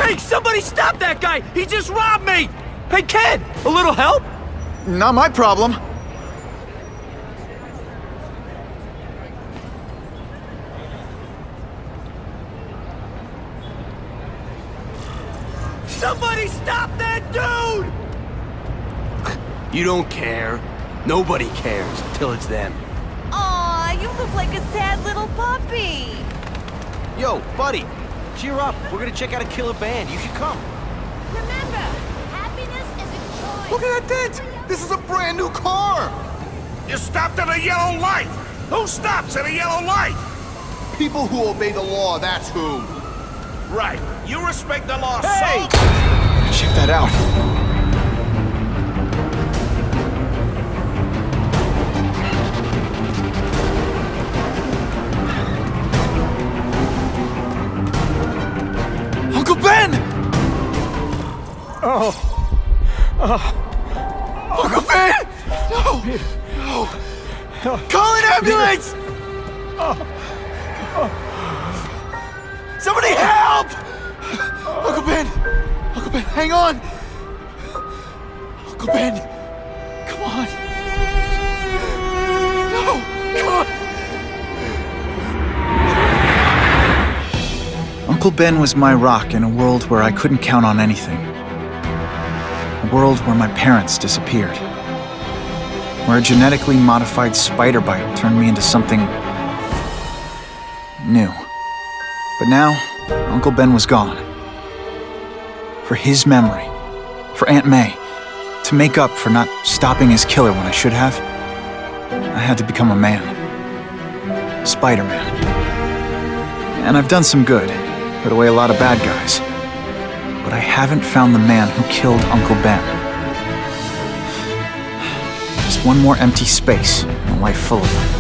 Hey, somebody stop that guy! He just robbed me! Hey, kid, a little help? Not my problem. Somebody stop that dude! You don't care. Nobody cares till it's them. Aw, you look like a sad little puppy. Yo, buddy, cheer up. We're gonna check out a killer band. You should come. Remember, happiness is a choice. Look at that dent! This is a brand new car! You stopped at a yellow light! Who stops at a yellow light? People who obey the law, that's who. Right. You respect the law, Hey! so... Check that out. Uncle Ben! Uncle Ben! No! Call an ambulance! Somebody help! Uncle Ben! Uncle Ben, hang on! Uncle Ben! Come on! No! Come on! Uncle Ben was my rock in a world where I couldn't count on anything. A world where my parents disappeared. Where a genetically modified spider bite turned me into something new. But now, Uncle Ben was gone. For his memory, for Aunt May, to make up for not stopping his killer when I should have, I had to become a man. Spiderman. And I've done some good, put away a lot of bad guys. But I haven't found the man who killed Uncle Ben. Just one more empty space in a life full of them.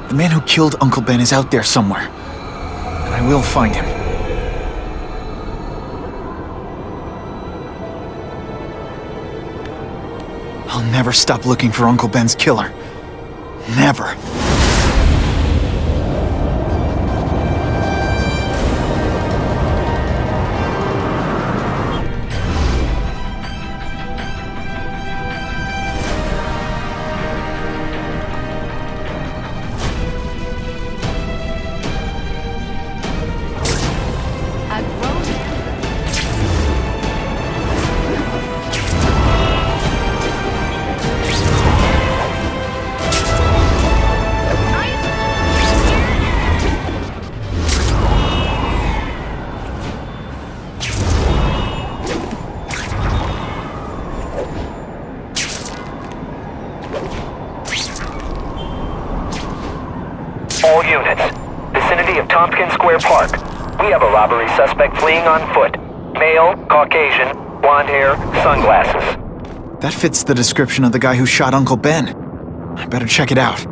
The man who killed Uncle Ben is out there somewhere. And I will find him. I'll never stop looking for Uncle Ben's killer. Never. All units. Vicinity of Tompkins Square Park. We have a robbery suspect fleeing on foot. Male, Caucasian, blonde hair, sunglasses. That fits the description of the guy who shot Uncle Ben. I better check it out.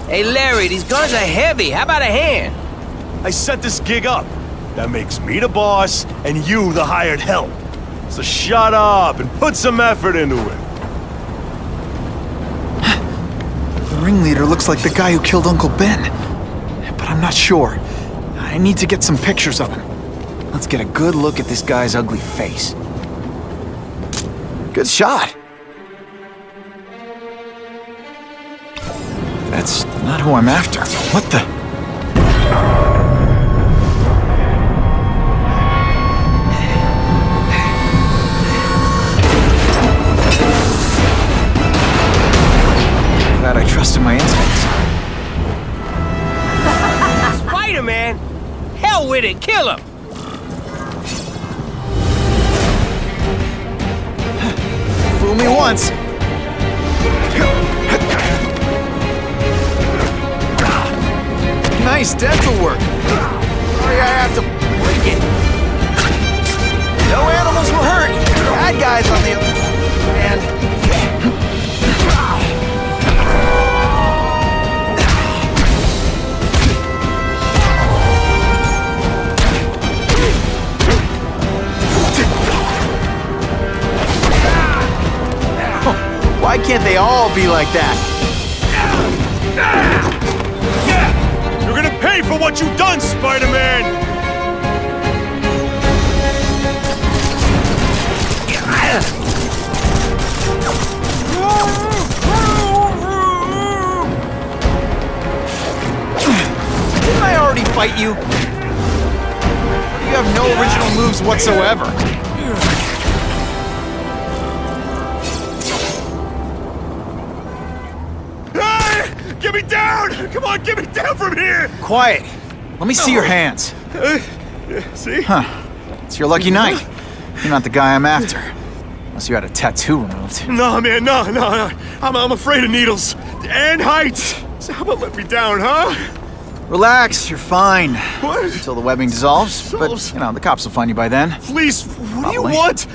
Hey, Larry, these guns are heavy. How about a hand? I set this gig up. That makes me the boss and you the hired help. So shut up and put some effort into it. The ringleader looks like the guy who killed Uncle Ben. But I'm not sure. I need to get some pictures of him. Let's get a good look at this guy's ugly face. Good shot. That's not who I'm after. What the? Glad I trusted my instincts. Spider-Man? Hell with it, kill him! Fool me once. Nice dental work. Sorry I have to break it. No animals were hurt. Bad guys on the other hand. Why can't they all be like that? You're gonna pay for what you've done, Spider-Man! Didn't I already fight you? You have no original moves whatsoever. Get me down! Come on, get me down from here! Quiet. Let me see your hands. See? Huh. It's your lucky night. You're not the guy I'm after. Unless you had a tattoo removed. No, man, no. I'm afraid of needles. And heights. So how about let me down, huh? Relax, you're fine. What? Until the webbing dissolves. But, you know, the cops will find you by then. Please, what do you Probably. want?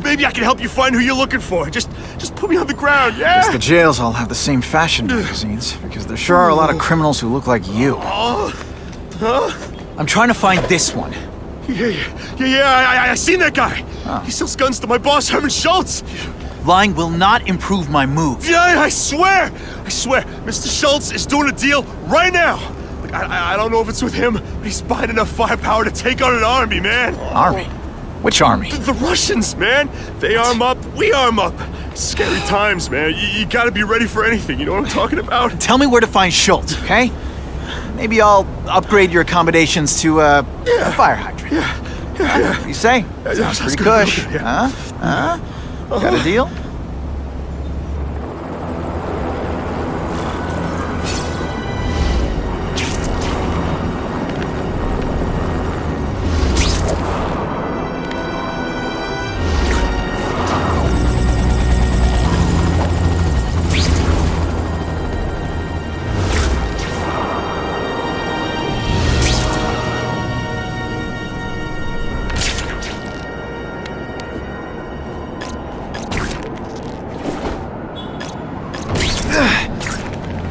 Maybe I can help you find who you're looking for. Just put me on the ground, yeah? Guess the jails all have the same fashion magazines, because there sure are a lot of criminals who look like you. I'm trying to find this one. Yeah, I seen that guy. He sells guns to my boss, Herman Schultz. Lying will not improve my moves. Yeah, I swear. Mr. Schultz is doing a deal right now. Like, I don't know if it's with him, but he's buying enough firepower to take on an army, man. Army? Which army? The Russians, man. They arm up, we arm up. Scary times, man. You gotta be ready for anything, you know what I'm talking about? Tell me where to find Schultz, okay? Maybe I'll upgrade your accommodations to a fire hydrant. Yeah. What do you say? Sounds sounds pretty good. cush. Yeah. Huh? Got a deal?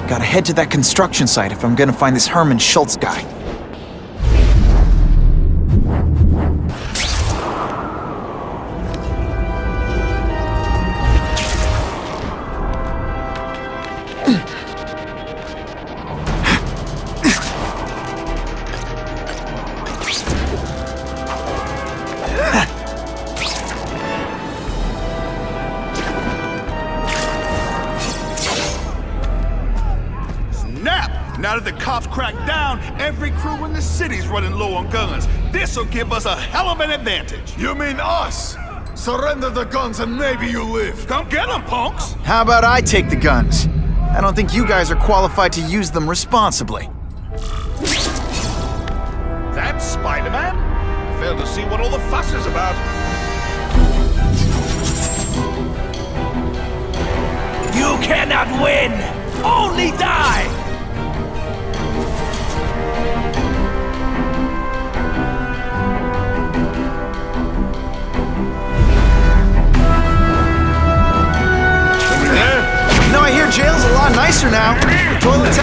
Gotta head to that construction site if I'm gonna find this Herman Schultz guy. Now that the cops cracked down, every crew in the city's running low on guns. This'll give us a hell of an advantage. You mean us? Surrender the guns and maybe you live. Come get them, punks! How about I take the guns? I don't think you guys are qualified to use them responsibly. That's Spider-Man? I fail to see what all the fuss is about. You cannot win! Only die! No, I hear jail's a lot nicer now. Toilets.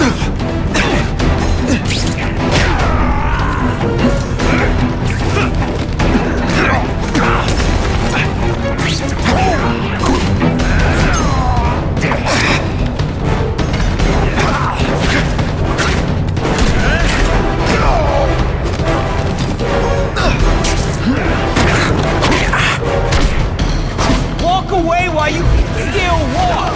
Walk away while you still walk!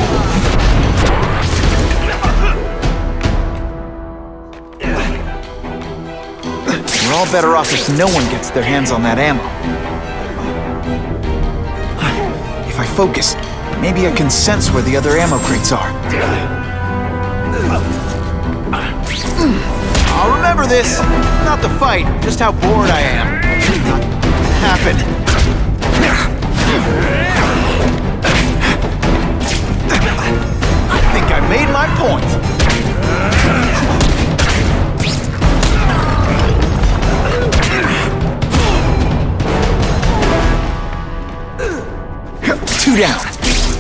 all better off if no one gets their hands on that ammo. If I focus, maybe I can sense where the other ammo crates are. I'll remember this. Not the fight, just how bored I am. Not happen. I think I made my point. Two down.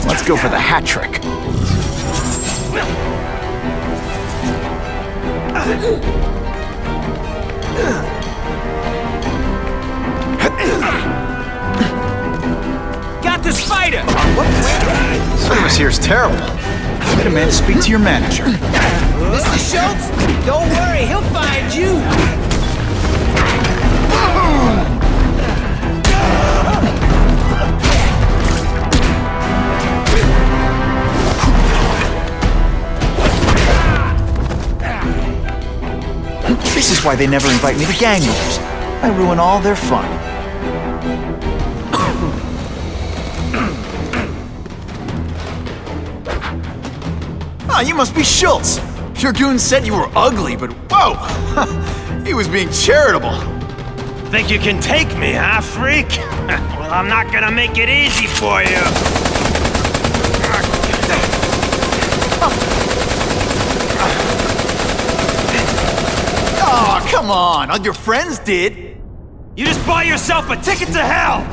Let's go for the hat trick. Got the spider! Service here's terrible. Get a man to speak to your manager. Mr. Schultz? Don't worry, he'll find you! This is why they never invite me to gang wars. I ruin all their fun. Ah, you must be Schultz. Your goon said you were ugly, but whoa! He was being charitable. Think you can take me, huh, freak? Well, I'm not gonna make it easy for you. Oh, come on. All your friends did. You just bought yourself a ticket to hell!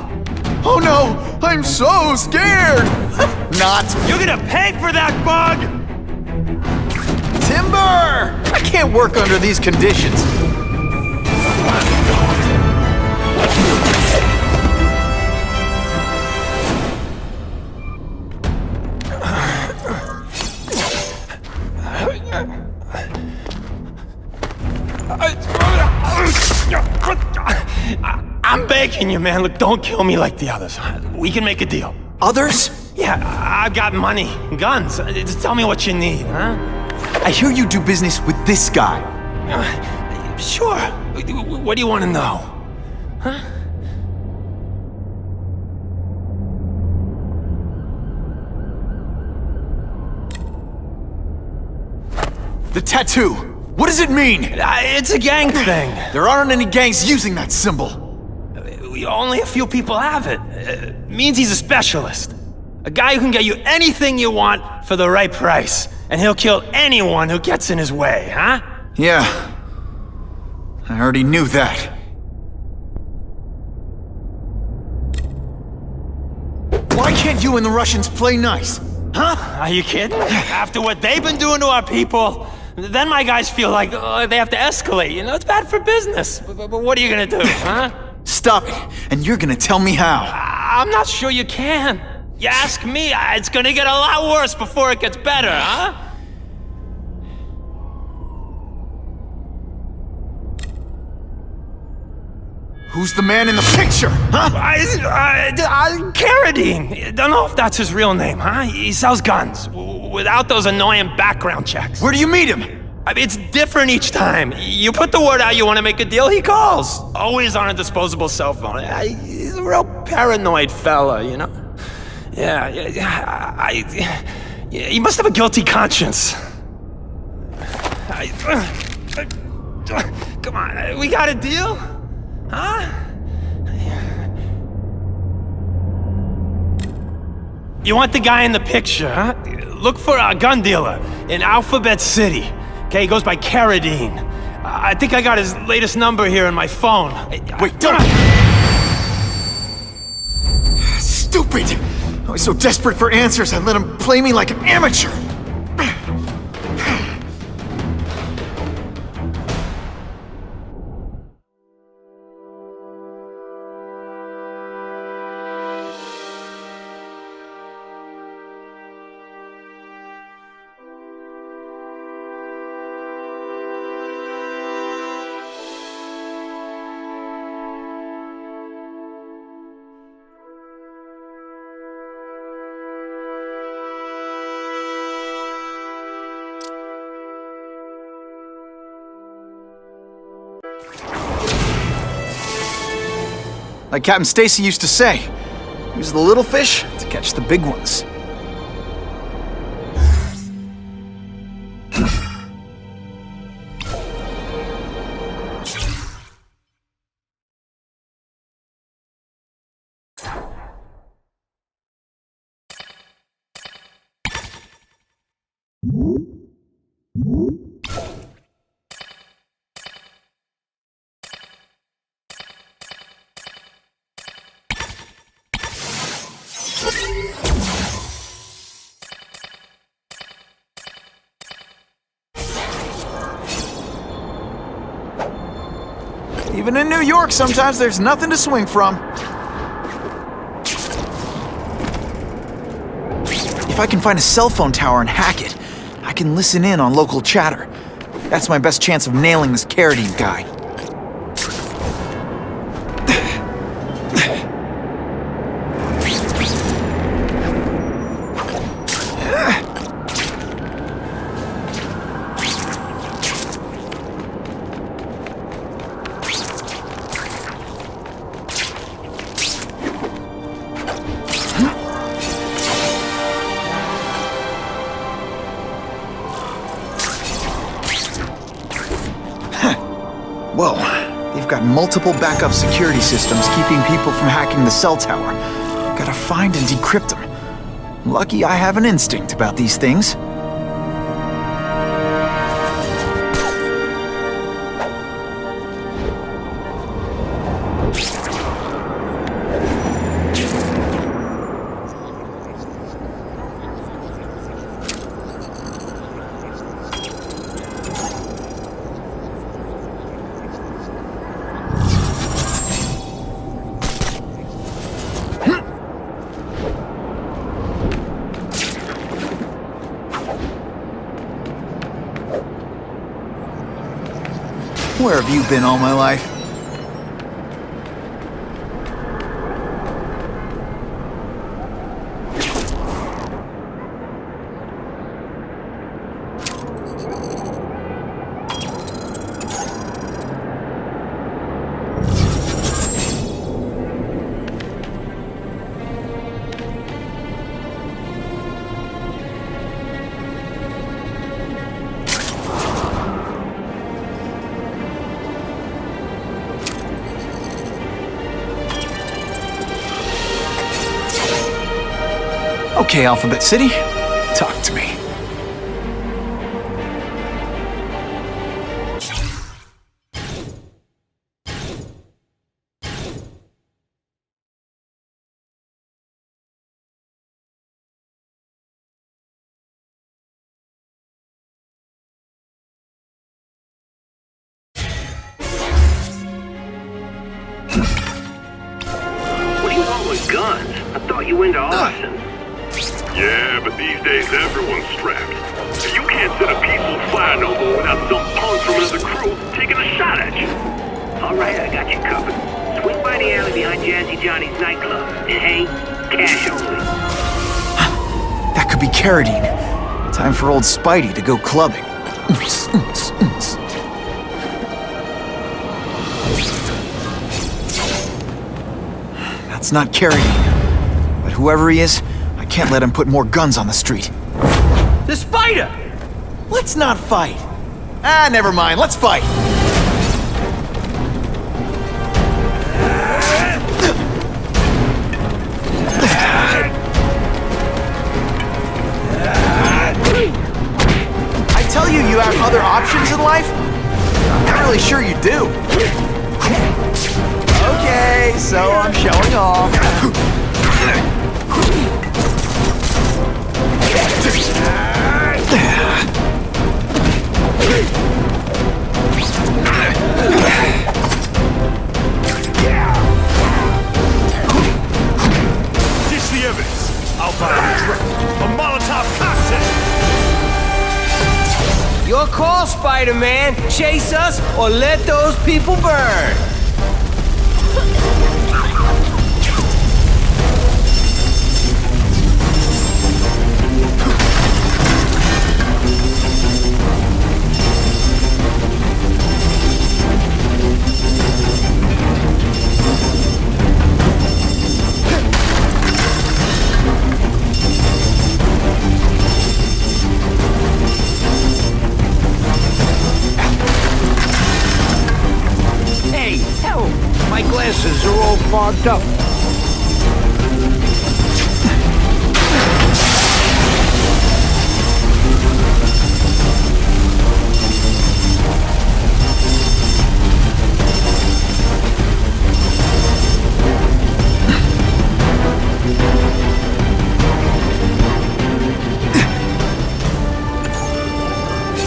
Oh no! I'm so scared! Not You're gonna pay for that, bug! timber! I can't work under these conditions. I'm begging you, man. Look, don't kill me like the others. We can make a deal. Others? Yeah, I've got money, guns. Just tell me what you need, huh? I hear you do business with this guy. Sure. What do you want to know? Huh? The tattoo. What does it mean? It's a gang thing. There aren't any gangs using that symbol. Only a few people have it. Means he's a specialist. A guy who can get you anything you want for the right price. And he'll kill anyone who gets in his way, huh? Yeah. I already knew that. Why can't you and the Russians play nice? Huh? Are you kidding? After what they've been doing to our people, then my guys feel like they have to escalate. You know, it's bad for business. But what are you gonna do, huh? Stop it, and you're gonna tell me how. I'm not sure you can. You ask me, it's gonna get a lot worse before it gets better, huh? Who's the man in the picture, huh? Carradine. Don't know if that's his real name, huh? He sells guns without those annoying background checks. Where do you meet him? I mean, it's different each time. You put the word out you want to make a deal, he calls. Always on a disposable cell phone. He's a real paranoid fella, you know? Yeah, he must have a guilty conscience. Come on, we got a deal? Huh? You want the guy in the picture, huh? Look for a gun dealer in Alphabet City. Okay, he goes by Carradine. I think I got his latest number here in my phone. Wait, don't! Stupid! I was so desperate for answers, I let him play me like an amateur! Like Captain Stacy used to say, use the little fish to catch the big ones. Even in New York, sometimes there's nothing to swing from. If I can find a cell phone tower and hack it, I can listen in on local chatter. That's my best chance of nailing this Carradine guy. Whoa, they've got multiple backup security systems keeping people from hacking the cell tower. Gotta find and decrypt them. Lucky I have an instinct about these things. Where have you been all my life? Okay, Alphabet City, talk to me. What do you want with guns? I thought you were into arson. Yeah, but these days everyone's strapped. You can't set a peaceful fire no more without some punk from another crew taking a shot at you. All right, I got you covered. Swing by the alley behind Jazzy Johnny's nightclub. And hey, cash only. That could be Carradine. Time for old Spidey to go clubbing. That's not Carradine. But whoever he is, I can't let him put more guns on the street. The spider! Let's not fight. Ah, never mind. Let's fight. I tell you, you have other options in life? I'm not really sure you do. Okay, so I'm showing off. Dish the evidence. I'll buy a drink. A Molotov cocktail. Your call, Spider-Man. Chase us or let those people burn. fogged up.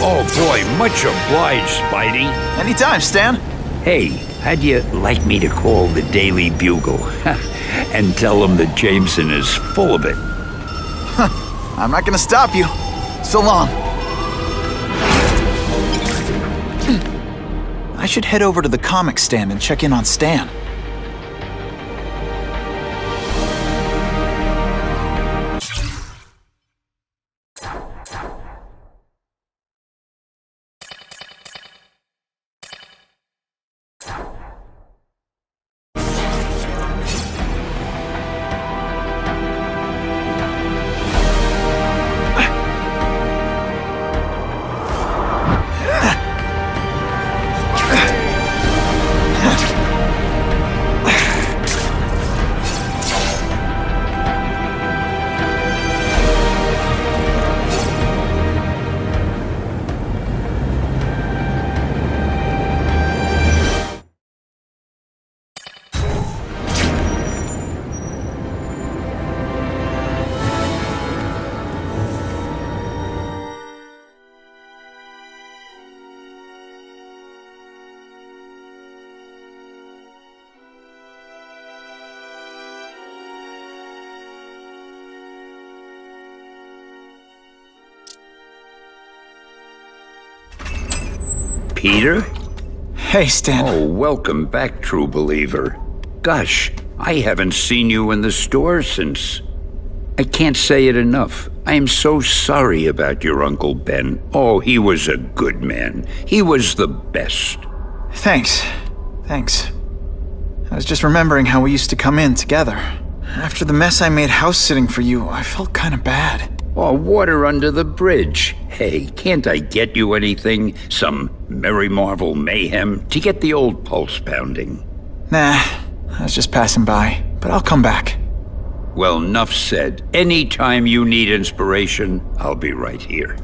Oh boy, much obliged, Spidey. Anytime, Stan. Hey, how'd you like me to call the Daily Bugle and tell them that Jameson is full of it? I'm not gonna stop you. So long. I should head over to the comic stand and check in on Stan. Peter? Hey, Stan. Oh, welcome back, true believer. Gosh, I haven't seen you in the store since... I can't say it enough. I am so sorry about your Uncle Ben. Oh, he was a good man. He was the best. Thanks. I was just remembering how we used to come in together. After the mess I made house-sitting for you, I felt kind of bad. Oh, water under the bridge. Hey, can't I get you anything? Some Merry Marvel mayhem to get the old pulse pounding? Nah, I was just passing by, but I'll come back. Well, enough said. Anytime you need inspiration, I'll be right here.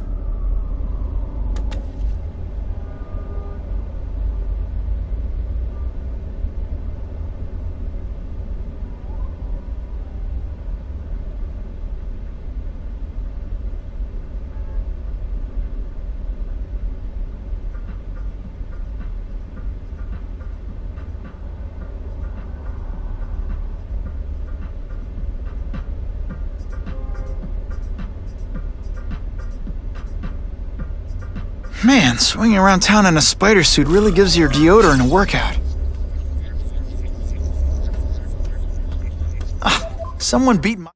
Man, swinging around town in a spider suit really gives your deodorant a workout. Someone beat my...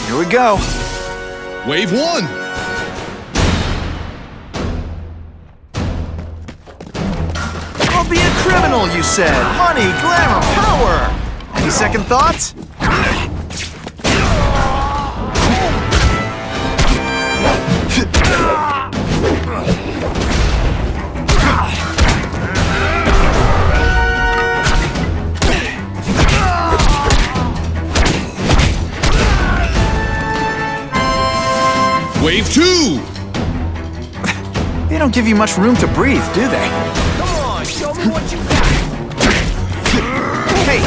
Here we go. Wave 1. I'll be a criminal, you said. Money, glamour, power. Any second thoughts? Wave 2. They don't give you much room to breathe, do they? Come on, show me what you got. Hey!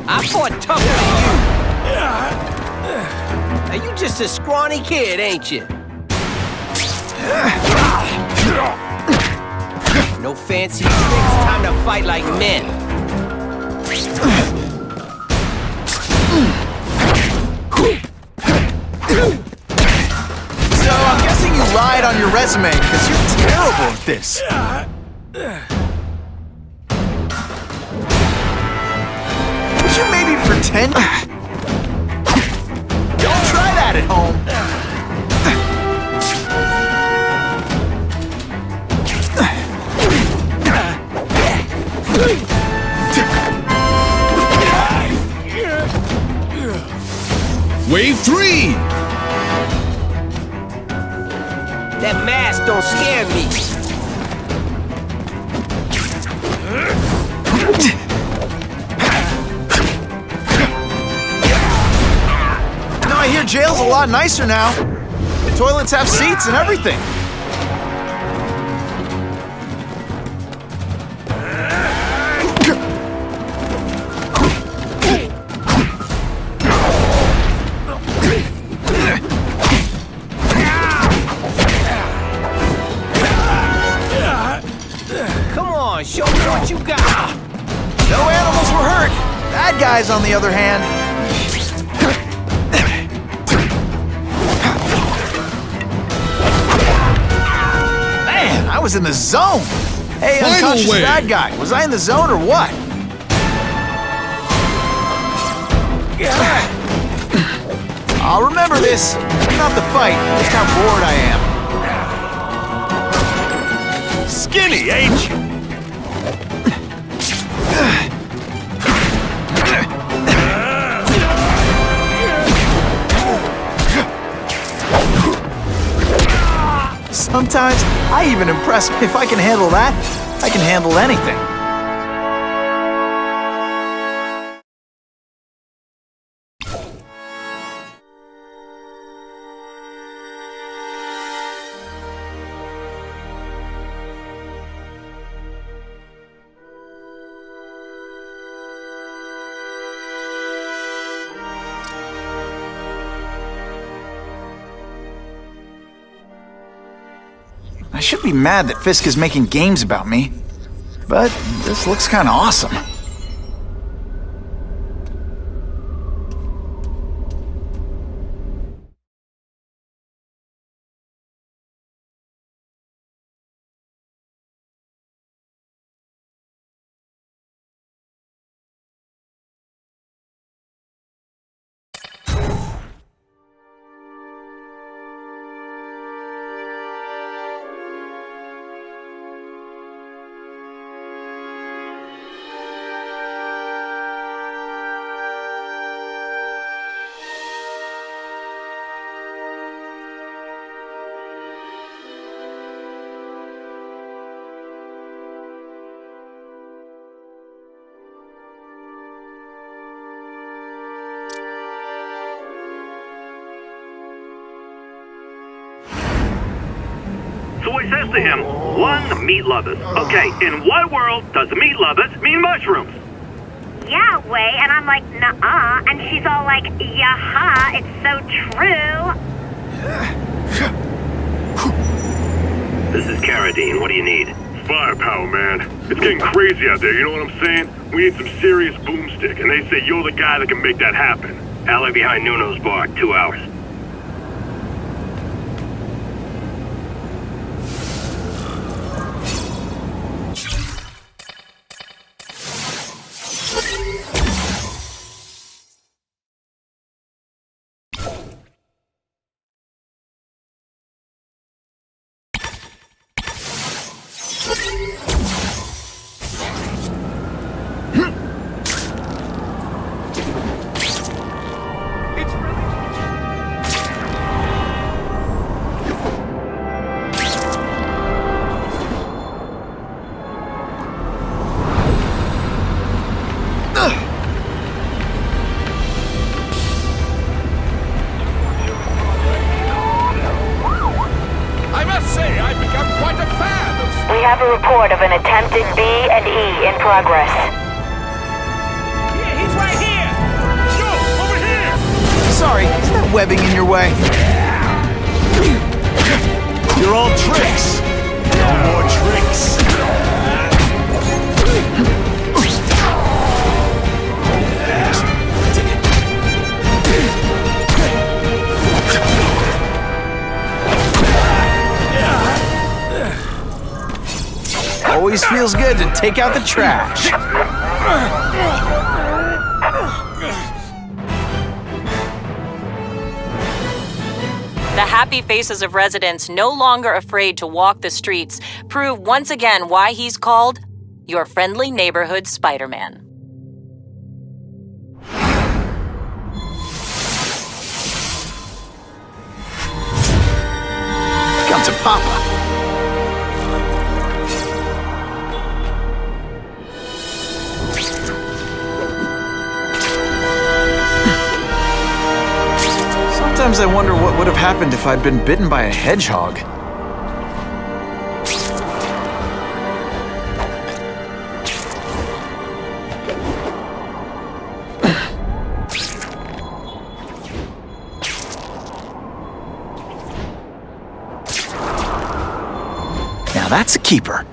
I fought tougher than you. Now you just a scrawny kid, ain't you? No fancy tricks, time to fight like men. So I'm guessing you lied on your resume because you're terrible at this. Would you maybe pretend? Don't try that at home. Wave 3! That mask don't scare me. I hear jail's a lot nicer now. The toilets have seats and everything. Come on, show me what you got. No animals were hurt. Bad guys, on the other hand. I was in the zone. Hey, unconscious bad guy. Was I in the zone or what? I'll remember this. Not the fight, just how bored I am. Skinny, ain't you? Sometimes, I even impress me. If I can handle that, I can handle anything. I should be mad that Fisk is making games about me, but this looks kinda awesome. So he says to him, one, meat lovers. Okay, in what world does meat lovers mean mushrooms? Yeah, way, and I'm like, nuh-uh, and she's all like, yaha, it's so true. This is Carradine, what do you need? Firepower, man. It's getting crazy out there, you know what I'm saying? We need some serious boomstick, and they say you're the guy that can make that happen. Alley behind Nuno's bar, 2 hours. We have a report of an attempted B&E in progress. Yeah, he's right here! Go, over here! Sorry, is that webbing in your way? You're all tricks. No more tricks. Always feels good to take out the trash. The happy faces of residents no longer afraid to walk the streets prove once again why he's called your friendly neighborhood Spider-Man. Sometimes I wonder what would have happened if I'd been bitten by a hedgehog. Now that's a keeper.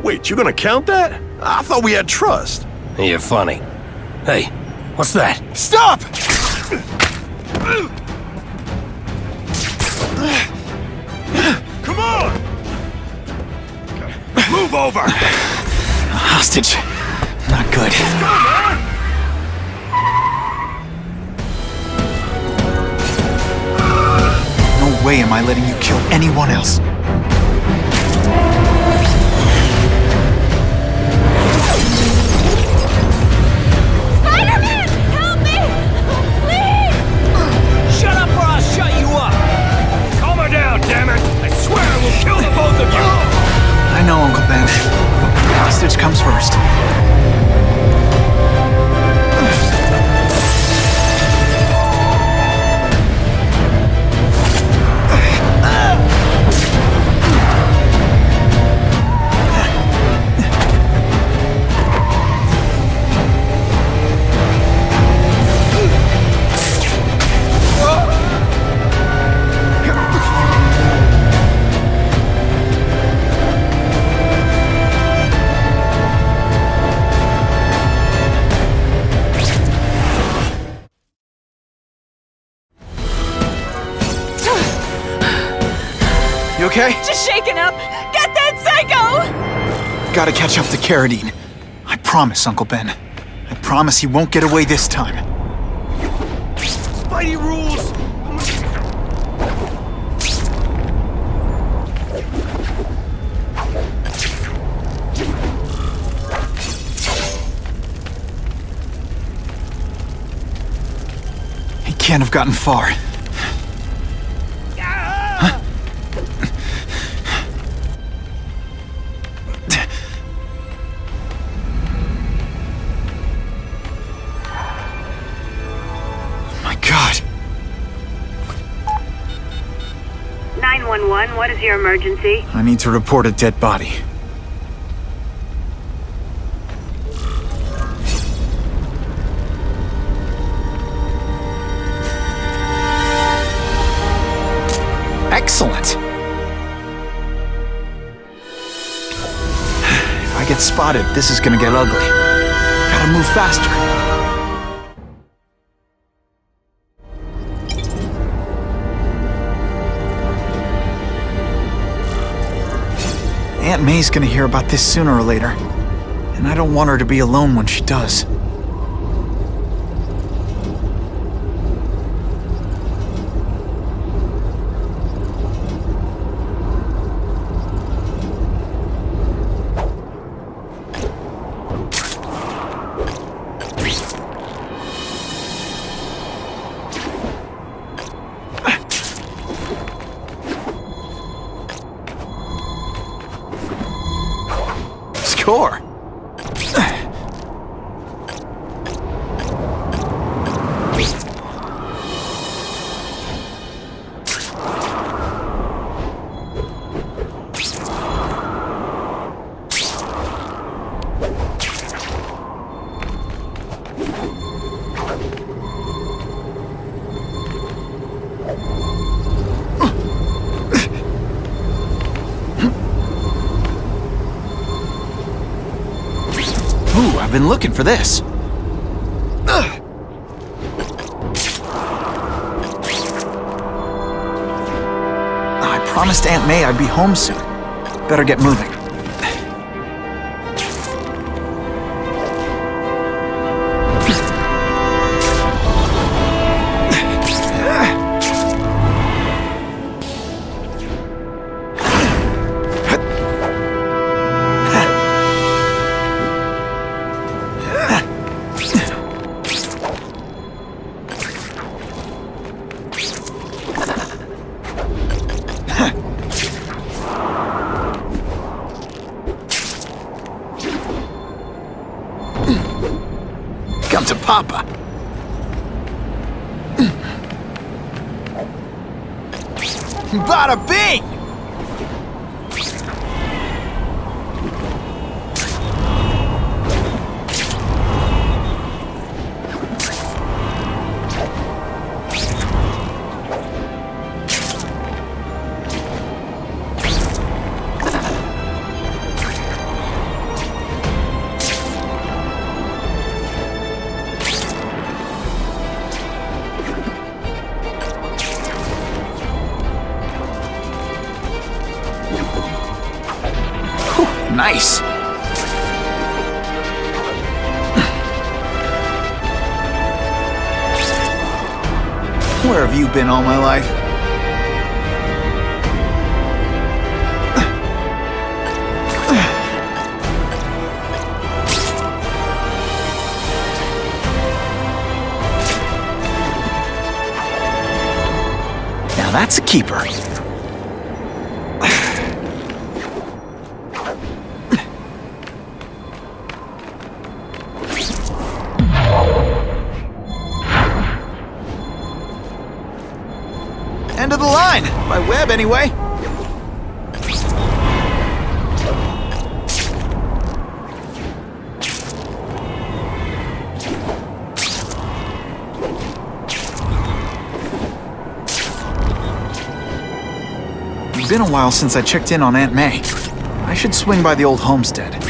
Wait, you gonna count that? I thought we had trust. You're funny. Hey, what's that? Stop! Come on! Move over! Hostage. Not good. No way am I letting you kill anyone else. Spiderman! Help me! Please! Shut up or I'll shut you up! Calm her down, damn it! I swear I will kill the both of you! I know, Uncle Ben. Hostage comes first. You okay? Just shaken up! Get that psycho! Gotta catch up to Carradine. I promise, Uncle Ben. I promise he won't get away this time. Spidey rules! He can't have gotten far. God. 911, what is your emergency? I need to report a dead body. Excellent. If I get spotted, this is gonna get ugly. Gotta move faster. Aunt May's gonna hear about this sooner or later, and I don't want her to be alone when she does. Score! Ooh, I've been looking for this. I promised Aunt May I'd be home soon. Better get moving. Papa. Bada bing! Nice. Where have you been all my life? Now that's a keeper. End of the line! By web, anyway. It's been a while since I checked in on Aunt May. I should swing by the old homestead.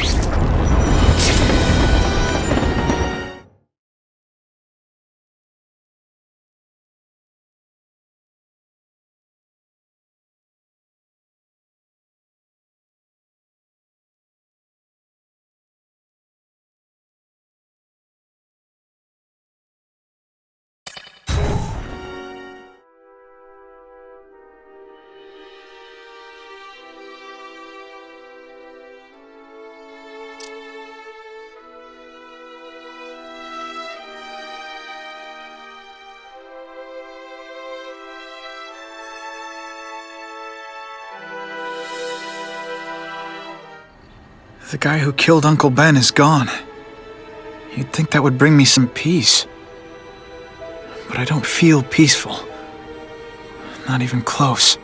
The guy who killed Uncle Ben is gone. You'd think that would bring me some peace. But I don't feel peaceful. Not even close.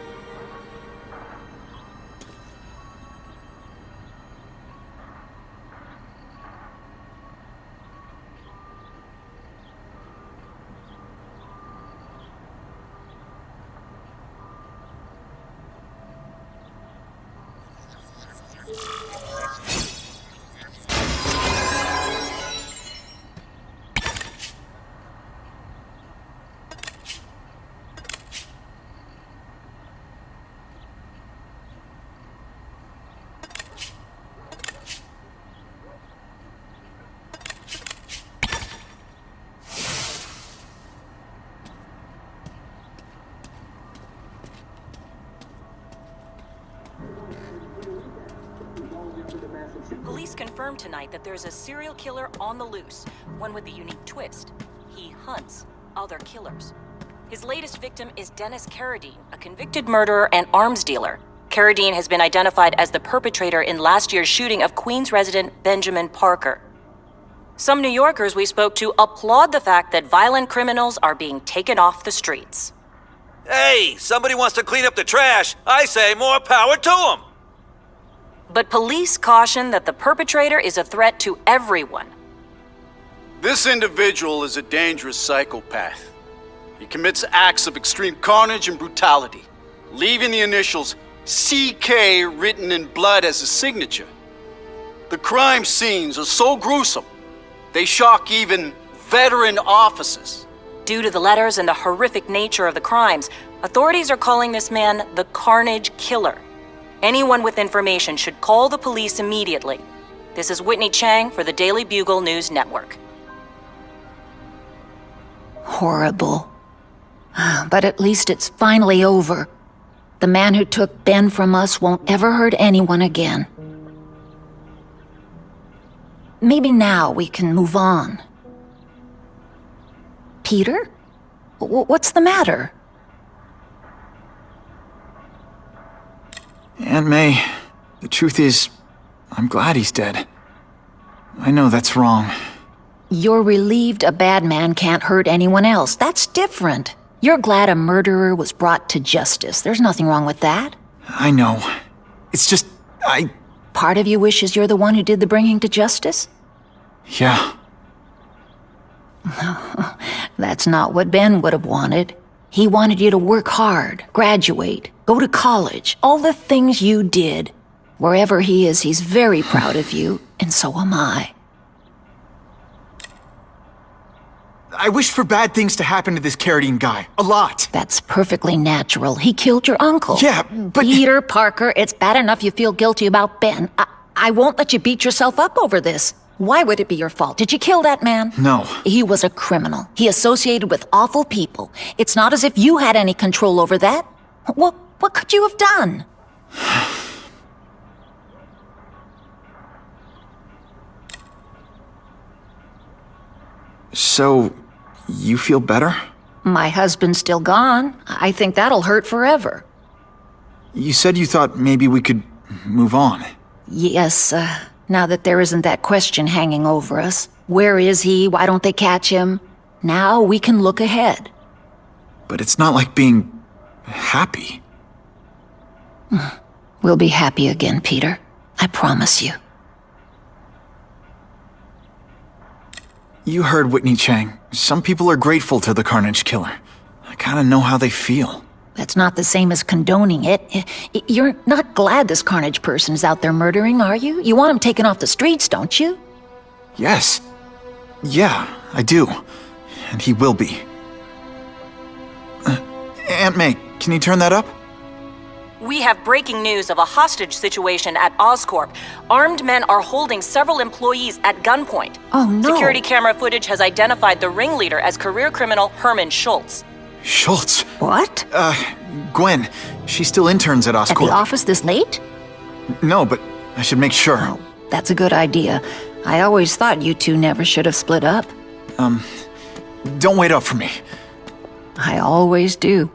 Police confirmed tonight that there's a serial killer on the loose, one with a unique twist. He hunts other killers. His latest victim is Dennis Carradine, a convicted murderer and arms dealer. Carradine has been identified as the perpetrator in last year's shooting of Queens resident Benjamin Parker. Some New Yorkers we spoke to applaud the fact that violent criminals are being taken off the streets. Hey, somebody wants to clean up the trash. I say more power to them. But police caution that the perpetrator is a threat to everyone. This individual is a dangerous psychopath. He commits acts of extreme carnage and brutality, leaving the initials CK written in blood as his signature. The crime scenes are so gruesome, they shock even veteran officers. Due to the letters and the horrific nature of the crimes, authorities are calling this man the Carnage Killer. Anyone with information should call the police immediately. This is Whitney Chang for the Daily Bugle News Network. Horrible. But at least it's finally over. The man who took Ben from us won't ever hurt anyone again. Maybe now we can move on. Peter? What's the matter? Aunt May, the truth is, I'm glad he's dead. I know that's wrong. You're relieved a bad man can't hurt anyone else. That's different. You're glad a murderer was brought to justice. There's nothing wrong with that. I know. It's just, Part of you wishes you're the one who did the bringing to justice? Yeah. That's not what Ben would have wanted. He wanted you to work hard, graduate, go to college, all the things you did. Wherever he is, he's very proud of you, and so am I. I wish for bad things to happen to this Carradine guy. A lot. That's perfectly natural. He killed your uncle. Yeah, but... Peter Parker, it's bad enough you feel guilty about Ben. I won't let you beat yourself up over this. Why would it be your fault? Did you kill that man? No. He was a criminal. He associated with awful people. It's not as if you had any control over that. What could you have done? So, you feel better? My husband's still gone. I think that'll hurt forever. You said you thought maybe we could move on. Yes, now that there isn't that question hanging over us. Where is he? Why don't they catch him? Now we can look ahead. But it's not like being happy. We'll be happy again, Peter. I promise you. You heard Whitney Chang. Some people are grateful to the Carnage Killer. I kinda know how they feel. That's not the same as condoning it. You're not glad this Carnage person's out there murdering, are you? You want him taken off the streets, don't you? Yes. Yeah, I do. And he will be. Aunt May, can you turn that up? We have breaking news of a hostage situation at Oscorp. Armed men are holding several employees at gunpoint. Oh, no. Security camera footage has identified the ringleader as career criminal Herman Schultz. Schultz? What? Gwen. She still interns at Oscorp. At the office this late? No, but I should make sure. Oh, that's a good idea. I always thought you two never should have split up. Don't wait up for me. I always do.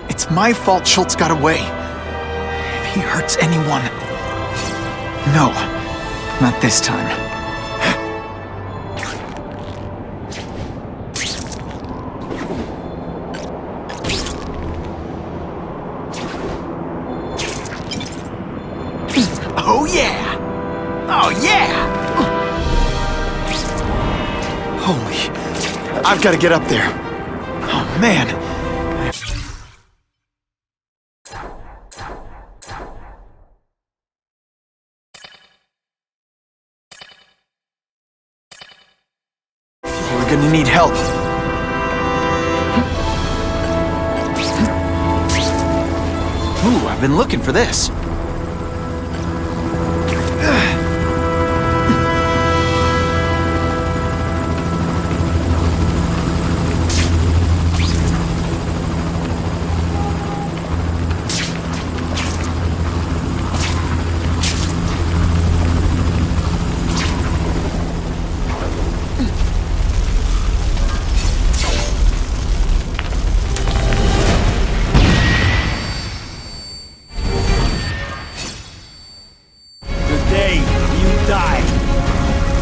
It's my fault Schultz got away. If he hurts anyone... No, not this time. Oh yeah! Oh yeah! Holy... I've got to get up there. Oh man! We're gonna need help. Ooh, I've been looking for this.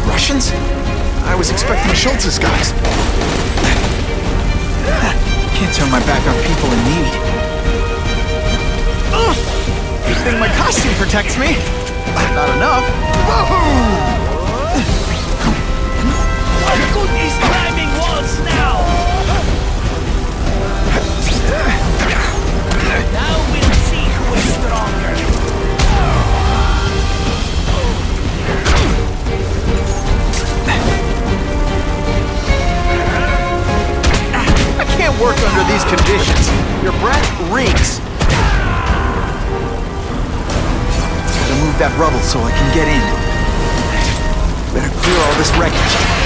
Russians? I was expecting Schultz's guys. Can't turn my back on people in need. Good thing my costume protects me. Not enough. Whoa! Look at these climbing walls now! Now we'll see who is stronger. work under these conditions. Your breath reeks. Gotta move that rubble so I can get in. Better clear all this wreckage.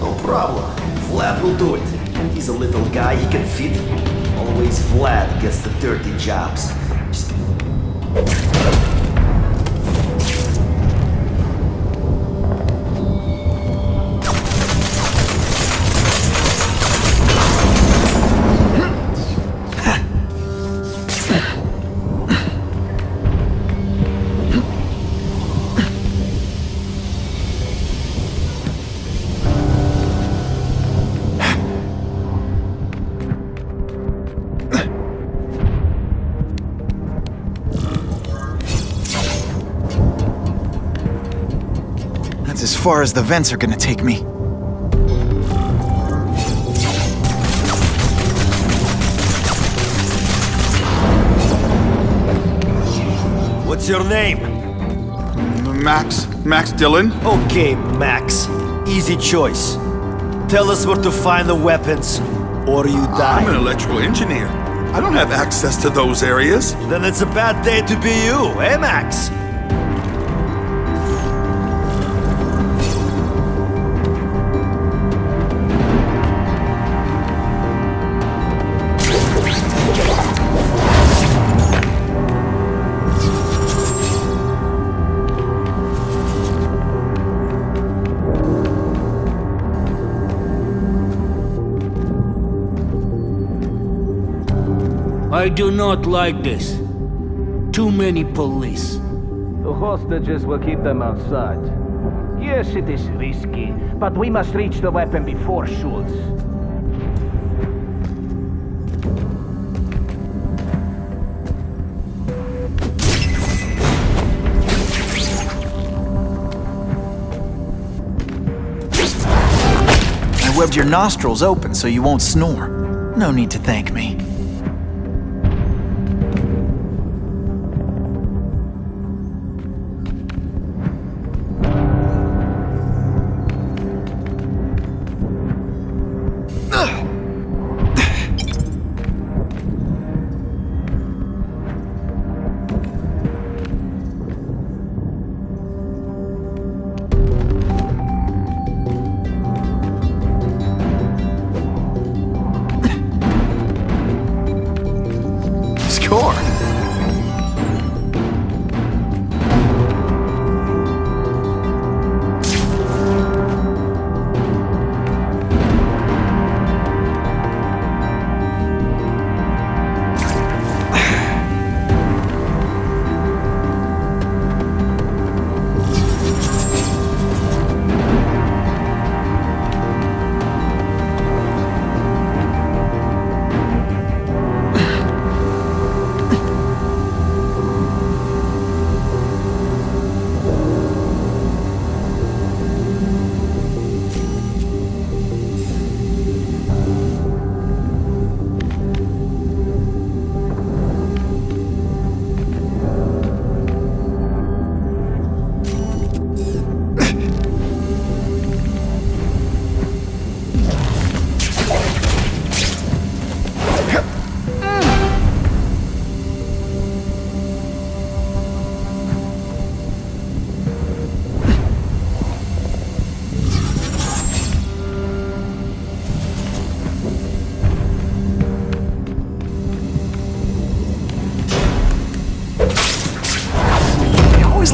No problem. Vlad will do it. He's a little guy, he can fit. Always Vlad gets the dirty jobs. That's as far as the vents are gonna take me. What's your name? Max Dillon. Okay, Max. Easy choice. Tell us where to find the weapons, or you die. I'm an electrical engineer. I don't have access to those areas. Then it's a bad day to be you, eh, Max? I do not like this. Too many police. The hostages will keep them outside. Yes, it is risky, but we must reach the weapon before Schultz. I webbed your nostrils open so you won't snore. No need to thank me. Score!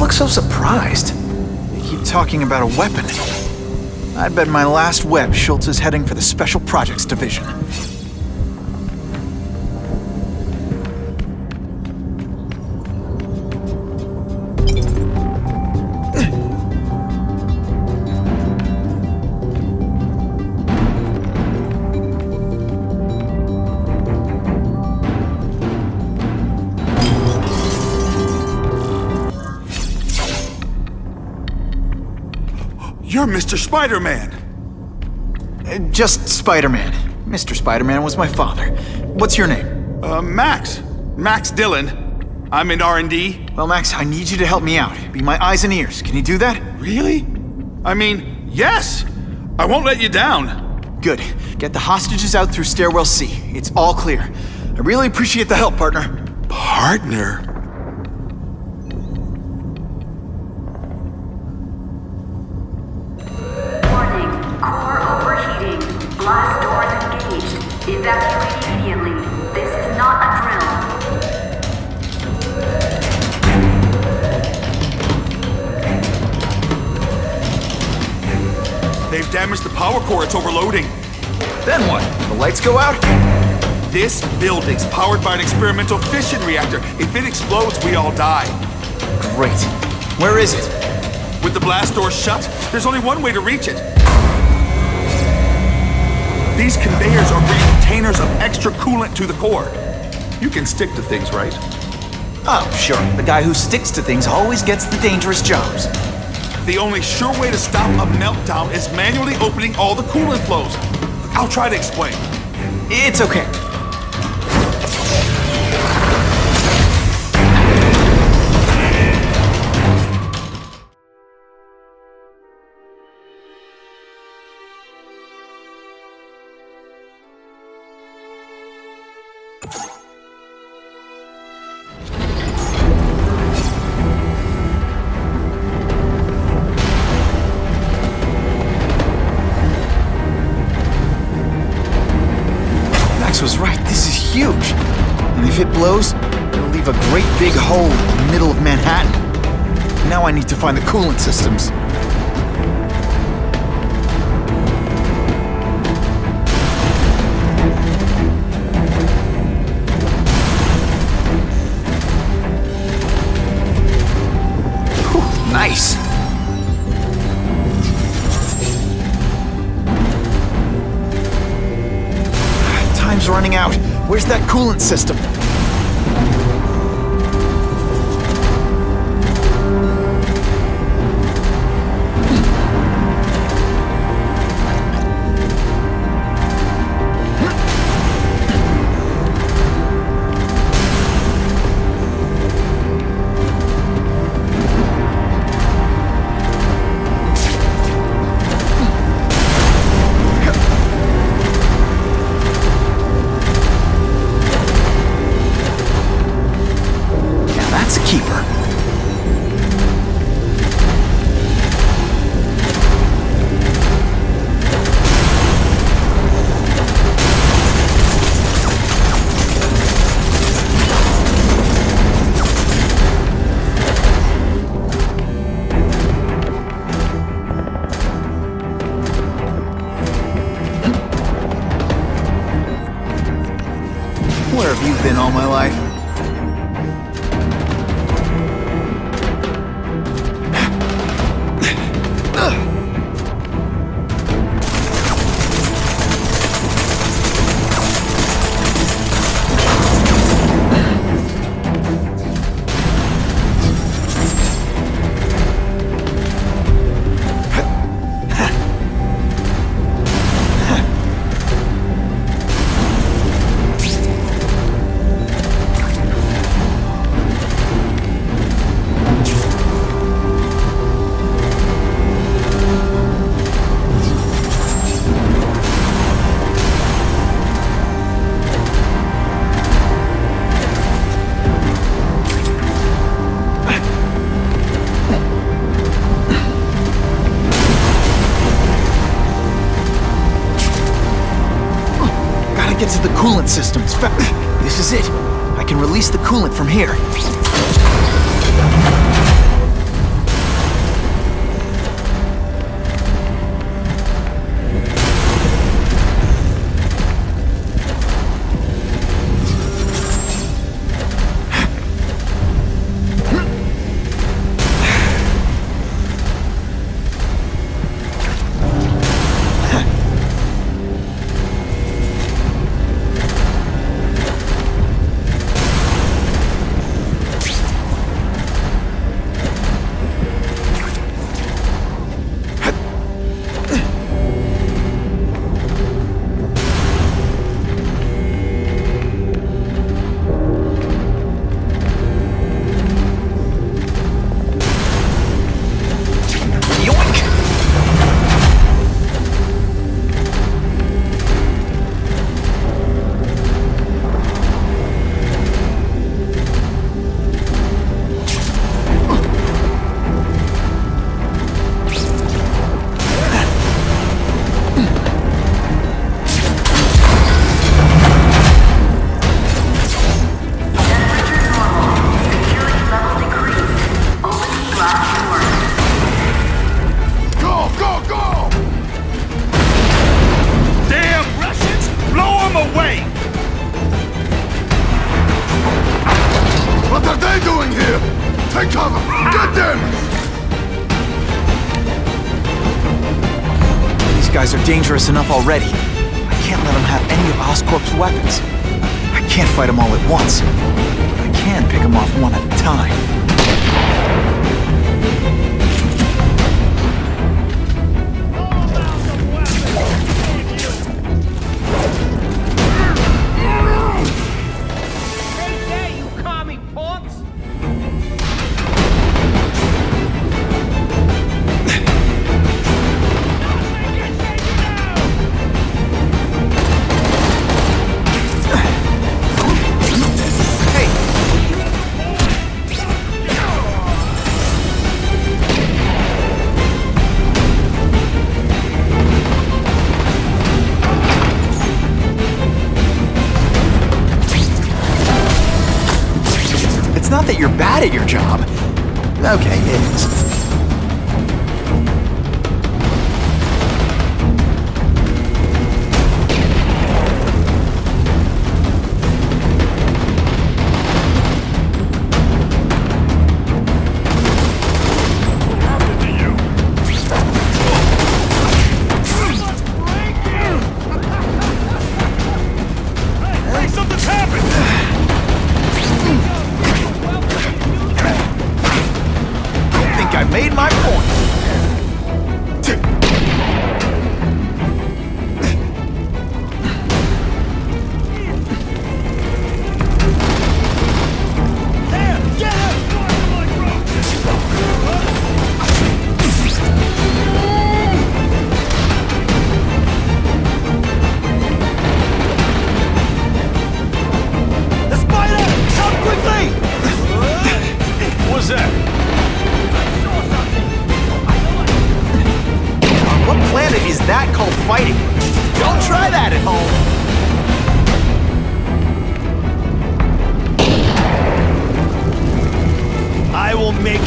look so surprised? They keep talking about a weapon. I'd bet my last web Schultz is heading for the Special Projects Division. You're Mr. Spider-Man! Just Spider-Man. Mr. Spider-Man was my father. What's your name? Max. Max Dillon. I'm in R&D. Well, Max, I need you to help me out. Be my eyes and ears. Can you do that? Really? I mean, yes! I won't let you down. Good. Get the hostages out through stairwell C. It's all clear. I really appreciate the help, partner. Partner? Blast doors engaged. Evacuate immediately. This is not a drill. They've damaged the power core. It's overloading. Then what? The lights go out? This building's powered by an experimental fission reactor. If it explodes, we all die. Great. Where is it? With the blast doors shut, there's only one way to reach it. These conveyors are bringing containers of extra coolant to the core. You can stick to things, right? Oh, sure. The guy who sticks to things always gets the dangerous jobs. The only sure way to stop a meltdown is manually opening all the coolant flows. I'll try to explain. It's okay. Was right. This is huge. And if it blows, it'll leave a great big hole in the middle of Manhattan. Now I need to find the coolant systems. Whew, nice. Time's running out. Where's that coolant system? Where have you been all my life? Get to the coolant systems. This is it. I can release the coolant from here. Take cover! Get them! These guys are dangerous enough already. I can't let them have any of Oscorp's weapons. I can't fight them all at once. But I can pick them off one at a time. Not that you're bad at your job. Okay, it is. I made my point. The spider! Come quickly! What's that? What planet is that called fighting? Don't try that at home. I will make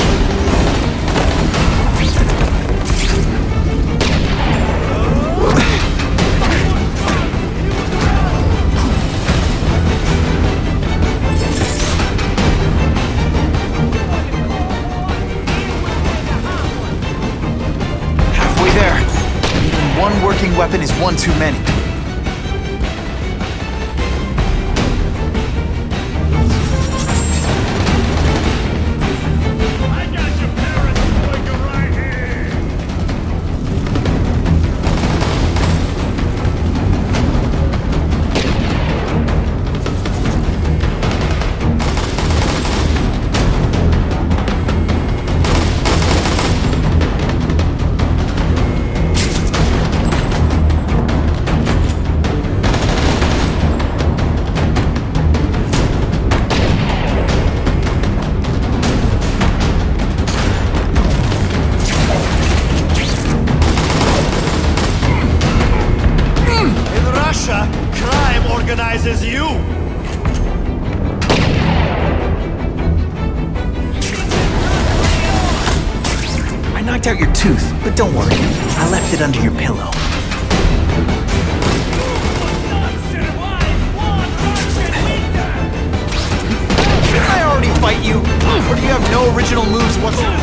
Halfway there. Even one working weapon is one too many. crime organizes you! I knocked out your tooth, but don't worry. I left it under your pillow. Didn't I already fight you? Or do you have no original moves whatsoever?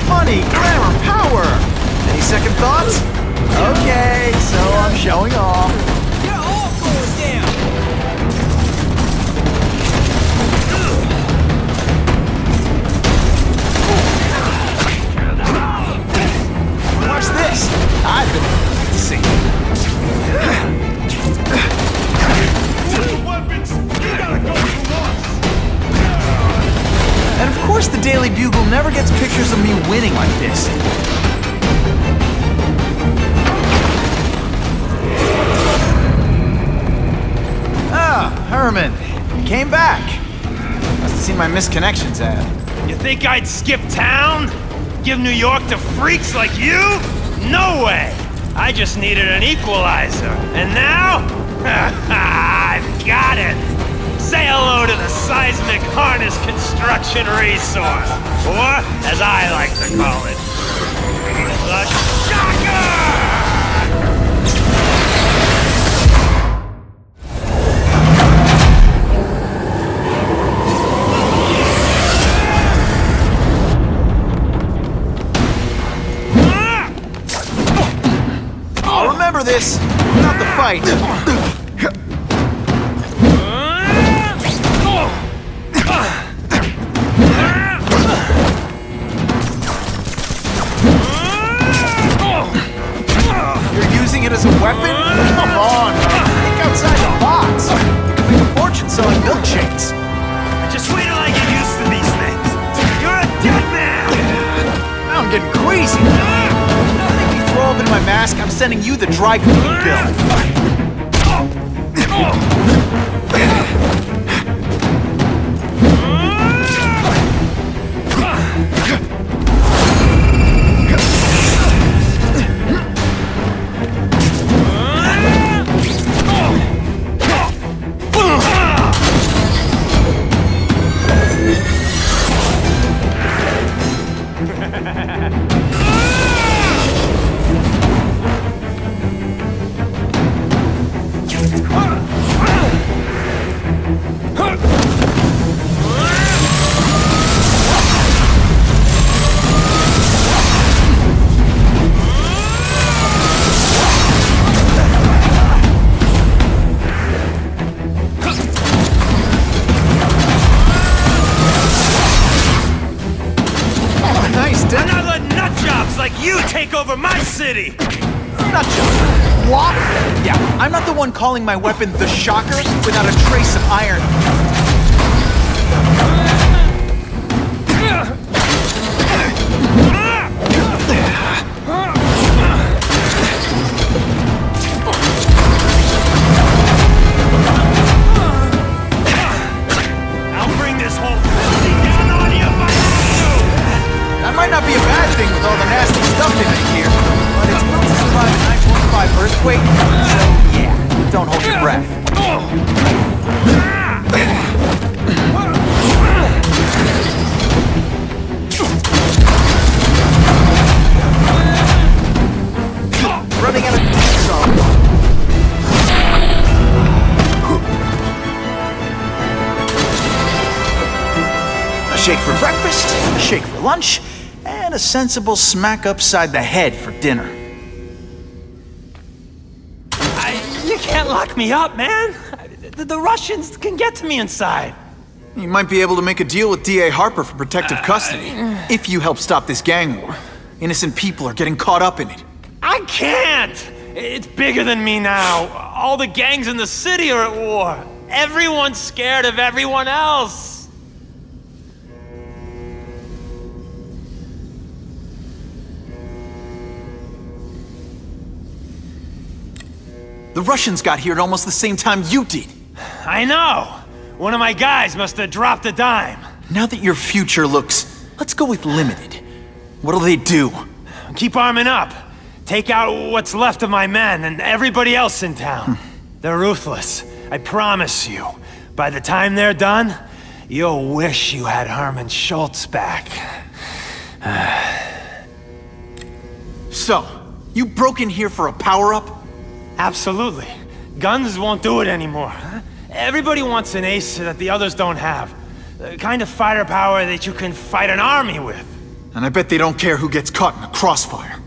Money, glamour, power! Any second thoughts? Okay, so I'm showing off. You're all going down! Watch this! I've been practicing. And of course the Daily Bugle never gets pictures of me winning like this. Spiderman! You came back! Must have seen my missed connections ad. You think I'd skip town? Give New York to freaks like you? No way! I just needed an equalizer. And now? I've got it! Say hello to the seismic harness construction resource. Or, as I like to call it, the Shocker! I'll remember this, not the fight. You're using it as a weapon? Come on, think outside the box. You can make a fortune selling milkshakes. Just wait till I get used to these things. You're a dead man! Now I'm getting queasy. If you throw open my mask, I'm sending you the dry cleaning bill. Over my city! Not just what? Yeah, I'm not the one calling my weapon the Shocker without a trace of iron. I'll bring this whole thing down on you if I have to! That might not be a bad thing with all the nasty stuff they make here, but it's built to survive a 9.5 earthquake, so yeah, don't hold your breath. Running out of diesel. A shake for breakfast, a shake for lunch, and a sensible smack upside the head for dinner. You can't lock me up, man! The Russians can get to me inside. You might be able to make a deal with D.A. Harper for protective custody, if you help stop this gang war. Innocent people are getting caught up in it. I can't! It's bigger than me now. All the gangs in the city are at war. Everyone's scared of everyone else. The Russians got here at almost the same time you did. I know. One of my guys must have dropped a dime. Now that your future looks, let's go with limited. What'll they do? Keep arming up. Take out what's left of my men and everybody else in town. They're ruthless. I promise you. By the time they're done, you'll wish you had Herman Schultz back. So, you broke in here for a power-up? Absolutely. Guns won't do it anymore. Everybody wants an ace that the others don't have. The kind of firepower that you can fight an army with. And I bet they don't care who gets caught in the crossfire.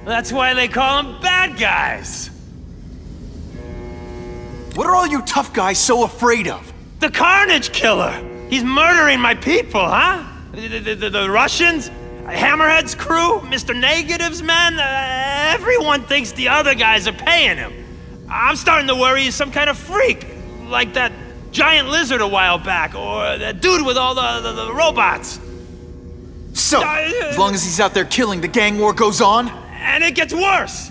That's why they call them bad guys. What are all you tough guys so afraid of? The Carnage Killer! He's murdering my people, huh? The Russians? Hammerhead's crew? Mr. Negative's men? Everyone thinks the other guys are paying him. I'm starting to worry he's some kind of freak. Like that giant lizard a while back, or that dude with all the robots. So, as long as he's out there killing, the gang war goes on? And it gets worse!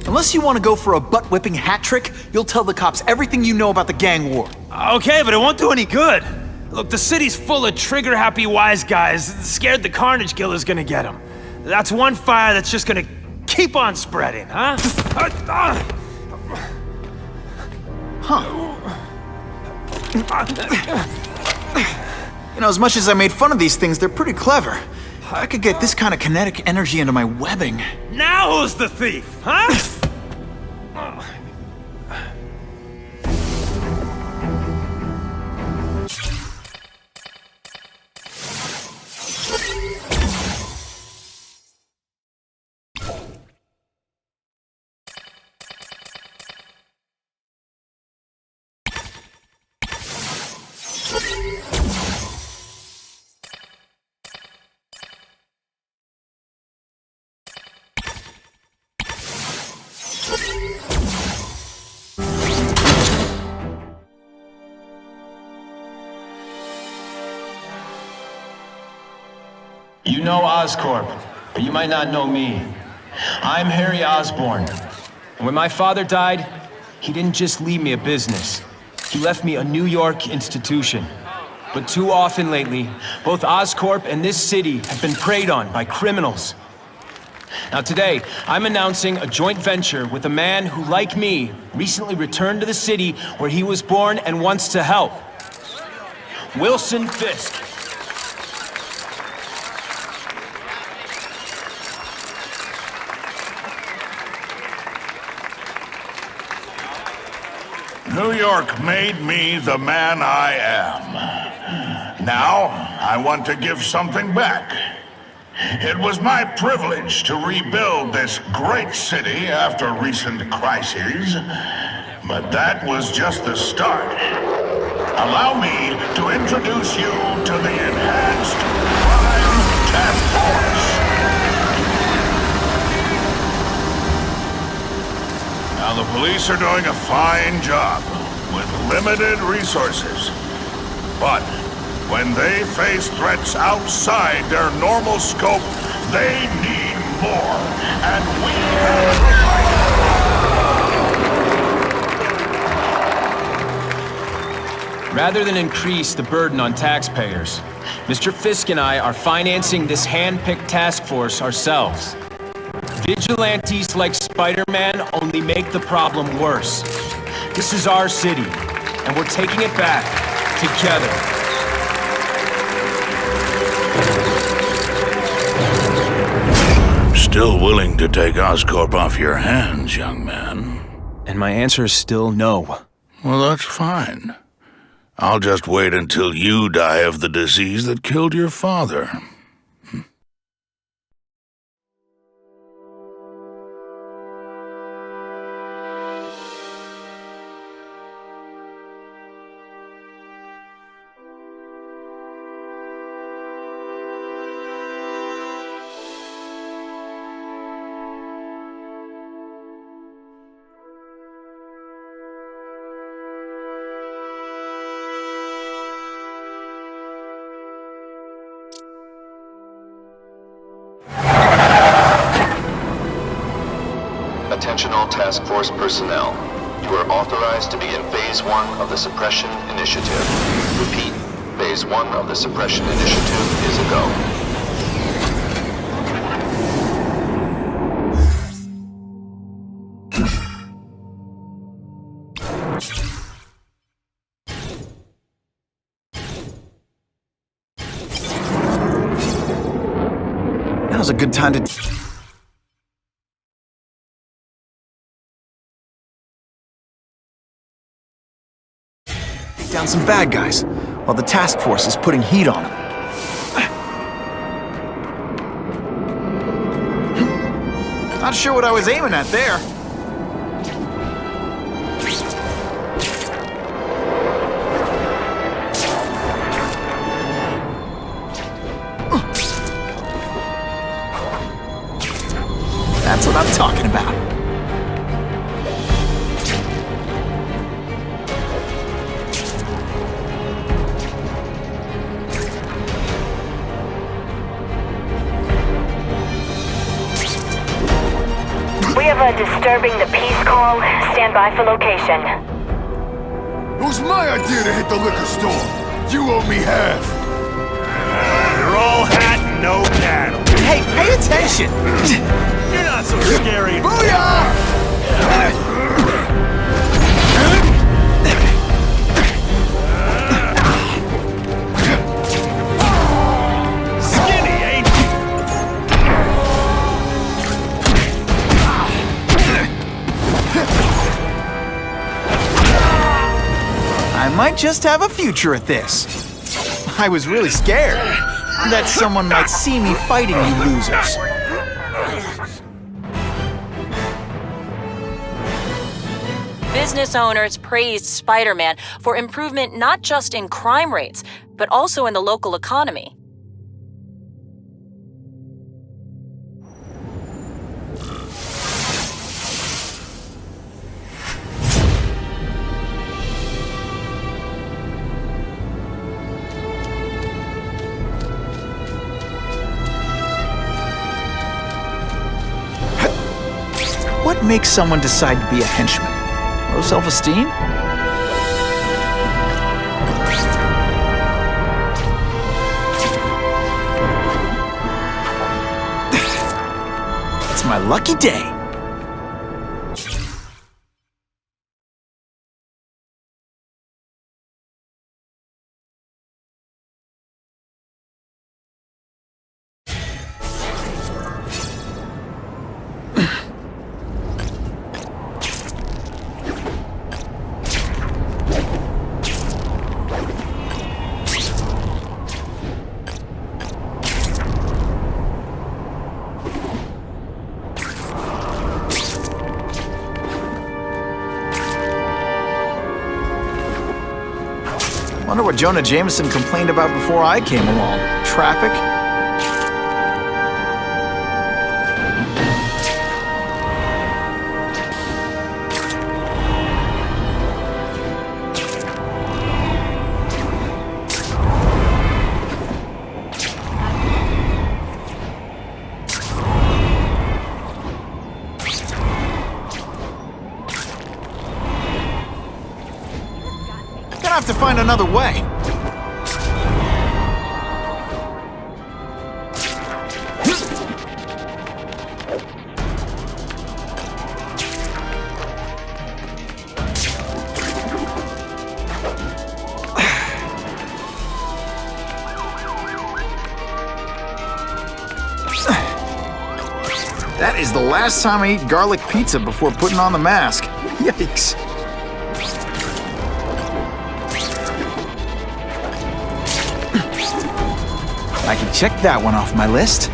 Unless you want to go for a butt-whipping hat trick, you'll tell the cops everything you know about the gang war. Okay, but it won't do any good. Look, the city's full of trigger-happy wise guys scared the Carnage Killer's gonna get them. That's one fire that's just gonna keep on spreading, huh? You know, as much as I made fun of these things, they're pretty clever. I could get this kind of kinetic energy into my webbing. Now who's the thief, huh? You know Oscorp, but you might not know me. I'm Harry Osborn. And when my father died, he didn't just leave me a business. He left me a New York institution. But too often lately, both Oscorp and this city have been preyed on by criminals. Now today, I'm announcing a joint venture with a man who, like me, recently returned to the city where he was born and wants to help. Wilson Fisk. New York made me the man I am. Now, I want to give something back. It was my privilege to rebuild this great city after recent crises, but that was just the start. Allow me to introduce you to the Enhanced Crime Task Force. Now, the police are doing a fine job with limited resources. But when they face threats outside their normal scope, they need more. And we have Rather than increase the burden on taxpayers, Mr. Fisk and I are financing this hand-picked task force ourselves. Vigilantes like Spiderman only make the problem worse. This is our city, and we're taking it back together. still willing to take Oscorp off your hands, young man. And my answer is still no. Well, that's fine. I'll just wait until you die of the disease that killed your father. Attention all task force personnel. You are authorized to begin Phase 1 of the Suppression Initiative. Repeat, Phase 1 of the Suppression Initiative is a go. Now's a good time to... down some bad guys, while the task force is putting heat on them. Not sure what I was aiming at there. That's what I'm talking about. We of a disturbing the peace call. Stand by for location. It was my idea to hit the liquor store. You owe me half. You're all hat and no cattle. Hey, pay attention! You're not so scary. Booyah! Skinny, ain't you? I might just have a future at this. I was really scared that someone might see me fighting you losers. Business owners praised Spider-Man for improvement not just in crime rates, but also in the local economy. What makes someone decide to be a henchman? Low self-esteem? It's my lucky day. Wonder what Jonah Jameson complained about before I came along. Traffic? Gonna have to find another way. That is the last time I eat garlic pizza before putting on the mask. Yikes. I can check that one off my list.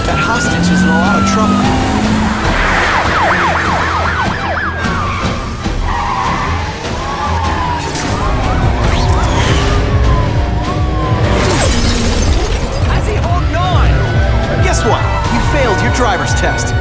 That hostage is in a lot of trouble. How's he holding on? Guess what? You failed your driver's test.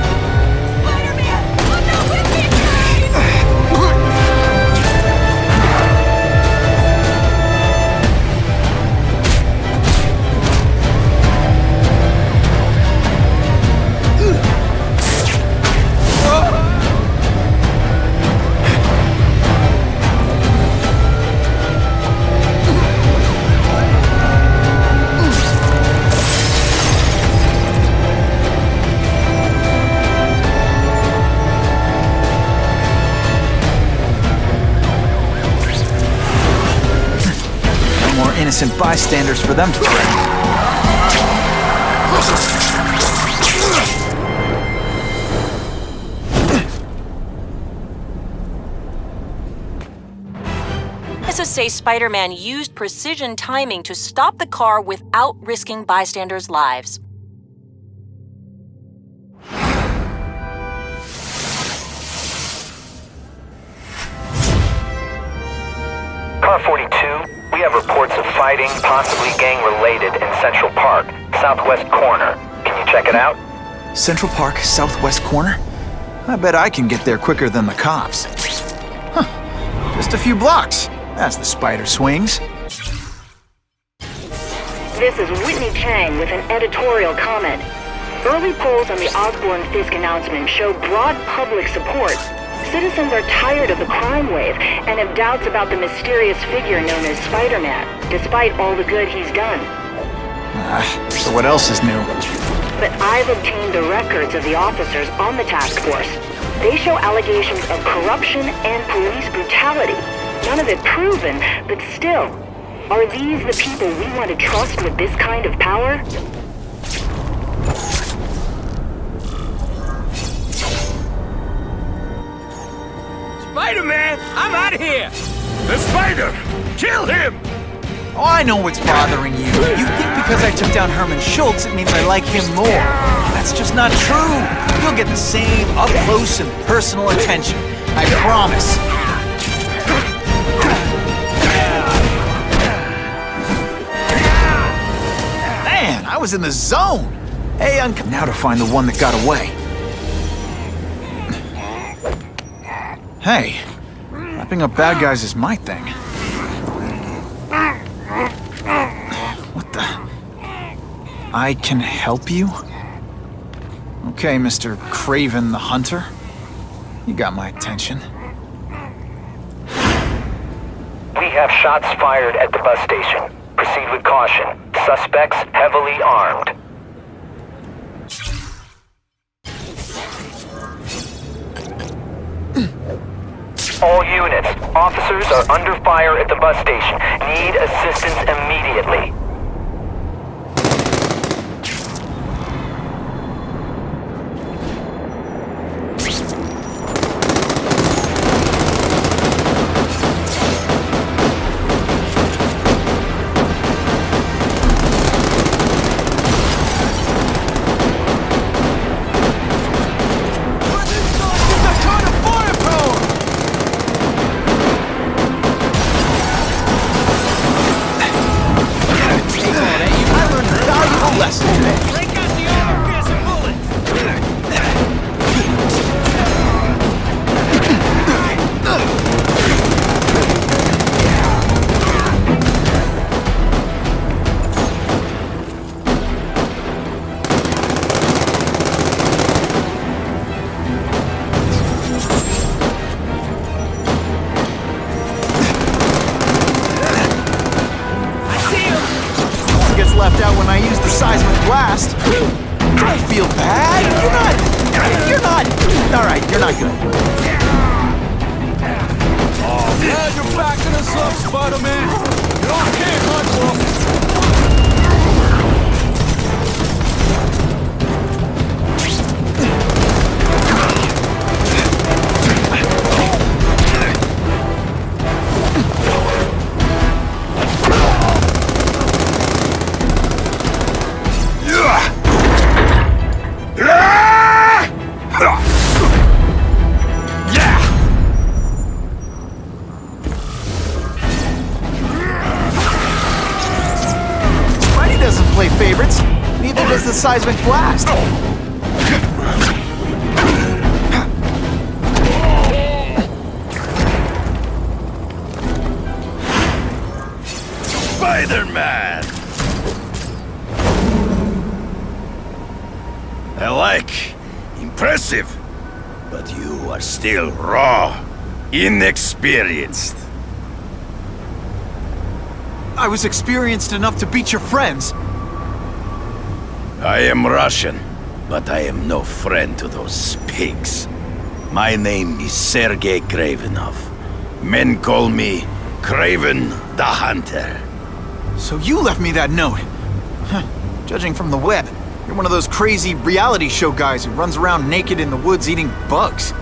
Innocent bystanders for them to protect. Witnesses say Spider-Man used precision timing to stop the car without risking bystanders' lives. SR-42, we have reports of fighting, possibly gang-related, in Central Park, southwest corner. Can you check it out? Central Park, southwest corner? I bet I can get there quicker than the cops. Huh. Just a few blocks. As the spider swings. This is Whitney Chang with an editorial comment. Early polls on the Osborne-Fisk announcement show broad public support. Citizens are tired of the crime wave and have doubts about the mysterious figure known as Spider-Man, despite all the good he's done. So what else is new? But I've obtained the records of the officers on the task force. They show allegations of corruption and police brutality. None of it proven, but still. Are these the people we want to trust with this kind of power? Spider-Man, I'm out of here! The spider! Kill him! Oh, I know what's bothering you. You think because I took down Herman Schultz, it means I like him more. That's just not true. You'll get the same up-close and personal attention. I promise. Man, I was in the zone. Hey, now to find the one that got away. Hey, wrapping up bad guys is my thing. What the? I can help you? Okay, Mr. Craven the Hunter. You got my attention. We have shots fired at the bus station. Proceed with caution. Suspects heavily armed. All units, officers are under fire at the bus station. Need assistance immediately. Left out when I used the seismic blast. Don't feel bad. You're not. All right, you're not good. Oh, glad you're backing us up, Spider-Man. You can't hunt Favorites. Neither does the seismic blast. Spider-Man! I like. Impressive. But you are still raw. Inexperienced. I was experienced enough to beat your friends. I am Russian, but I am no friend to those pigs. My name is Sergei Kravenov. Men call me Craven the Hunter. So you left me that note. Judging from the web, you're one of those crazy reality show guys who runs around naked in the woods eating bugs.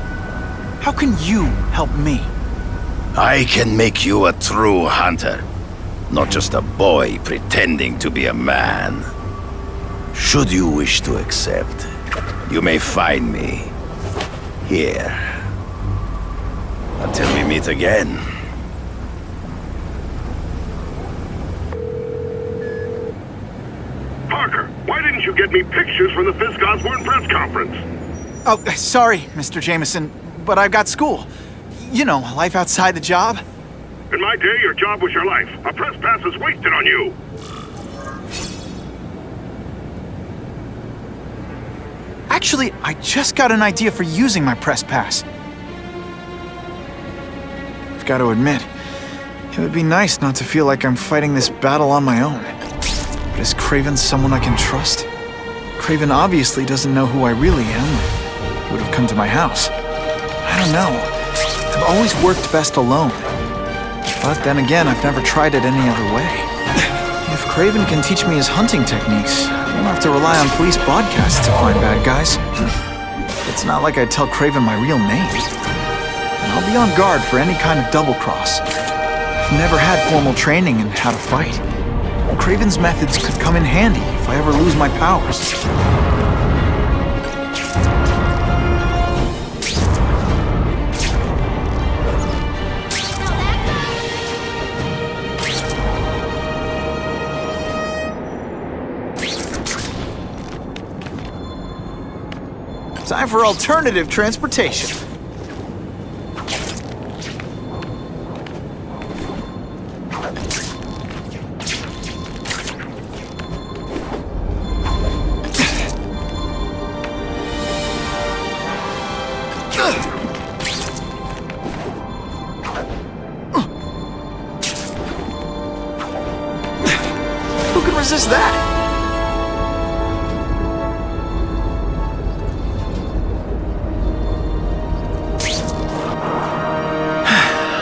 How can you help me? I can make you a true hunter, not just a boy pretending to be a man. Should you wish to accept, you may find me here. Until we meet again, me pictures from the Fisk Osborne press conference. Oh, sorry, Mr. Jameson, but I've got school. You know, life outside the job. In my day, your job was your life. A press pass is wasted on you. Actually, I just got an idea for using my press pass. I've got to admit, it would be nice not to feel like I'm fighting this battle on my own. But is Craven someone I can trust? Craven obviously doesn't know who I really am. He would have come to my house. I don't know. I've always worked best alone. But then again, I've never tried it any other way. If Craven can teach me his hunting techniques, I won't have to rely on police broadcasts to find bad guys. It's not like I tell Craven my real name. And I'll be on guard for any kind of double-cross. I've never had formal training in how to fight. Craven's methods could come in handy if I ever lose my powers. Time for alternative transportation. Who can resist that?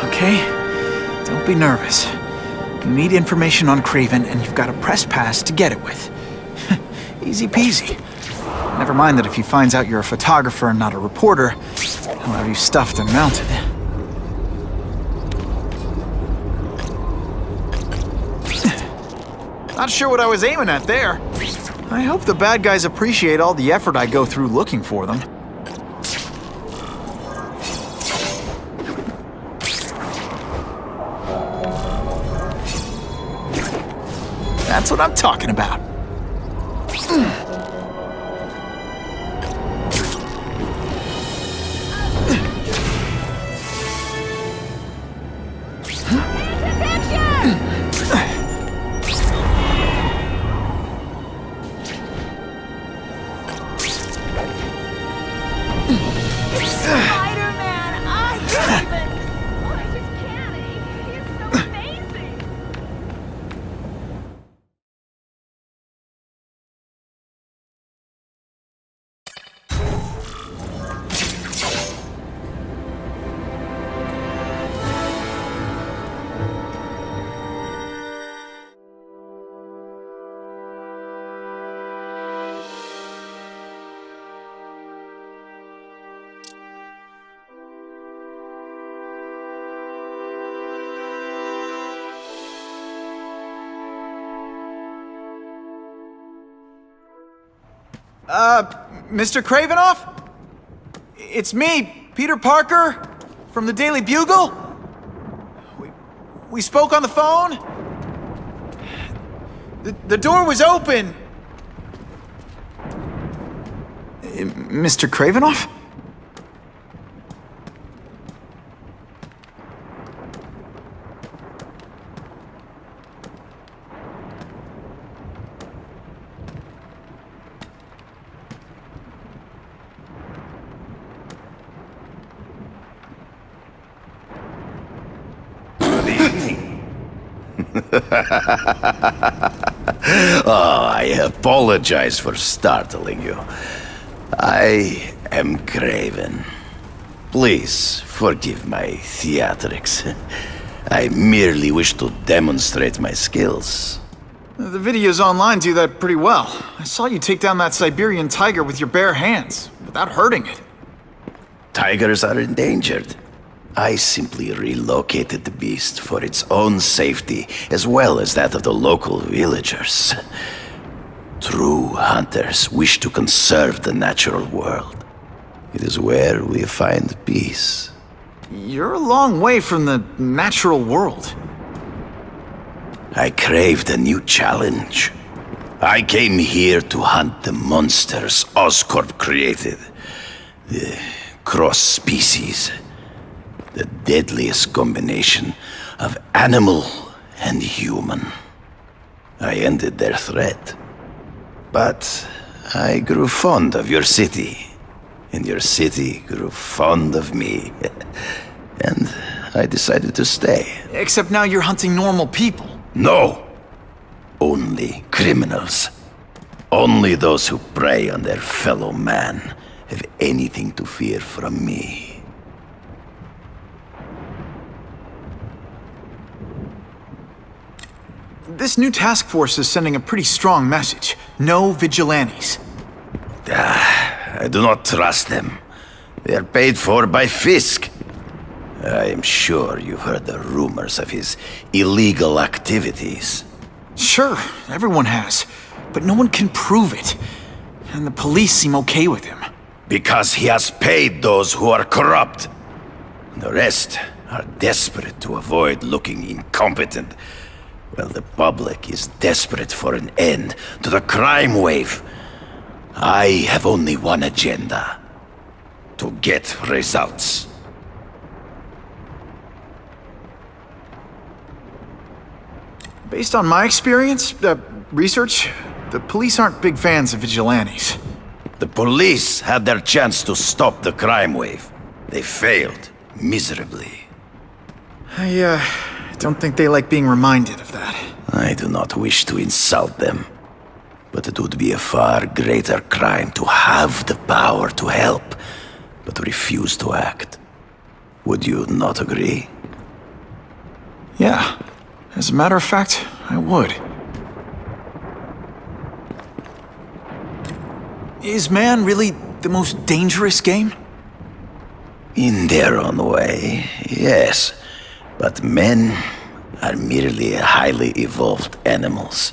Okay, don't be nervous. You need information on Craven, and you've got a press pass to get it with. Easy peasy. Never mind that if he finds out you're a photographer and not a reporter, he'll have you stuffed and mounted. Not sure what I was aiming at there. I hope the bad guys appreciate all the effort I go through looking for them. That's what I'm talking about. Spiderman! I just can't. He's so amazing. Mr. Cravenoff? It's me, Peter Parker, from the Daily Bugle. We spoke on the phone. The door was open. Mr. Cravenoff? Oh, I apologize for startling you. I am Craven. Please forgive my theatrics. I merely wish to demonstrate my skills. The videos online do that pretty well. I saw you take down that Siberian tiger with your bare hands, without hurting it. Tigers are endangered. I simply relocated the beast for its own safety, as well as that of the local villagers. True hunters wish to conserve the natural world. It is where we find peace. You're a long way from the natural world. I craved a new challenge. I came here to hunt the monsters Oscorp created. The cross-species. The deadliest combination of animal and human. I ended their threat. But I grew fond of your city. And your city grew fond of me. And I decided to stay. Except now you're hunting normal people. No! Only criminals. Only those who prey on their fellow man have anything to fear from me. This new task force is sending a pretty strong message. No vigilantes. I do not trust them. They are paid for by Fisk. I am sure you've heard the rumors of his illegal activities. Sure, everyone has. But no one can prove it. And the police seem okay with him. Because he has paid those who are corrupt. The rest are desperate to avoid looking incompetent. Well, the public is desperate for an end to the crime wave. I have only one agenda. To get results. Based on my experience, research, the police aren't big fans of vigilantes. The police had their chance to stop the crime wave. They failed miserably. I don't think they like being reminded of that. I do not wish to insult them. But it would be a far greater crime to have the power to help, but refuse to act. Would you not agree? Yeah. As a matter of fact, I would. Is man really the most dangerous game? In their own way, yes. But men are merely highly evolved animals.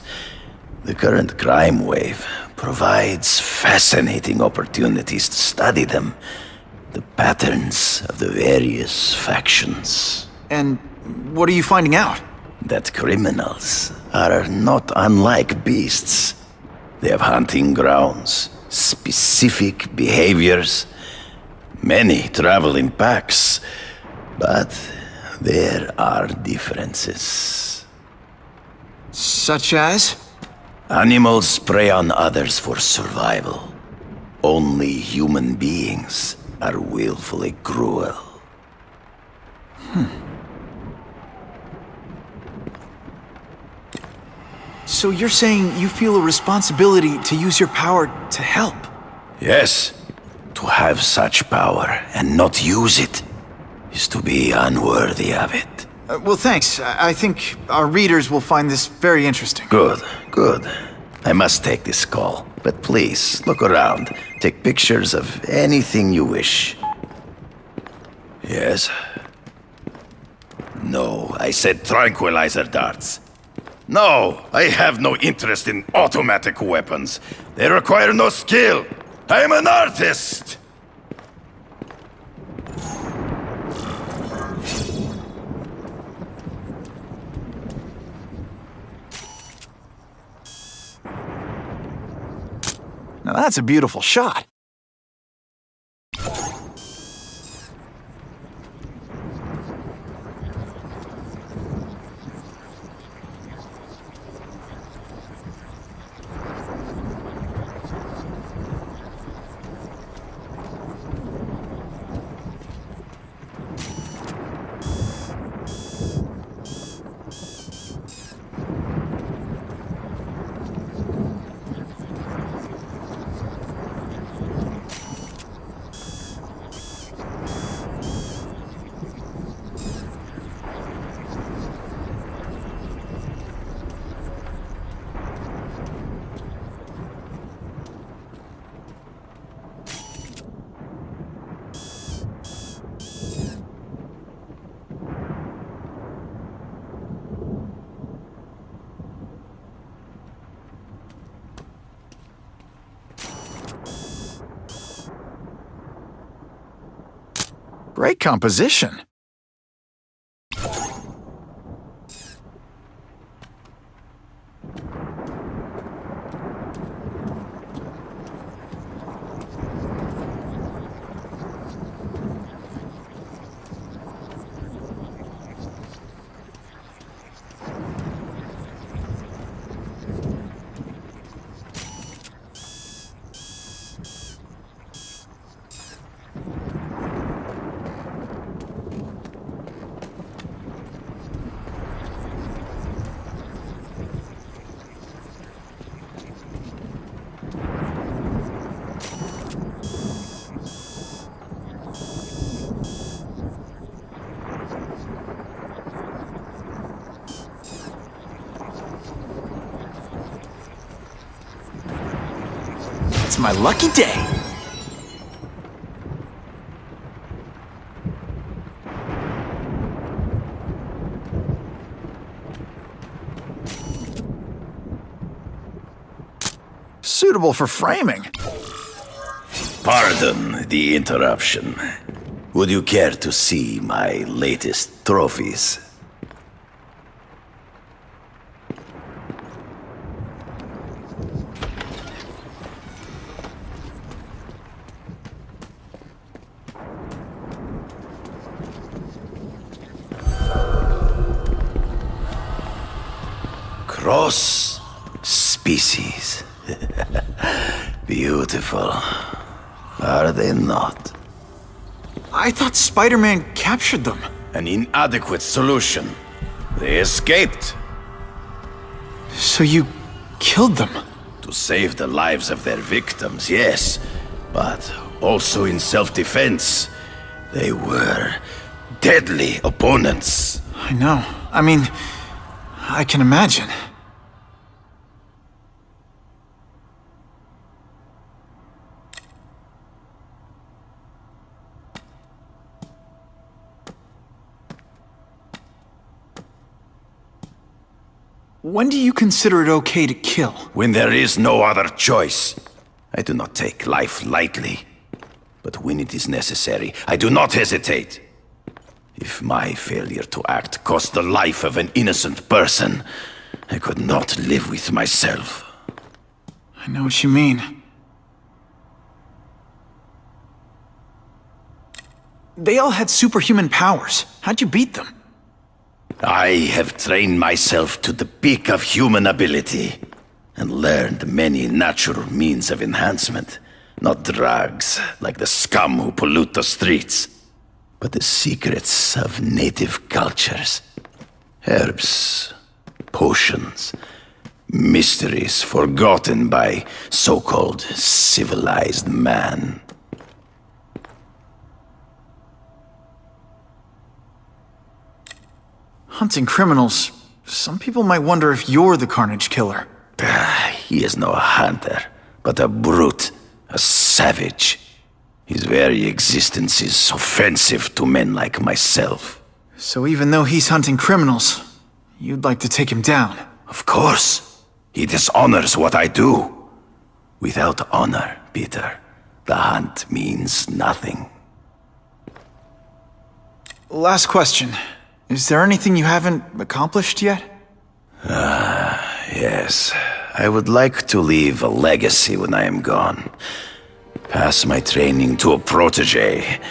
The current crime wave provides fascinating opportunities to study them. The patterns of the various factions. And what are you finding out? That criminals are not unlike beasts. They have hunting grounds, specific behaviors. Many travel in packs, but there are differences. Such as? Animals prey on others for survival. Only human beings are willfully cruel. So you're saying you feel a responsibility to use your power to help? Yes. To have such power and not use it is to be unworthy of it. Well, thanks. I think our readers will find this very interesting. Good, good. I must take this call, but please, look around. Take pictures of anything you wish. Yes? No, I said tranquilizer darts. No, I have no interest in automatic weapons. They require no skill. I am an artist! Now that's a beautiful shot. Great composition. It's my lucky day. Suitable for framing. Pardon the interruption. Would you care to see my latest trophies? Cross species. Beautiful. Are they not? I thought Spider-Man captured them. An inadequate solution. They escaped. So you killed them? To save the lives of their victims, yes. But also in self-defense. They were deadly opponents. I know. I mean, I can imagine. When do you consider it okay to kill? When there is no other choice. I do not take life lightly. But when it is necessary, I do not hesitate. If my failure to act cost the life of an innocent person, I could not live with myself. I know what you mean. They all had superhuman powers. How'd you beat them? I have trained myself to the peak of human ability and learned many natural means of enhancement. Not drugs, like the scum who pollute the streets, but the secrets of native cultures. Herbs, potions, mysteries forgotten by so-called civilized man. Hunting criminals, some people might wonder if you're the Carnage Killer. He is no hunter, but a brute, a savage. His very existence is offensive to men like myself. So even though he's hunting criminals, you'd like to take him down? Of course. He dishonors what I do. Without honor, Peter, the hunt means nothing. Last question. Is there anything you haven't accomplished yet? Yes. I would like to leave a legacy when I am gone. Pass my training to a protege.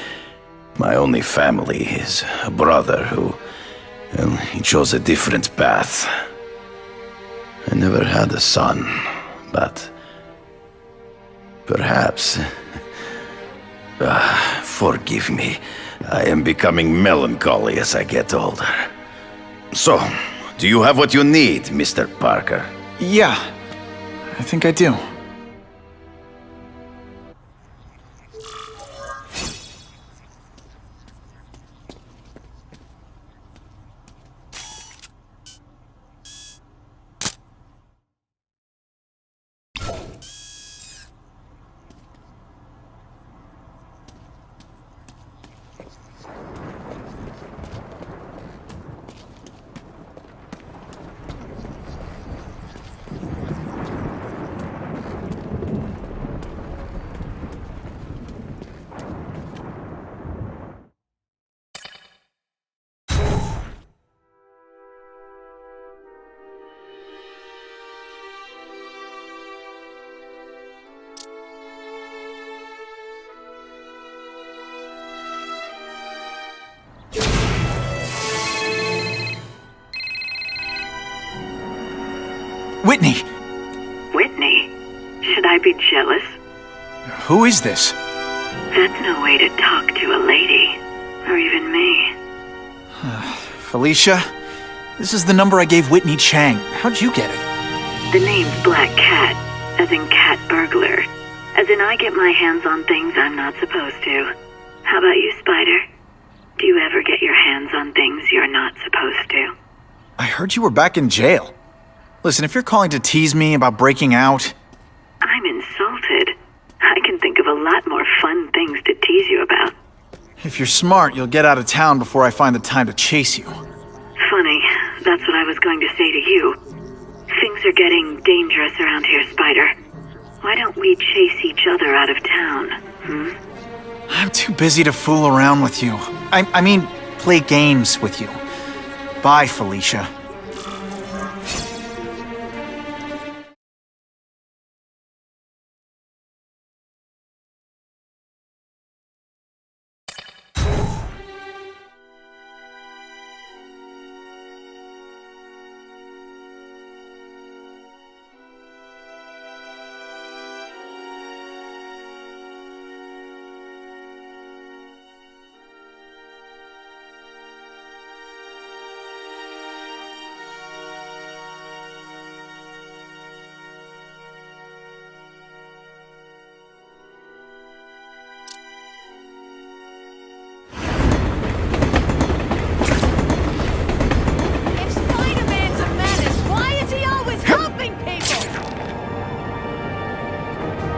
My only family is a brother who... well, he chose a different path. I never had a son, but... perhaps... forgive me. I am becoming melancholy as I get older. So, do you have what you need, Mr. Parker? Yeah, I think I do. Whitney! Whitney? Should I be jealous? Who is this? That's no way to talk to a lady. Or even me. Felicia? This is the number I gave Whitney Chang. How'd you get it? The name's Black Cat, as in cat burglar. As in I get my hands on things I'm not supposed to. How about you, Spider? Do you ever get your hands on things you're not supposed to? I heard you were back in jail. Listen, if you're calling to tease me about breaking out... I'm insulted. If you're smart, you'll get out of town before I find the time to chase you. Funny, that's what I was going to say to you. Things are getting dangerous around here, Spider. Why don't we chase each other out of town, I'm too busy to fool around with you. I mean, play games with you. Bye, Felicia.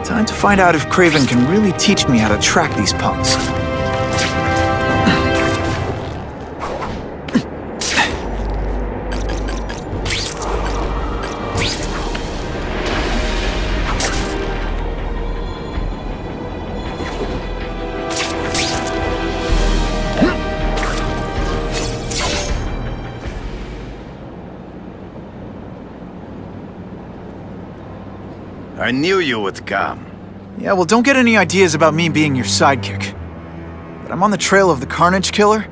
Time to find out if Craven can really teach me how to track these punks. I knew you would come. Yeah, well, don't get any ideas about me being your sidekick. But I'm on the trail of the Carnage Killer,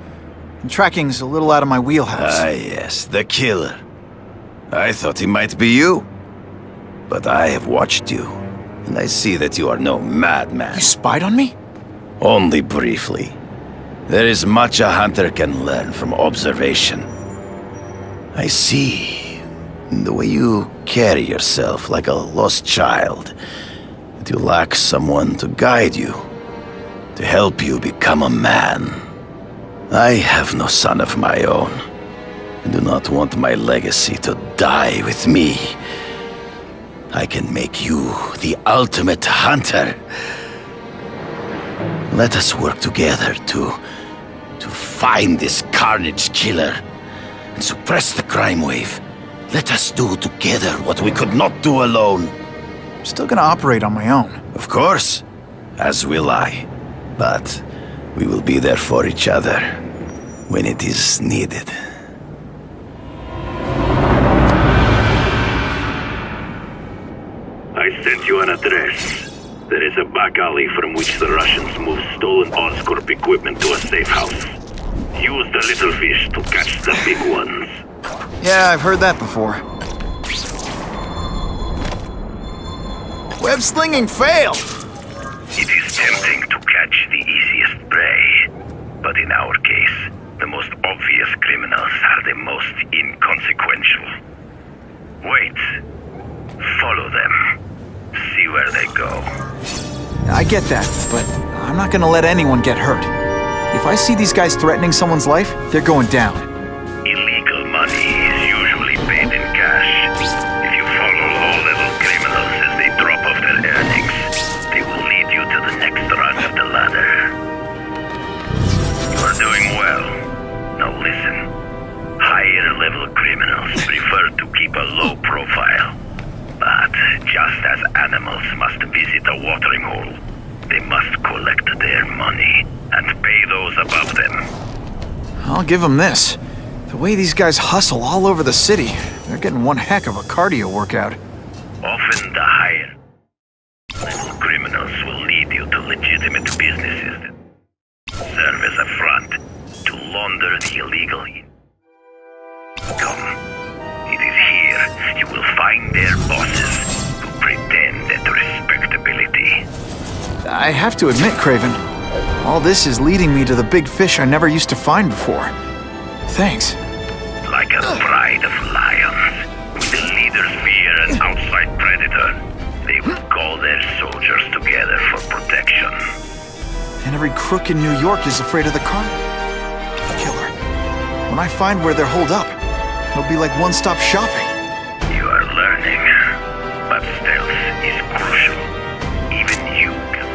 and tracking's a little out of my wheelhouse. Ah, yes, the killer. I thought he might be you. But I have watched you, and I see that you are no madman. You spied on me? Only briefly. There is much a hunter can learn from observation. I see the way you carry yourself like a lost child, that you lack someone to guide you, to help you become a man. I have no son of my own. I do not want my legacy to die with me. I can make you the ultimate hunter. Let us work together to find this Carnage Killer and suppress the crime wave. Let us do together what we could not do alone. I'm still gonna operate on my own. Of course, as will I. But we will be there for each other when it is needed. I sent you an address. There is a back alley from which the Russians move stolen Oscorp equipment to a safe house. Use the little fish to catch the big ones. Yeah, I've heard that before. Web slinging failed! It is tempting to catch the easiest prey. But in our case, the most obvious criminals are the most inconsequential. Wait. Follow them. See where they go. I get that, but I'm not gonna let anyone get hurt. If I see these guys threatening someone's life, they're going down. Illegal money is usually paid in cash. If you follow low-level criminals as they drop off their earnings, they will lead you to the next rung of the ladder. You are doing well. Now listen. Higher-level criminals prefer to keep a low profile. But just as animals must visit a watering hole, they must collect their money and pay those above them. I'll give them this. The way these guys hustle all over the city, they're getting one heck of a cardio workout. Often the higher level criminals will lead you to legitimate businesses that serve as a front to launder the illegal income. It is here you will find their bosses who pretend at respectability. I have to admit, Craven, all this is leading me to the big fish I never used to find before. Thanks. Like a pride of lions, with the leader's fear an outside predator, they will call their soldiers together for protection. And every crook in New York is afraid of the killer. When I find where they're holed up, it'll be like one-stop shopping. You are learning, but stealth is crucial. Even you can.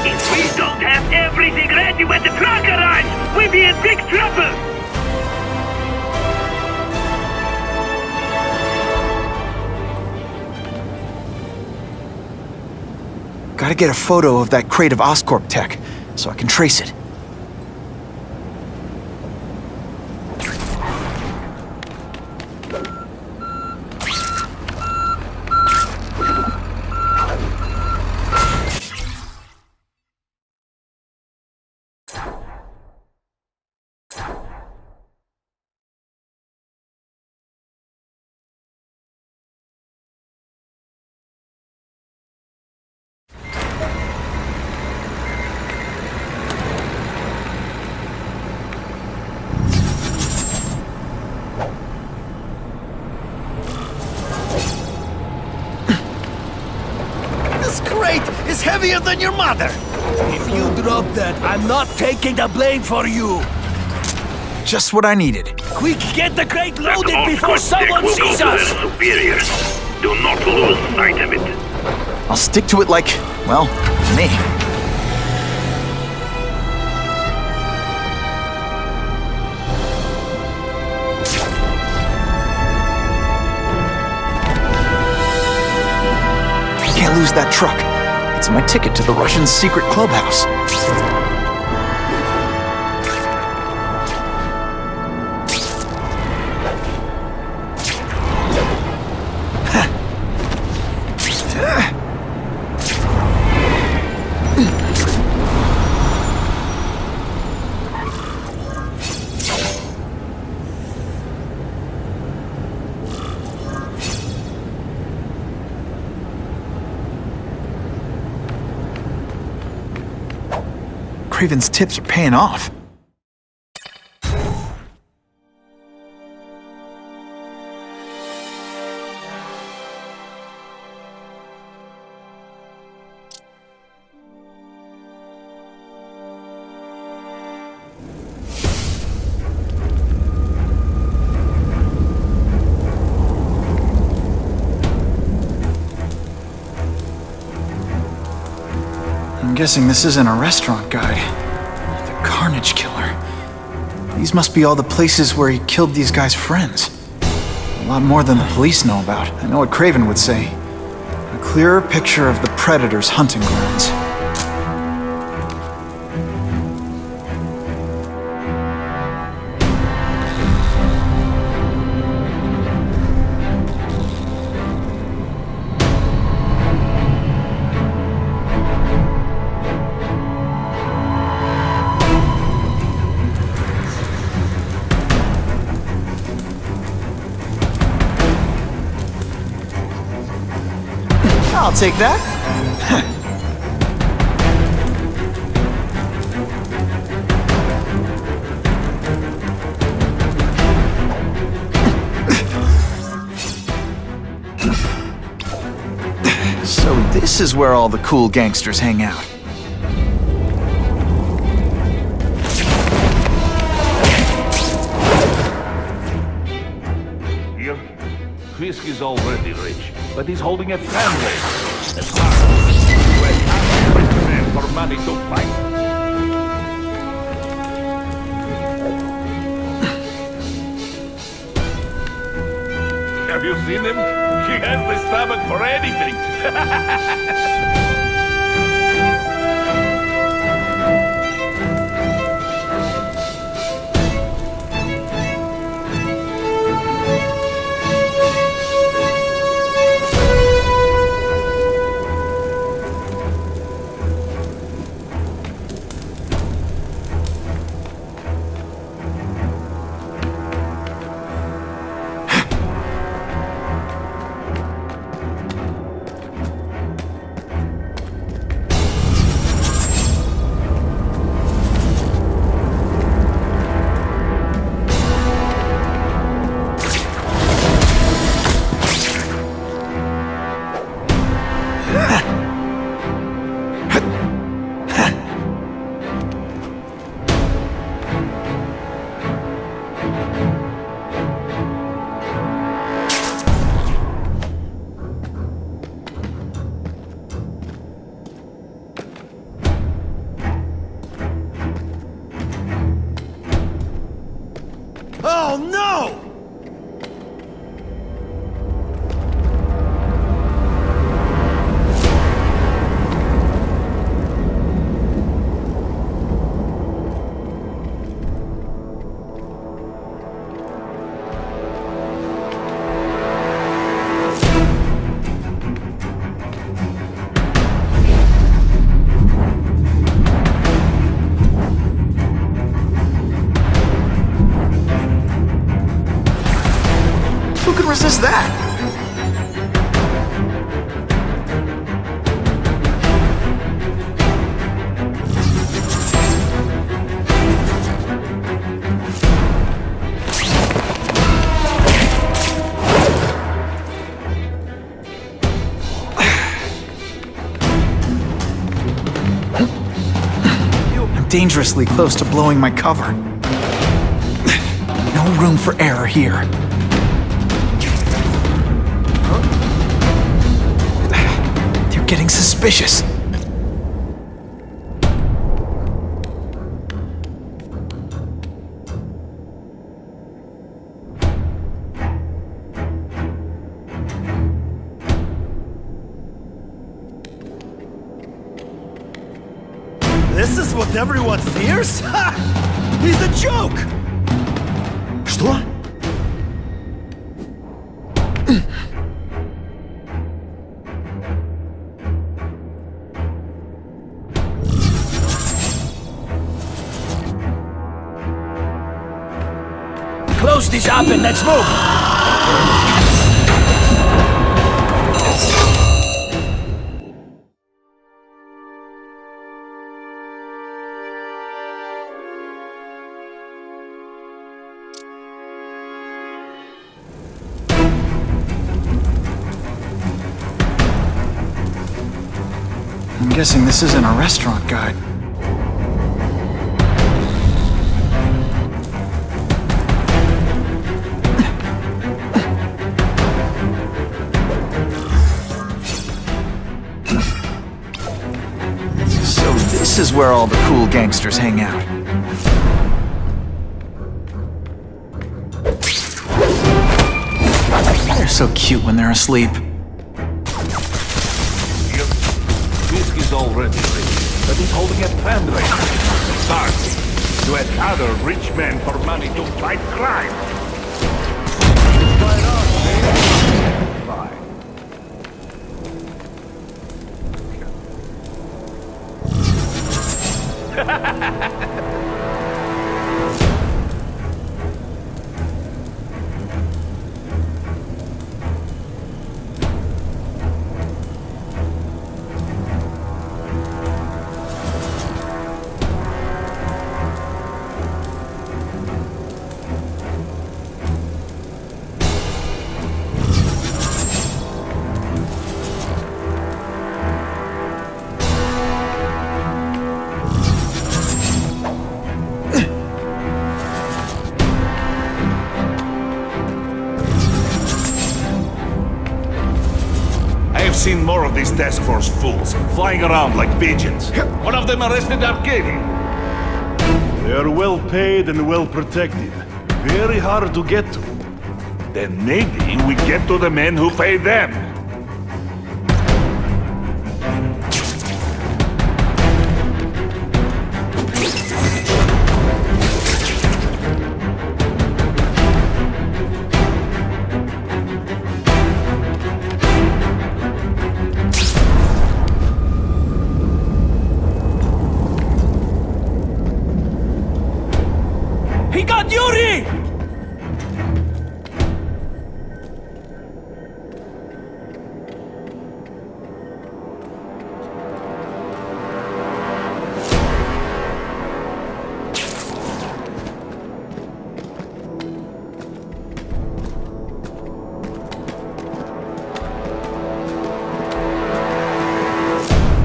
If we don't have every everything ready when the truck arrives! We be in big trouble! Gotta get a photo of that crate of Oscorp tech, so I can trace it. This crate is heavier than your mother! If you drop that, I'm not taking the blame for you! Just what I needed. Quick, get the crate loaded That before Oscorp tech someone will sees go to us! their superiors. Do not lose sight of it. I'll stick to it like, well, me. I can't lose that truck. It's my ticket to the Russian secret clubhouse. Craven's tips are paying off. I'm guessing this isn't a restaurant guide. The Carnage Killer. These must be all the places where he killed these guys' friends. A lot more than the police know about. I know what Craven would say. A clearer picture of the Predator's hunting grounds. I'll take that. So this is where all the cool gangsters hang out. Here, Fisk is already rich, but he's holding a family. That's hard. Well, for money to fight. Have you seen him? He has the stomach for anything. Oh no! Who could resist that? I'm dangerously close to blowing my cover. No room for error here. They're getting suspicious. This is what everyone fears? Ha! He's a joke! Что? Close this up and let's move! I'm guessing this isn't a restaurant guide. So this is where all the cool gangsters hang out. They're so cute when they're asleep. Whiskey's already rich, but he's holding a fundraiser. Start to ask other rich men for money to fight crime. Right on, man. Bye. I've seen more of these task force fools flying around like pigeons. One of them arrested Arcady. They are well paid and well protected. Very hard to get to. Then maybe we get to the men who pay them. He got Yuri!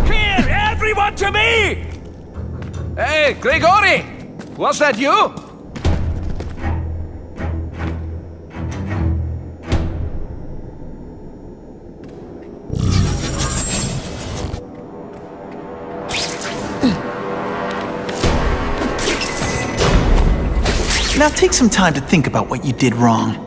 Here, everyone to me! Hey, Grigori! Was that you? Now take some time to think about what you did wrong.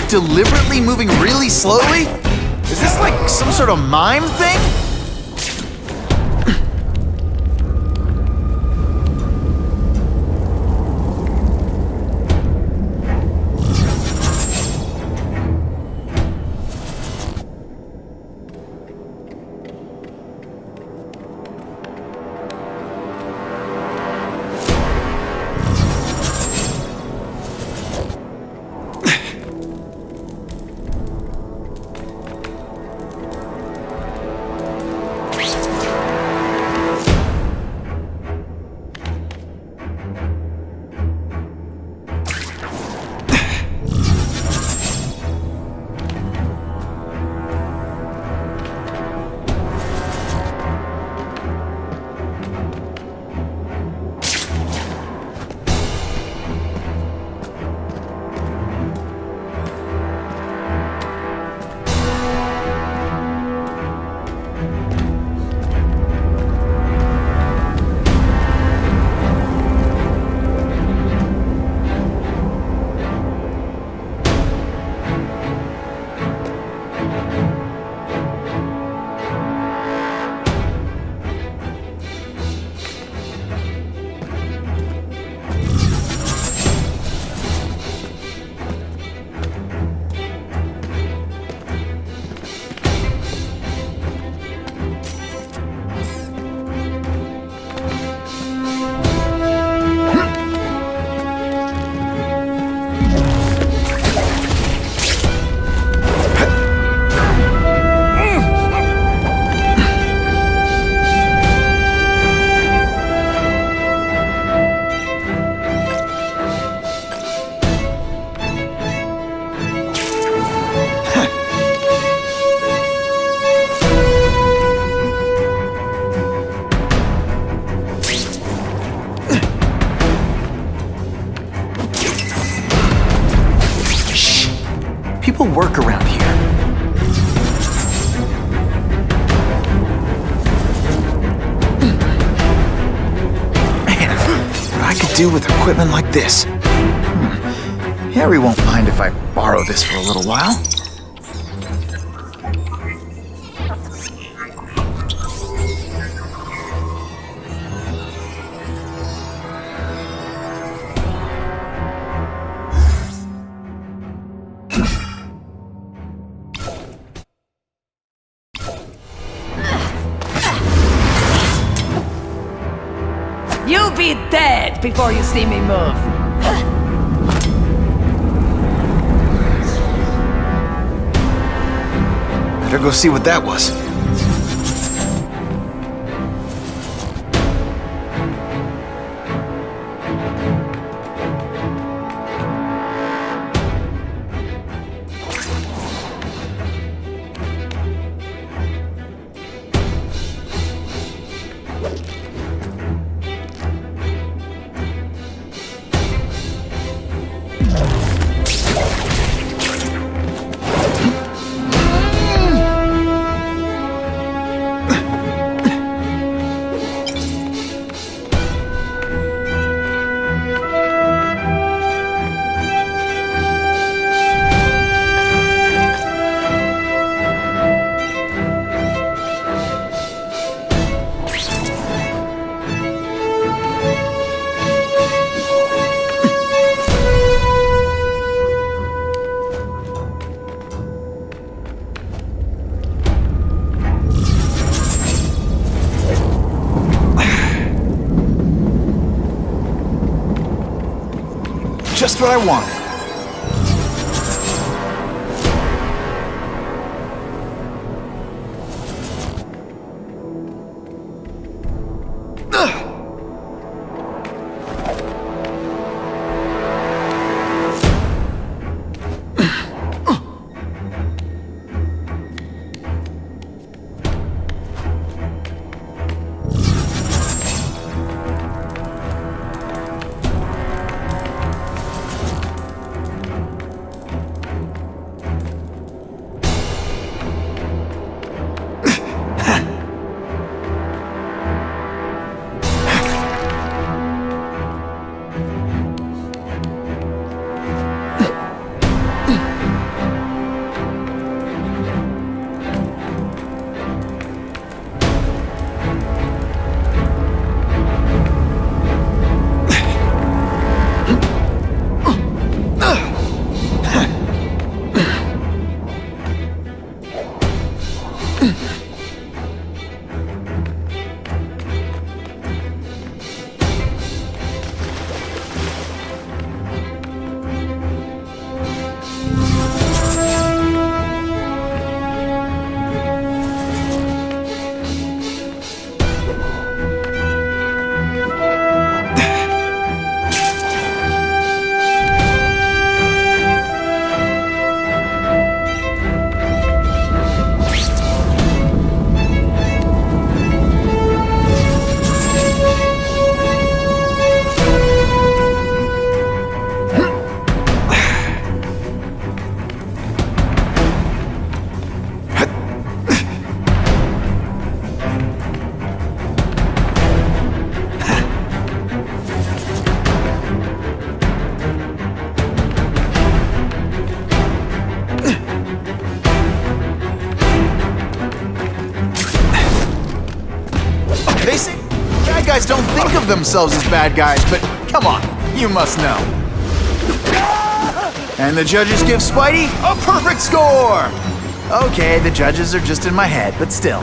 Deliberately moving really slowly? Is this like some sort of mime thing? People work around here. Man, what I could do with equipment like this. Harry won't mind if I borrow this for a little while. You'll be dead before you see me move. Better go see what that was. Just what I wanted. Bad guys don't think of themselves as bad guys, but come on, you must know. And the judges give Spidey a perfect score! Okay, the judges are just in my head, but still.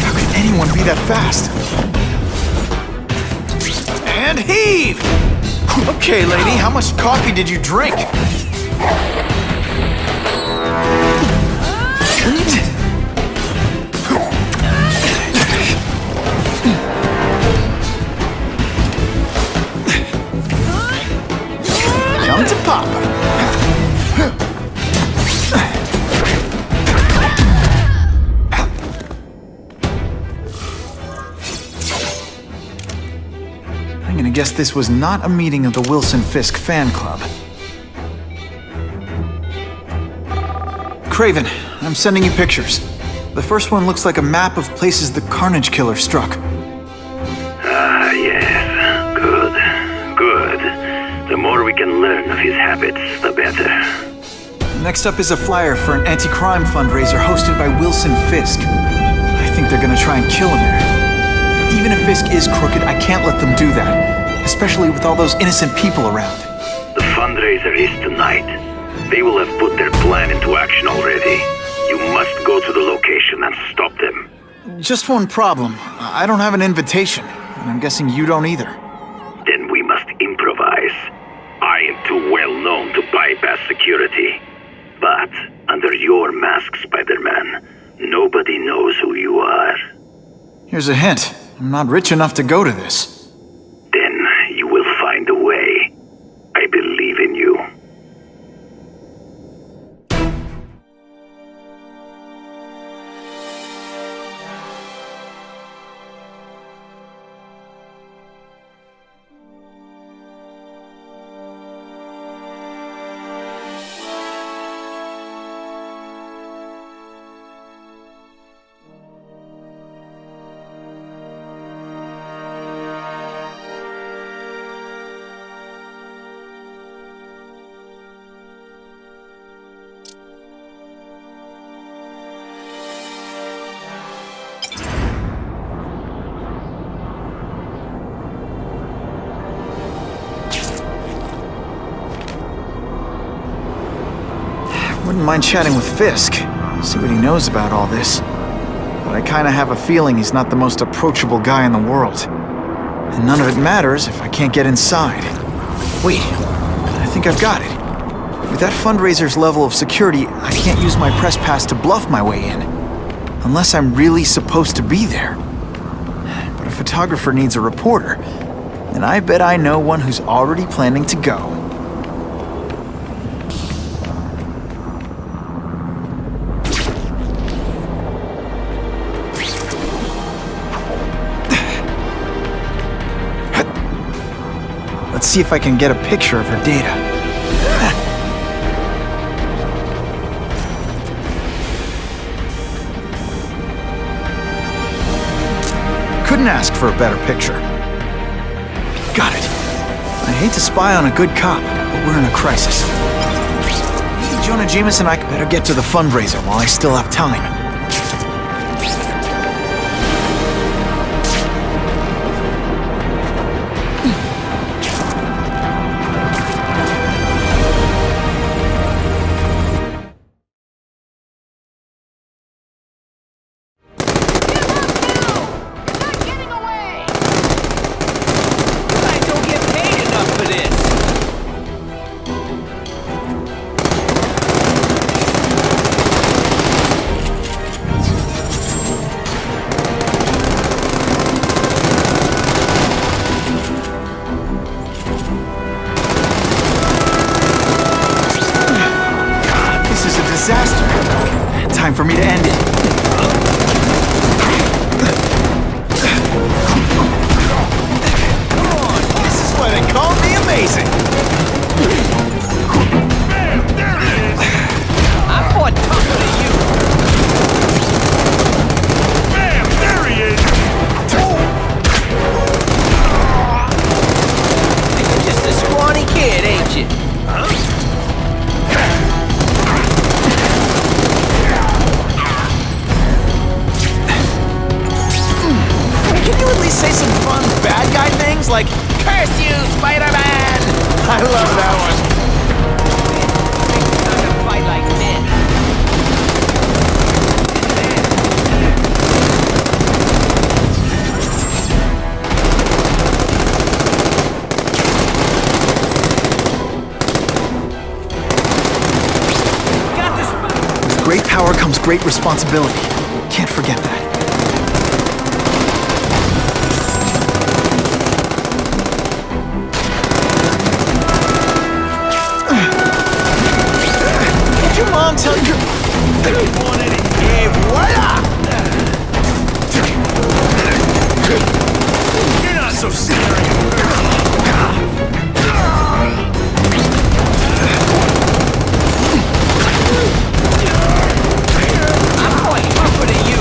How can anyone be that fast? And heave! Okay, lady, how much coffee did you drink? Come to Papa. I'm gonna guess this was not a meeting of the Wilson Fisk fan club. Craven, I'm sending you pictures. The first one looks like a map of places the Carnage Killer struck. Ah, yes. Good. Good. The more we can learn of his habits, the better. Next up is a flyer for an anti-crime fundraiser hosted by Wilson Fisk. I think they're gonna try and kill him there. Even if Fisk is crooked, I can't let them do that. Especially with all those innocent people around. The fundraiser is tonight. They will have put their plan into action already. You must go to the location and stop them. Just one problem. I don't have an invitation, and I'm guessing you don't either. Then we must improvise. I am too well known to bypass security. But under your mask, Spider-Man, nobody knows who you are. Here's a hint. I'm not rich enough to go to this. Then you will find a way. I believe in you. wouldn't mind chatting with Fisk, see what he knows about all this. But I kinda have a feeling he's not the most approachable guy in the world. And none of it matters if I can't get inside. Wait, I think I've got it. With that fundraiser's level of security, I can't use my press pass to bluff my way in. Unless I'm really supposed to be there. But a photographer needs a reporter, and I bet I know one who's already planning to go. Let's see if I can get a picture of her data. Couldn't ask for a better picture. Got it. I hate to spy on a good cop, but we're in a crisis. Jonah Jameson and I better get to the fundraiser while I still have time. Time for me to end it. This is why they call me amazing. There it is! I fought tougher than you. Bam! There he is! You're just a scrawny kid, ain't you? Huh? Can you at least say some fun bad guy things like, "Curse you, Spider-Man"? I love that one. Not to fight like men. With great power comes great responsibility. Can't forget that. Mom, tell you. Et voila! You're not so scary. I'm quite tougher than you.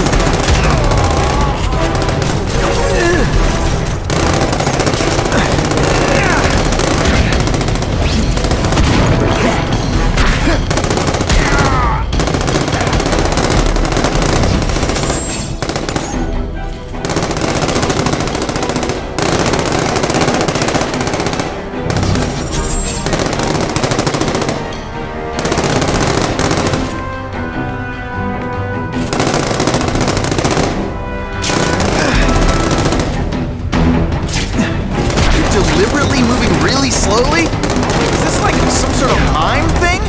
Deliberately moving really slowly? Is this like some sort of mime thing?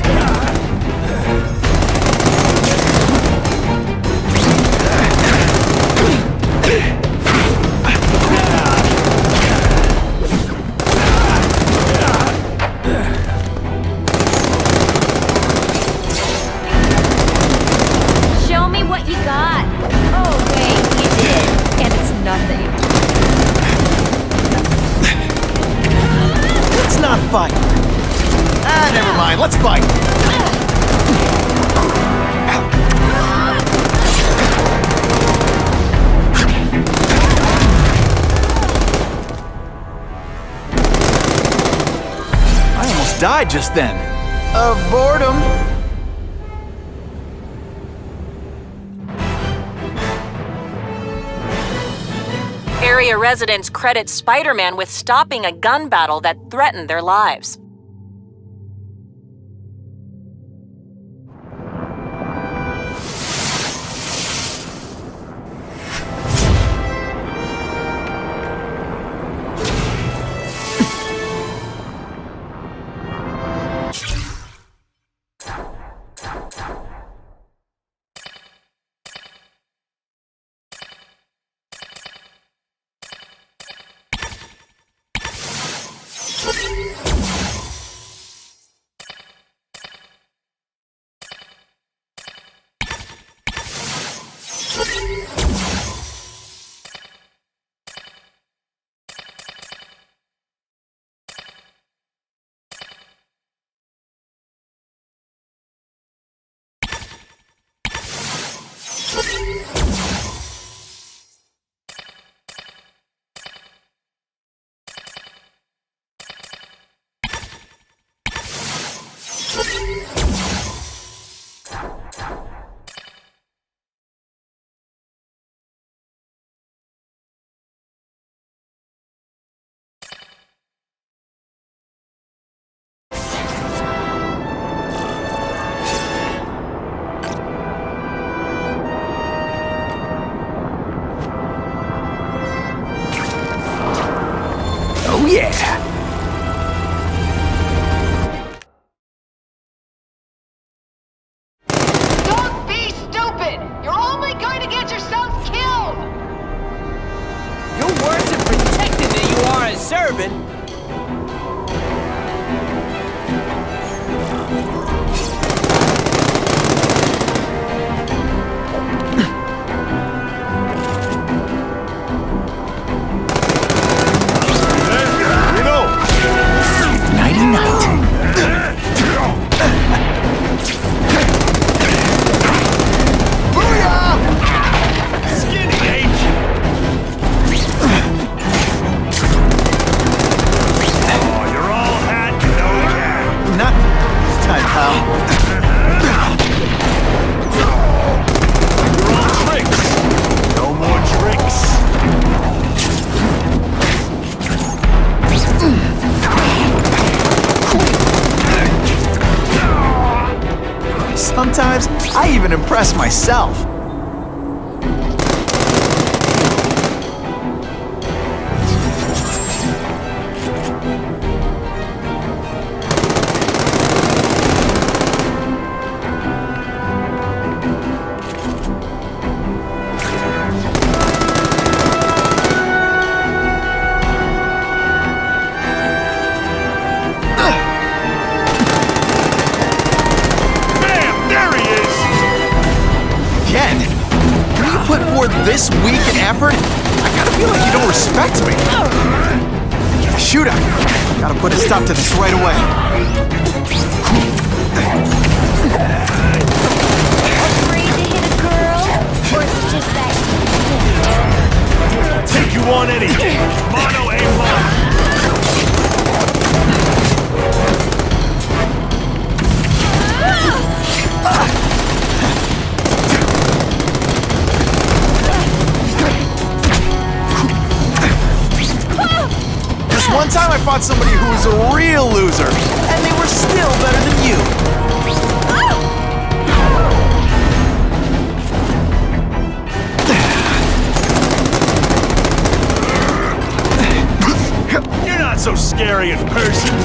Show me what you got. Oh, wait, you did. And it's nothing. Let's not fight. Ah, never mind. Let's fight. I almost died just then. Of boredom. Area residents credit Spider-Man with stopping a gun battle that threatened their lives. Oh yeah! Don't be stupid! You're only going to get yourself killed! You're worse at protecting than you are at serving. Sometimes, I even impress myself. This weak in effort? I gotta feel like you don't respect me. Shoot him! Gotta put a stop to this right away. Afraid to hit a girl? Or is it just that I'll take you on anything. Mono a mono. One time I fought somebody who was a real loser, and they were still better than you. You're not so scary in person.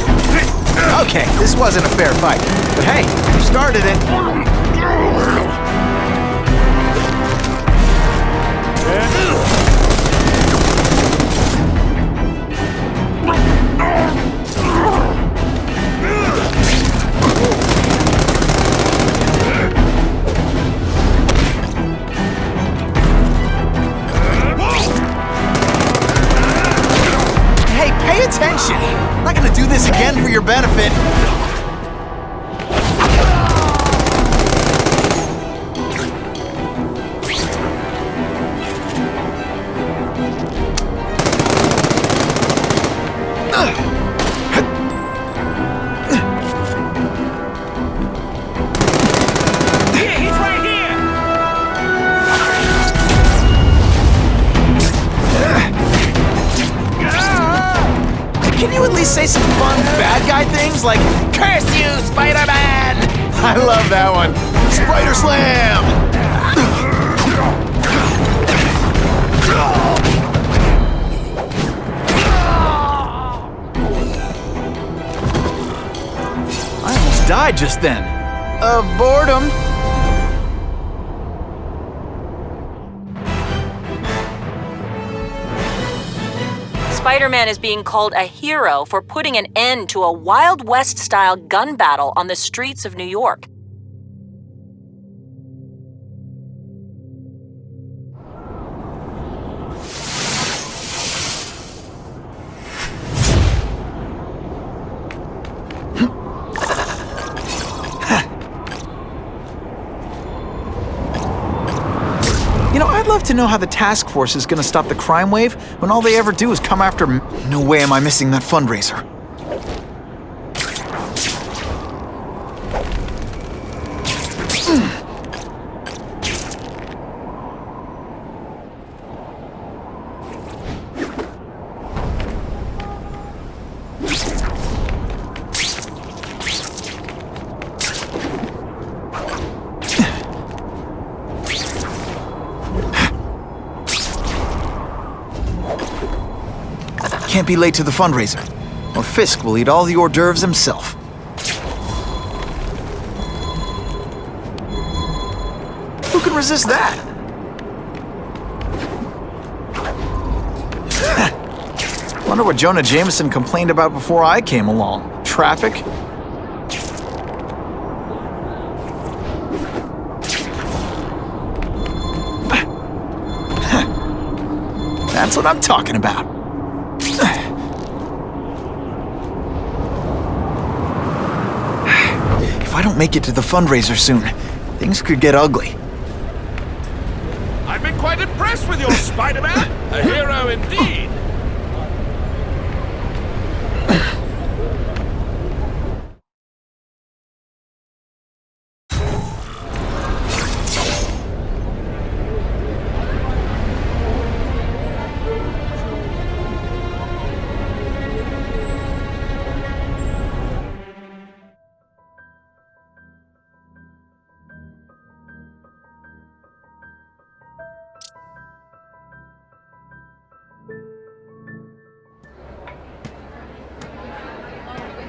Okay, this wasn't a fair fight, but hey, you started it. Pay attention! I'm not gonna do this again for your benefit. Can you at least say some fun bad guy things like, "Curse you, Spider-Man"? I love that one. Spider Slam! I almost died just then. Of boredom. Spider-Man is being called a hero for putting an end to a Wild West-style gun battle on the streets of New York. You know, I'd love to know how the task force is gonna stop the crime wave when all they ever do is come after me. No way am I missing that fundraiser. can't be late to the fundraiser, or Fisk will eat all the hors d'oeuvres himself. Who can resist that? Wonder what Jonah Jameson complained about before I came along. Traffic? That's what I'm talking about. If I don't make it to the fundraiser soon, things could get ugly. I've been quite impressed with your Spider-Man. A hero indeed.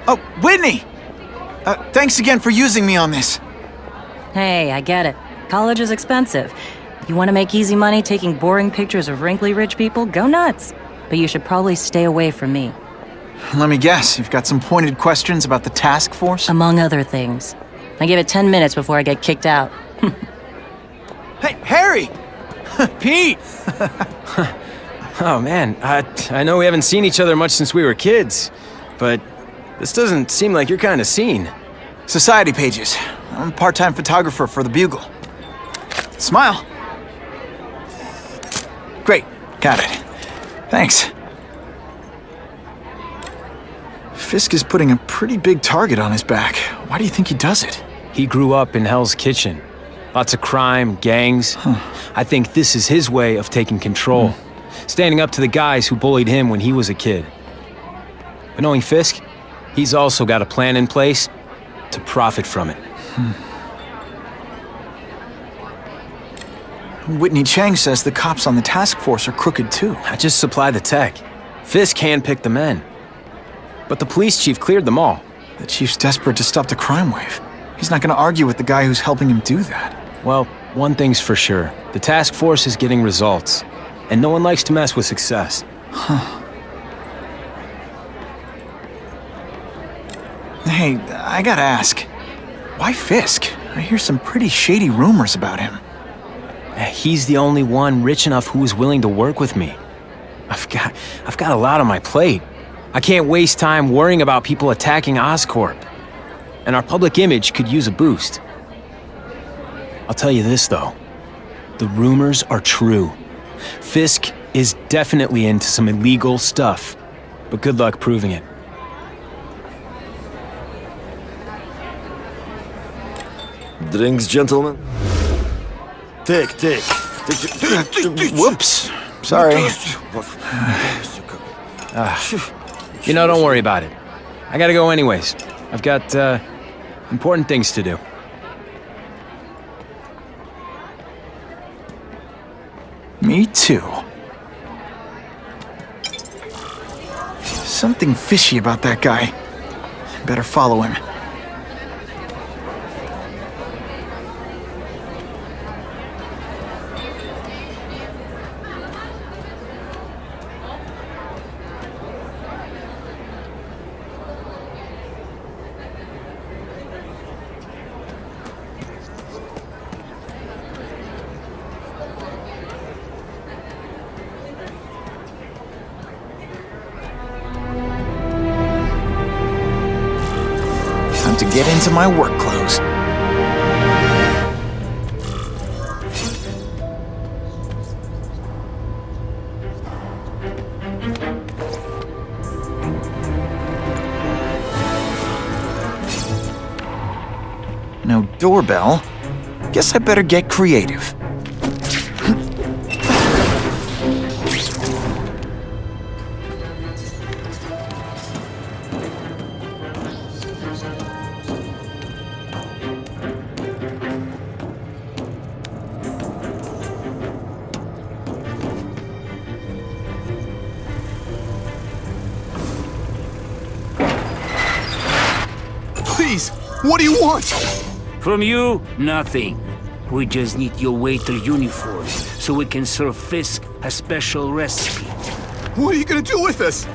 Oh, Whitney! Thanks again for using me on this. Hey, I get it. College is expensive. You want to make easy money taking boring pictures of wrinkly rich people? Go nuts. But you should probably stay away from me. Let me guess, you've got some pointed questions about the task force? Among other things. I give it 10 minutes before I get kicked out. Hey, Harry! Pete! Oh man, I know we haven't seen each other much since we were kids, but this doesn't seem like your kind of scene. Society pages. I'm a part-time photographer for the Bugle. Smile. Great, got it. Thanks. Fisk is putting a pretty big target on his back. Why do you think he does it? He grew up in Hell's Kitchen. Lots of crime, gangs. I think this is his way of taking control. Standing up to the guys who bullied him when he was a kid. But knowing Fisk, he's also got a plan in place to profit from it. Whitney Chang says the cops on the task force are crooked too. I just supply the tech. Fisk handpicked the men. But the police chief cleared them all. The chief's desperate to stop the crime wave. He's not gonna argue with the guy who's helping him do that. Well, one thing's for sure. The task force is getting results. And no one likes to mess with success. Hey, I gotta ask. Why Fisk? I hear some pretty shady rumors about him. He's the only one rich enough who is willing to work with me. I've got a lot on my plate. I can't waste time worrying about people attacking Oscorp. And our public image could use a boost. I'll tell you this, though. The rumors are true. Fisk is definitely into some illegal stuff. But good luck proving it. Drinks, gentlemen? Take. Whoops. Sorry. Don't worry about it. I gotta go anyways. I've got, important things to do. Me too. Something fishy about that guy. Better follow him. Time to get into my work clothes. No doorbell. Guess I better get creative. Please, what do you want? From you, nothing. We just need your waiter uniform so we can serve Fisk a special recipe. What are you gonna do with us?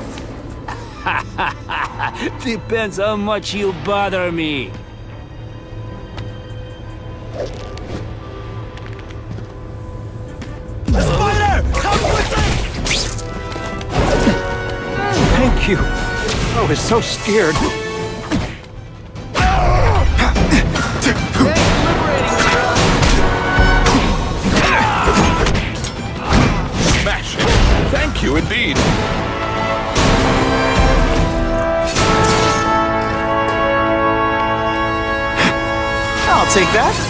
Depends how much you bother me. Spider! Come quickly! Thank you. I was so scared. Smash it. Thank you indeed. I'll take that.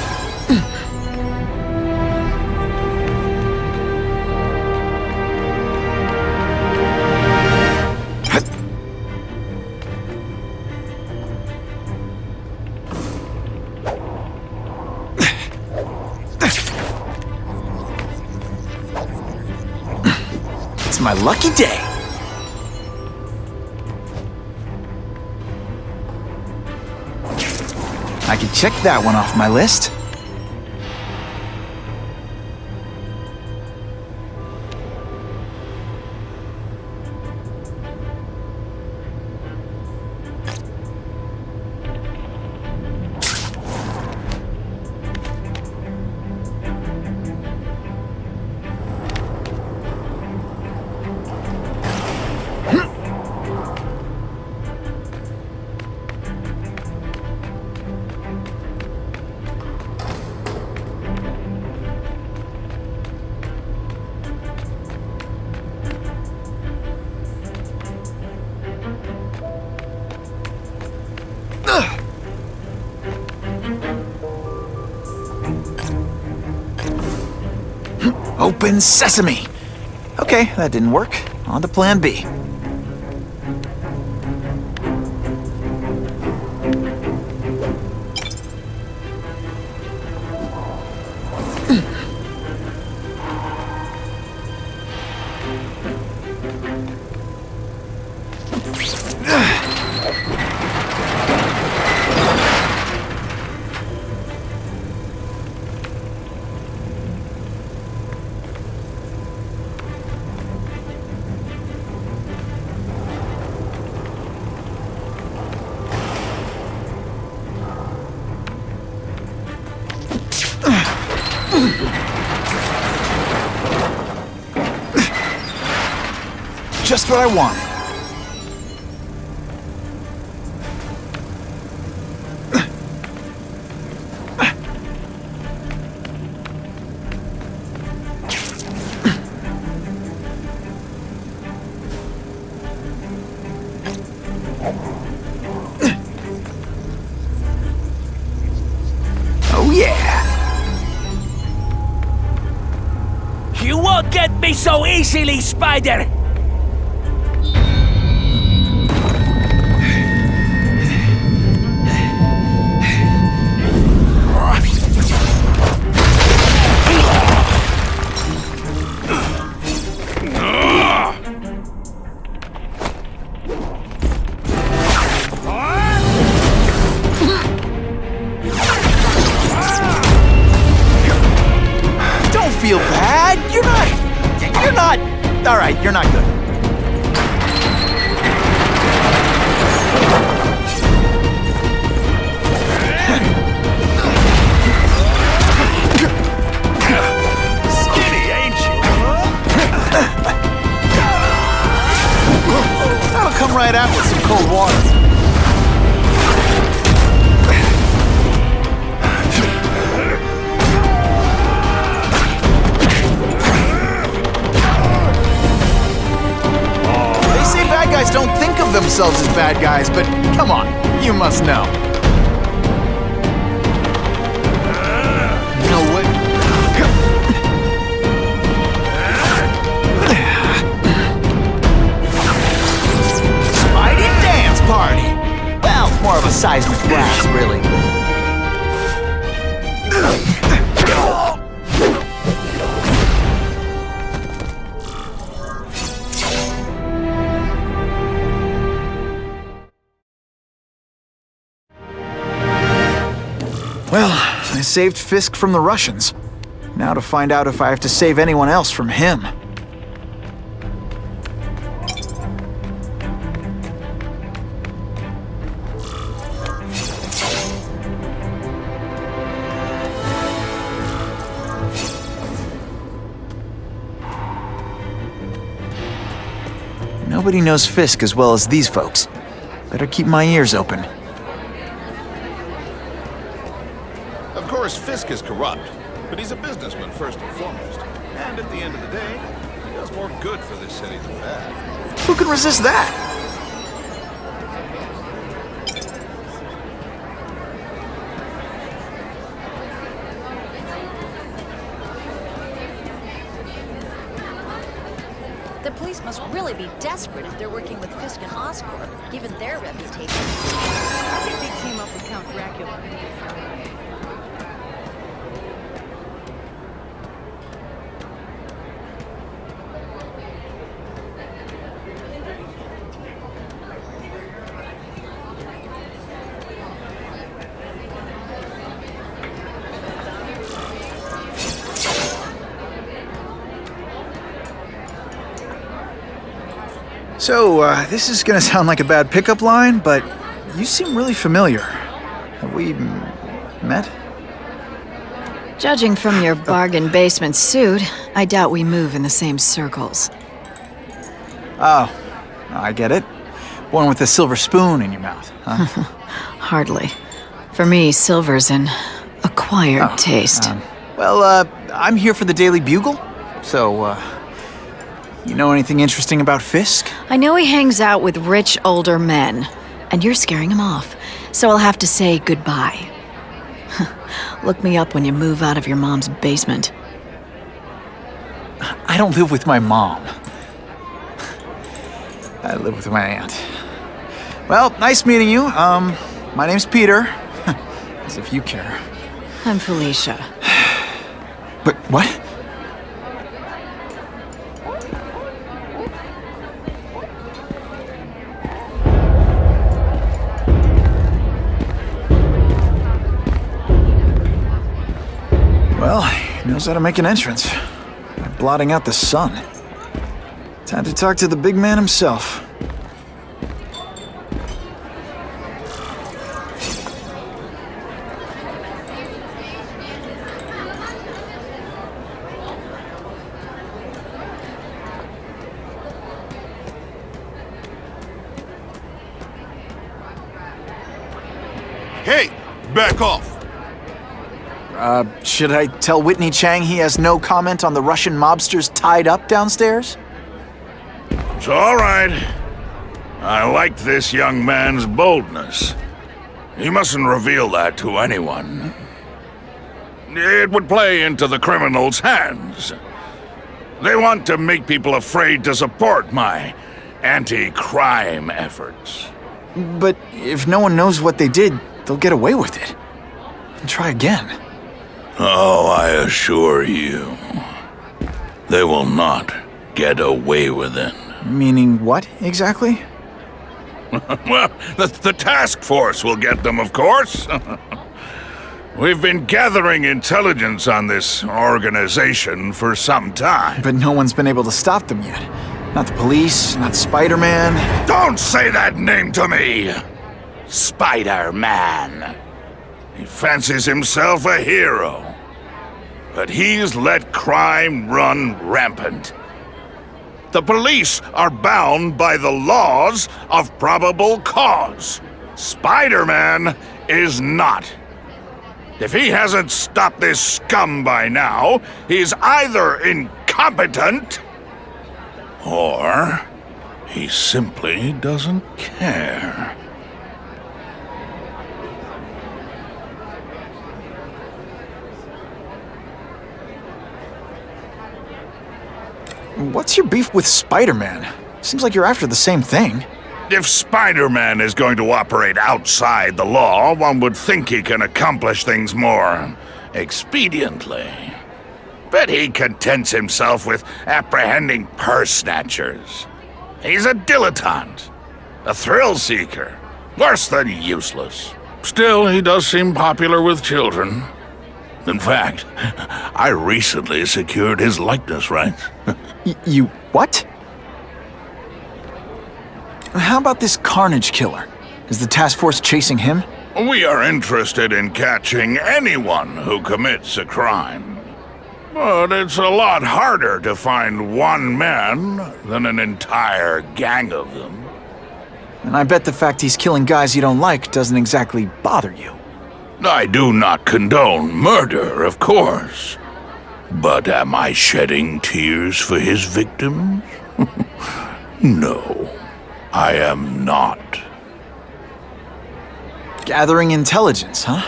It's my lucky day. I can check that one off my list. Open sesame! Okay, that didn't work. On to plan B. Just what I wanted. Oh yeah! You won't get me so easily, Spider! Feel bad? You're not... Alright, you're not good. Skinny, ain't you? That'll come right out with some cold water. Guys don't think of themselves as bad guys, but come on, you must know. No way. Spidey dance party! Well, more of a seismic blast, really. Well, I saved Fisk from the Russians. Now to find out if I have to save anyone else from him. Nobody knows Fisk as well as these folks. Better keep my ears open. Of course, Fisk is corrupt, but he's a businessman first and foremost. And at the end of the day, he does more good for this city than bad. Who can resist that? The police must really be desperate if they're working with Fisk and Oscorp, given their reputation. I think they team up with Count Dracula. So, this is gonna sound like a bad pickup line, but you seem really familiar. Have we met? Judging from your bargain basement suit, I doubt we move in the same circles. Oh, I get it. One with a silver spoon in your mouth, huh? Hardly. For me, silver's an acquired taste. Well, I'm here for the Daily Bugle, so, you know anything interesting about Fisk? I know he hangs out with rich older men, and you're scaring him off, so I'll have to say goodbye. Look me up when you move out of your mom's basement. I don't live with my mom. I live with my aunt. Well, nice meeting you. My name's Peter. As if you care. I'm Felicia. But what? Well, he knows how to make an entrance. By blotting out the sun. Time to talk to the big man himself. Hey, back off. Should I tell Whitney Chang he has no comment on the Russian mobsters tied up downstairs? It's all right. I like this young man's boldness. He mustn't reveal that to anyone. It would play into the criminals' hands. They want to make people afraid to support my anti-crime efforts. But if no one knows what they did, they'll get away with it. And try again. Oh, I assure you, they will not get away with it. Meaning what, exactly? Well, the task force will get them, of course. We've been gathering intelligence on this organization for some time. But no one's been able to stop them yet. Not the police, not Spiderman. Don't say that name to me! Spider-Man. He fancies himself a hero. But he's let crime run rampant. The police are bound by the laws of probable cause. Spider-Man is not. If he hasn't stopped this scum by now, he's either incompetent or he simply doesn't care. What's your beef with Spider-Man? Seems like you're after the same thing. If Spider-Man is going to operate outside the law, one would think he can accomplish things more expediently. But he contents himself with apprehending purse snatchers. He's a dilettante, a thrill seeker, worse than useless. Still, he does seem popular with children. In fact, I recently secured his likeness rights. You what? How about this Carnage killer? Is the task force chasing him? We are interested in catching anyone who commits a crime. But it's a lot harder to find one man than an entire gang of them. And I bet the fact he's killing guys you don't like doesn't exactly bother you. I do not condone murder, of course. But am I shedding tears for his victims? No, I am not. Gathering intelligence, huh?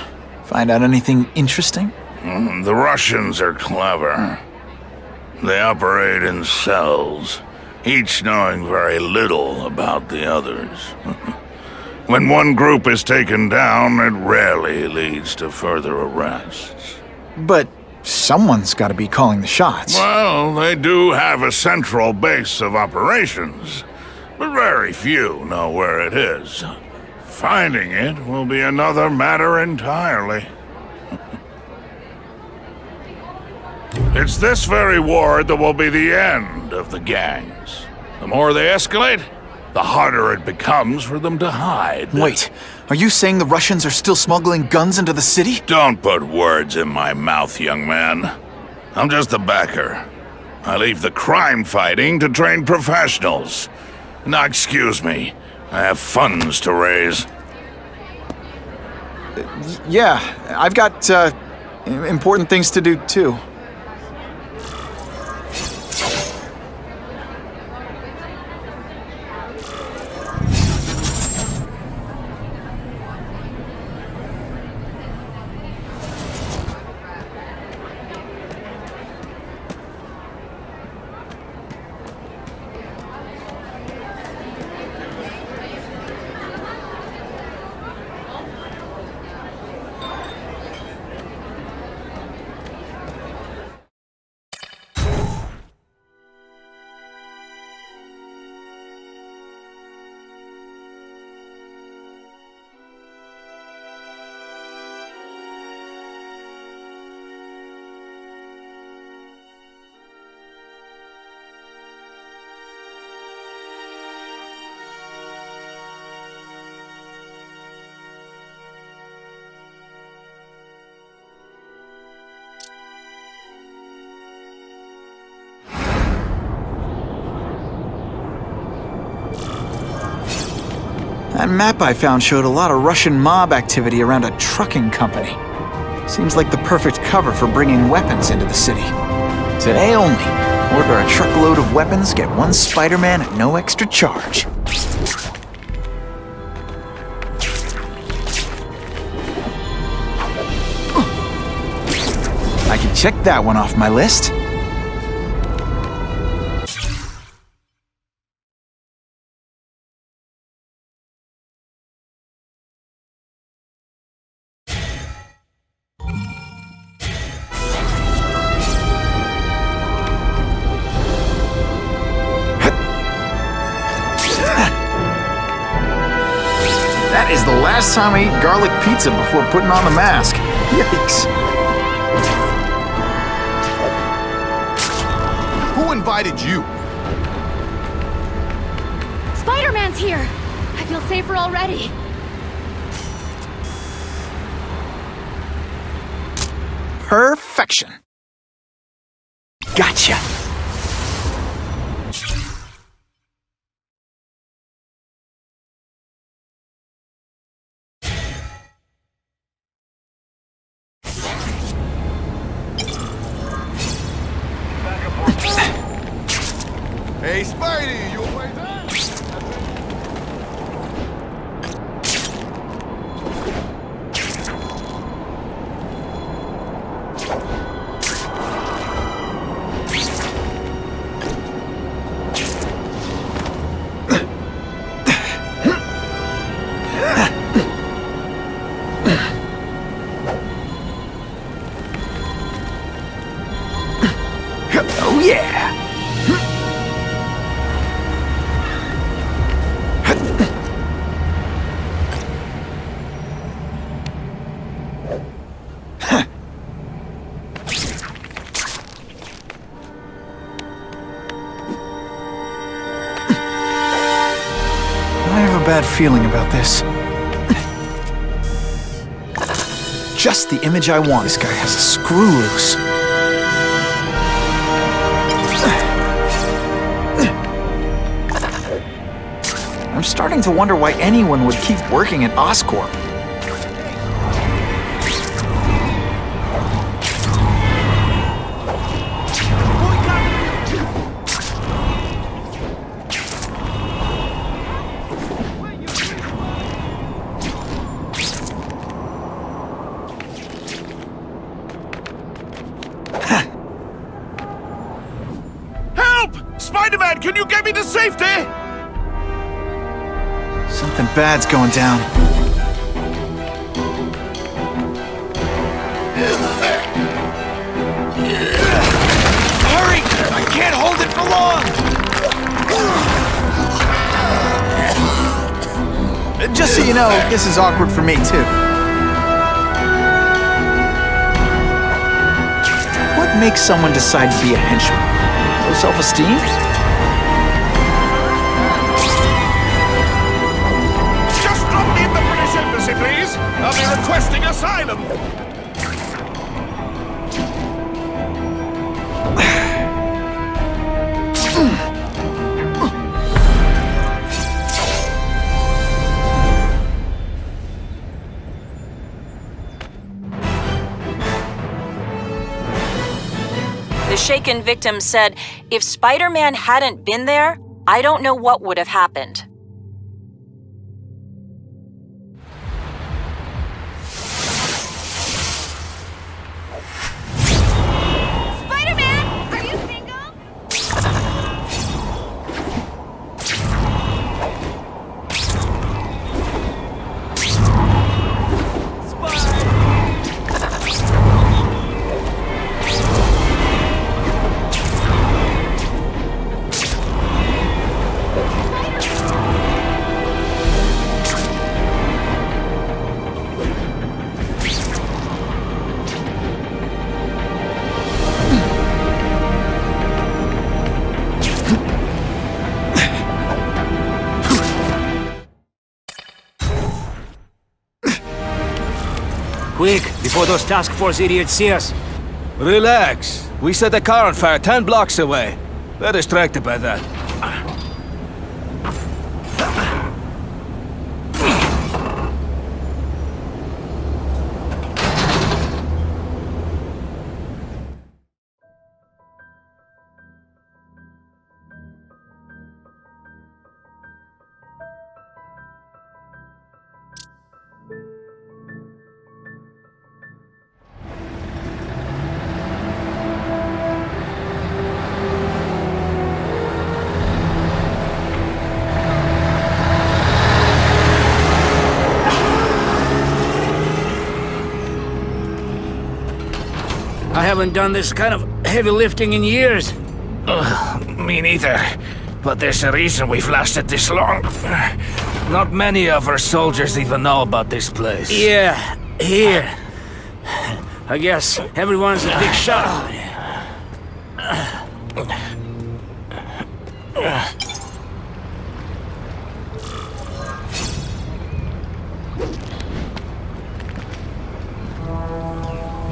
Find out anything interesting? The Russians are clever. They operate in cells, each knowing very little about the others. When one group is taken down, it rarely leads to further arrests. But someone's got to be calling the shots. Well, they do have a central base of operations, but very few know where it is. Finding it will be another matter entirely. It's this very war that will be the end of the gangs. The more they escalate, the harder it becomes for them to hide. Wait, are you saying the Russians are still smuggling guns into the city? Don't put words in my mouth, young man. I'm just a backer. I leave the crime fighting to trained professionals. Now, excuse me, I have funds to raise. Yeah, I've got, important things to do, too. That map I found showed a lot of Russian mob activity around a trucking company. Seems like the perfect cover for bringing weapons into the city. Today only, order a truckload of weapons, get one Spider-Man at no extra charge. I can check that one off my list. That is the last time I ate garlic pizza before putting on the mask. Yikes. Who invited you? Spider-Man's here! I feel safer already. Perfection. Gotcha. Hey, Spidey, you awake? Oh yeah. a bad feeling about this. Just the image I want. This guy has a screw loose. I'm starting to wonder why anyone would keep working at Oscorp. Help! Spider-Man, can you get me to safety? Something bad's going down. Hurry! I can't hold it for long! Just so you know, this is awkward for me, too. What makes someone decide to be a henchman? Low self-esteem? Just drop me at the British Embassy, please. I'll be requesting asylum. The shaken victim said, if Spider-Man hadn't been there, I don't know what would have happened. Spider-Man, are you single? Quick, before those task force idiots see us. Relax. We set a car on fire 10 blocks away. They're distracted by that. I haven't done this kind of heavy lifting in years. Me neither. But there's a reason we've lasted this long. Not many of our soldiers even know about this place. Yeah, here. I guess everyone's a big shot.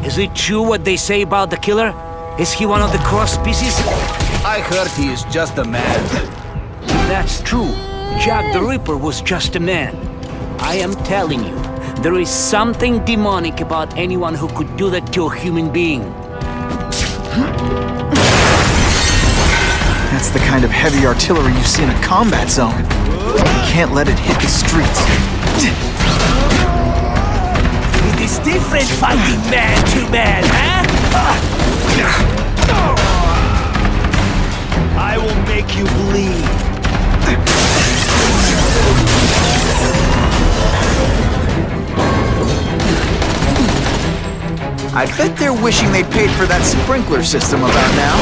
Is it true what they say about the killer? Is he one of the cross species? I heard he is just a man. That's true. Jack the Ripper was just a man. I am telling you, there is something demonic about anyone who could do that to a human being. That's the kind of heavy artillery you see in a combat zone. You can't let it hit the streets. It is different fighting man to man, huh? I will make you bleed. I bet they're wishing they paid for that sprinkler system about now.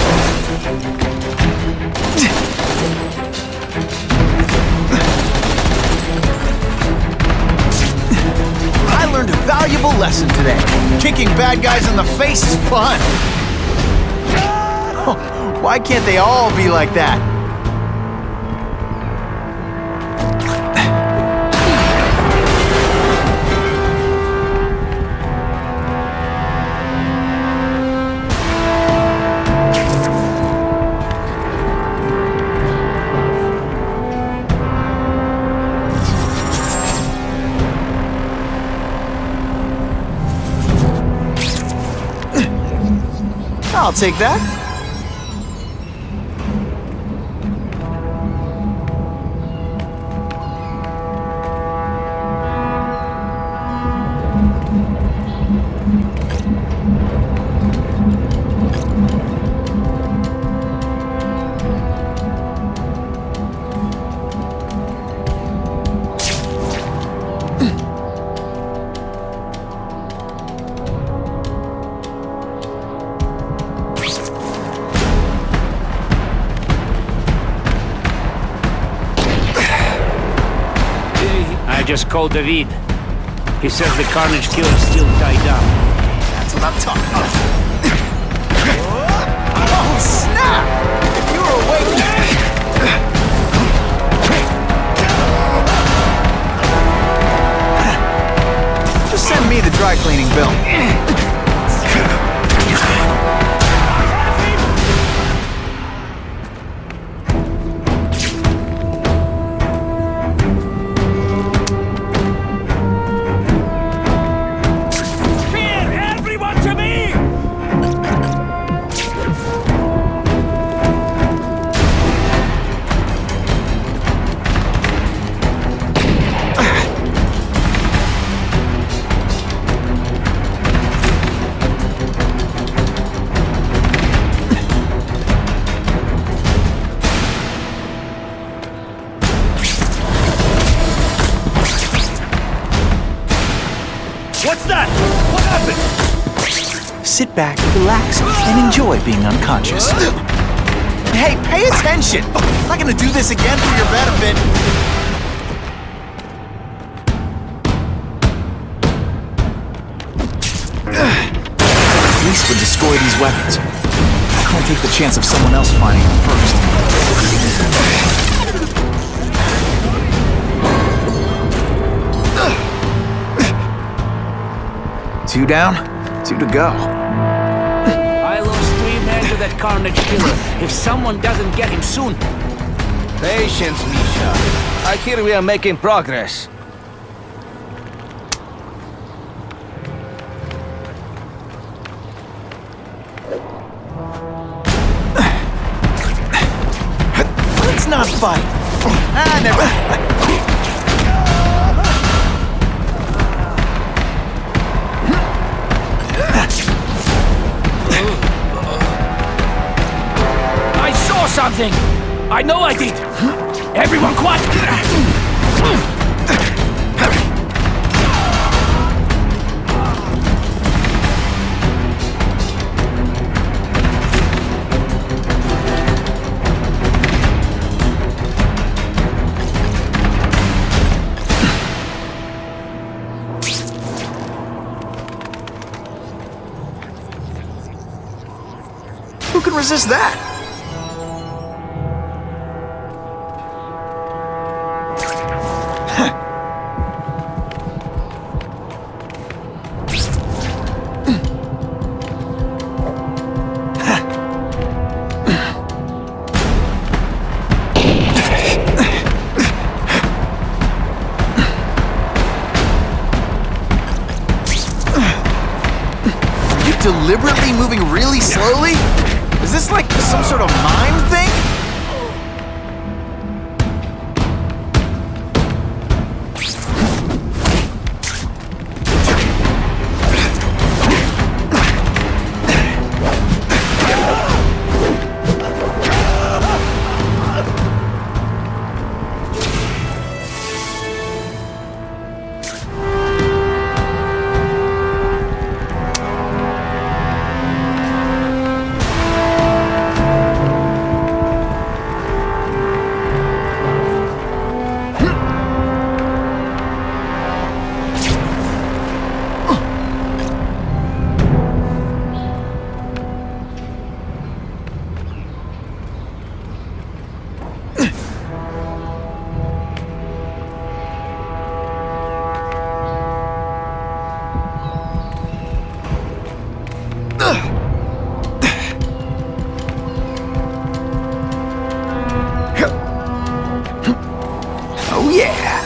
I learned a valuable lesson today. Kicking bad guys in the face is fun. Why can't they all be like that? I'll take that. I just called David. He says the Carnage Killer's still tied up. That's what I'm talking about. Oh, snap! If you were awake... Just send me the dry cleaning bill. What's that? What happened? Sit back, relax, and enjoy being unconscious. Hey, pay attention! I'm not gonna do this again for your benefit. At least would destroy these weapons. I can't take the chance of someone else finding them first. 2 down, 2 to go. I lost 3 men to that Carnage Killer. If someone doesn't get him soon... Patience, Misha. I hear we are making progress. Let's not fight. Ah, never. I saw something! I know I did! Everyone quiet! Who can resist that? Deliberately moving really slowly? Is this like some sort of mime thing? Oh yeah!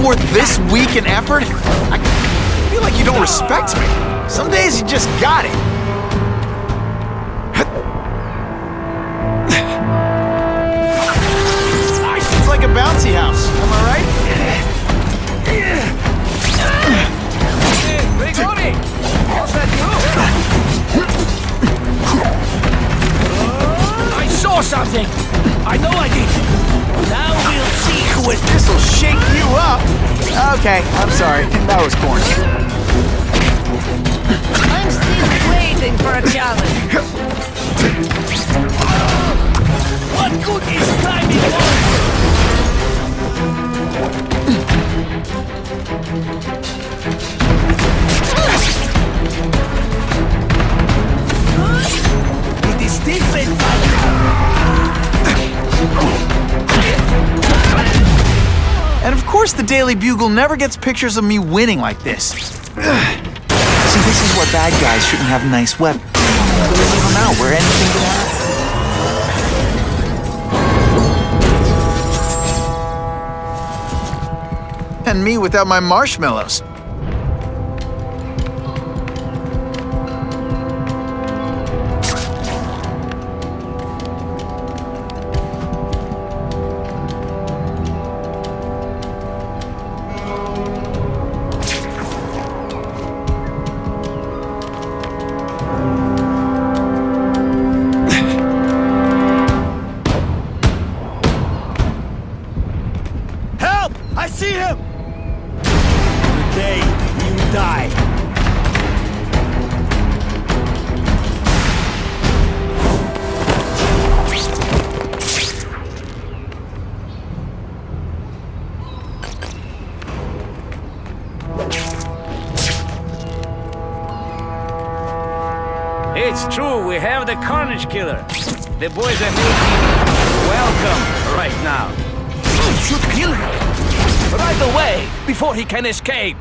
worth this week and effort? I feel like you don't respect me. Some days you just got it. It's like a bouncy house, am I right? Rigoni! What's that I saw something! I know I did! Now we'll see who is... This'll shake you up! Okay, I'm sorry. That was corny. I'm still waiting for a challenge. What good is climbing It is different. And of course the Daily Bugle never gets pictures of me winning like this. See, this is where bad guys shouldn't have nice weapons. So they leave them out where anything can happen. And me without my marshmallows. I see him! Today, you die. It's true, we have the Carnage Killer. The boys are making welcome right now. Should kill him! Right away, before he can escape!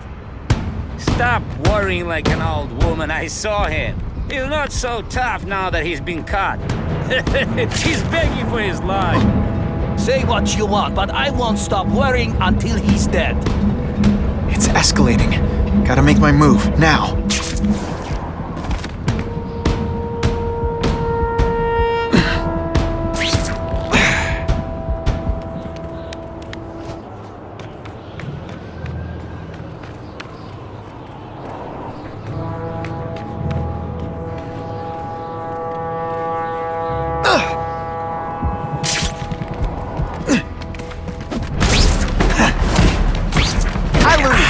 Stop worrying like an old woman, I saw him. He's not so tough now that he's been caught. He's begging for his life. Say what you want, but I won't stop worrying until he's dead. It's escalating. Gotta make my move, now.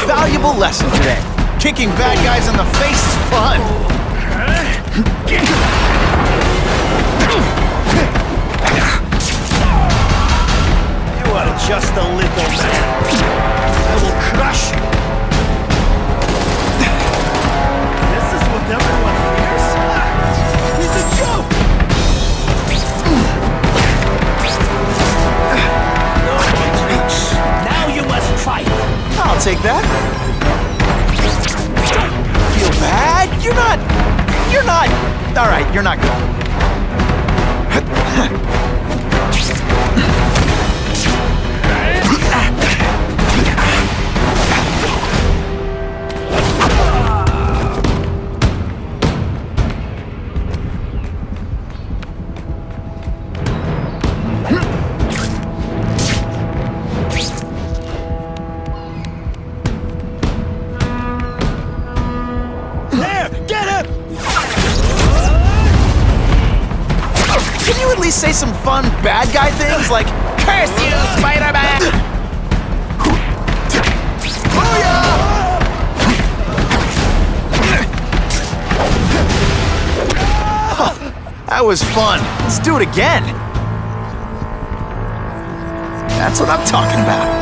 Valuable lesson today. Kicking bad guys in the face is fun. You are just a little man. I will crush you. This is what everyone fears? He's a joke! No retreat. Now you must fight. I'll take that. Feel bad? You're not. All right, you're not good. Say some fun bad guy things like, "Curse you, Spiderman!" That was fun. Let's do it again. That's what I'm talking about.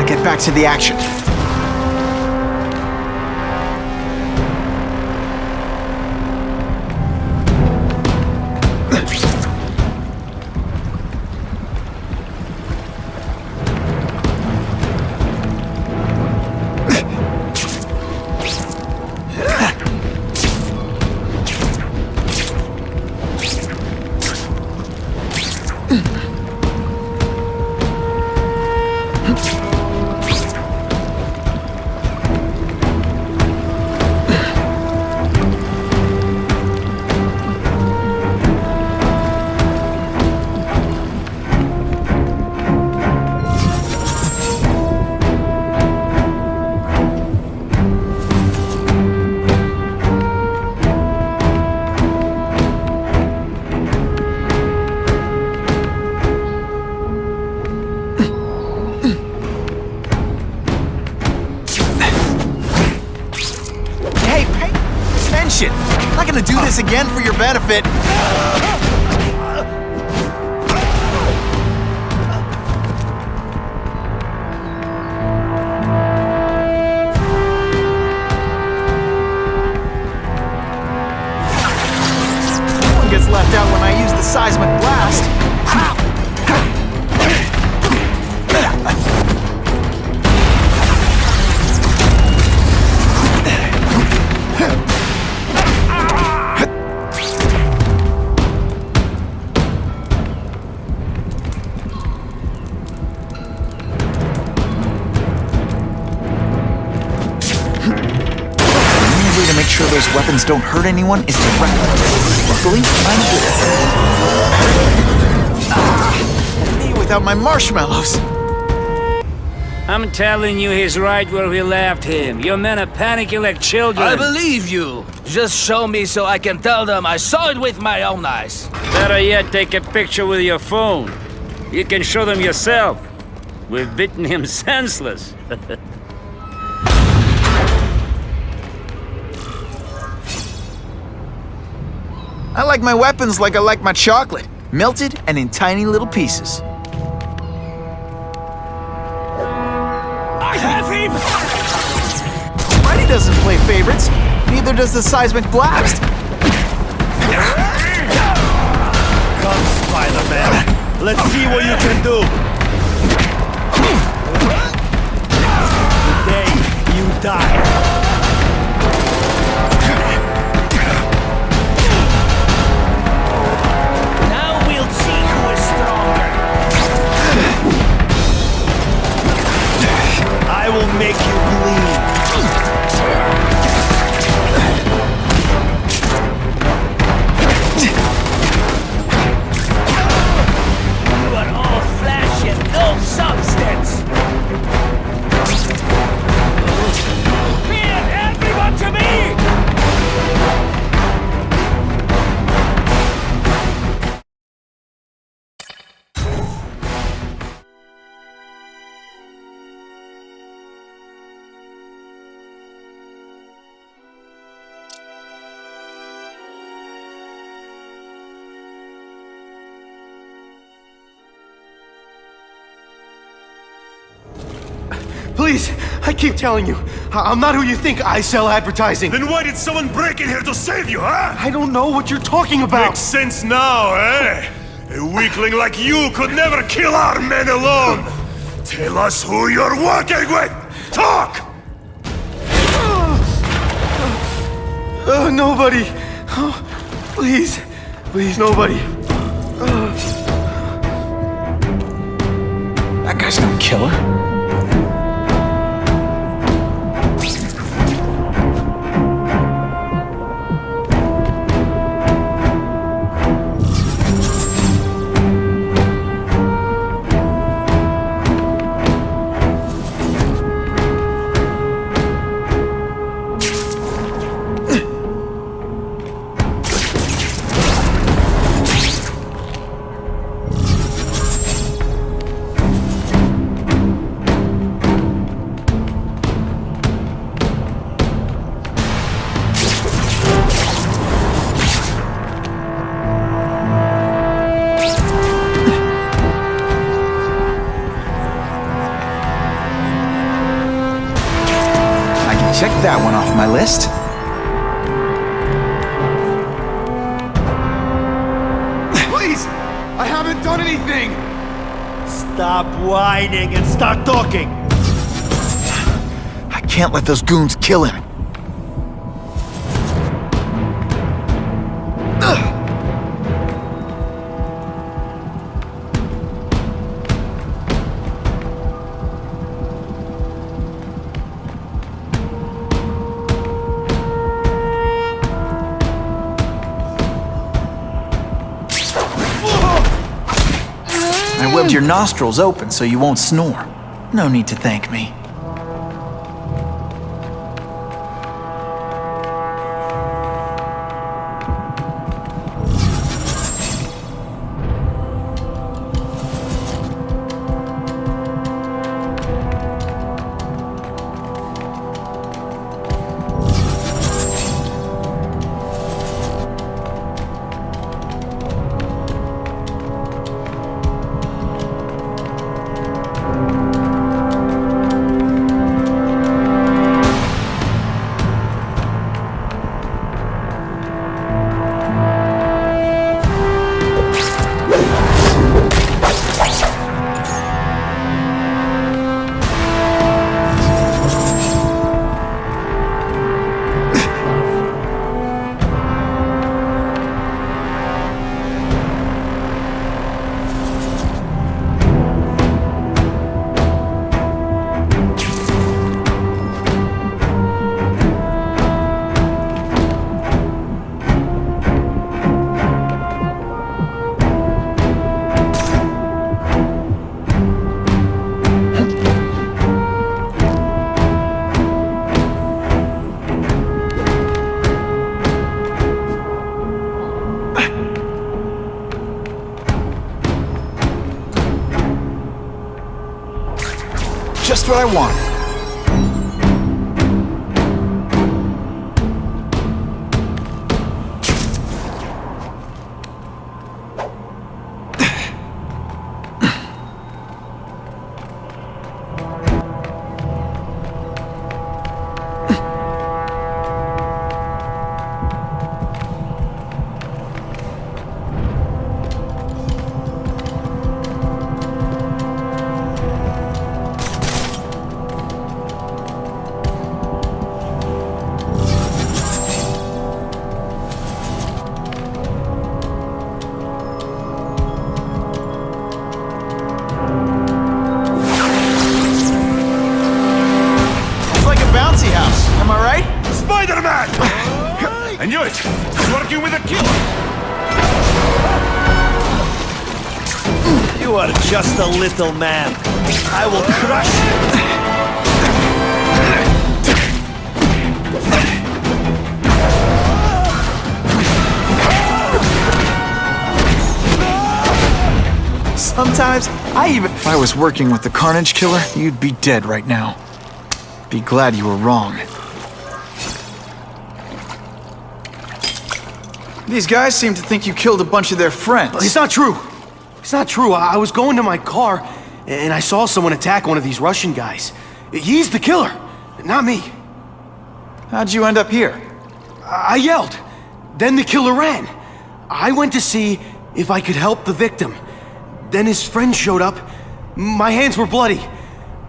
Get back to the action. Hey, pay attention! I'm not gonna do this again for your benefit. No one gets left out when I use the seismic blast. To make sure those weapons don't hurt anyone is direct. Luckily, I'm good. Me without my marshmallows. I'm telling you, he's right where we left him. Your men are panicking like children. I believe you. Just show me so I can tell them I saw it with my own eyes. Better yet, take a picture with your phone. You can show them yourself. We've beaten him senseless. I like my weapons like I like my chocolate, melted and in tiny little pieces. I have him! Freddy doesn't play favorites, neither does the seismic blast. Come, Spider-Man. Let's see what you can do. Today, you die. I will make you bleed. You are all flesh and no substance. Bring everyone to me! Please, I keep telling you, I'm not who you think. I sell advertising. Then why did someone break in here to save you, huh? I don't know what you're talking about. Makes sense now, eh? A weakling like you could never kill our men alone. Tell us who you're working with. Talk! Nobody. Oh, please, nobody. That guy's no killer. Check that one off my list. Please! I haven't done anything! Stop whining and start talking! I can't let those goons kill him. I webbed your nostrils open so you won't snore. No need to thank me. Just what I want. Am I right? Spiderman! I knew it! He's working with a killer! You are just a little man. I will crush you. Sometimes, If I was working with the Carnage Killer, you'd be dead right now. Be glad you were wrong. These guys seem to think you killed a bunch of their friends. It's not true. It's not true. I was going to my car, and I saw someone attack one of these Russian guys. He's the killer, not me. How'd you end up here? I yelled. Then the killer ran. I went to see if I could help the victim. Then his friends showed up. My hands were bloody.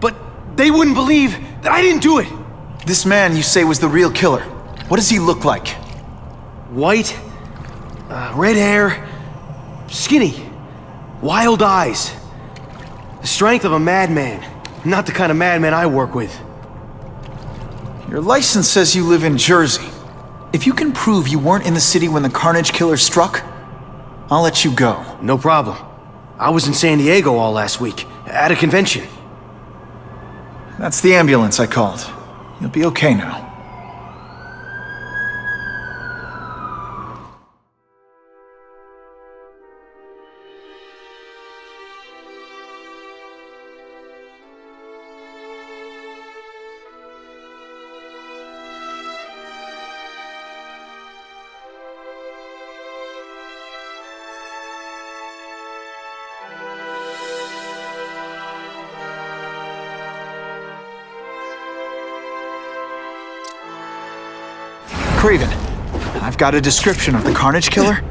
But they wouldn't believe that I didn't do it. This man you say was the real killer. What does he look like? White, red hair, skinny, wild eyes. The strength of a madman. Not the kind of madman I work with. Your license says you live in Jersey. If you can prove you weren't in the city when the Carnage Killer struck, I'll let you go. No problem. I was in San Diego all last week, at a convention. That's the ambulance I called. You'll be okay now. Craven, I've got a description of the Carnage Killer.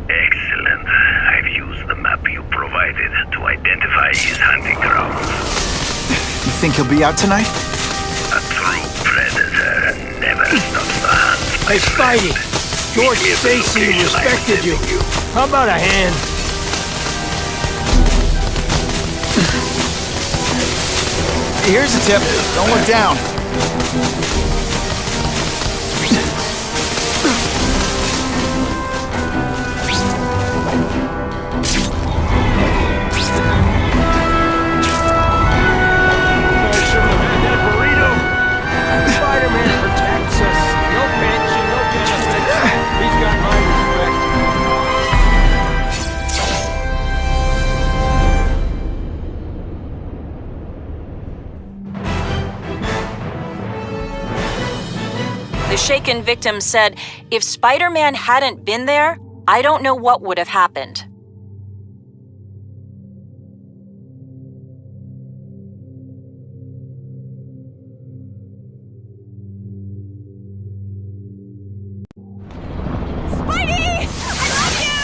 Excellent. I've used the map you provided to identify his hunting grounds. You think he'll be out tonight? A true predator never stops the hunt. Hey, Spidey! George Stacy respected you. How about a hand? Here's a tip. Don't look down. The shaken victim said, if Spider-Man hadn't been there, I don't know what would have happened. Spidey! I love you!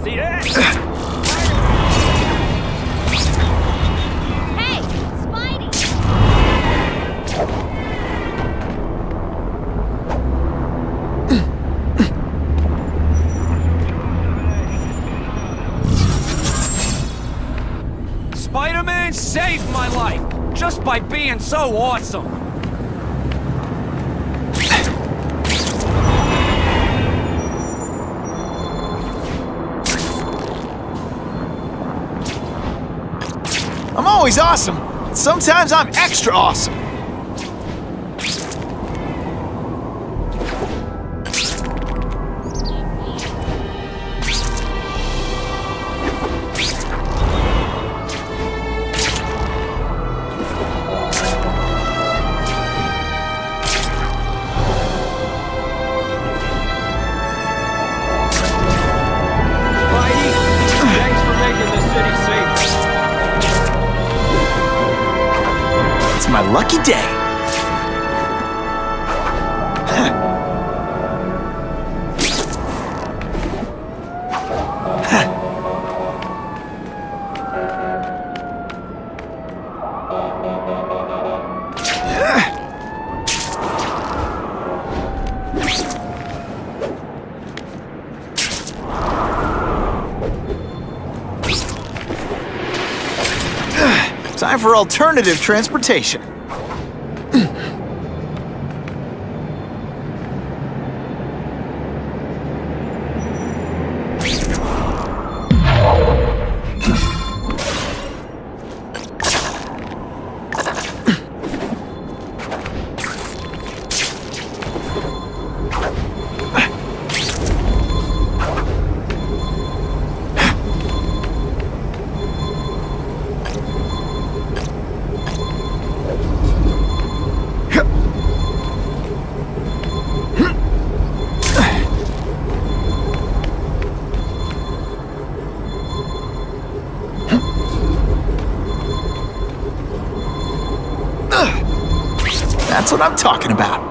See that? Hey, Spidey! Spider-Man saved my life just by being so awesome. I'm always awesome. Sometimes I'm extra awesome. Spidey, thanks for making the city safe. It's my lucky day. Time for alternative transportation. That's what I'm talking about.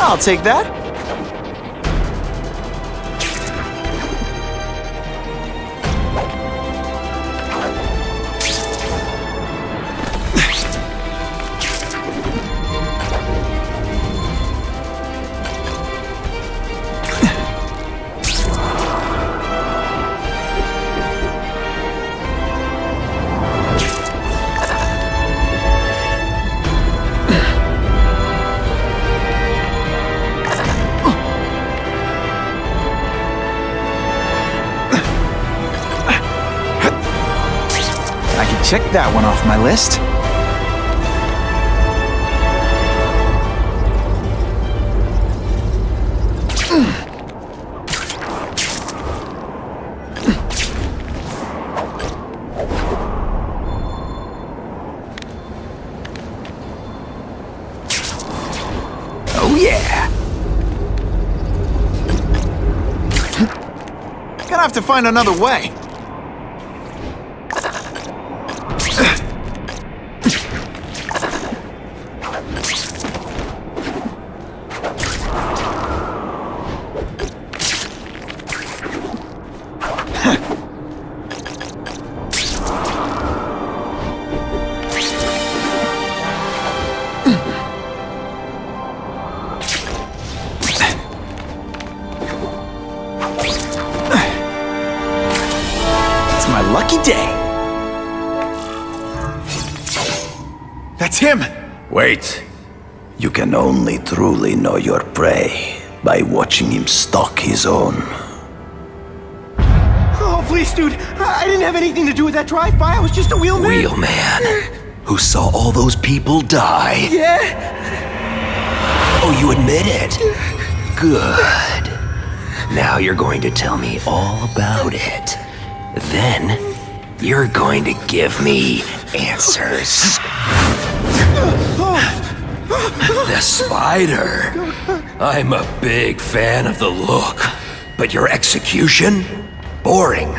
I'll take that. Check that one off my list. Oh yeah! Gonna have to find another way. My lucky day. That's him. Wait. You can only truly know your prey by watching him stalk his own. Oh, please, dude. I didn't have anything to do with that drive-by. I was just a wheelman. Wheelman? Who saw all those people die? Yeah? Oh, you admit it? Good. Now you're going to tell me all about it. Then, you're going to give me answers. The spider. I'm a big fan of the look, but your execution? Boring.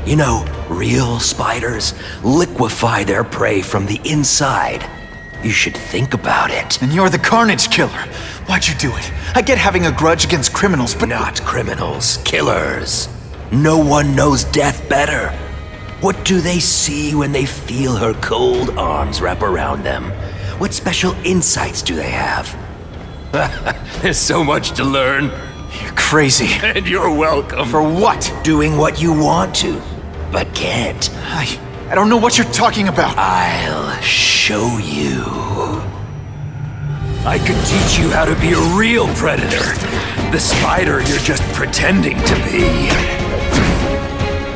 You know, real spiders liquefy their prey from the inside. You should think about it. And you're the Carnage Killer. Why'd you do it? I get having a grudge against criminals, but... Not criminals, killers. No one knows death better. What do they see when they feel her cold arms wrap around them? What special insights do they have? There's so much to learn. You're crazy. And you're welcome. For what? Doing what you want to, but can't. I don't know what you're talking about. I'll show you. I could teach you how to be a real predator. The spider you're just pretending to be.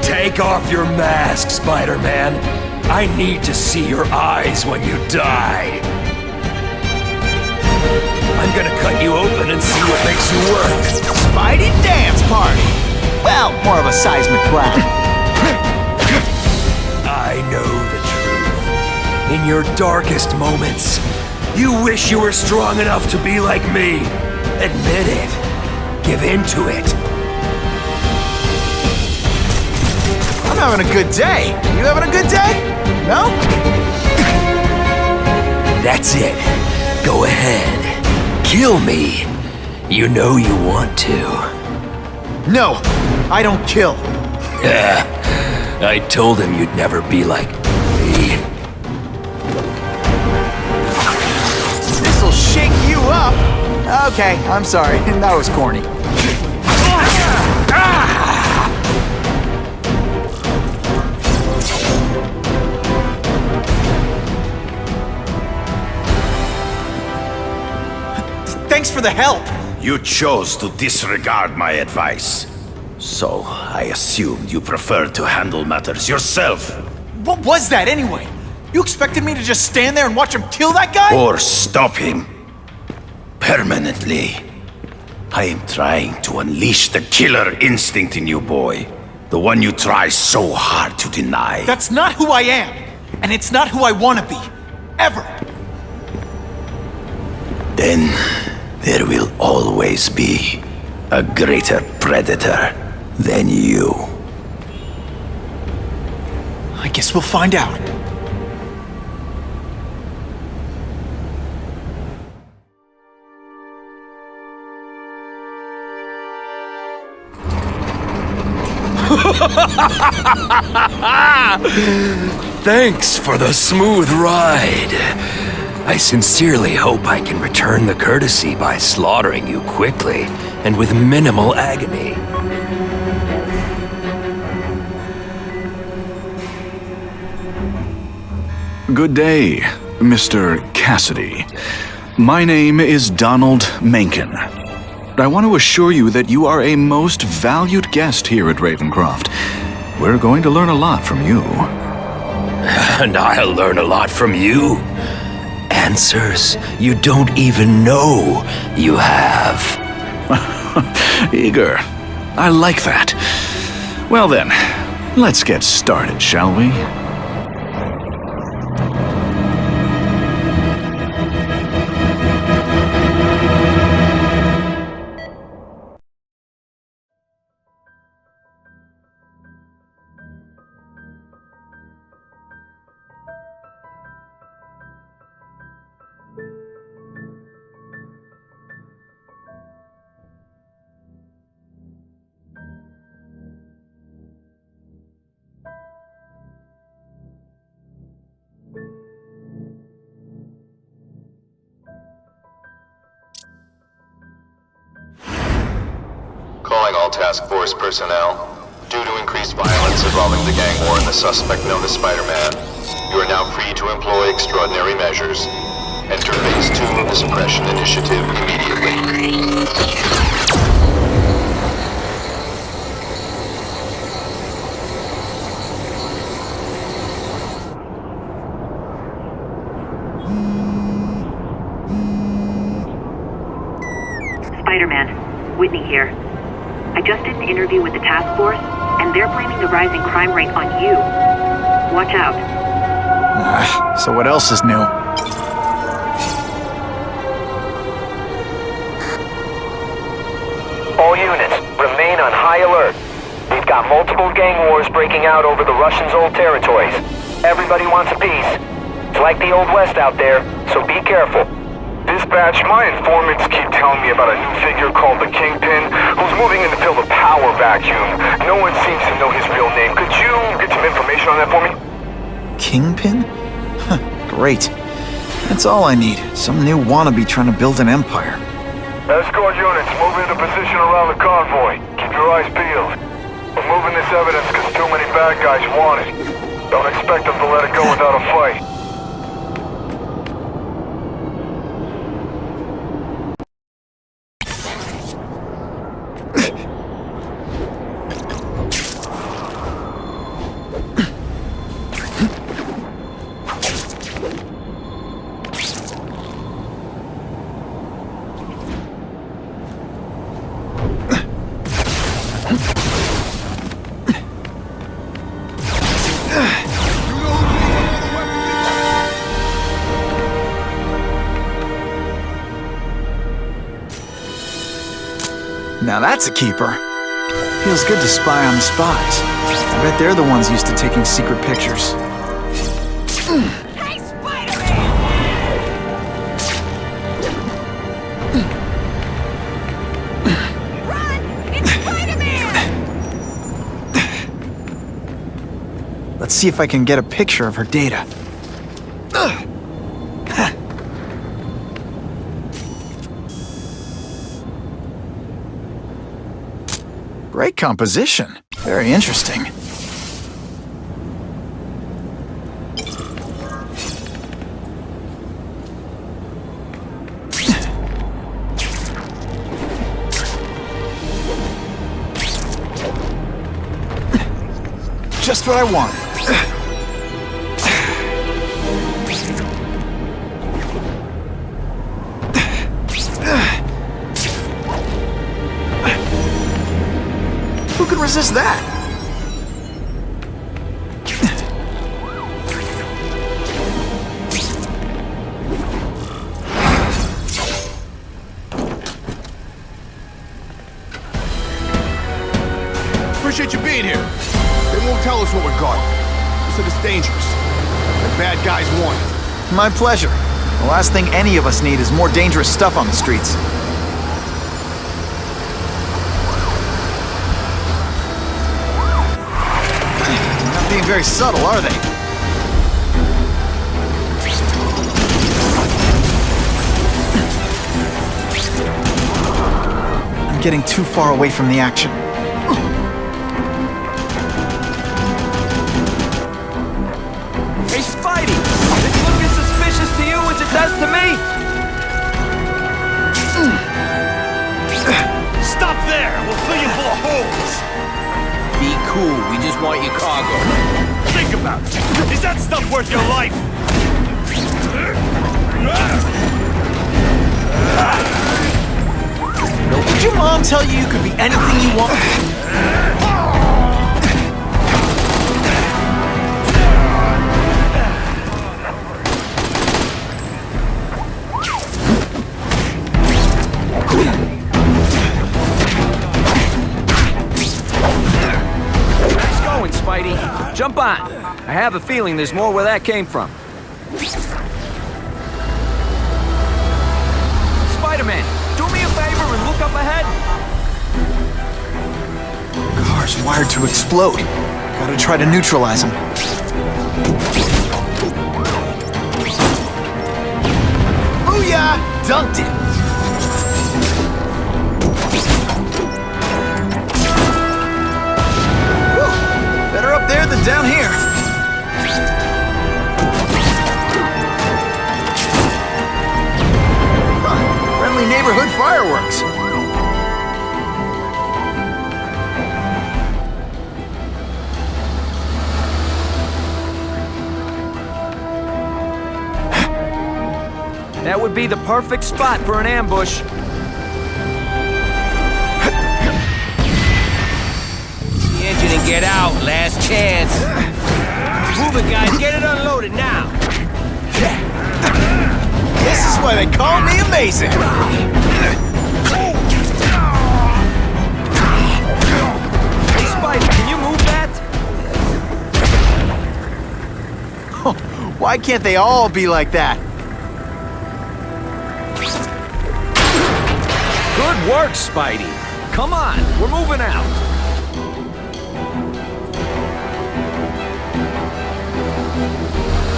Take off your mask, Spider-Man. I need to see your eyes when you die. I'm gonna cut you open and see what makes you work. Spidey dance party! Well, more of a seismic blast. I know the truth. In your darkest moments, you wish you were strong enough to be like me. Admit it. Give in to it. I'm having a good day. You having a good day? No? That's it. Go ahead. Kill me. You know you want to. No, I don't kill. I told him you'd never be like me. This'll shake you up. Okay, I'm sorry. That was corny. Thanks for the help. You chose to disregard my advice. So, I assumed you preferred to handle matters yourself. What was that anyway? You expected me to just stand there and watch him kill that guy? Or stop him. Permanently. I am trying to unleash the killer instinct in you, boy. The one you try so hard to deny. That's not who I am. And it's not who I want to be. Ever. Then, there will always be a greater predator than you. I guess we'll find out. Thanks for the smooth ride. I sincerely hope I can return the courtesy by slaughtering you quickly and with minimal agony. Good day, Mr. Cassidy. My name is Donald Mencken. I want to assure you that you are a most valued guest here at Ravencroft. We're going to learn a lot from you. And I'll learn a lot from you. Answers you don't even know you have. Eager. I like that. Well then, let's get started, shall we? Calling all task force personnel. Due to increased violence involving the gang war and the suspect known as Spider-Man, you are now free to employ extraordinary measures. Enter Phase 2 of the Suppression Initiative immediately. Spiderman, Whitney here. I just did an interview with the task force, and they're blaming the rising crime rate on you. Watch out. So what else is new? All units, remain on high alert. We've got multiple gang wars breaking out over the Russians' old territories. Everybody wants a piece. It's like the Old West out there, so be careful. Dispatch, my informants keep telling me about a new figure called the Kingpin, who's moving in to fill the power vacuum. No one seems to know his real name. Could you get some information on that for me? Kingpin? Huh, great. That's all I need. Some new wannabe trying to build an empire. Escort units, move into position around the convoy. Keep your eyes peeled. We're moving this evidence because too many bad guys want it. Don't expect them to let it go without a fight. Now that's a keeper. Feels good to spy on the spies. I bet they're the ones used to taking secret pictures. Hey, Spider-Man! Run! It's Spider-Man! Let's see if I can get a picture of her data. Great composition. Very interesting. Just what I want. Who could resist that? Appreciate you being here. They won't tell us what we're guarding. They said it's dangerous. The bad guys want it. My pleasure. The last thing any of us need is more dangerous stuff on the streets. Not being very subtle, are they? I'm getting too far away from the action. Hey, Spidey! It's looking suspicious to you as it does to me? Stop there! We'll fill you full of holes! Be cool, we just want your cargo. Think about it. Is that stuff worth your life? Did your mom tell you you could be anything you want? Nice going, Spidey. Jump on. I have a feeling there's more where that came from. Spider-Man, do me a favor and look up ahead. Car's wired to explode. Gotta try to neutralize them. Booyah! Dunked it! Whew. Better up there than down here. That would be the perfect spot for an ambush. The engine and get out. Last chance. Move it, guys. Get it unloaded now. This is why they call me amazing. Hey, Spider, can you move that? Why can't they all be like that? Good work, Spidey. Come on, we're moving out.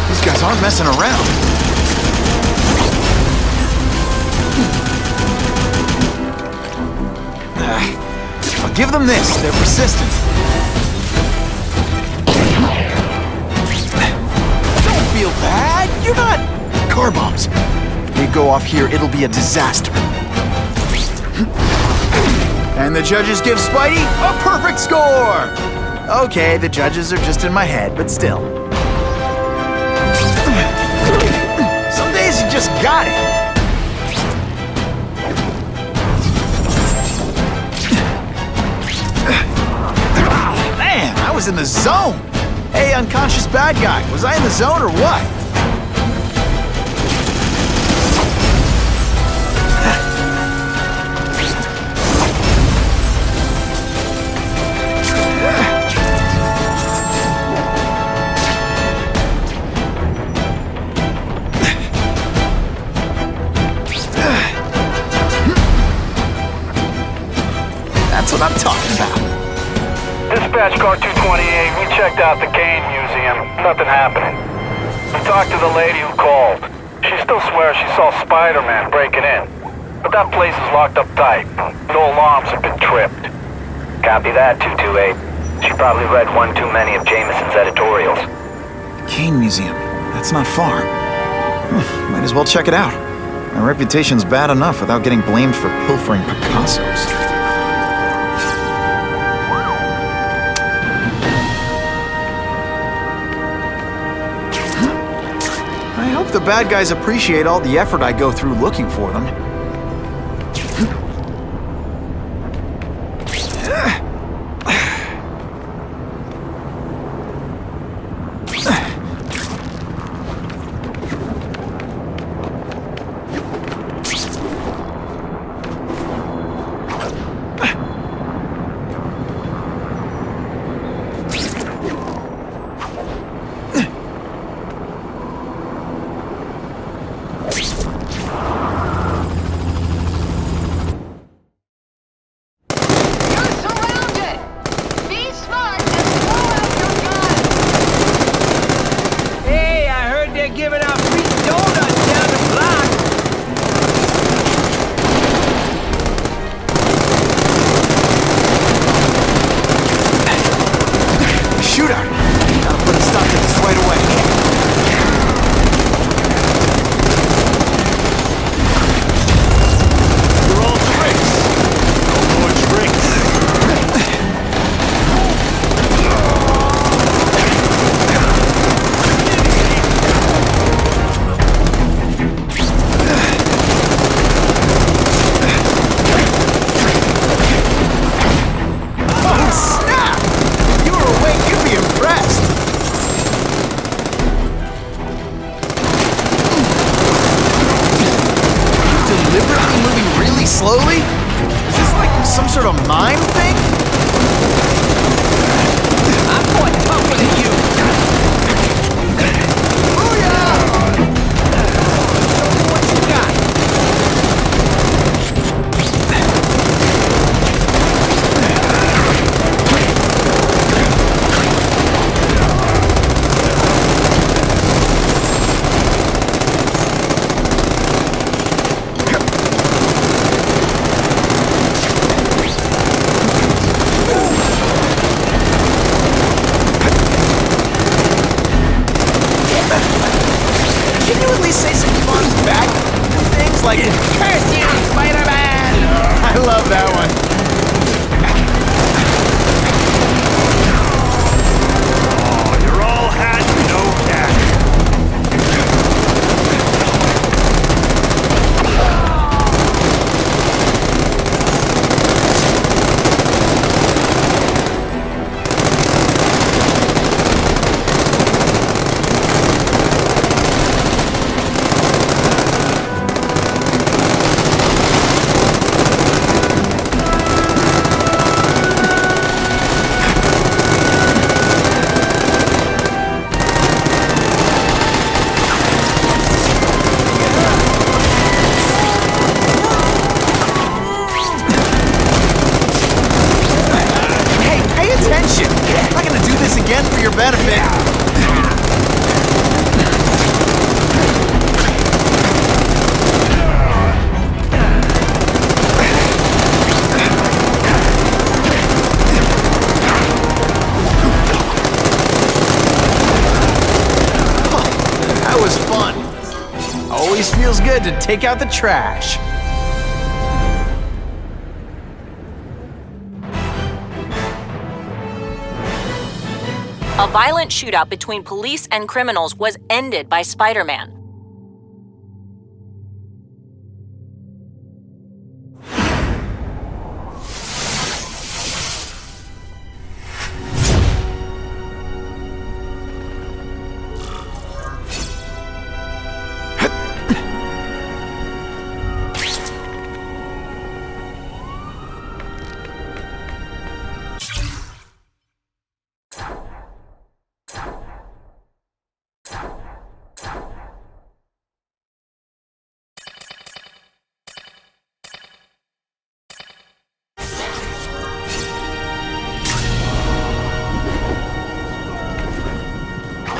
These guys aren't messing around. I'll give them this. They're persistent. Don't feel bad. You're not... Car bombs. If they go off here, it'll be a disaster. And the judges give Spidey a perfect score! Okay, the judges are just in my head, but still. Some days you just got it. Man, I was in the zone! Hey, unconscious bad guy, was I in the zone or what? That's what I'm talking about. Dispatch car 228, we checked out the Kane Museum. Nothing happening. We talked to the lady who called. She still swears she saw Spiderman breaking in. But that place is locked up tight. No alarms have been tripped. Copy that, 228. She probably read one too many of Jameson's editorials. Kane Museum. That's not far. Might as well check it out. My reputation's bad enough without getting blamed for pilfering Picassos. I hope the bad guys appreciate all the effort I go through looking for them. Slowly? Is this like some sort of mime thing? I'm more tougher than you. Booyah! Show me what you got. Say some fun back things like "Curse you, Spider-Man!" I love that one. Oh, you're all hat, no cash. was fun. Always feels good to take out the trash. A violent shootout between police and criminals was ended by Spider-Man.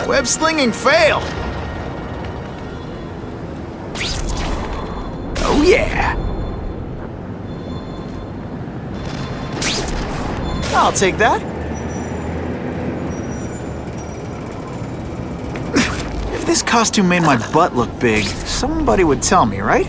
Web slinging failed. Oh yeah. I'll take that. If this costume made my butt look big, somebody would tell me, right?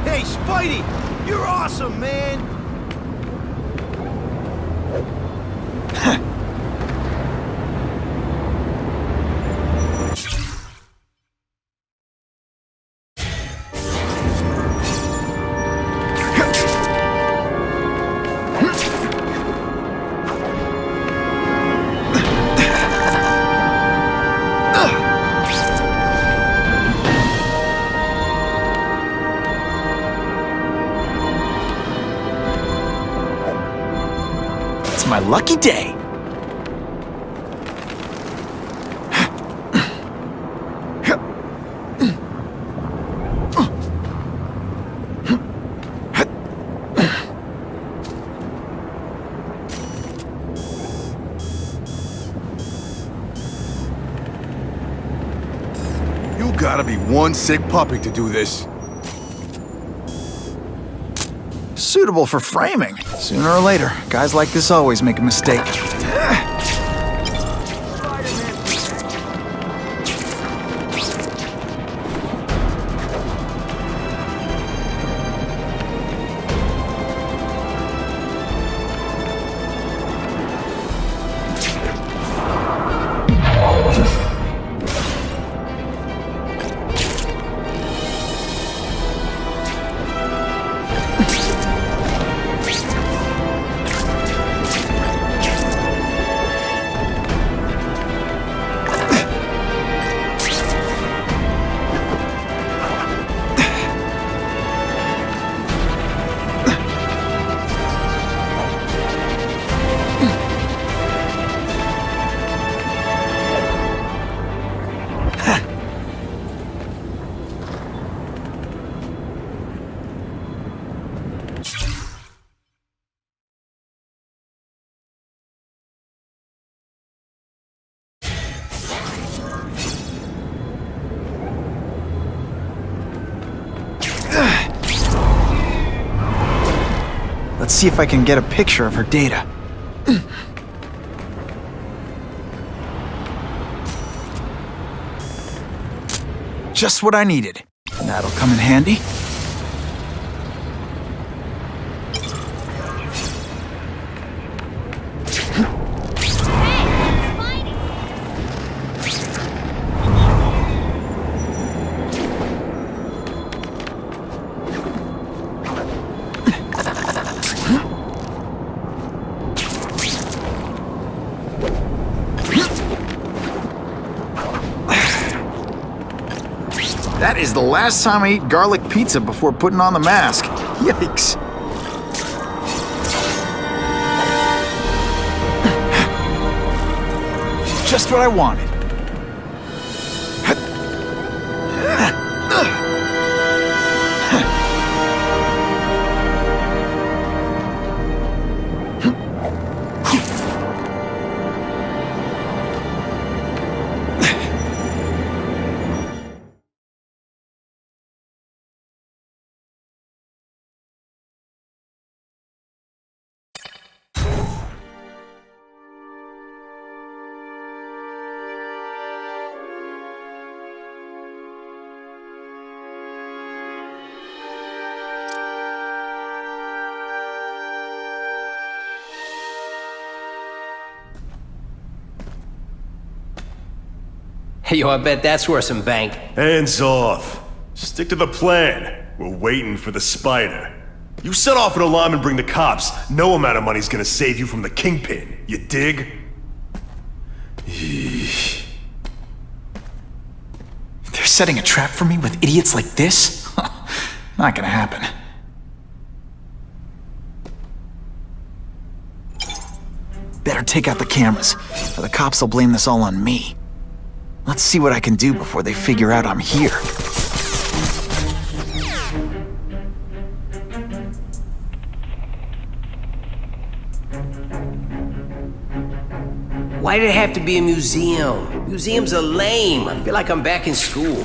Hey, Spidey! You're awesome, man! It's my lucky day. You gotta be one sick puppy to do this. Suitable for framing. Sooner or later, guys like this always make a mistake. Let's see if I can get a picture of her data. Just what I needed. That'll come in handy. That is the last time I eat garlic pizza before putting on the mask. Yikes. Just what I wanted. Yo, I bet that's worth some bank. Hands off. Stick to the plan. We're waiting for the spider. You set off an alarm and bring the cops. No amount of money's gonna save you from the kingpin. You dig? They're setting a trap for me with idiots like this? Not gonna happen. Better take out the cameras, or the cops will blame this all on me. Let's see what I can do before they figure out I'm here. Why did it have to be a museum? Museums are lame. I feel like I'm back in school.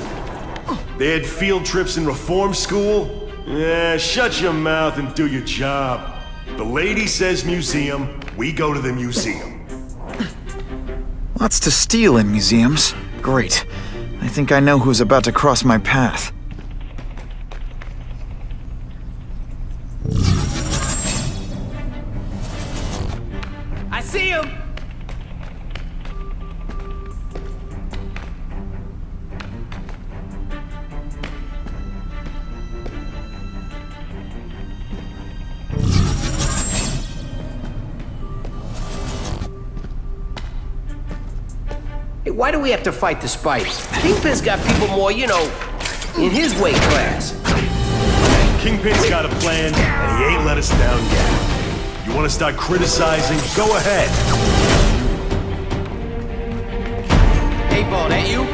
They had field trips in reform school? Yeah, shut your mouth and do your job. The lady says museum, we go to the museum. Lots to steal in museums. Great. I think I know who's about to cross my path. I see him! Hey, why do we have to fight the spiders? Kingpin's got people more, you know, in his weight class. Kingpin's got a plan, and he ain't let us down yet. You want to start criticizing? Go ahead. Hey, Bo, that you?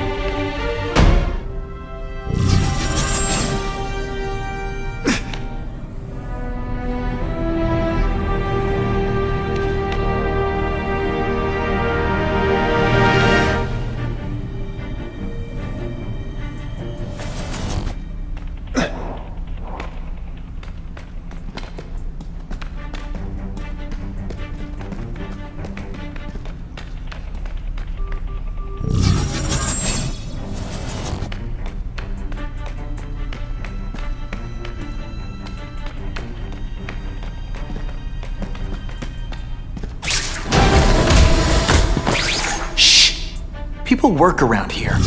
People work around here.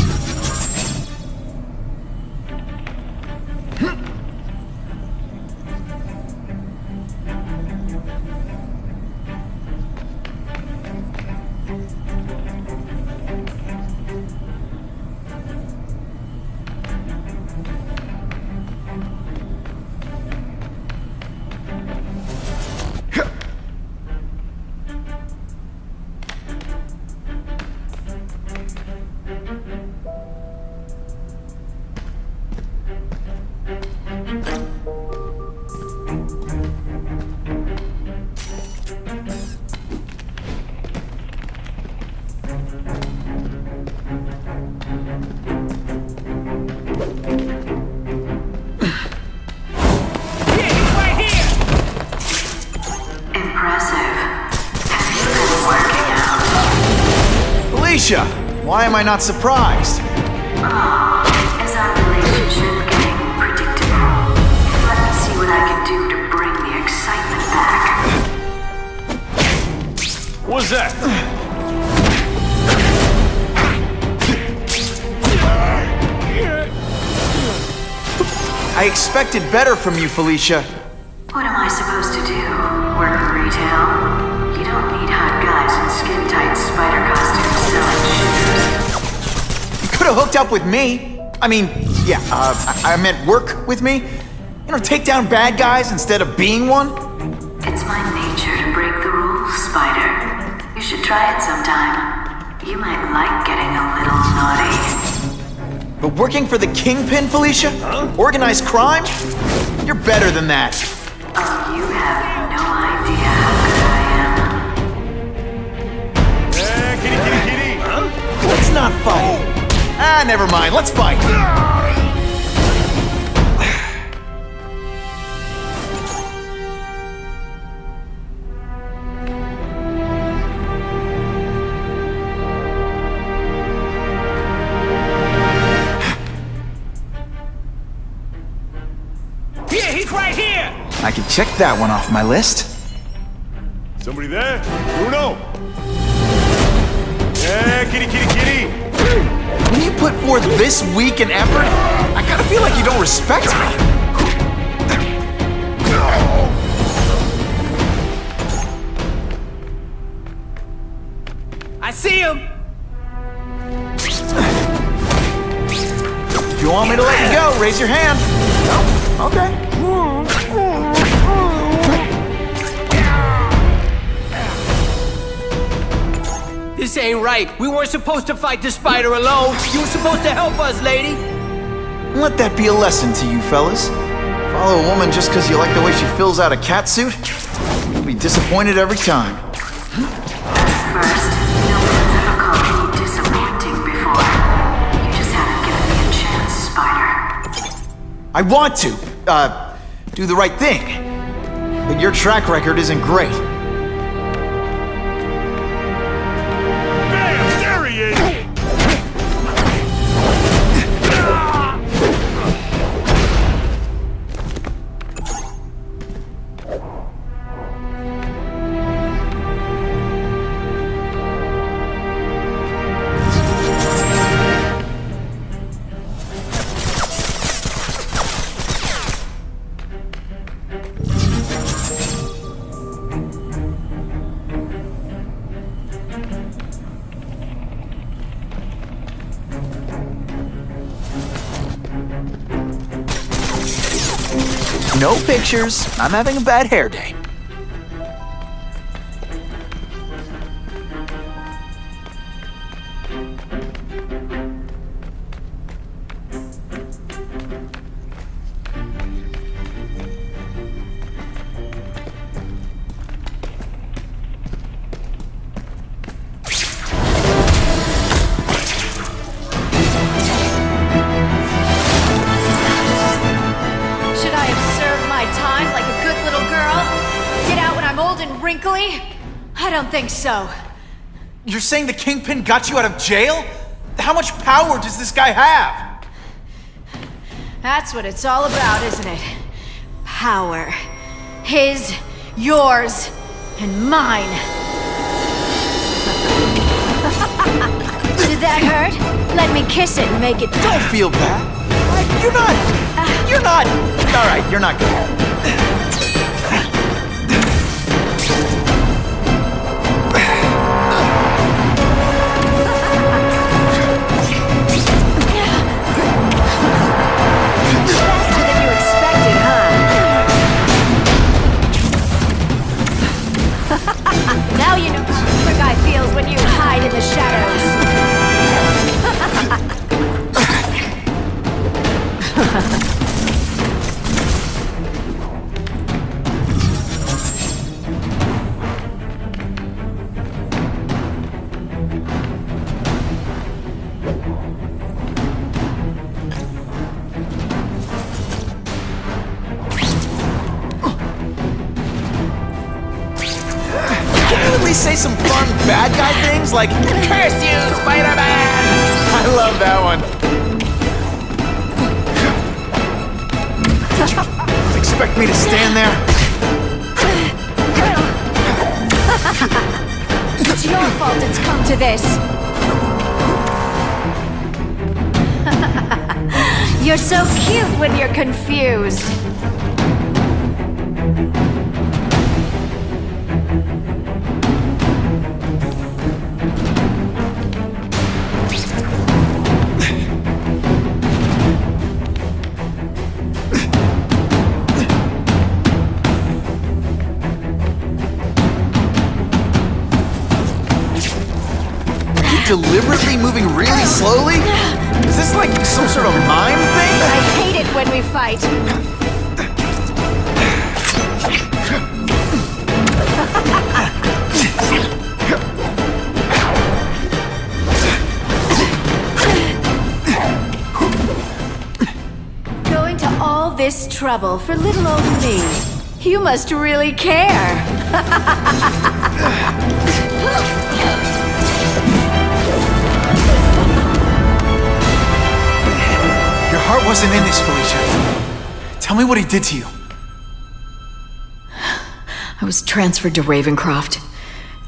Why am I not surprised? Is our relationship getting predictable? Let me see what I can do to bring the excitement back. What's that? I expected better from you, Felicia. What am I supposed to do? Work in retail? You don't need hot guys in skin-tight spider costumes selling shoes. You could have hooked up with me. I mean, yeah, I meant work with me. You know, take down bad guys instead of being one. It's my nature to break the rules, Spider. You should try it sometime. You might like getting a little naughty. But working for the Kingpin, Felicia? Organized crime? You're better than that. Oh, you have no idea how good I am. Kitty. Let's not fight. Ah, never mind. Let's fight. He's right here! I can check that one off my list. Somebody there? Bruno? Yeah, kitty, kitty, kitty! When you put forth this week and effort, I kinda feel like you don't respect me. I see him! If you want me to let you go, raise your hand. No? Okay. This ain't right. We weren't supposed to fight the spider alone. You were supposed to help us, lady. Let that be a lesson to you fellas. Follow a woman just because you like the way she fills out a catsuit? You'll be disappointed every time. First, no one's ever called me disappointing before. You just haven't given me a chance, Spider. I want to, do the right thing. But your track record isn't great. Bam! There he is! No pictures. I'm having a bad hair day. Should I have served my time like a good little girl? Get out when I'm old and wrinkly? I don't think so. You're saying the Kingpin got you out of jail? How much power does this guy have? That's what it's all about, isn't it? Power. His, yours, and mine. Did that hurt? Let me kiss it and make it. Don't feel bad. You're not. All right, you're not good. Faster than you expected, huh? Now you know how a guy feels when you hide in the shadows. At least say some fun bad guy things like, "Curse you, Spider-Man!" I love that one. Did you expect me to stand there? It's your fault it's come to this. You're so cute when you're confused. Deliberately moving really slowly? Is this like some sort of mime thing? I hate it when we fight. Going to all this trouble for little old me. You must really care. Your heart wasn't in this, Felicia. Tell me what he did to you. I was transferred to Ravencroft.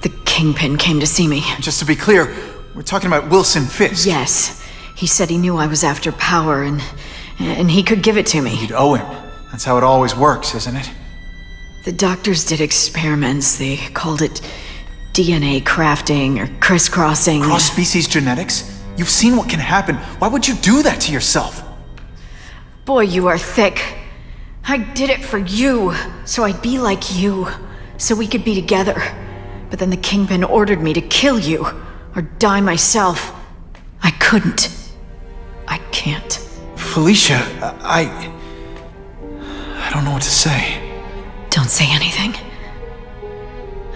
The Kingpin came to see me. Just to be clear, We're talking about Wilson Fisk. Yes. He said he knew I was after power and he could give it to me. You'd owe him. That's how it always works, isn't it? The doctors did experiments. They called it DNA crafting or crisscrossing. Cross-species genetics? You've seen what can happen. Why would you do that to yourself? Boy, you are thick. I did it for you, so I'd be like you, so we could be together. But then the Kingpin ordered me to kill you, or die myself. I couldn't. I can't. Felicia, I don't know what to say. Don't say anything.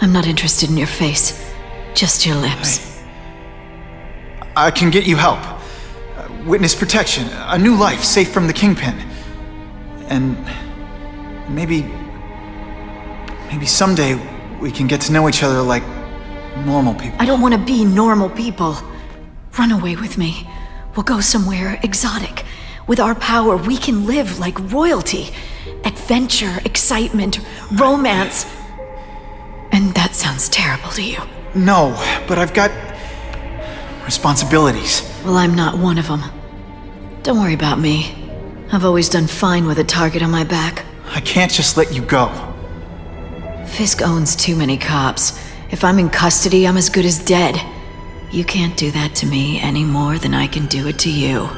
I'm not interested in your face, just your lips. I can get you help. Witness protection, a new life safe from the Kingpin. And maybe someday we can get to know each other like normal people. I don't want to be normal people. Run away with me. We'll go somewhere exotic. With our power, we can live like royalty. Adventure, excitement, romance. And that sounds terrible to you. No, but I've got responsibilities. Well, I'm not one of them. Don't worry about me. I've always done fine with a target on my back. I can't just let you go. Fisk owns too many cops. If I'm in custody, I'm as good as dead. You can't do that to me any more than I can do it to you.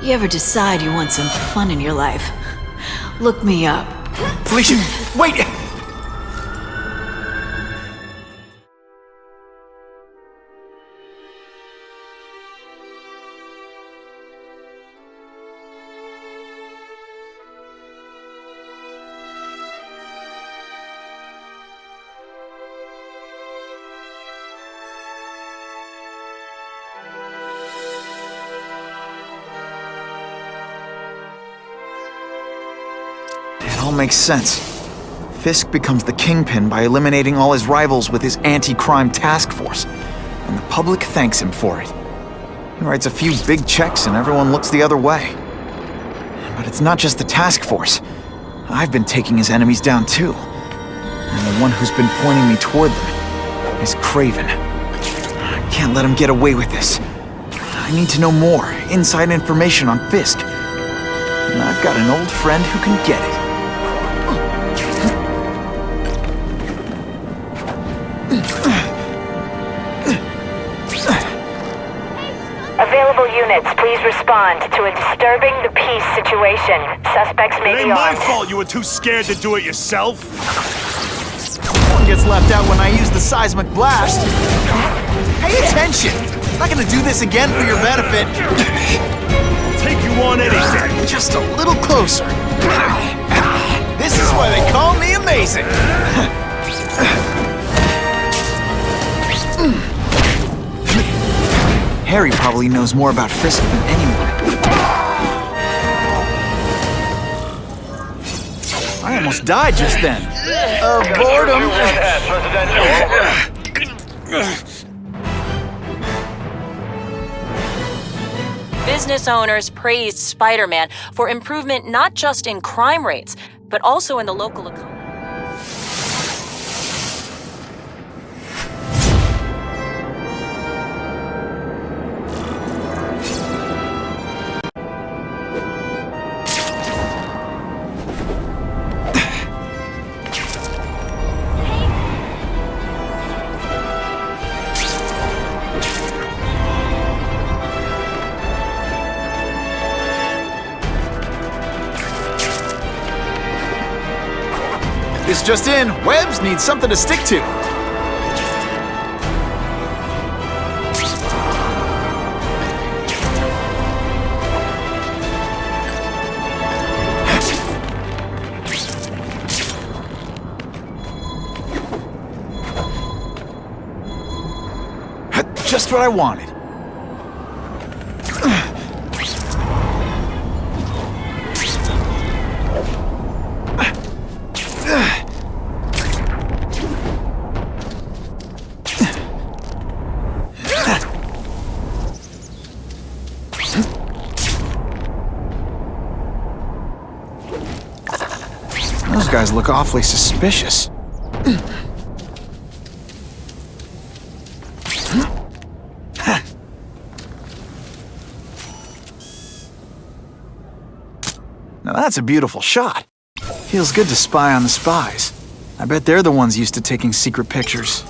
You ever decide you want some fun in your life? Look me up. Felicia, wait! It all makes sense. Fisk becomes the Kingpin by eliminating all his rivals with his anti-crime task force, and the public thanks him for it. He writes a few big checks and everyone looks the other way. But it's not just the task force. I've been taking his enemies down too. And the one who's been pointing me toward them is Craven. I can't let him get away with this. I need to know more, inside information on Fisk. And I've got an old friend who can get it. Available units, please respond to a disturbing the peace situation. Suspects may be It ain't my armed. fault you were too scared to do it yourself. One gets left out when I use the seismic blast. Pay attention! I'm not gonna do this again for your benefit. Take you on anything. Just a little closer. This is why they call me amazing. Harry probably knows more about Fisk than anyone. I almost died just then. Boredom. Business owners praised Spider-Man for improvement not just in crime rates, but also in the local economy. This just in, Webbs needs something to stick to. Just what I wanted. Those guys look awfully suspicious. Now that's a beautiful shot. Feels good to spy on the spies. I bet they're the ones used to taking secret pictures.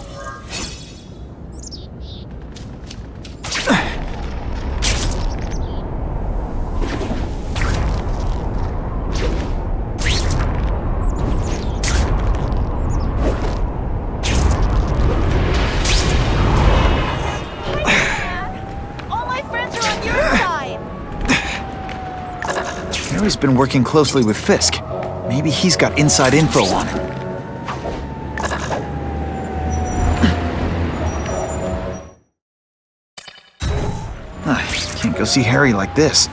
Harry's been working closely with Fisk. Maybe he's got inside info on him. Can't go see Harry like this.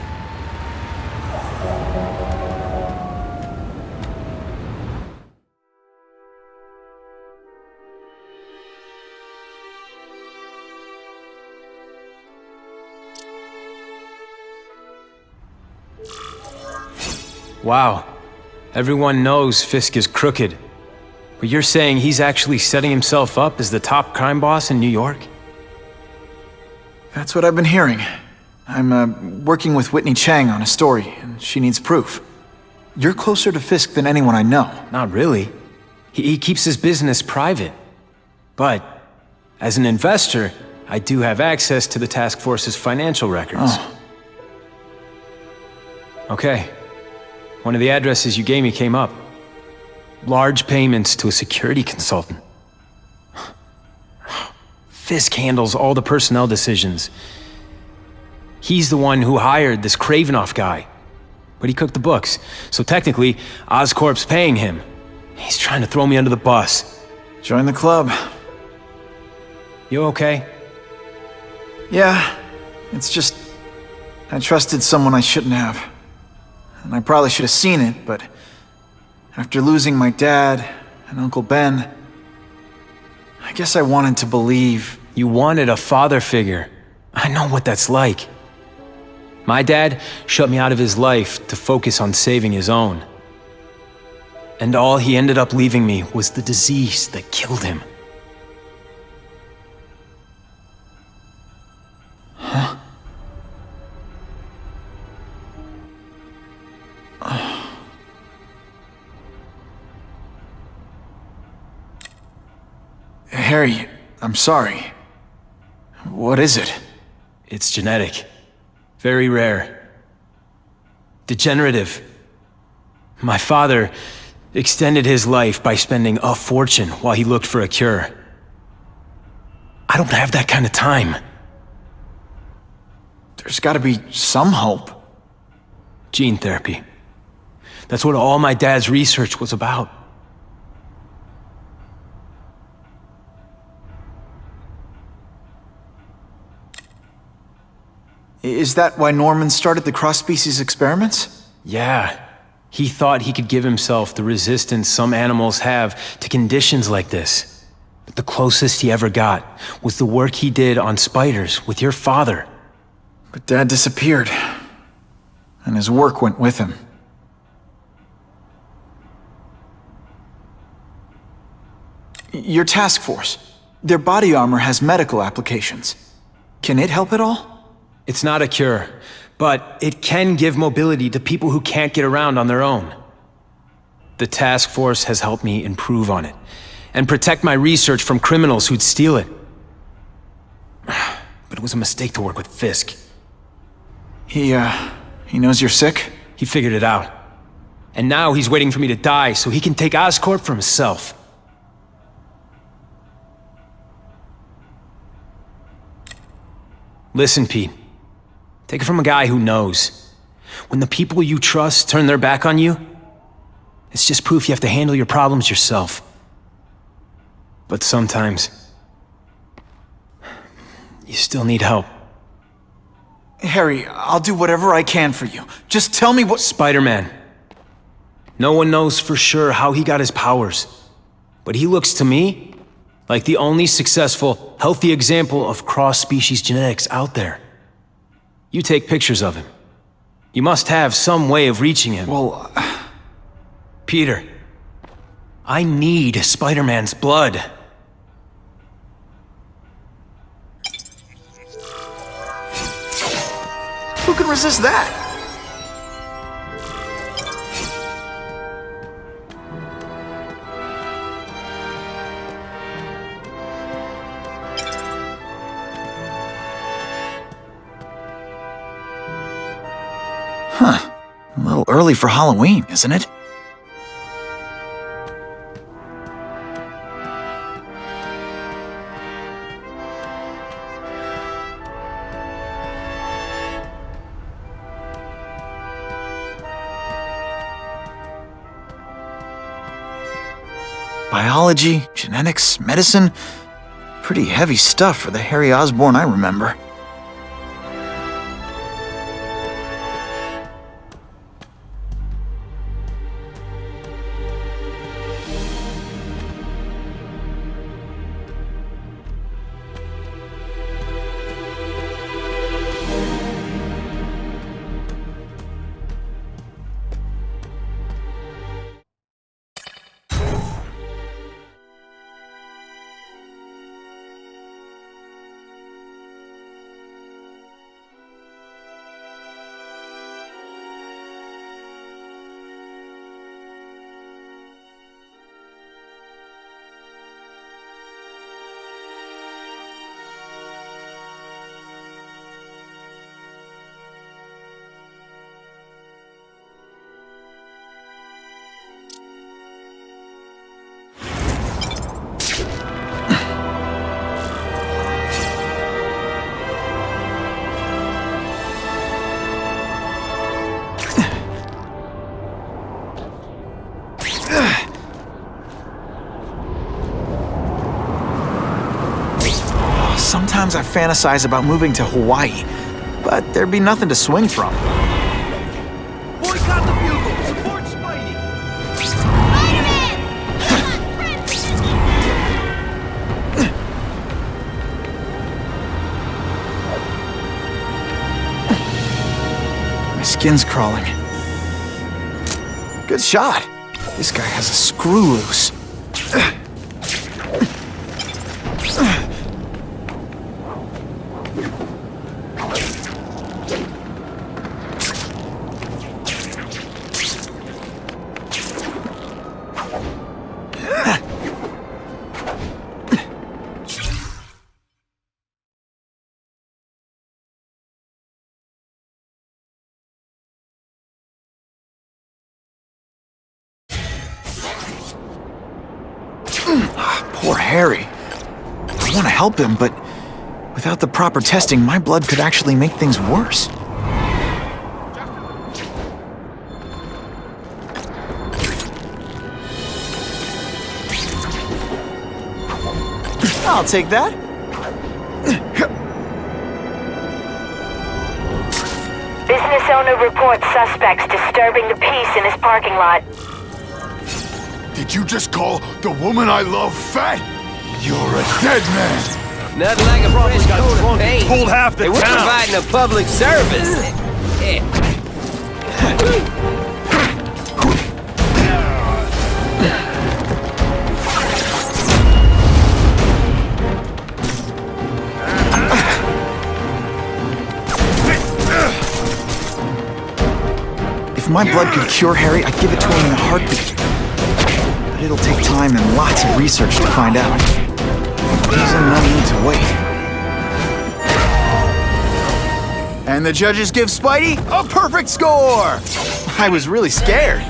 Wow. Everyone knows Fisk is crooked. But you're saying he's actually setting himself up as the top crime boss in New York? That's what I've been hearing. I'm working with Whitney Chang on a story, and she needs proof. You're closer to Fisk than anyone I know. Not really. He keeps his business private. But, as an investor, I do have access to the task force's financial records. Oh. Okay. One of the addresses you gave me came up. Large payments to a security consultant. Fisk handles all the personnel decisions. He's the one who hired this Kravinoff guy. But he cooked the books, so technically, Oscorp's paying him. He's trying to throw me under the bus. Join the club. You okay? Yeah, it's just... I trusted someone I shouldn't have. And I probably should have seen it, but... after losing my dad and Uncle Ben... I guess I wanted to believe... You wanted a father figure. I know what that's like. My dad shut me out of his life to focus on saving his own. And all he ended up leaving me was the disease that killed him. Huh? Harry, I'm sorry. What is it? It's genetic. Very rare. Degenerative. My father extended his life by spending a fortune while he looked for a cure. I don't have that kind of time. There's gotta be some hope. Gene therapy. That's what all my dad's research was about. Is that why Norman started the cross-species experiments? Yeah. He thought he could give himself the resistance some animals have to conditions like this. But the closest he ever got was the work he did on spiders with your father. But Dad disappeared. And his work went with him. Your task force. Their body armor has medical applications. Can it help at all? It's not a cure, but it can give mobility to people who can't get around on their own. The task force has helped me improve on it, and protect my research from criminals who'd steal it. But it was a mistake to work with Fisk. He knows you're sick? He figured it out. And now he's waiting for me to die so he can take Oscorp for himself. Listen, Pete. Take it from a guy who knows. When the people you trust turn their back on you, it's just proof you have to handle your problems yourself. But sometimes, you still need help. Harry, I'll do whatever I can for you. Just tell me what— Spider-Man. No one knows for sure how he got his powers. But he looks to me like the only successful, healthy example of cross-species genetics out there. You take pictures of him. You must have some way of reaching him. Well, Peter, I need Spider-Man's blood. Who can resist that? early for Halloween, isn't it? Biology, genetics, medicine. Pretty heavy stuff for the Harry Osborn I remember. Sometimes I fantasize about moving to Hawaii, but there'd be nothing to swing from. Boycott the bugle! Support Spidey! My skin's crawling. Good shot. This guy has a screw loose. Poor Harry. I want to help him, but without the proper testing, my blood could actually make things worse. I'll take that. Business owner reports suspects disturbing the peace in his parking lot. Did you just call the woman I love fat? You're a dead man. Nothing like a fresh coat of paint. Pulled half the Hey, we're town. providing a public service. If my blood could cure Harry, I'd give it to him in a heartbeat. But it'll take time and lots of research to find out. There's no need to wait. And the judges give Spidey a perfect score! I was really scared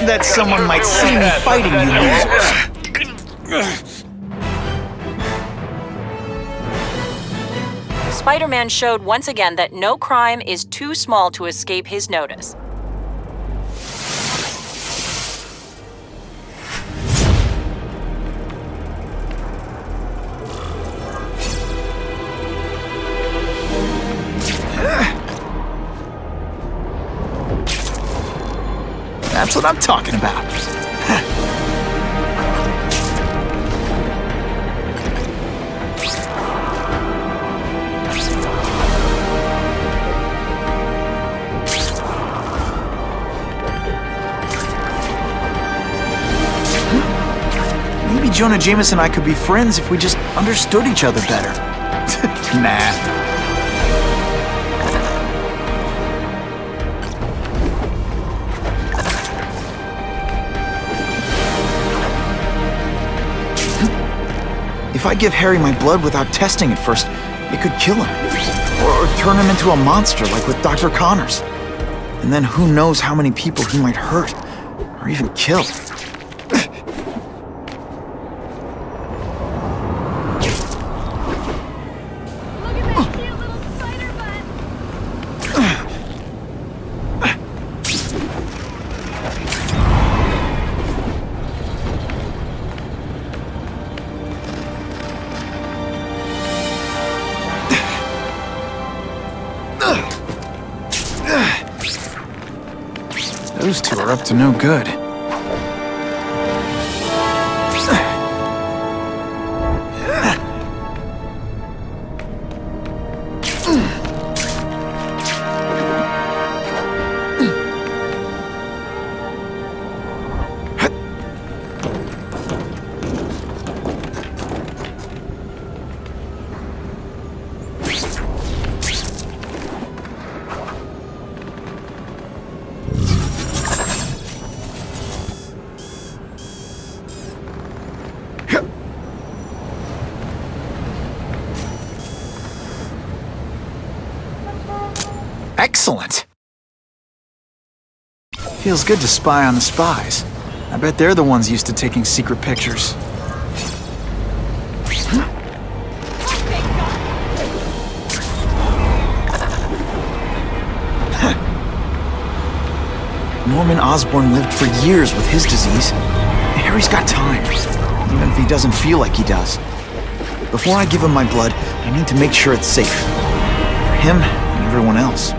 that someone might see me fighting you losers. Spider-Man showed once again that no crime is too small to escape his notice. That's what I'm talking about. Maybe Jonah Jameson and I could be friends if we just understood each other better. Nah. If I give Harry my blood without testing it first, it could kill him. Or turn him into a monster like with Dr. Connors. And then who knows how many people he might hurt, or even kill. Those two are up to no good. Excellent! Feels good to spy on the spies. I bet they're the ones used to taking secret pictures. Norman Osborn lived for years with his disease. Harry's got time, even if he doesn't feel like he does. Before I give him my blood, I need to make sure it's safe. For him and everyone else.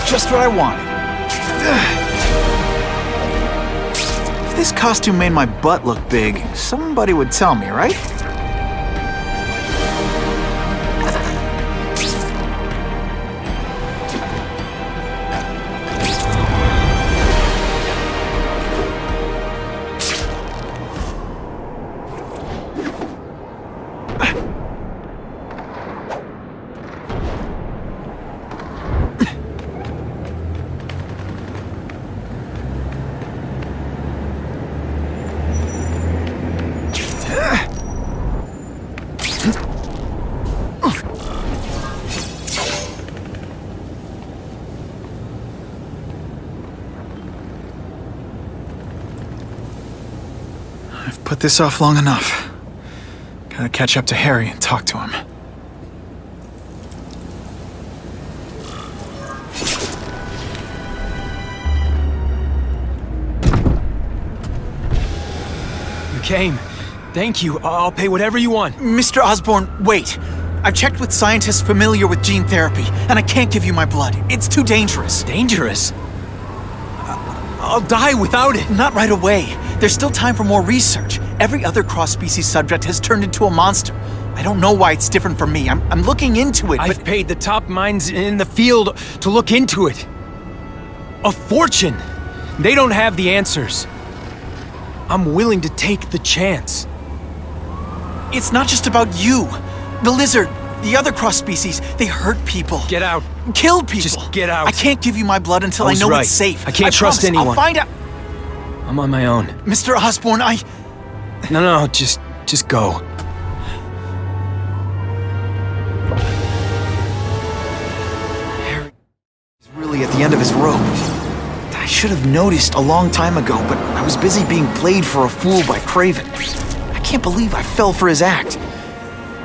Just what I wanted. If this costume made my butt look big, somebody would tell me, right? I've put this off long enough. Gotta catch up to Harry and talk to him. You came. Thank you. I'll pay whatever you want. Mr. Osborn, wait. I've checked with scientists familiar with gene therapy, and I can't give you my blood. It's too dangerous. Dangerous? I'll die without it. Not right away. There's still time for more research. Every other cross-species subject has turned into a monster. I don't know why it's different for me. I'm looking into it, I've paid the top minds in the field to look into it. A fortune. They don't have the answers. I'm willing to take the chance. It's not just about you. The lizard, the other cross-species, they hurt people. Get out. Kill people. Just get out. I can't give you my blood until I know it's safe. I can't trust anyone. I'll find out. I'm on my own. Mr. Osborn, No, just go. Harry is really at the end of his rope. I should have noticed a long time ago, but I was busy being played for a fool by Craven. I can't believe I fell for his act.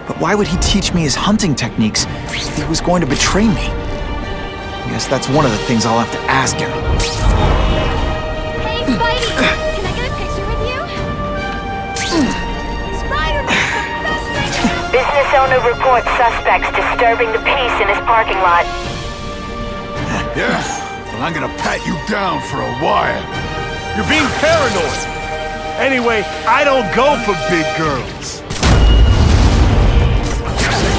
But why would he teach me his hunting techniques if he was going to betray me? I guess that's one of the things I'll have to ask him. Hey, Spidey! Can I get a picture with you? Spiderman, the best thing! Business owner reports suspects disturbing the peace in his parking lot. Yeah, well, I'm gonna pat you down for a while. You're being paranoid. Anyway, I don't go for big girls.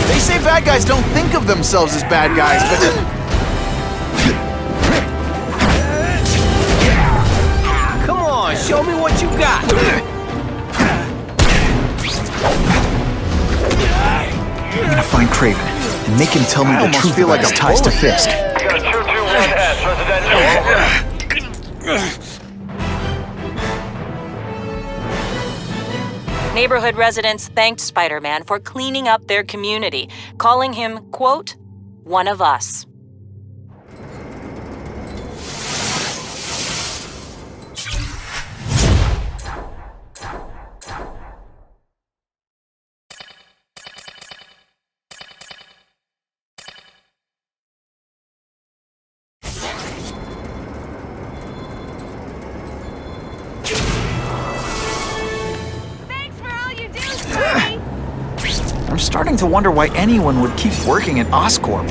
They say bad guys don't think of themselves as bad guys, but... Come on, show me what you got. I'm gonna find Craven and make him tell me the truth about his ties to Fisk. Neighborhood residents thanked Spider-Man for cleaning up their community, calling him, quote, one of us. I'm starting to wonder why anyone would keep working at Oscorp.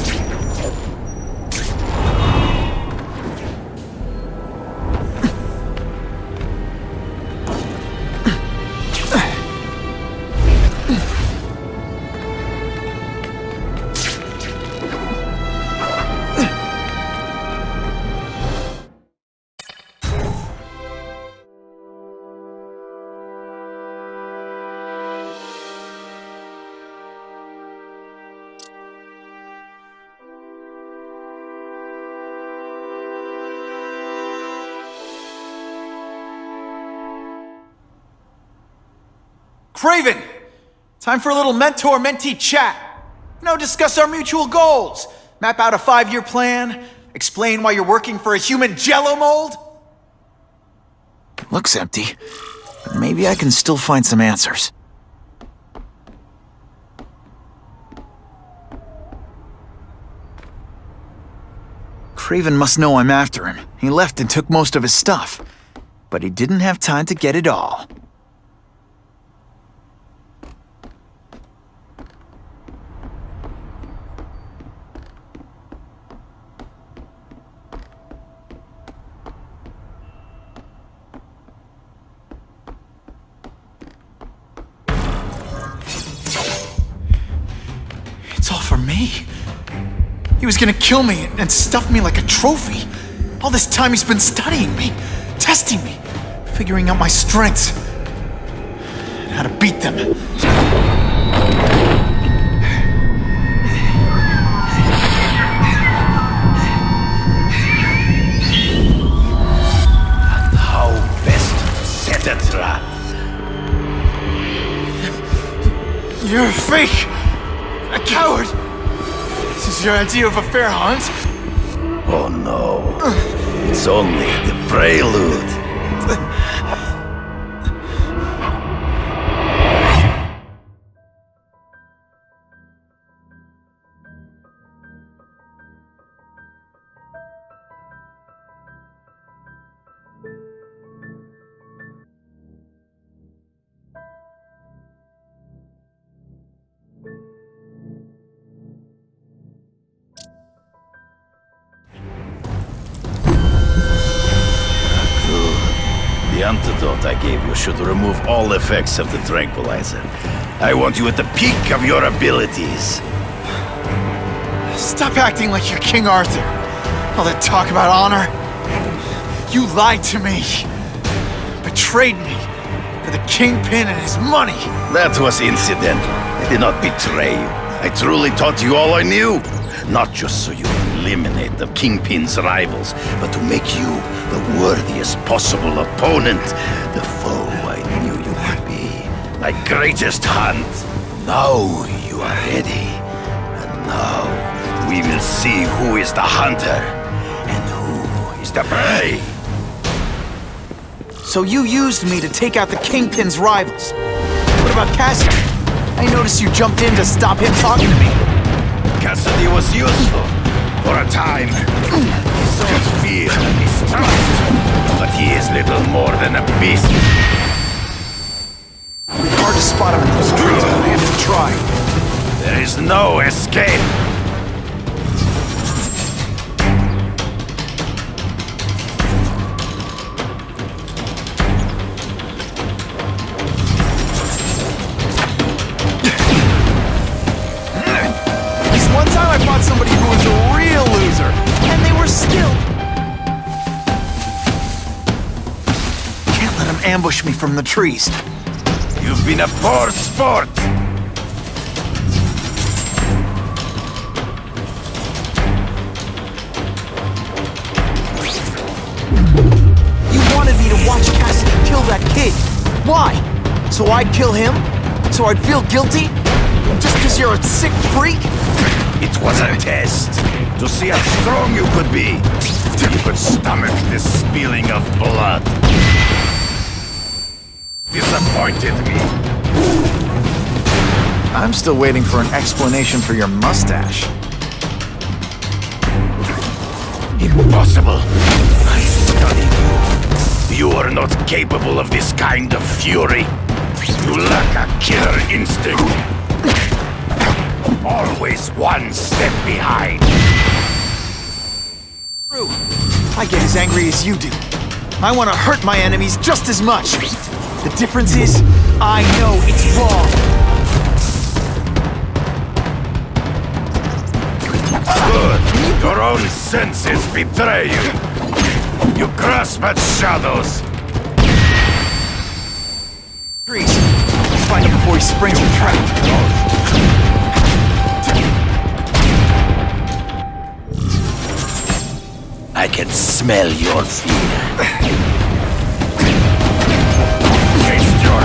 Craven! Time for a little mentor-mentee chat. Discuss our mutual goals. Map out a 5-year plan. Explain why you're working for a human jello mold. Looks empty, but maybe I can still find some answers. Craven must know I'm after him. He left and took most of his stuff. But he didn't have time to get it all. It's all for me. He was gonna kill me and stuff me like a trophy. All this time he's been studying me, testing me, figuring out my strengths, and how to beat them. And how best to set a trap. You're a fake! A coward! This is your idea of a fair hunt? Oh no. It's only the prelude. The antidote I gave you should remove all effects of the tranquilizer. I want you at the peak of your abilities. Stop acting like you're King Arthur. All that talk about honor. You lied to me. Betrayed me. For the Kingpin and his money. That was incidental. I did not betray you. I truly taught you all I knew. Not just so you would eliminate the Kingpin's rivals, but to make you the worthiest possible opponent. The foe I knew you would be. My greatest hunt. Now you are ready. And now we will see who is the hunter and who is the prey. So you used me to take out the Kingpin's rivals. What about Cassidy? I noticed you jumped in to stop him talking to me. Cassidy was useful. For a time. He sowed fear and mistrust. But he is little more than a beast. Hard to spot him in those trees, but I have to try. There is no escape. One time I fought somebody who was a real loser, and they were skilled. Can't let him ambush me from the trees. You've been a poor sport. that kid. Why? So I'd kill him? So I'd feel guilty? Just because you're a sick freak? It was a test to see how strong you could be. You could stomach this spilling of blood. Disappointed me. I'm still waiting for an explanation for your mustache. Impossible. I studied you. You are not capable of this kind of fury. You lack a killer instinct. Always one step behind. True. I get as angry as you do. I want to hurt my enemies just as much. The difference is, I know it's wrong. Good. Your own senses betray you. You grasp at shadows. Trees. Find him before he springs the trap. I can smell your fear. Taste your...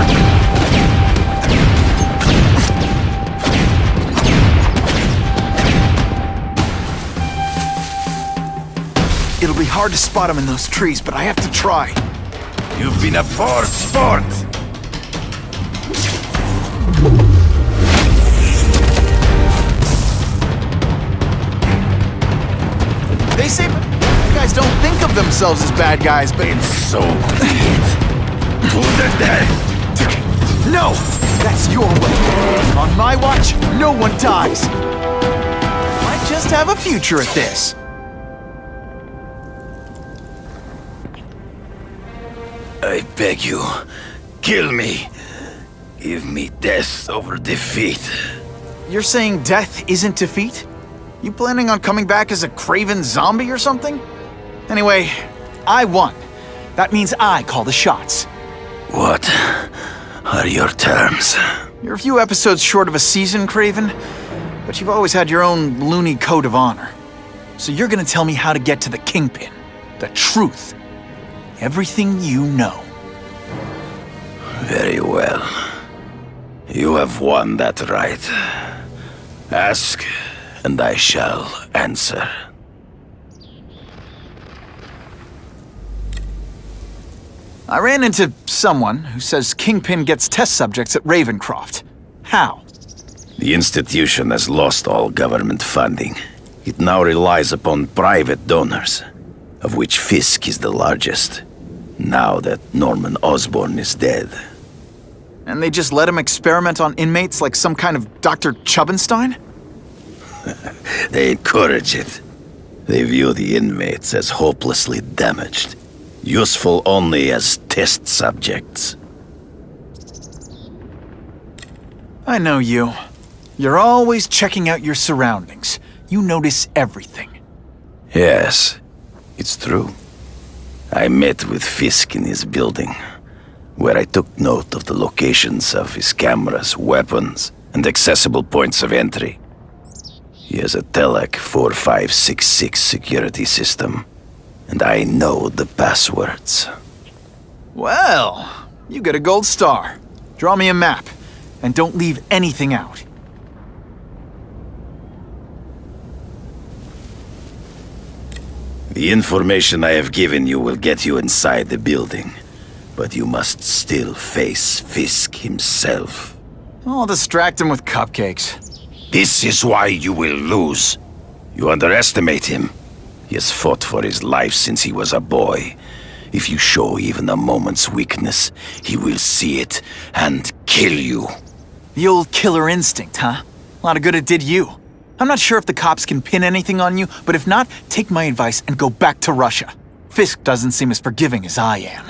It'll be hard to spot him in those trees, but I have to try. You've been a poor sport. They say bad guys don't think of themselves as bad guys, but... And so be it. To the death. No! That's your way. On my watch, no one dies. Might just have a future at this. I beg you, kill me. Give me death over defeat. You're saying death isn't defeat? You planning on coming back as a craven zombie or something? Anyway, I won. That means I call the shots. What are your terms? You're a few episodes short of a season, Craven, but you've always had your own loony code of honor. So you're gonna tell me how to get to the Kingpin. The truth. Everything you know. Very well. You have won that right. Ask, and I shall answer. I ran into someone who says Kingpin gets test subjects at Ravencroft. How? The institution has lost all government funding. It now relies upon private donors, of which Fisk is the largest, now that Norman Osborn is dead. And they just let him experiment on inmates like some kind of Dr. Chubbenstein? They encourage it. They view the inmates as hopelessly damaged, useful only as test subjects. I know you. You're always checking out your surroundings. You notice everything. Yes, it's true. I met with Fisk in his building, where I took note of the locations of his cameras, weapons, and accessible points of entry. He has a Telec 4566 security system, and I know the passwords. Well, you get a gold star. Draw me a map, and don't leave anything out. The information I have given you will get you inside the building, but you must still face Fisk himself. I'll distract him with cupcakes. This is why you will lose. You underestimate him. He has fought for his life since he was a boy. If you show even a moment's weakness, he will see it and kill you. The old killer instinct, huh? A lot of good it did you. I'm not sure if the cops can pin anything on you, but if not, take my advice and go back to Russia. Fisk doesn't seem as forgiving as I am.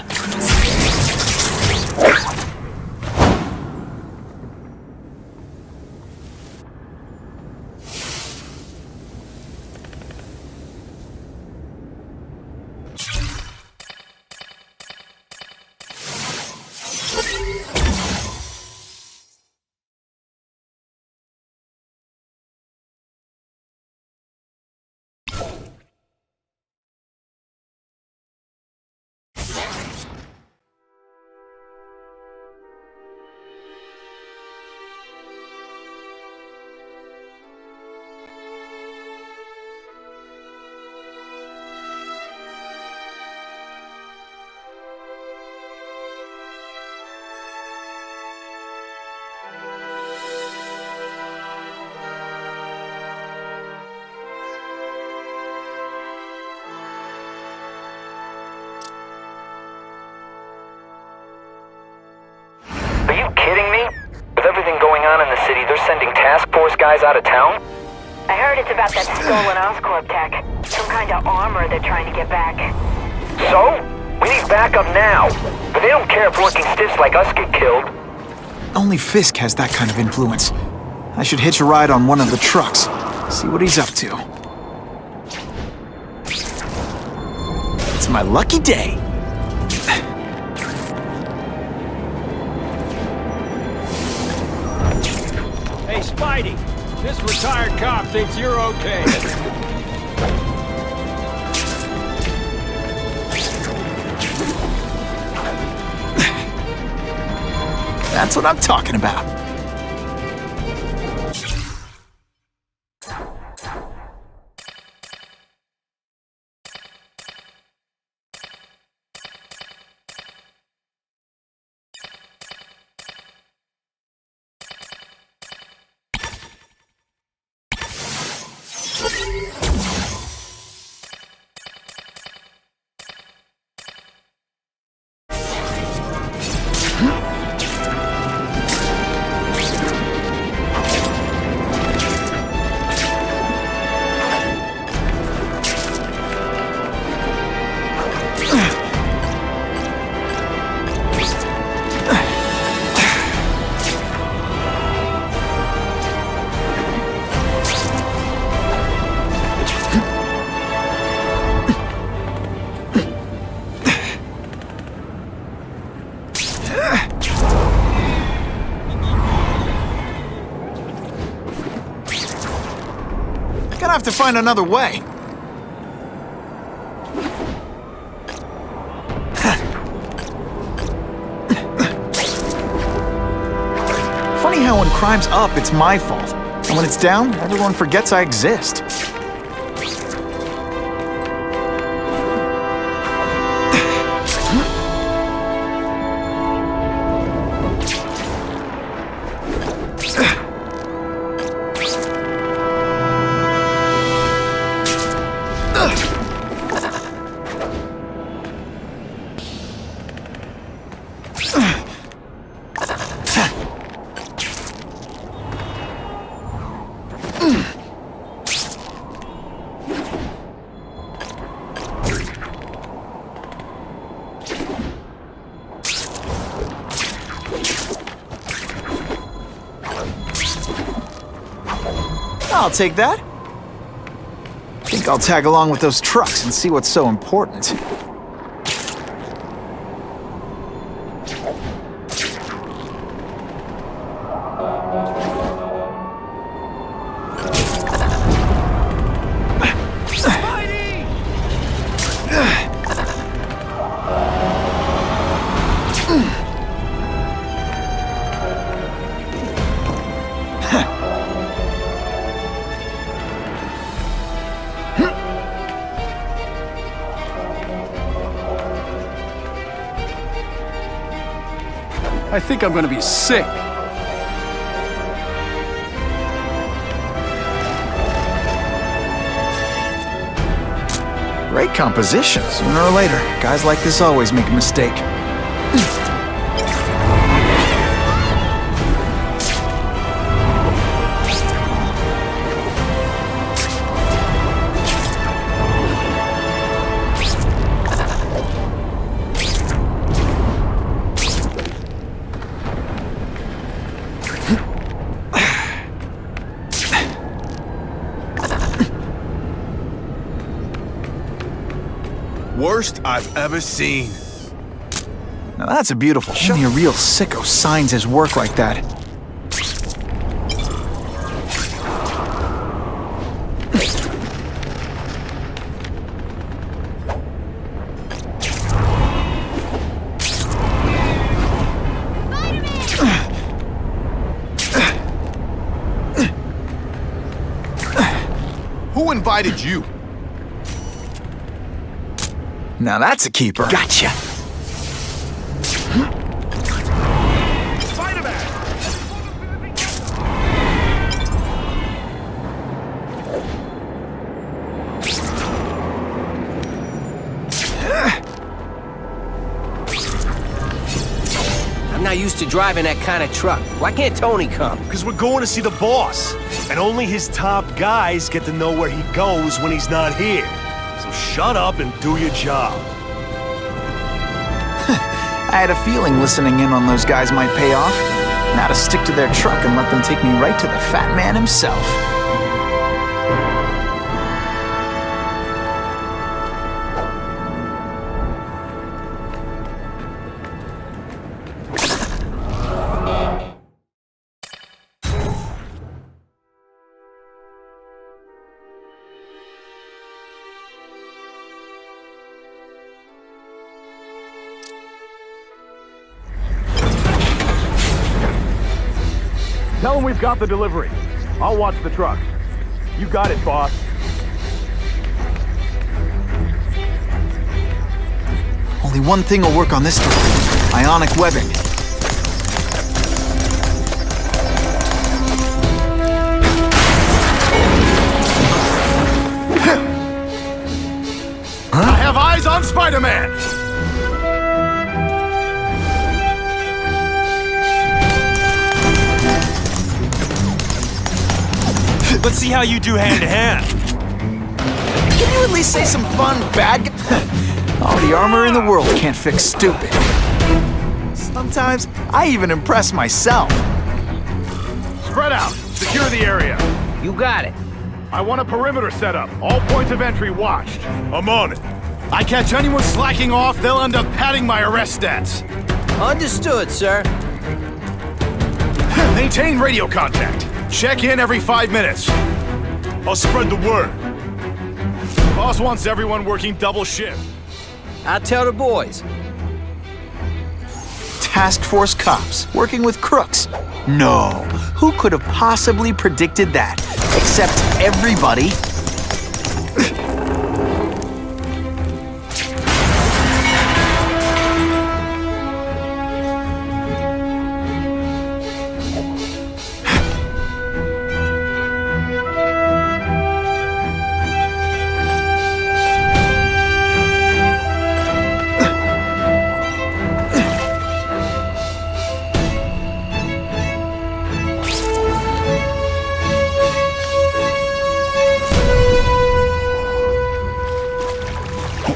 Are you kidding me? With everything going on in the city, they're sending task force guys out of town? I heard it's about that stolen Oscorp tech. Some kind of armor they're trying to get back. So? We need backup now. But they don't care if working stiffs like us get killed. Only Fisk has that kind of influence. I should hitch a ride on one of the trucks. See what he's up to. It's my lucky day. Hey, Spidey! This retired cop thinks you're okay. That's what I'm talking about. Gonna have to find another way. Funny how when crime's up, it's my fault. And when it's down, everyone forgets I exist. I'll take that. Think I'll tag along with those trucks and see what's so important. I think I'm gonna be sick. Great composition. Sooner or later, guys like this always make a mistake. Worst I've ever seen. Now that's a beautiful shot. Only a real sicko signs his work like that. Who invited you? Now that's a keeper. Gotcha. I'm not used to driving that kind of truck. Why can't Tony come? Because we're going to see the boss. And only his top guys get to know where he goes when he's not here. So shut up and do your job. I had a feeling listening in on those guys might pay off. Now to stick to their truck and let them take me right to the fat man himself. Tell him we've got the delivery. I'll watch the trucks. You got it, boss. Only one thing will work on this truck. Ionic webbing. I have eyes on Spider-Man! Let's see how you do hand-to-hand. Can you at least say some fun, bad guy? All the armor in the world can't fix stupid. Sometimes, I even impress myself. Spread out. Secure the area. You got it. I want a perimeter set up. All points of entry watched. I'm on it. I catch anyone slacking off, they'll end up padding my arrest stats. Understood, sir. Maintain radio contact. Check in every 5 minutes. I'll spread the word. Boss wants everyone working double shift. I'll tell the boys. Task Force cops working with crooks. No, who could have possibly predicted that? Except everybody.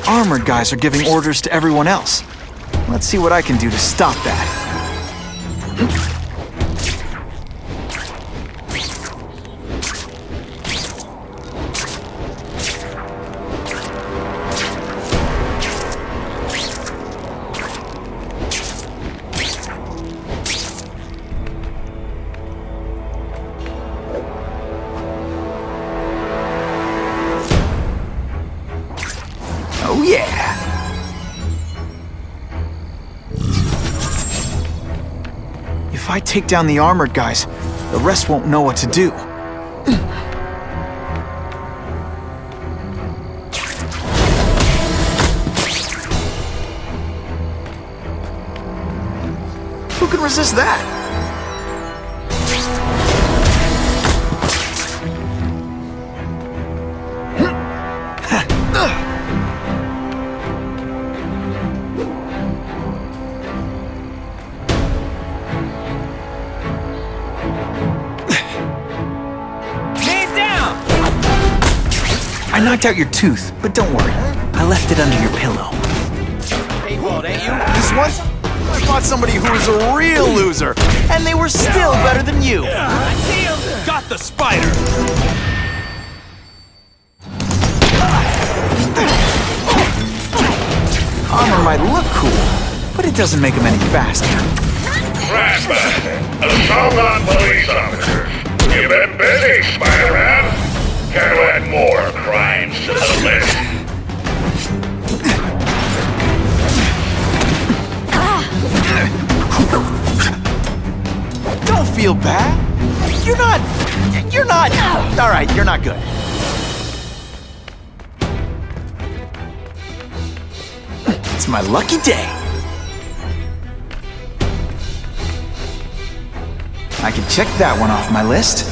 Armored guys are giving orders to everyone else. Let's see what I can do to stop that. Oh yeah! If I take down the armored guys, the rest won't know what to do. Who can resist that? I knocked out your tooth, but don't worry. I left it under your pillow. Hey, Walt, ain't you? This once, I fought somebody who was a real loser, and they were still better than you. I see him! Got the spider! Armor might look cool, but it doesn't make him any faster. Flashback, a Salgon police officer. You been busy, Spider-Man? Care to add more crimes to the list? Don't feel bad. You're not... All right, you're not good. It's my lucky day. I can check that one off my list.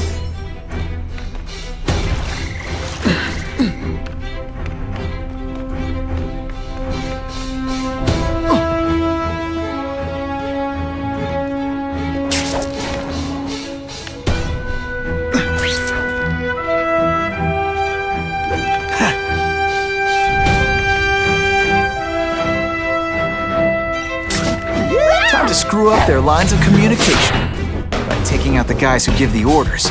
up their lines of communication by taking out the guys who give the orders.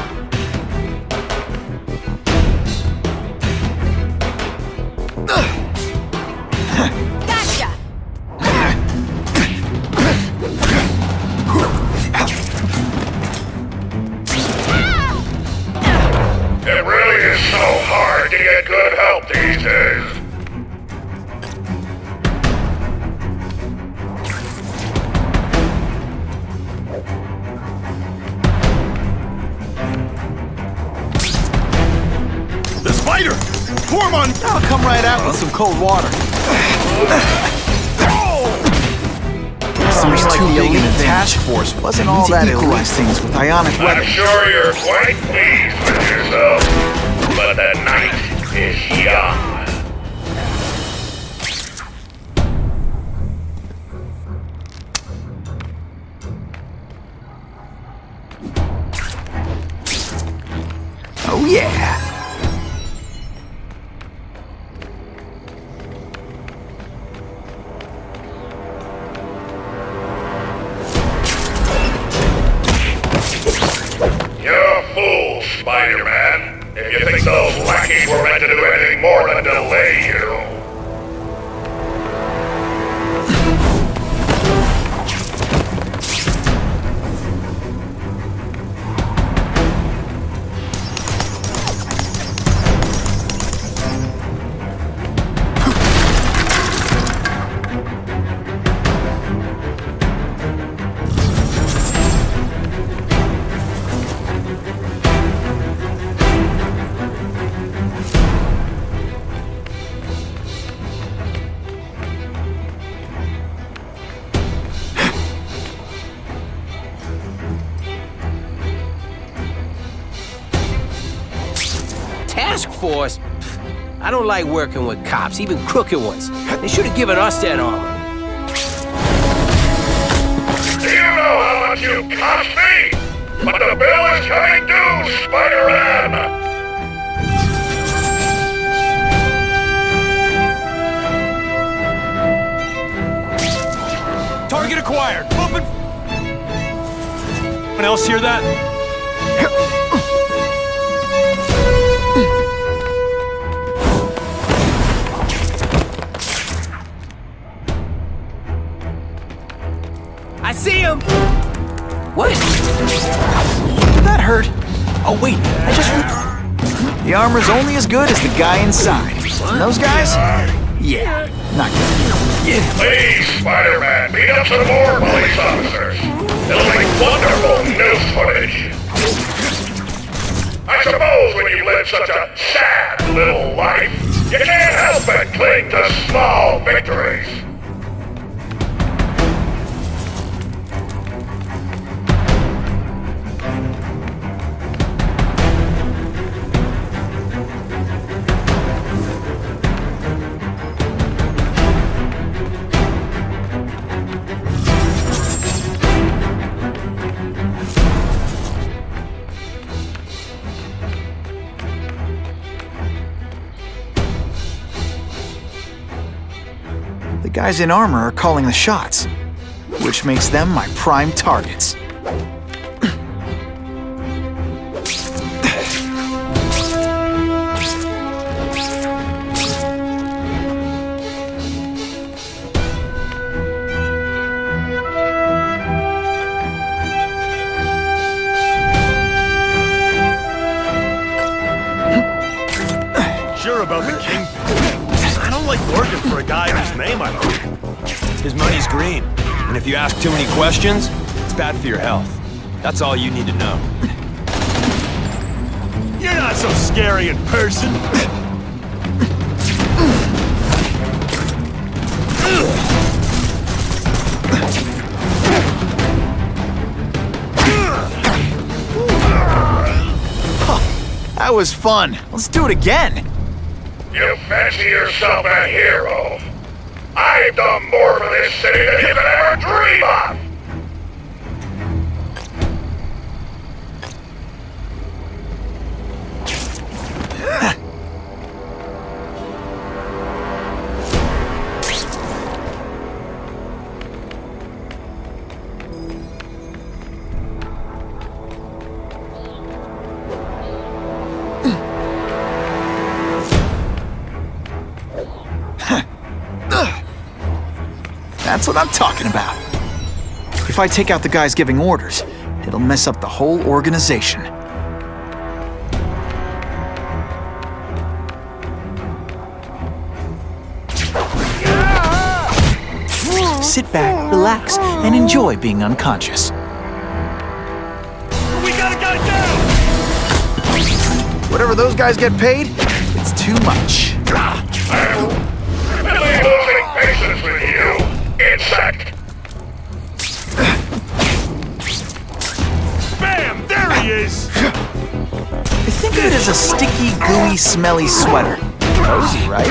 Gotcha! It really is so hard to get good help these days. The spider! Tormund! I'll come right out with some cold water. Something like the elite task force wasn't all that equalize things with ionic I'm weapons. sure you're quite pleased with yourself, but the night is young. Oh yeah! You're a fool, Spider-Man, if you think those lackeys were meant to do anything more than delay you. Task force? Pfft, I don't like working with cops, even crooked ones. They should have given us that armor. Do you know how much you cost me? But the bill is coming due, Spider-Man! Target acquired! Open! Anyone else hear that? I see him! What? That hurt. Oh wait, I just... The armor's only as good as the guy inside. And those guys? Yeah, not good. Please, Spider-Man, beat up some more police officers. It'll make wonderful news footage. I suppose when you live such a sad little life, you can't help but cling to small victories. The guys in armor are calling the shots, which makes them my prime targets. Sure about the Kingpin. I don't like working for a guy whose name I don't know. His money's green. And if you ask too many questions, it's bad for your health. That's all you need to know. You're not so scary in person. That was fun. Let's do it again. You fancy yourself a hero. I've done more for this city than you could ever dream of. That's what I'm talking about. If I take out the guys giving orders, it'll mess up the whole organization. Sit back, relax, and enjoy being unconscious. We gotta get it down! Whatever those guys get paid, it's too much. I'm really losing patience with you, insect! Bam! There he is! Think of it as a sticky, gooey, smelly sweater. Cozy, right?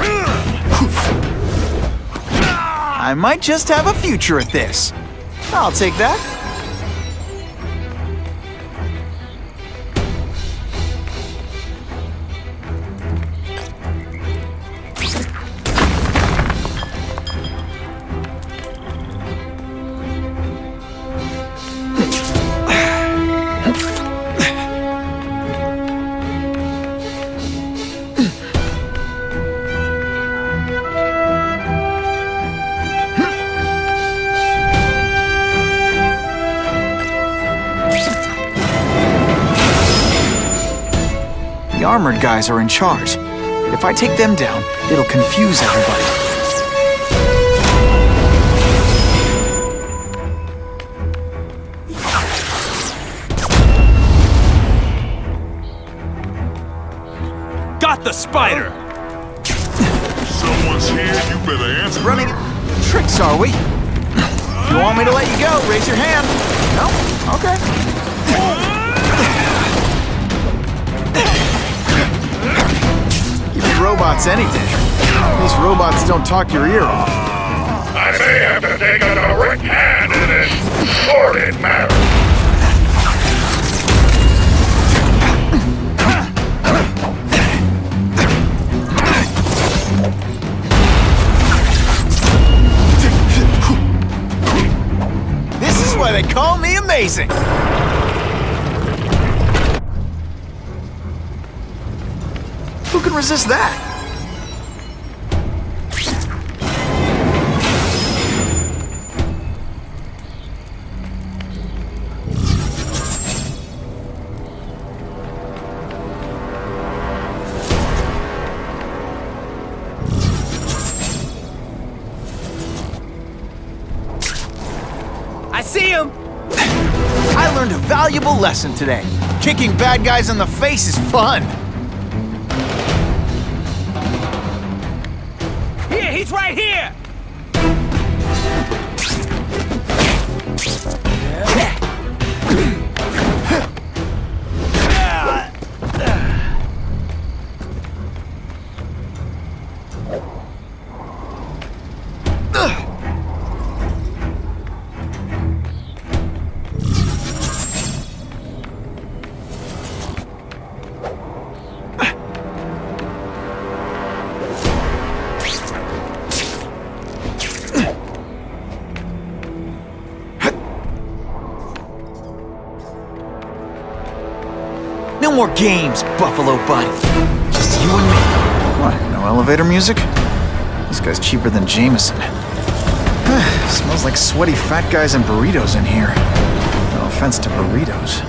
I might just have a future at this. I'll take that. The armored guys are in charge. If I take them down, it'll confuse everybody. Got the spider! Someone's here, you better answer. Running tricks, are we? If you want me to let you go, raise your hand. No? Okay. Give these robots any day. These robots don't talk your ear off. I may have to take a direct hand in this sordid matter. This is why they call me amazing. Who can resist that? I see him! I learned a valuable lesson today. Kicking bad guys in the face is fun. Here, he's right here! No more games, Buffalo Bud. Just you and me. What, no elevator music? This guy's cheaper than Jameson. Smells like sweaty fat guys and burritos in here. No offense to burritos.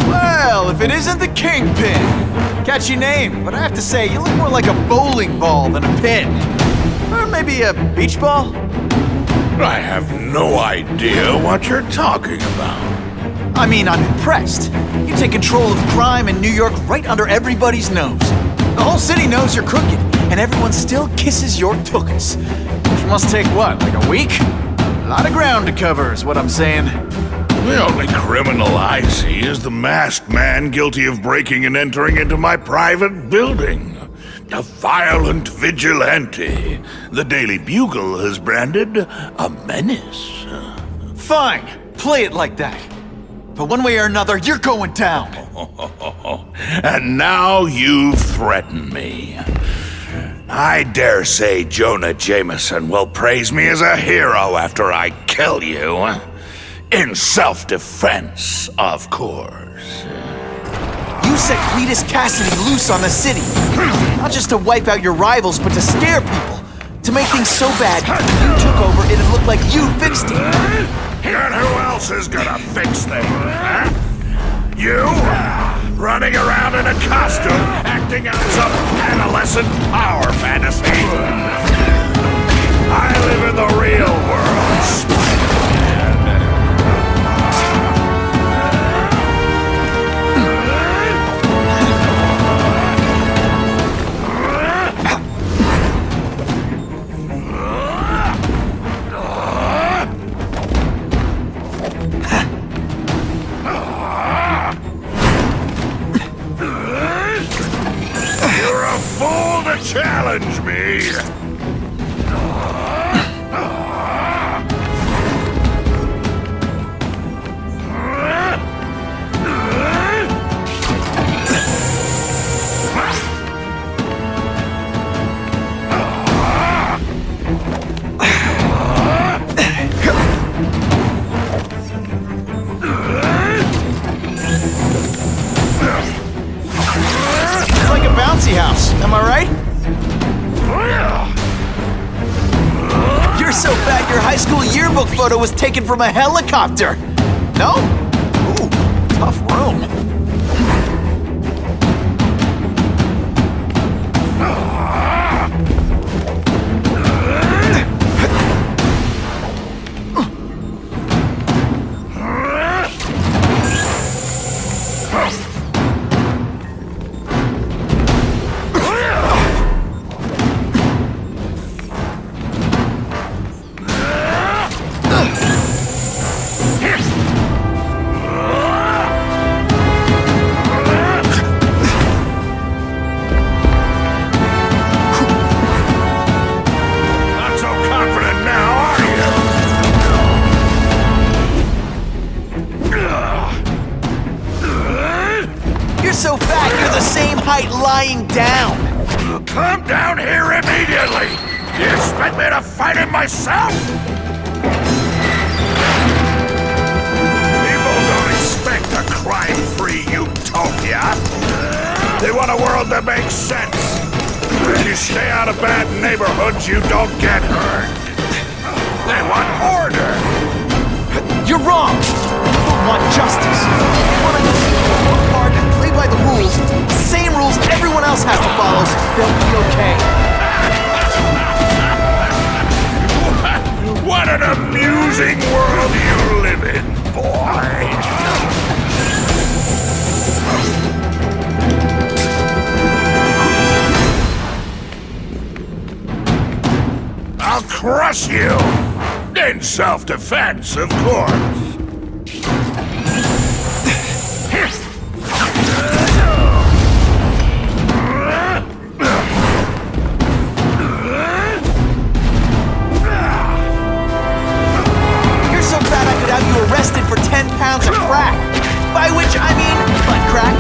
Well, if it isn't the Kingpin! Catchy name, but I have to say, you look more like a bowling ball than a pin. Or maybe a beach ball? I have no idea what you're talking about. I mean, I'm impressed. You take control of crime in New York right under everybody's nose. The whole city knows you're crooked, and everyone still kisses your tuchus. Which must take what, like a week? A lot of ground to cover is what I'm saying. The only criminal I see is the masked man guilty of breaking and entering into my private building. A violent vigilante. The Daily Bugle has branded a menace. Fine, play it like that. But one way or another, you're going down. And now you've threatened me. I dare say Jonah Jameson will praise me as a hero after I kill you. In self-defense, of course. You set Cletus Cassidy loose on the city. Not just to wipe out your rivals, but to scare people. To make things so bad, you took over, it'd look like you fixed it. And who else is gonna fix things, huh? You? Running around in a costume, acting out some adolescent power fantasy. I live in the real world, Spider-Man. You're a fool to challenge me! It's like a bouncy house, am I right? You're so fat your high school yearbook photo was taken from a helicopter. No? Ooh, tough room. So fat, you're the same height lying down. Come down here immediately! You expect me to fight it myself? People don't expect a crime-free utopia. They want a world that makes sense. If you stay out of bad neighborhoods, you don't get hurt. They want order. You're wrong. People want justice. They want to work hard and play by the rules. Same rules everyone else has to follow. They'll be okay. What an amusing world you live in, boy. I'll crush you! In self-defense, of course. You're so fat I could have you arrested for 10 pounds of crack. By which I mean butt crack.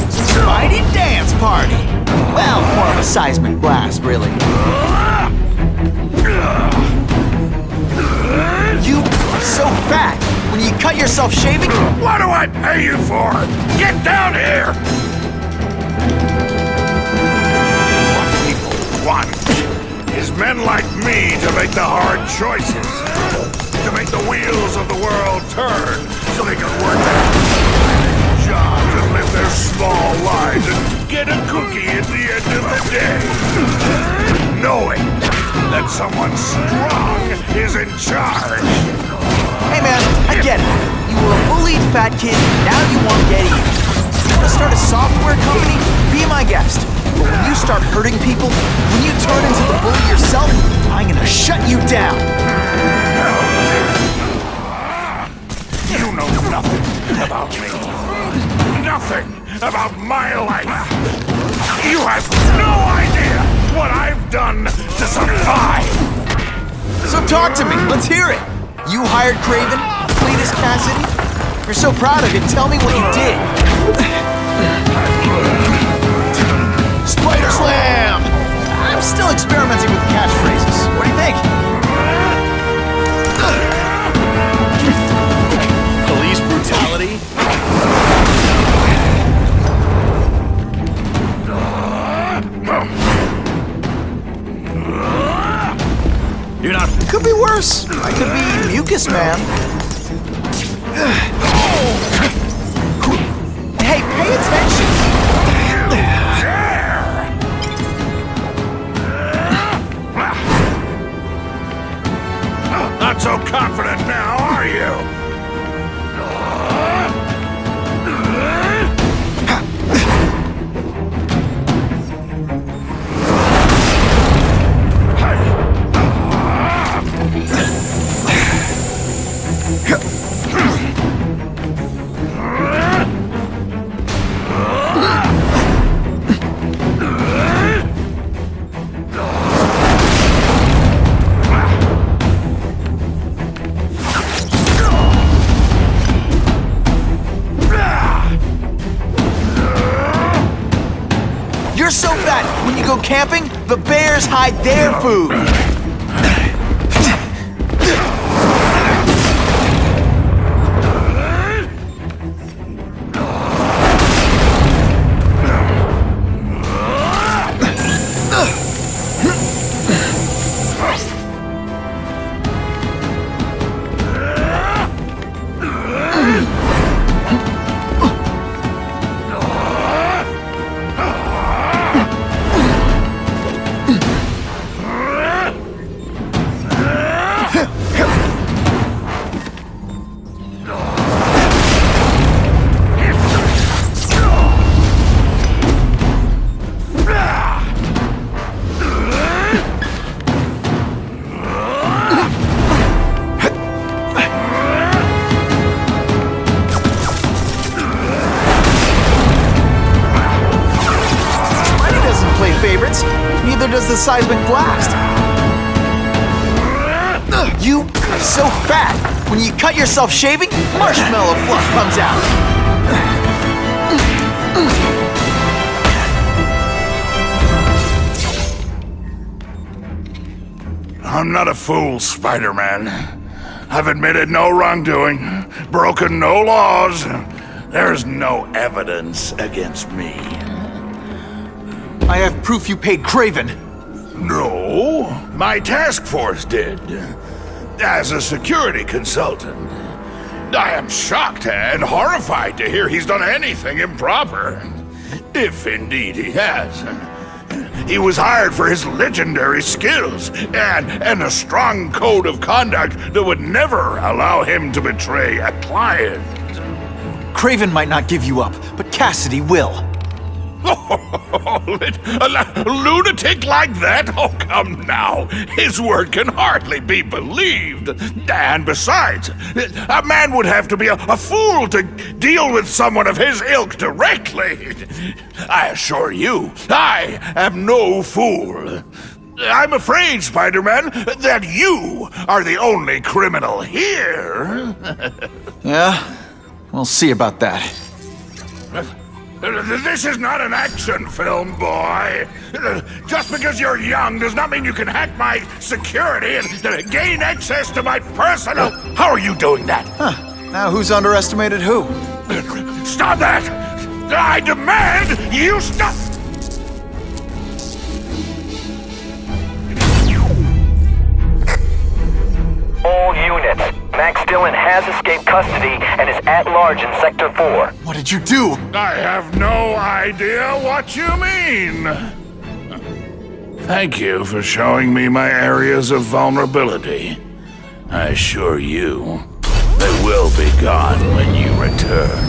Spidey dance party! Well, more of a seismic blast, really. You are so fat! When you cut yourself shaving... What do I pay you for? Get down here! What people want is men like me to make the hard choices. To make the wheels of the world turn so they can work their jobs and live their small lives and get a cookie at the end of the day. Knowing that someone strong is in charge. Hey man, I get it. You were a bullied fat kid, now you want to get even. You want to start a software company? Be my guest. But when you start hurting people, when you turn into the bully yourself, I'm gonna shut you down. You know nothing about me. Nothing about my life. You have no idea what I've done to survive. So talk to me, let's hear it. You hired Craven, Cletus Cassidy? You're so proud of it, tell me what you did. Spider Slam! I'm still experimenting with the catchphrases. What do you think? Police brutality? You're not. Could be worse. I could be Mucus Man. Hey, pay attention. Not so confident now, are you? You're so fat, when you go camping, the bears hide their food. Favorites. Neither does the seismic blast. You are so fat. When you cut yourself shaving, marshmallow fluff comes out. I'm not a fool, Spider-Man. I've admitted no wrongdoing, broken no laws. There's no evidence against me. I have proof you paid Craven. No, my task force did. As a security consultant. I am shocked and horrified to hear he's done anything improper. If indeed he has. He was hired for his legendary skills and a strong code of conduct that would never allow him to betray a client. Craven might not give you up, but Cassidy will. A lunatic like that? Oh, come now. His word can hardly be believed. And besides, a man would have to be a fool to deal with someone of his ilk directly. I assure you, I am no fool. I'm afraid, Spider-Man, that you are the only criminal here. Yeah? We'll see about that. This is not an action film, boy. Just because you're young does not mean you can hack my security and gain access to my personal... How are you doing that? Huh. Now who's underestimated who? Stop that! I demand you stop! All units. Max Dillon has escaped custody and is at large in Sector 4. What did you do? I have no idea what you mean. Thank you for showing me my areas of vulnerability. I assure you, they will be gone when you return.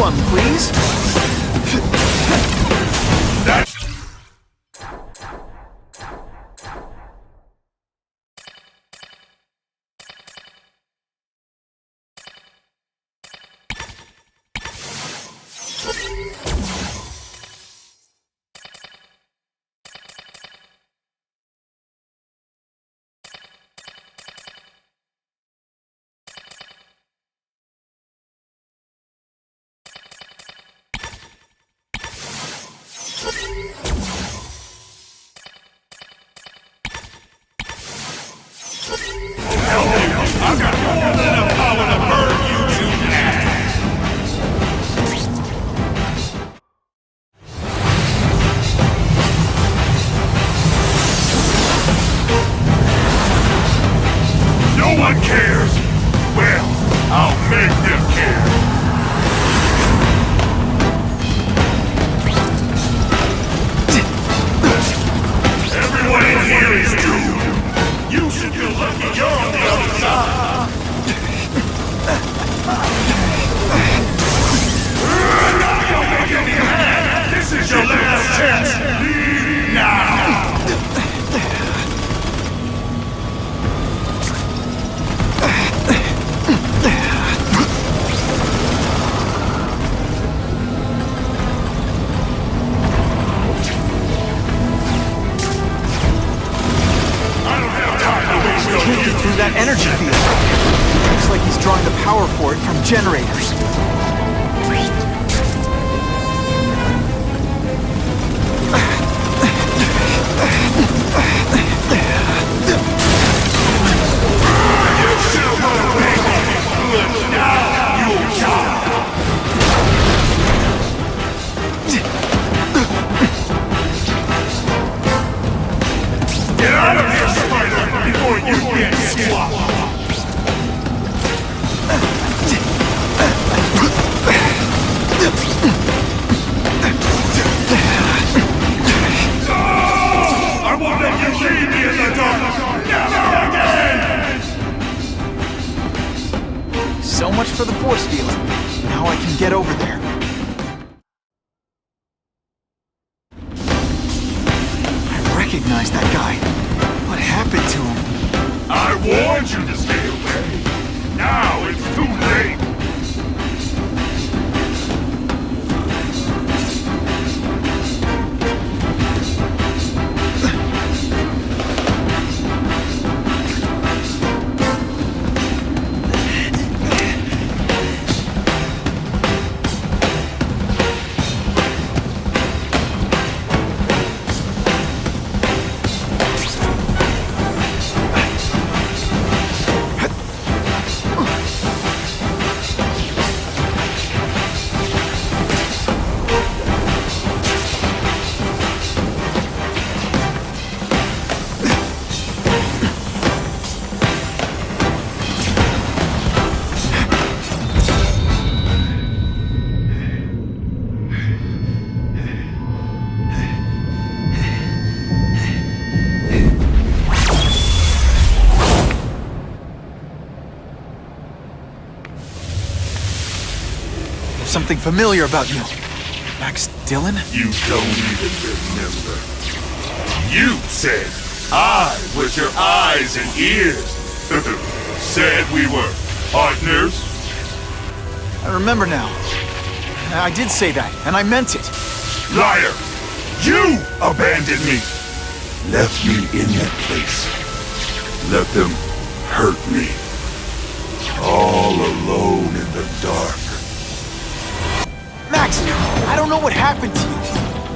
one, please? I've got more than enough power to burn you to ash! No one cares! Well, I'll make them care! Everyone in here is doomed! You should feel lucky you're on the other side! Now you're making me mad! This is your last chance! Leave now! Can't get through that energy field. Looks like he's drawing the power for it from generators. You still gonna make me good now, you die! Get out of here, Spider, before you get swapped! I won't let you leave me in the dark! Never again! So much for the force field. Now I can get over there. I recognize that guy. What happened to him? I warned you to stay away! Now it's too late! Something familiar about you. Max Dillon? You don't even remember. You said I was your eyes and ears. Said we were partners. I remember now. I did say that, and I meant it. Liar! You abandoned me! Left me in that place. Let them hurt me. All alone in the dark. Max, I don't know what happened to you.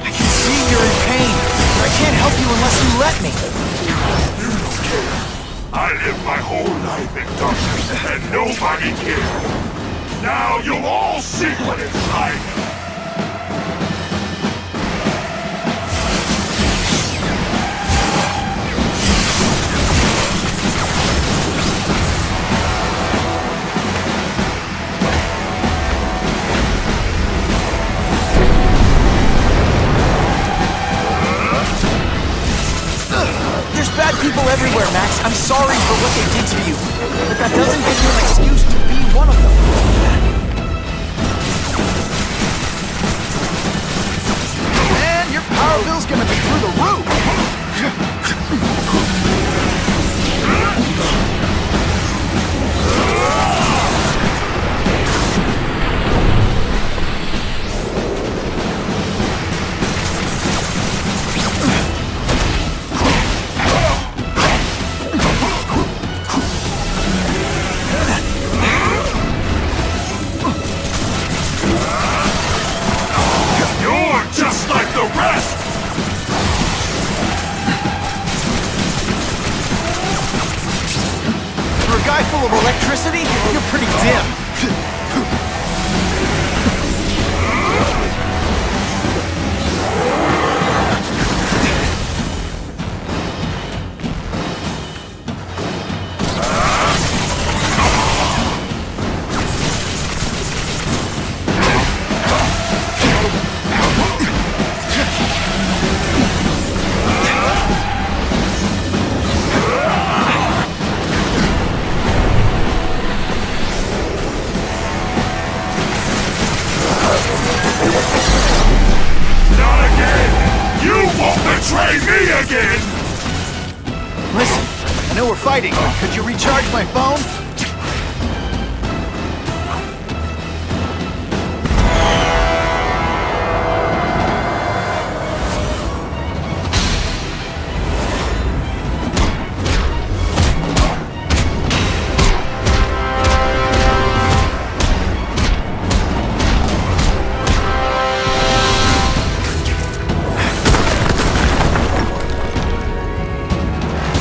I can see you're in pain, but I can't help you unless you let me. You don't care. I lived my whole life in darkness, and nobody cared. Now you'll all see what it's like. There's bad people everywhere, Max. I'm sorry for what they did to you. But that doesn't give you an excuse to be one of them. electricity? You're pretty dim. Not again! You won't betray me again! Listen, I know we're fighting, but could you recharge my phone?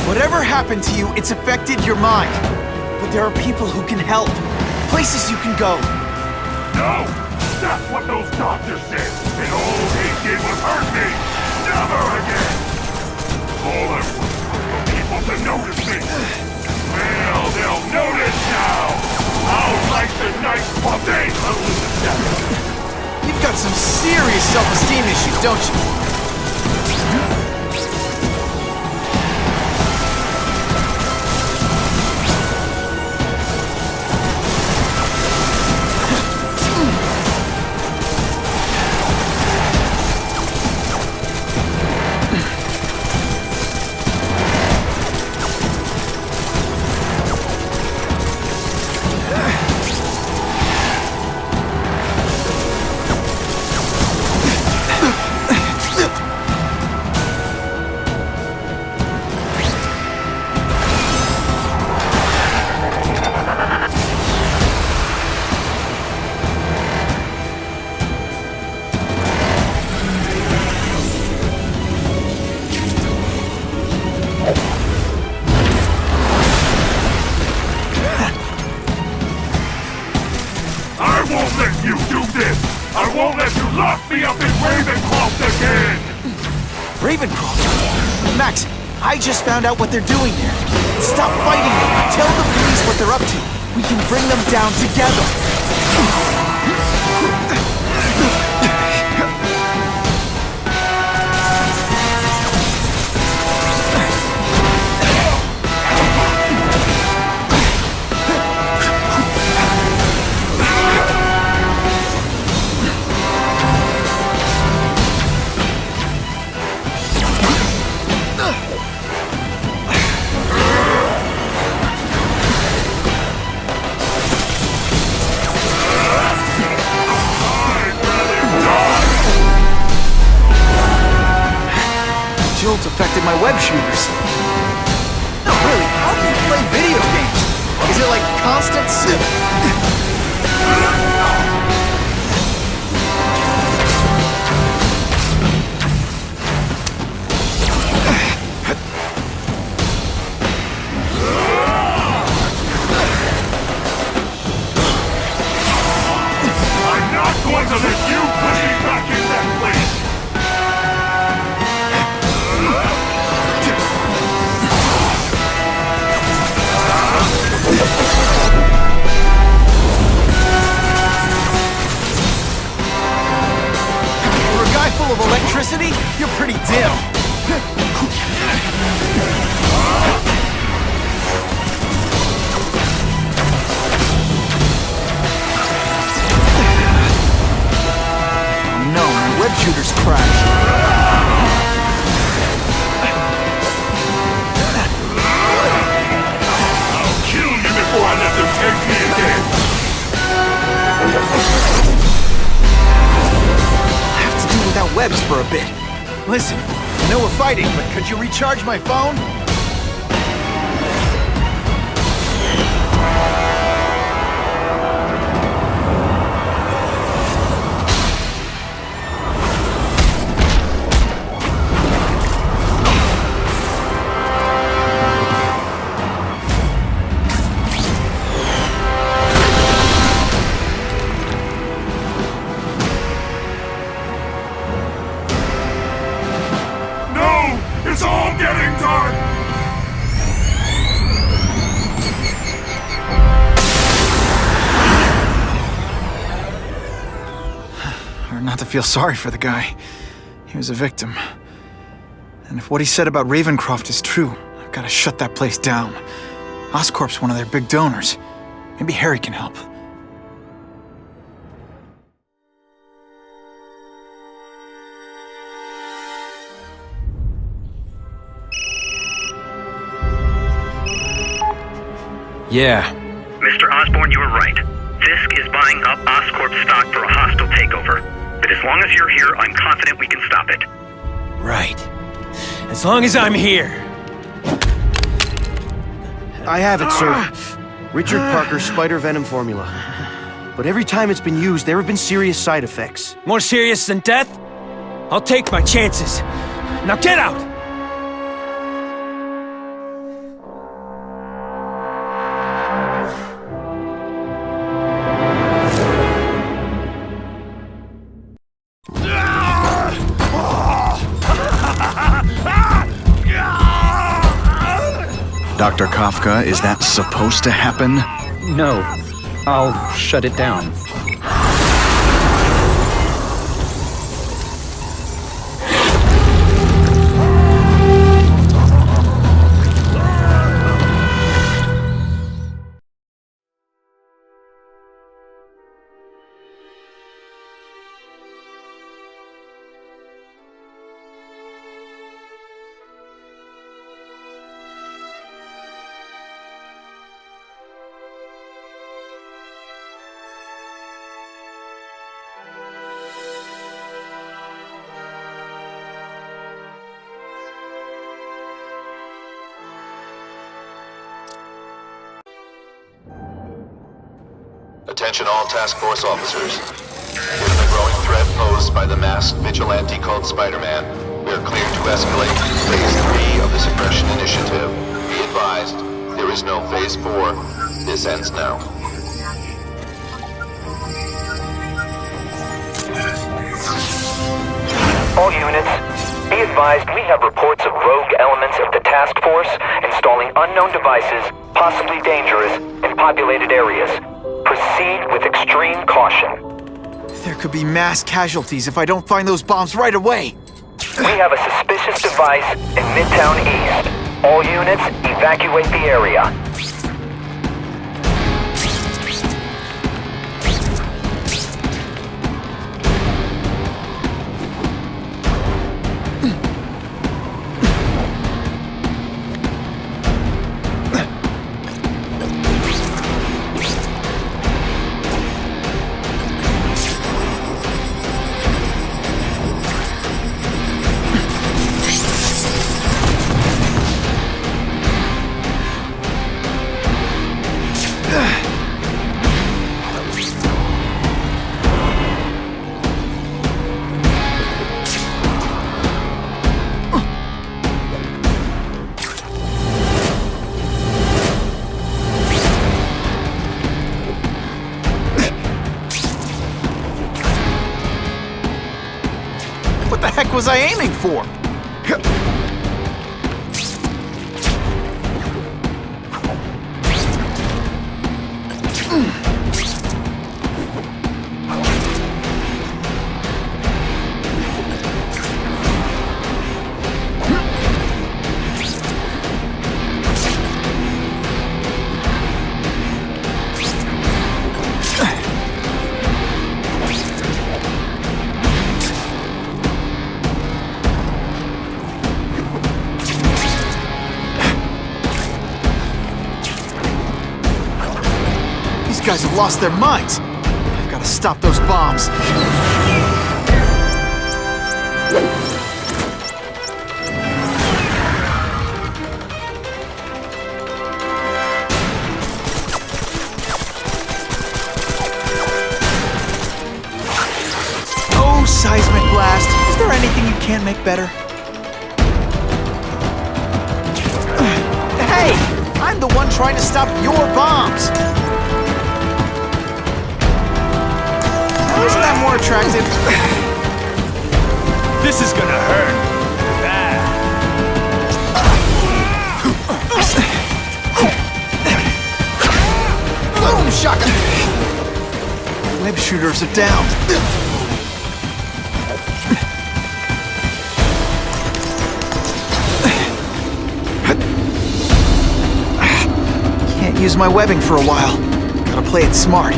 Whatever happened to you, it's affected your mind. But there are people who can help. Places you can go. No! That's what those doctors said! And all they did was hurt me! Never again! All I want was for people to notice me! Well, they'll notice now! I'll light the night while they hallucinate! You've got some serious self-esteem issues, don't you? I won't let you lock me up in Ravencroft again! Ravencroft? Max, I just found out what they're doing there. Stop fighting them. Tell the police what they're up to. We can bring them down together. Jolt affected my web shooters. No, really, how do you play video games? Is it like constant I'm not going to let you put me back in that place! For a guy full of electricity, you're pretty dim. Oh no, my web shooter's crashed. I'll kill you before I let them take me again! I have to do without webs for a bit. Listen, I know we're fighting, but could you recharge my phone? hard not to feel sorry for the guy. He was a victim. And if what he said about Ravencroft is true, I've got to shut that place down. Oscorp's one of their big donors. Maybe Harry can help. Yeah. Mr. Osborn, you were right. Fisk is buying up Oscorp stock for a hostile takeover. But as long as you're here, I'm confident we can stop it. Right. As long as I'm here. I have it, sir. Richard Parker's spider venom formula. But every time it's been used, there have been serious side effects. More serious than death? I'll take my chances. Now get out! Dr. Kafka, is that supposed to happen? No. I'll shut it down. Attention all task force officers. Given the growing threat posed by the masked vigilante called Spiderman, we are cleared to escalate to Phase 3 of the Suppression Initiative. Be advised, there is no Phase 4. This ends now. All units, be advised we have reports of rogue elements of the task force installing unknown devices, possibly dangerous, in populated areas. Proceed with extreme caution. There could be mass casualties if I don't find those bombs right away. We have a suspicious device in Midtown East. All units, evacuate the area. What the heck was I aiming for? These guys have lost their minds. I've got to stop those bombs. Oh, seismic blast. Is there anything you can't make better? Hey! I'm the one trying to stop your bombs! Isn't that more attractive? This is gonna hurt. Bad. Boom shaka! Web shooters are down. Can't use my webbing for a while. Gotta play it smart.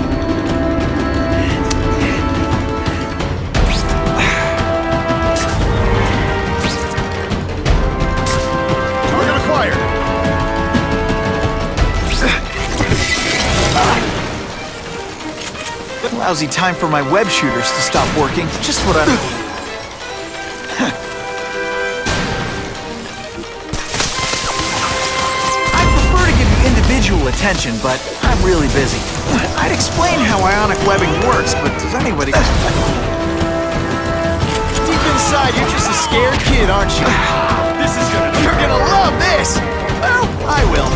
Target acquired. Lousy time for my web shooters to stop working. Just what I... I'd prefer to give you individual attention, but I'm really busy. I'd explain how ionic webbing works, but does anybody... Deep inside, you're just a scared kid, aren't you? You're gonna love this! Well, I will.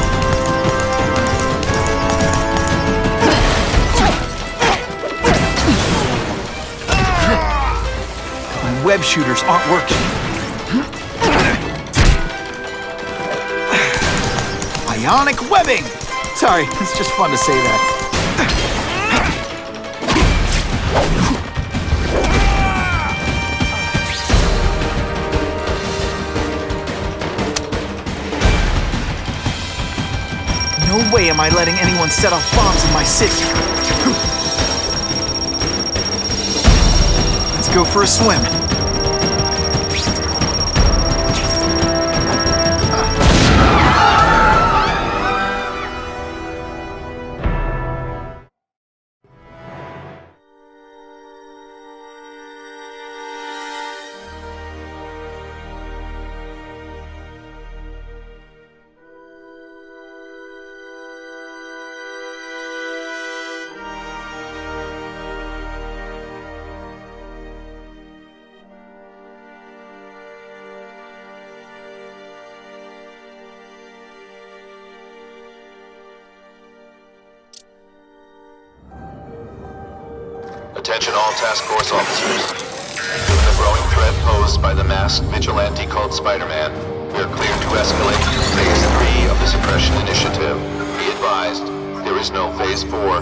Web shooters aren't working. Ionic webbing! Sorry, it's just fun to say that. No way am I letting anyone set off bombs in my city. Let's go for a swim. Attention all task force officers. Given the growing threat posed by the masked vigilante called Spider-Man, we are cleared to escalate to Phase 3 of the Suppression Initiative. Be advised, there is no Phase 4.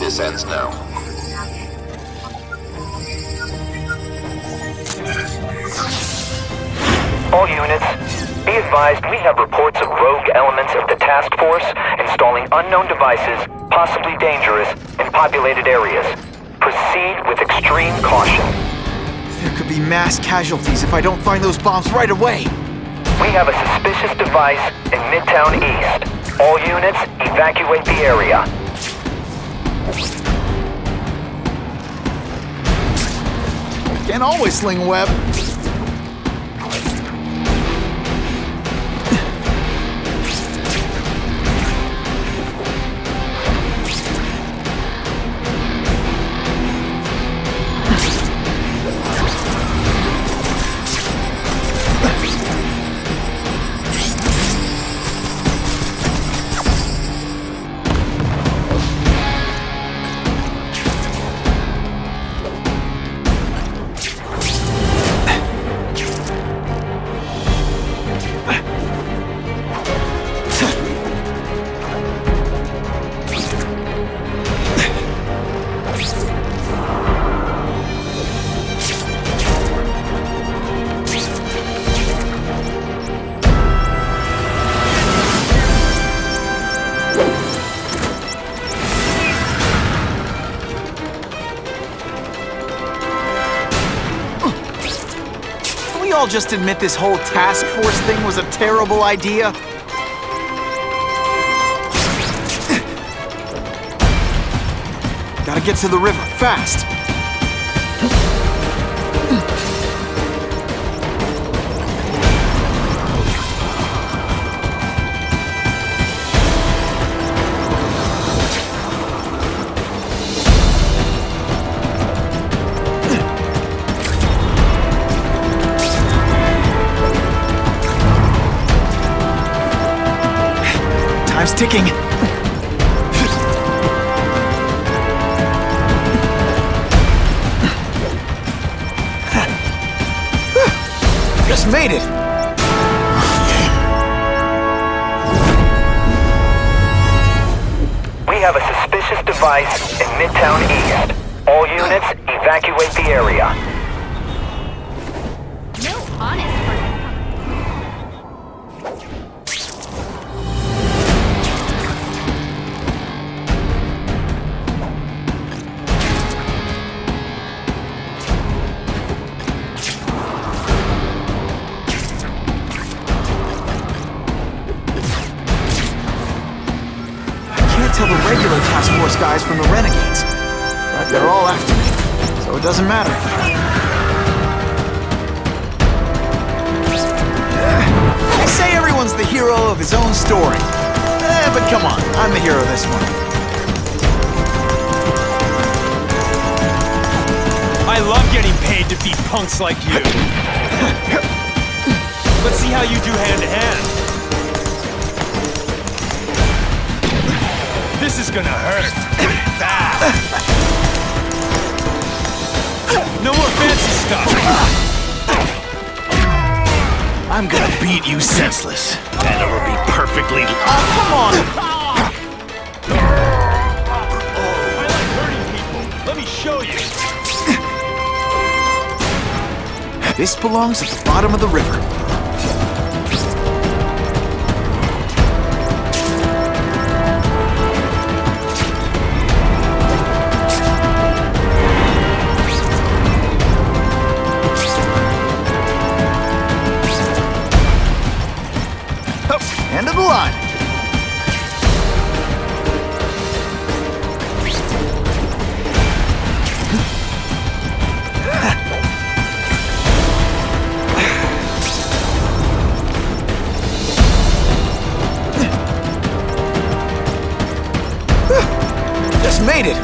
This ends now. All units, be advised we have reports of rogue elements of the task force installing unknown devices, possibly dangerous, in populated areas. Proceed with extreme caution. There could be mass casualties if I don't find those bombs right away. We have a suspicious device in Midtown East. All units, evacuate the area. Can't always sling web. I'll just admit this whole task force thing was a terrible idea. Gotta get to the river, fast. Time's ticking. Just made it. We have a suspicious device in Midtown East. All units, evacuate the area. honest person. Tell the regular task force guys from the renegades, but they're all after me, so it doesn't matter. They say everyone's the hero of his own story, but come on, I'm the hero this one. I love getting paid to beat punks like you. Let's see how you do hand to hand. This is gonna hurt. Bad. No more fancy stuff. I'm gonna beat you senseless, and it'll be perfectly... Come on! I like hurting people. Let me show you. This belongs at the bottom of the river. End of the line. Just made it.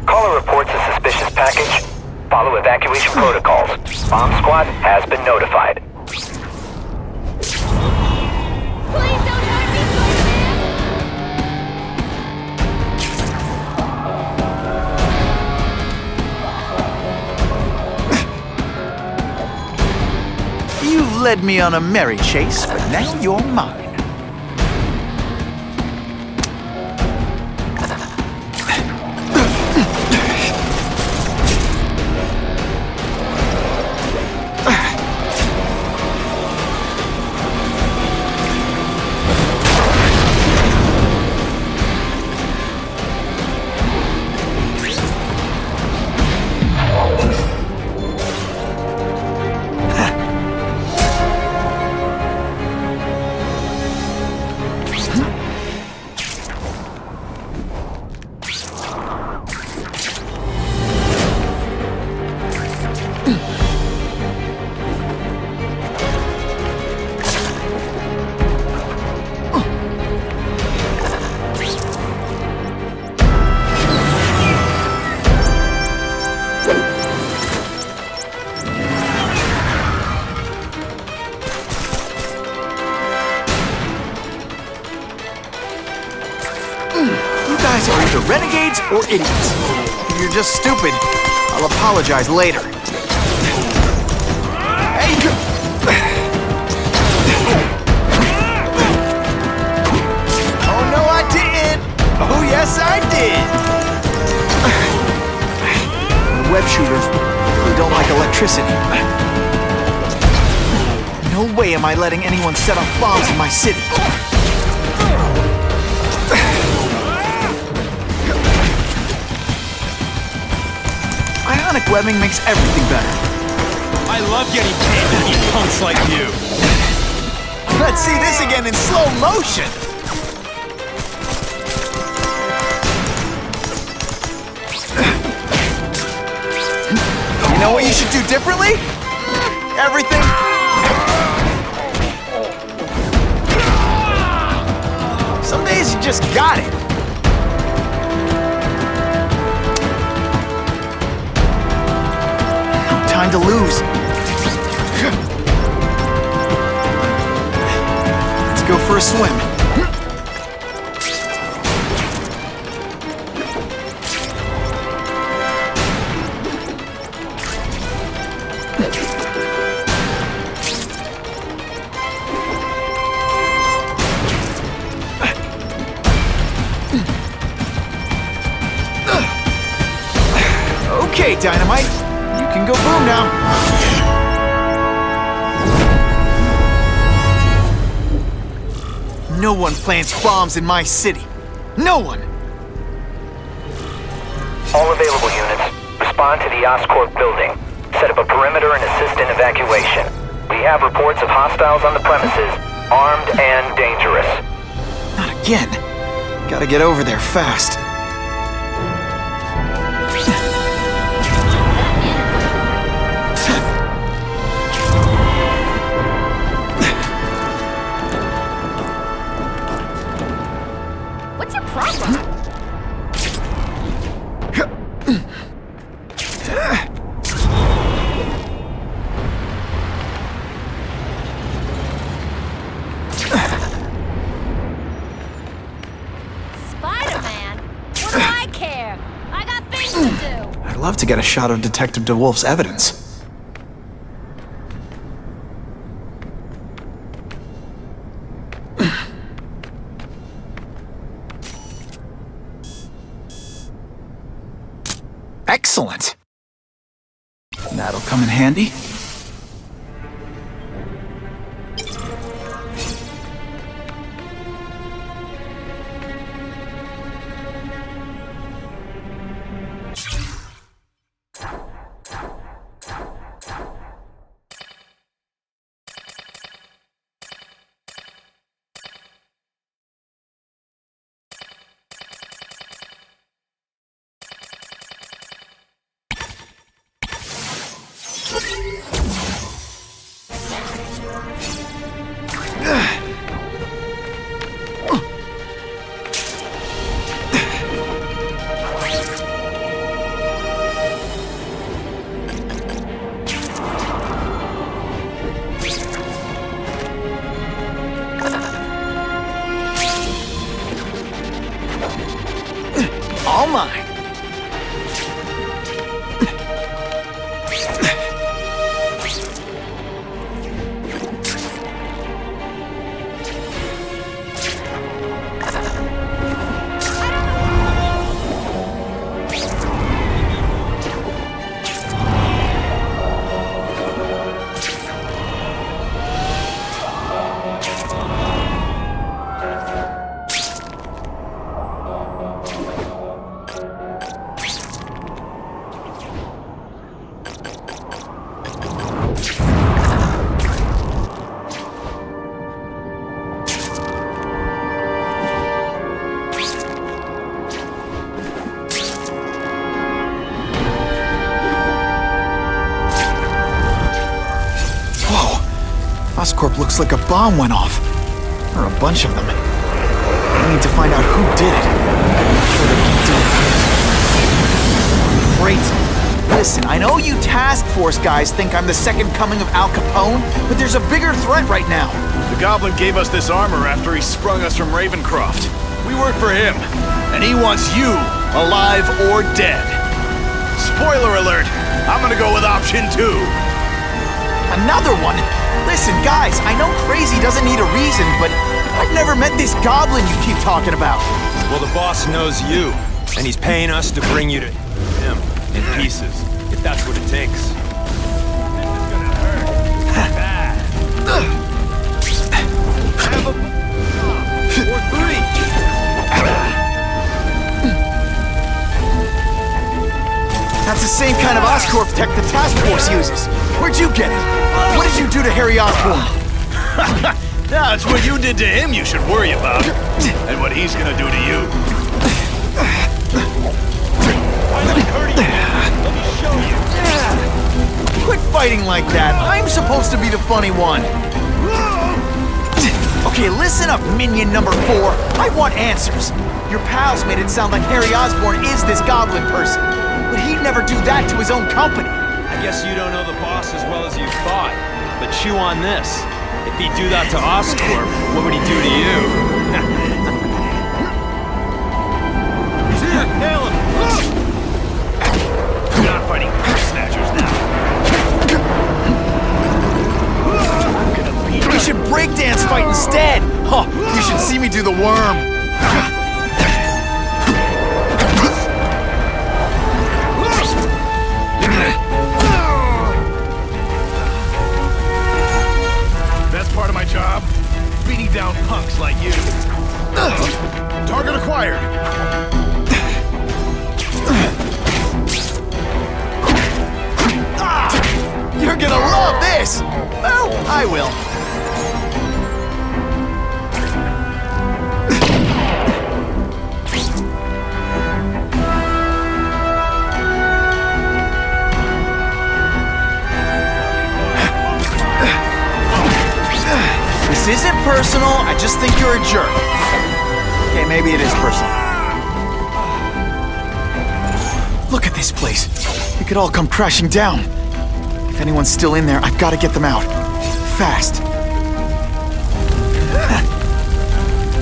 Caller reports a suspicious package. Follow evacuation protocols. Bomb squad has been notified. You've led me on a merry chase, but now you're mine. Are either renegades or idiots. If you're just stupid, I'll apologize later. Hey! Oh no, I didn't! Oh yes, I did! Web shooters really don't like electricity. No way am I letting anyone set off bombs in my city. Ionic webbing makes everything better. I love getting paid to eat punks like you. Let's see this again in slow motion. You know what you should do differently? Everything. Some days you just got it. Time to lose. Let's go for a swim. Okay, Dynamite. You can go boom now. No one plants bombs in my city. No one! All available units, respond to the Oscorp building. Set up a perimeter and assist in evacuation. We have reports of hostiles on the premises, armed and dangerous. Not again. Gotta get over there fast. What's your problem? Spider-Man? What do I care? I got things to do. I'd love to get a shot of Detective DeWolf's evidence. Excellent! That'll come in handy. All mine. Oscorp looks like a bomb went off. Or a bunch of them. I need to find out who did it. I'm sure they keep doing it. Great. Listen, I know you task force guys think I'm the second coming of Al Capone, but there's a bigger threat right now. The Goblin gave us this armor after he sprung us from Ravencroft. We work for him, and he wants you alive or dead. Spoiler alert, I'm gonna go with option 2. Another one? Listen, guys, I know crazy doesn't need a reason, but I've never met this goblin you keep talking about. Well, the boss knows you, and he's paying us to bring you to him in pieces, if that's what it takes. This is gonna hurt. Bad. Have a... or 3. That's the same kind of Oscorp tech the task force uses. Where'd you get it? What did you do to Harry Osborn? Now, it's what you did to him you should worry about. And what he's gonna do to you. I'm hurting you. Let me show you. Quit fighting like that. I'm supposed to be the funny one. Okay, listen up, minion number 4. I want answers. Your pals made it sound like Harry Osborn is this goblin person. But he'd never do that to his own company. I guess you don't know the boss as well as you thought. But chew on this. If he'd do that to Oscorp, what would he do to you? He's here! Nail him! You're not fighting snatchers now. We should breakdance fight instead! Huh, you should see me do the worm. down punks like you. Target acquired. You're gonna love this! Well, I will. This isn't personal, I just think you're a jerk. Okay, maybe it is personal. Look at this place. It could all come crashing down. If anyone's still in there, I've got to get them out. Fast.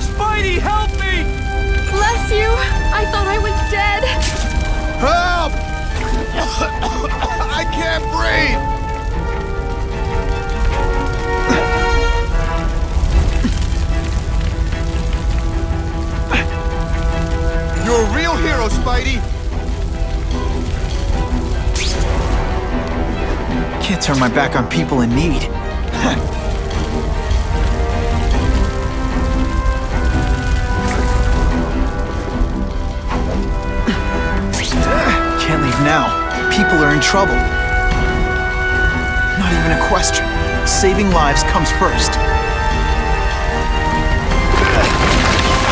Spidey, help me! Bless you! I thought I was dead. Help! I can't breathe! You're a real hero, Spidey! Can't turn my back on people in need. Can't leave now. People are in trouble. Not even a question. Saving lives comes first.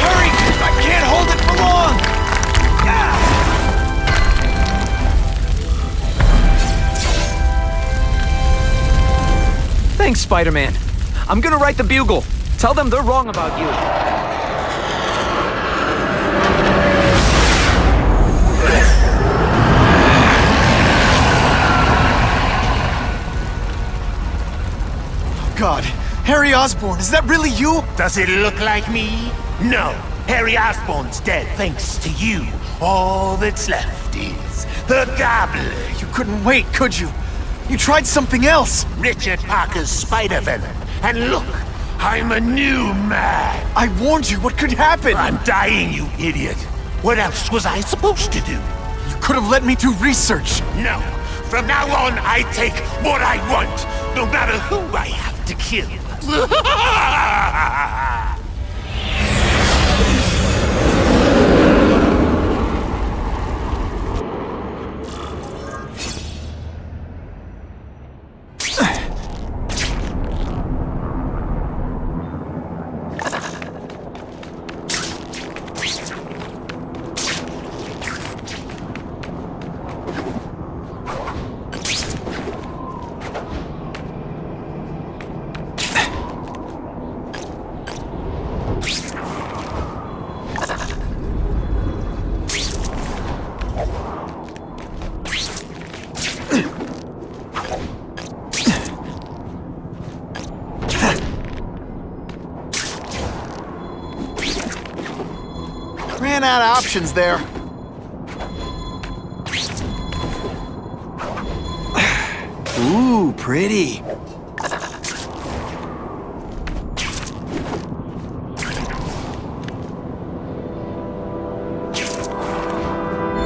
Hurry! I can't hold it for long! Thanks, Spider-Man. I'm gonna write the Bugle. Tell them they're wrong about you. God, Harry Osborn, is that really you? Does it look like me? No. Harry Osborn's dead thanks to you. All that's left is the Goblin. You couldn't wait, could you? You tried something else! Richard Parker's Spider-Venom. And look, I'm a new man. I warned you, what could happen? I'm dying, you idiot. What else was I supposed to do? You could have let me do research. No. From now on, I take what I want, no matter who I have to kill. Ran out of options there. Ooh, pretty.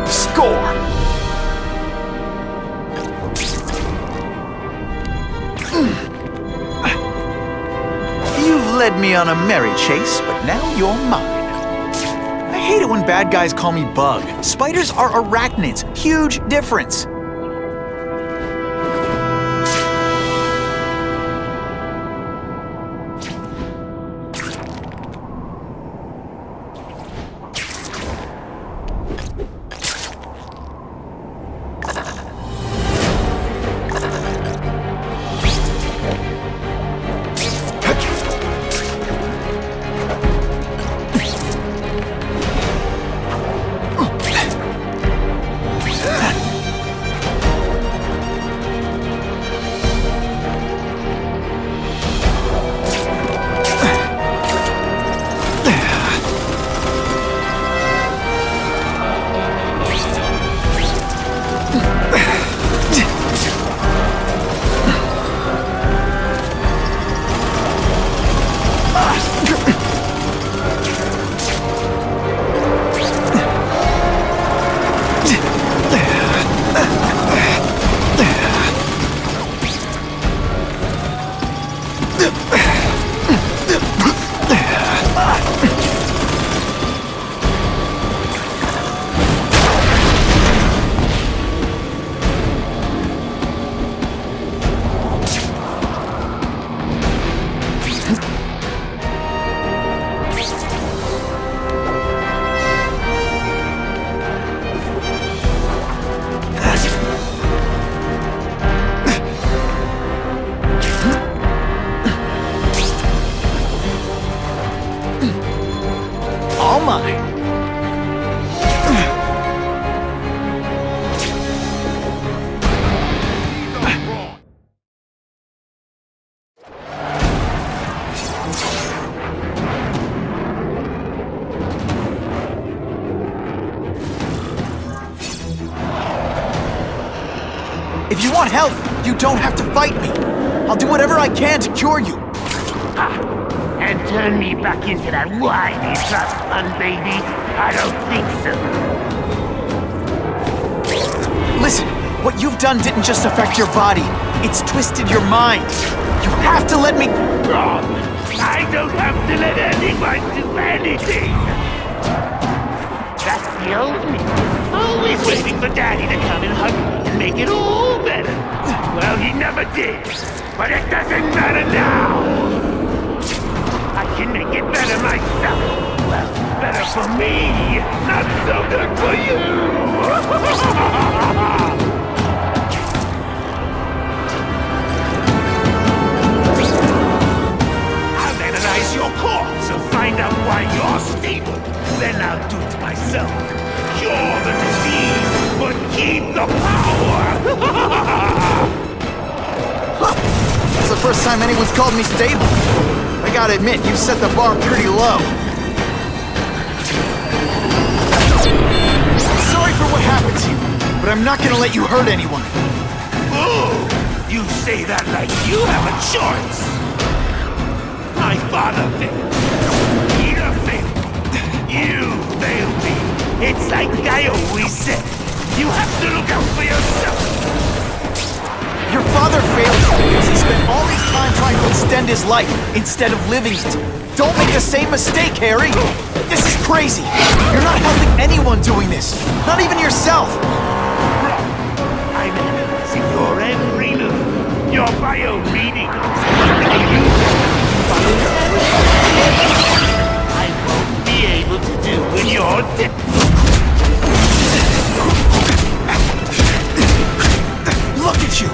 Score! You've led me on a merry chase, but now you're mine. I hate it when bad guys call me Bug. Spiders are arachnids. Huge difference. Come on. If you want help, you don't have to fight me. I'll do whatever I can to cure you. And turn me back into that whiny trust fund baby? I don't think so. Listen, what you've done didn't just affect your body. It's twisted your mind. You have to let me... Wrong. I don't have to let anyone do anything. That's the old me. Always waiting for Daddy to come and hug me and make it all better. Well, he never did. But it doesn't matter now. I can make it better myself. Well, better for me, not so good for you. I'll analyze your corpse and find out why you're stable. Then I'll do it myself. Cure the disease, but keep the power. It's the first time anyone's called me stable. I gotta admit, you set the bar pretty low. I'm sorry for what happened to you, but I'm not gonna let you hurt anyone. Oh, you say that like you have a choice. My father failed. Peter failed. You failed me. It's like I always said. You have to look out for yourself. Your father failed you because he spent all his time trying to extend his life instead of living it. Don't make the same mistake, Harry! This is crazy! You're not helping anyone doing this! Not even yourself! I'm analyzing your every move. Your bio readings. I won't be able to do when you're dead. Look at you!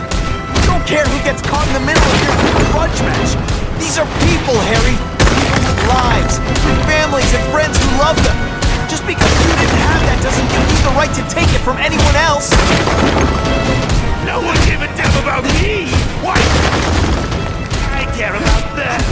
Don't care who gets caught in the middle of your grudge match. These are people, Harry. People with lives, with families and friends who love them. Just because you didn't have that doesn't give you the right to take it from anyone else. No one gave a damn about me. What? I care about them.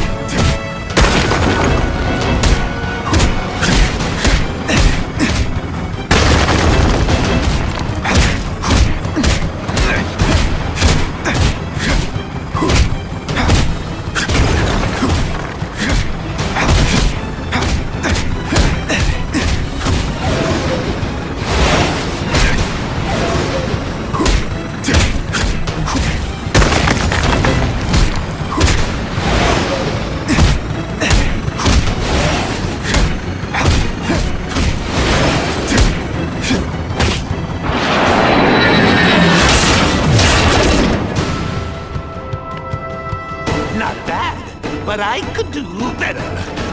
But I could do better.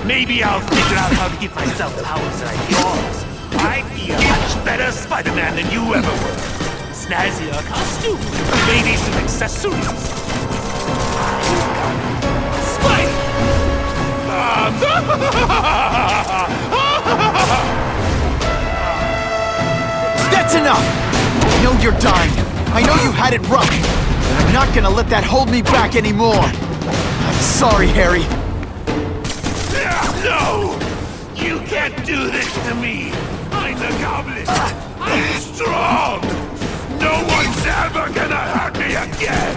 Maybe I'll figure out how to give myself powers like yours. I'd be a much better Spider-Man than you ever were. Snazzier costume, maybe some accessories. Spider! That's enough! I know you're dying. I know you had it rough. But I'm not gonna let that hold me back anymore. I'm sorry, Harry. No! You can't do this to me! I'm the Goblin! I'm strong! No one's ever gonna hurt me again!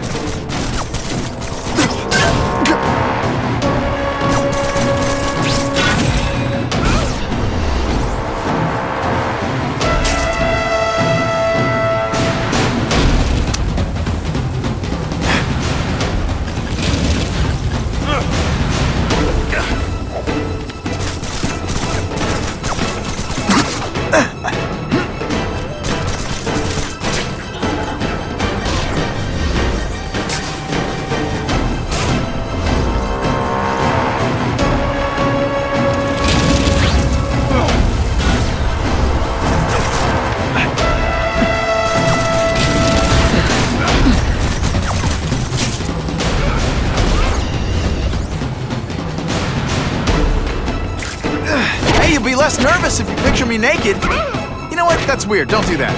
be less nervous if you picture me naked. You know what? That's weird. Don't do that.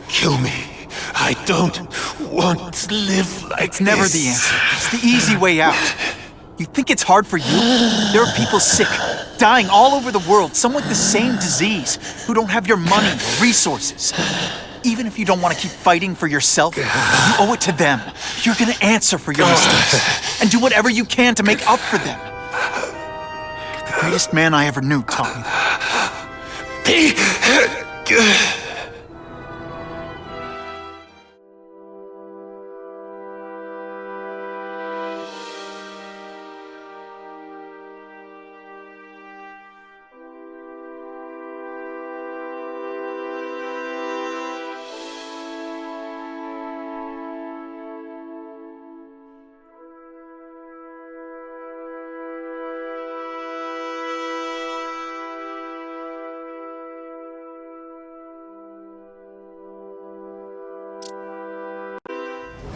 Kill me. I don't want to live like It's never the answer. It's the easy way out. You think it's hard for you? There are people sick, dying all over the world, some with the same disease, who don't have your money or resources. Even if you don't want to keep fighting for yourself, you owe it to them. You're gonna answer for your mistakes, and do whatever you can to make up for them. The greatest man I ever knew taught me that. Be good.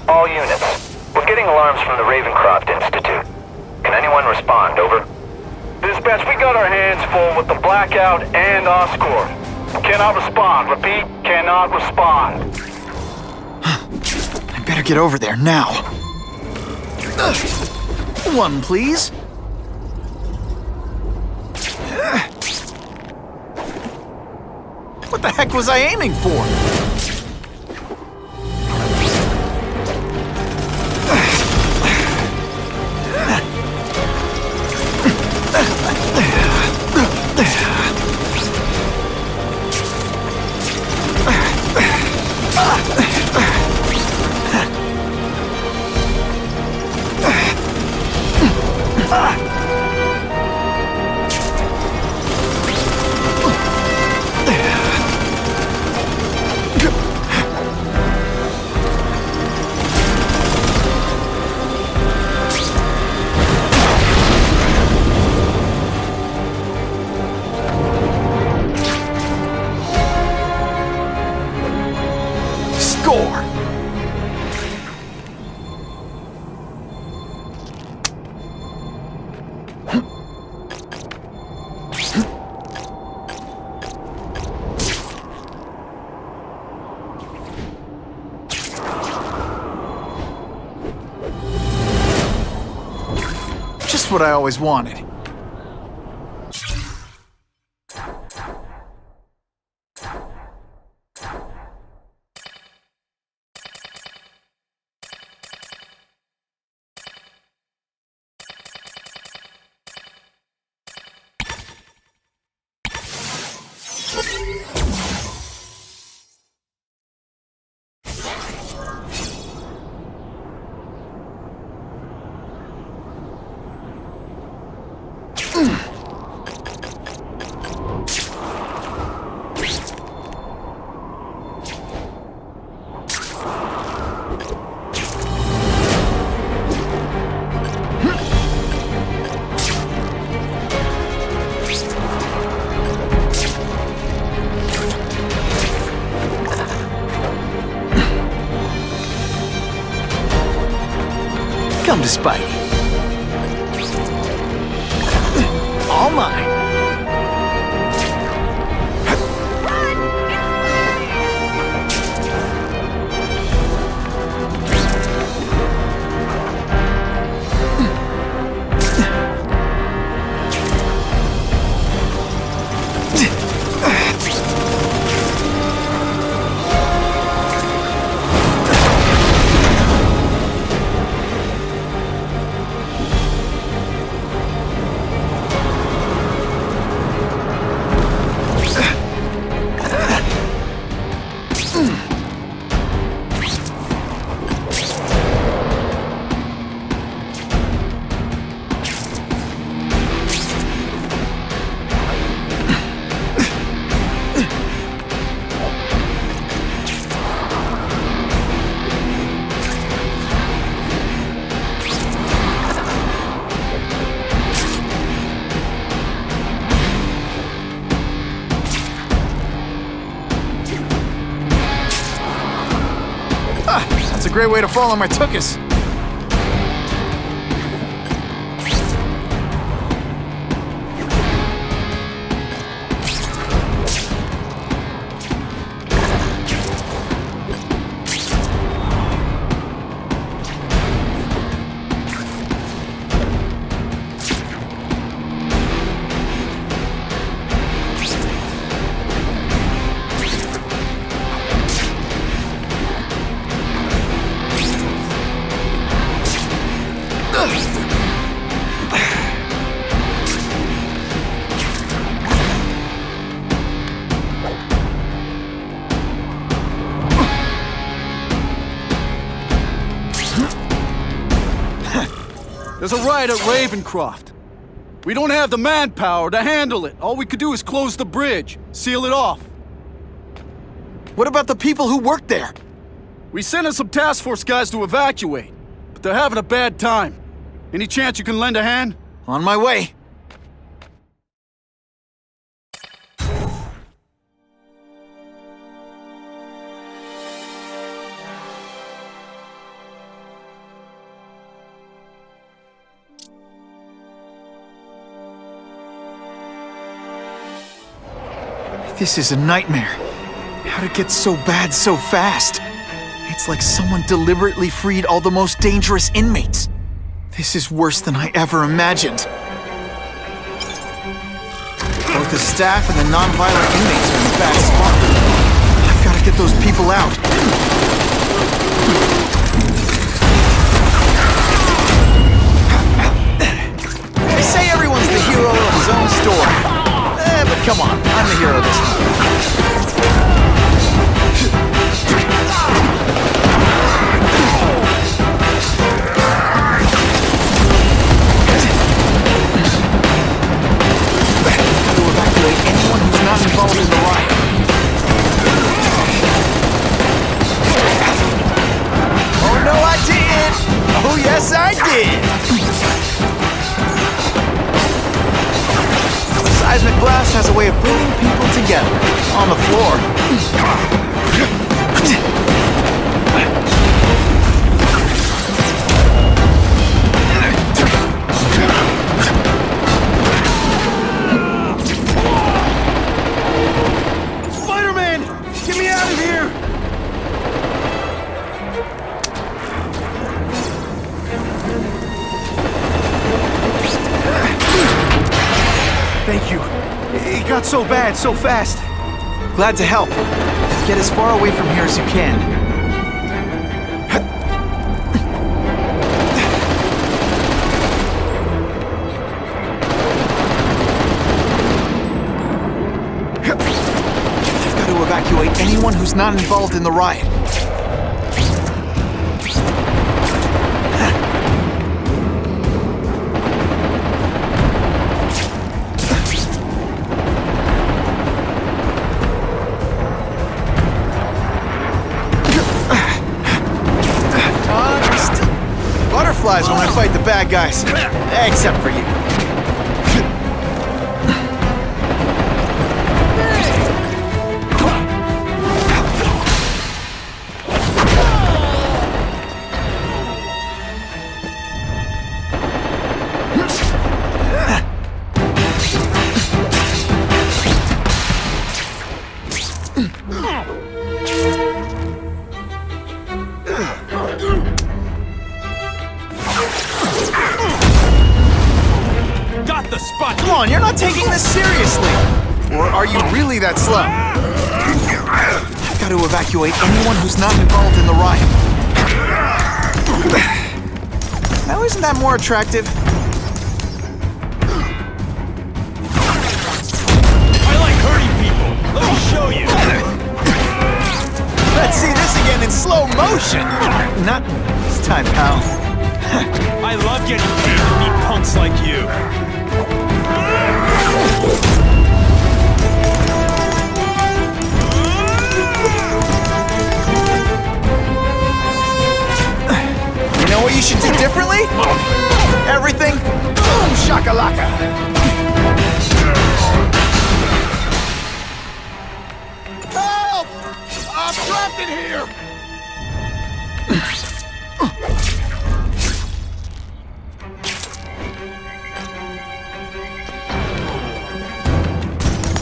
All units. We're getting alarms from the Ravencroft Institute. Can anyone respond, over? Dispatch, we got our hands full with the Blackout and Oscorp. Cannot respond. Repeat, cannot respond. I better get over there now. One, please. What the heck was I aiming for? Just what I always wanted. Come to Spidey. All mine. That's a great way to fall on my tuchus. There's a riot at Ravencroft. We don't have the manpower to handle it. All we could do is close the bridge, seal it off. What about the people who work there? We sent in some task force guys to evacuate, but they're having a bad time. Any chance you can lend a hand? On my way. This is a nightmare. How'd it get so bad so fast? It's like someone deliberately freed all the most dangerous inmates. This is worse than I ever imagined. Both the staff and the non-violent inmates are in a bad spot. I've got to get those people out. They say everyone's the hero of his own story. But come on, I'm the hero this time. To evacuate anyone who's not involved in the riot. Oh no, I didn't! Oh yes, I did! Seismic blast has a way of bringing people together. On the floor. Spider-Man! Get me out of here! Thank you. It got so bad, so fast. Glad to help. Get as far away from here as you can. I've got to evacuate anyone who's not involved in the riot. Butterflies when I fight the bad guys. Except for you. Come on, you're not taking this seriously! Or are you really that slow? I've got to evacuate anyone who's not involved in the riot. Now isn't that more attractive? I like hurting people. Let me show you. Let's see this again in slow motion! Not this time, pal. I love getting paid to beat punks like you. You know what you should do differently? Everything, boom shakalaka! Help! I'm trapped in here!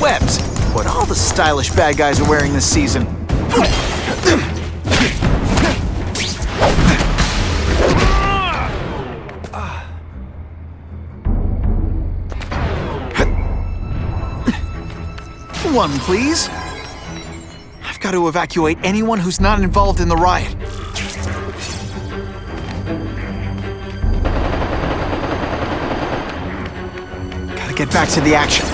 webs. What all the stylish bad guys are wearing this season. One, please. I've got to evacuate anyone who's not involved in the riot. Gotta get back to the action.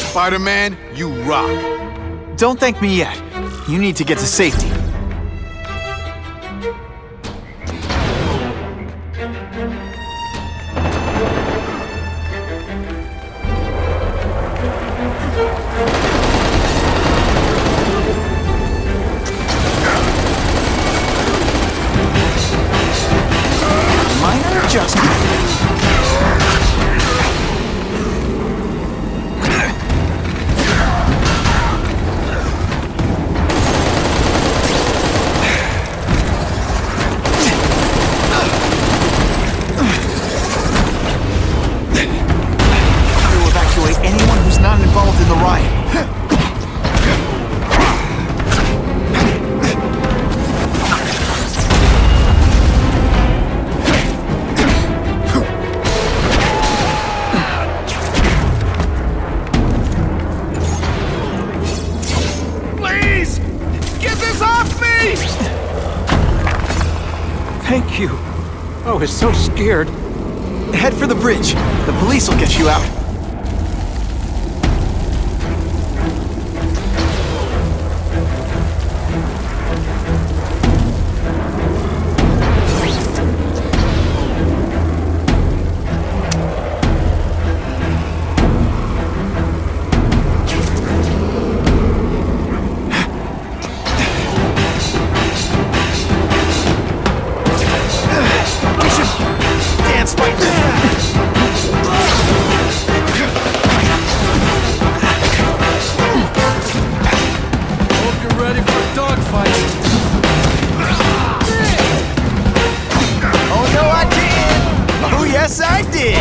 Spider-Man, you rock. Don't thank me yet. You need to get to safety. Minor adjustment. Involved in the riot. Please! Get this off me! Thank you. I was so scared. Head for the bridge. The police will get you out. Yes, I did!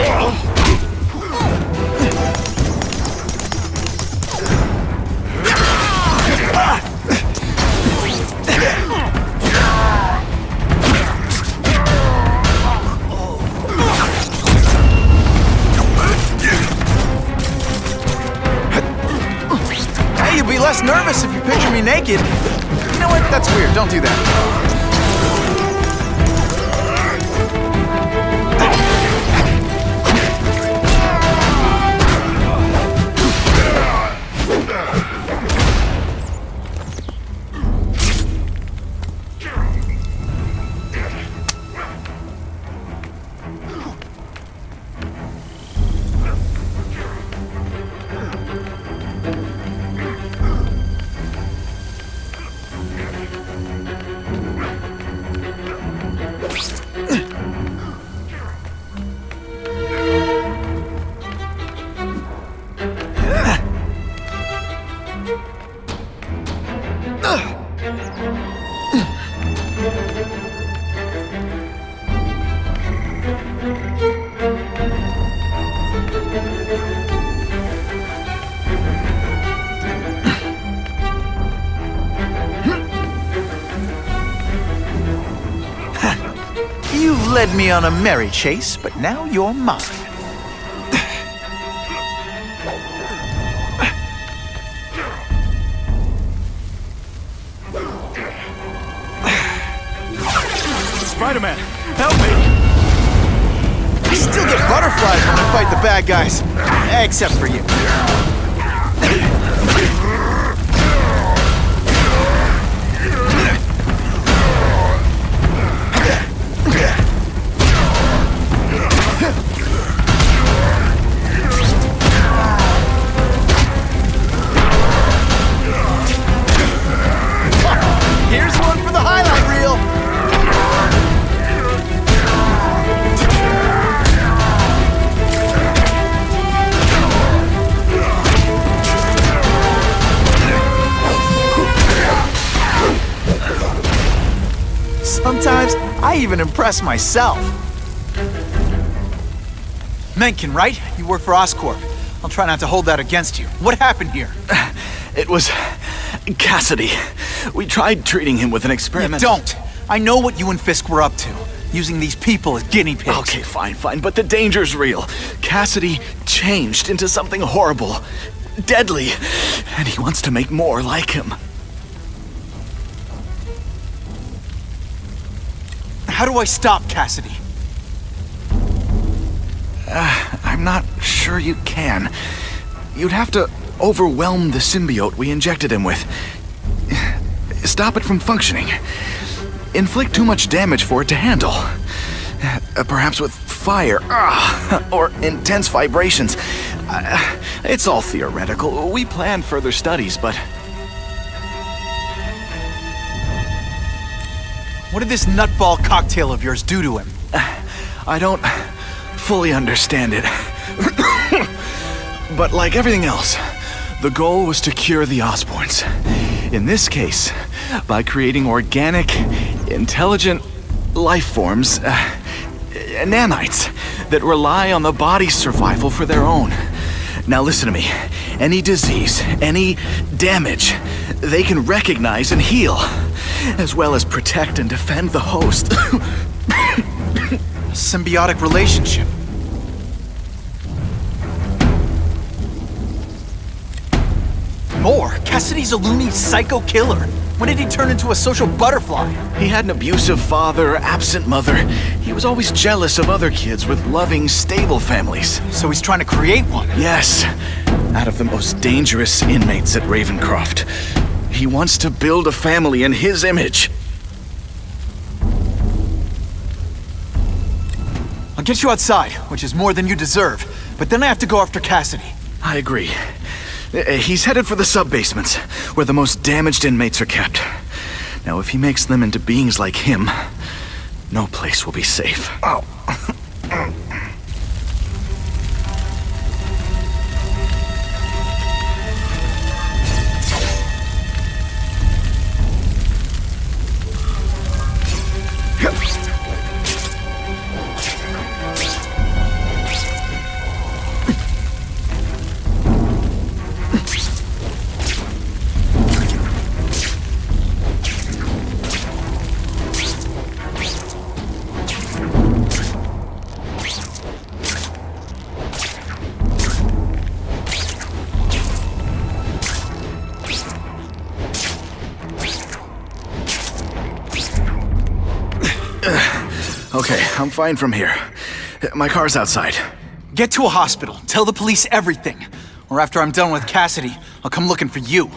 Hey, you'll be less nervous if you picture me naked. You know what? That's weird. Don't do that. You've led me on a merry chase, but now you're mine. Spider-Man, help me! I still get butterflies when I fight the bad guys. Except for you. Here's one for the highlight reel. I even impress myself. Mencken, right? You work for Oscorp. I'll try not to hold that against you. What happened here? It was Cassidy. We tried treating him with an experiment. You don't. I know what you and Fisk were up to. Using these people as guinea pigs. Okay, fine, but the danger's real. Cassidy changed into something horrible, deadly, and he wants to make more like him. How do I stop Cassidy? I'm not sure you can. You'd have to overwhelm the symbiote we injected him with. Stop it from functioning. Inflict too much damage for it to handle. Perhaps with fire, or intense vibrations. It's all theoretical. We plan further studies, but... What did this nutball cocktail of yours do to him? I don't fully understand it. But like everything else, the goal was to cure the Osborns. In this case, by creating organic, intelligent life forms, nanites, that rely on the body's survival for their own. Now listen to me. Any disease, any damage, they can recognize and heal, as well as protect and defend the host. Symbiotic relationship. More? Cassidy's a loony psycho killer. When did he turn into a social butterfly? He had an abusive father, absent mother. He was always jealous of other kids with loving, stable families. So he's trying to create one? Yes. Out of the most dangerous inmates at Ravencroft. He wants to build a family in his image. I'll get you outside, which is more than you deserve. But then I have to go after Cassidy. I agree. He's headed for the sub-basements, where the most damaged inmates are kept. Now, if he makes them into beings like him, no place will be safe. Oh. Okay, I'm fine from here. My car's outside. Get to a hospital. Tell the police everything. Or after I'm done with Cassidy, I'll come looking for you.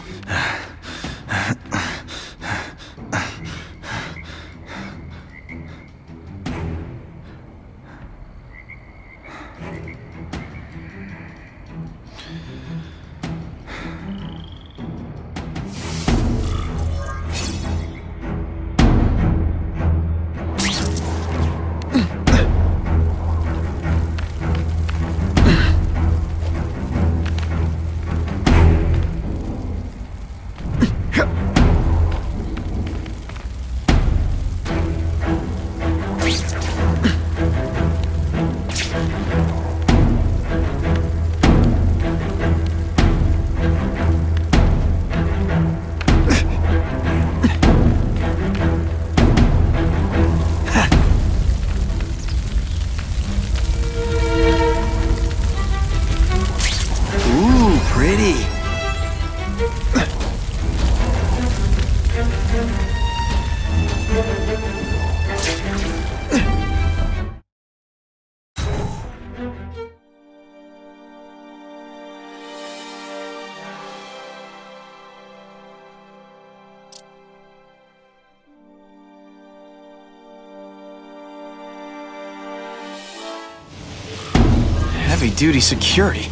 Heavy-duty security.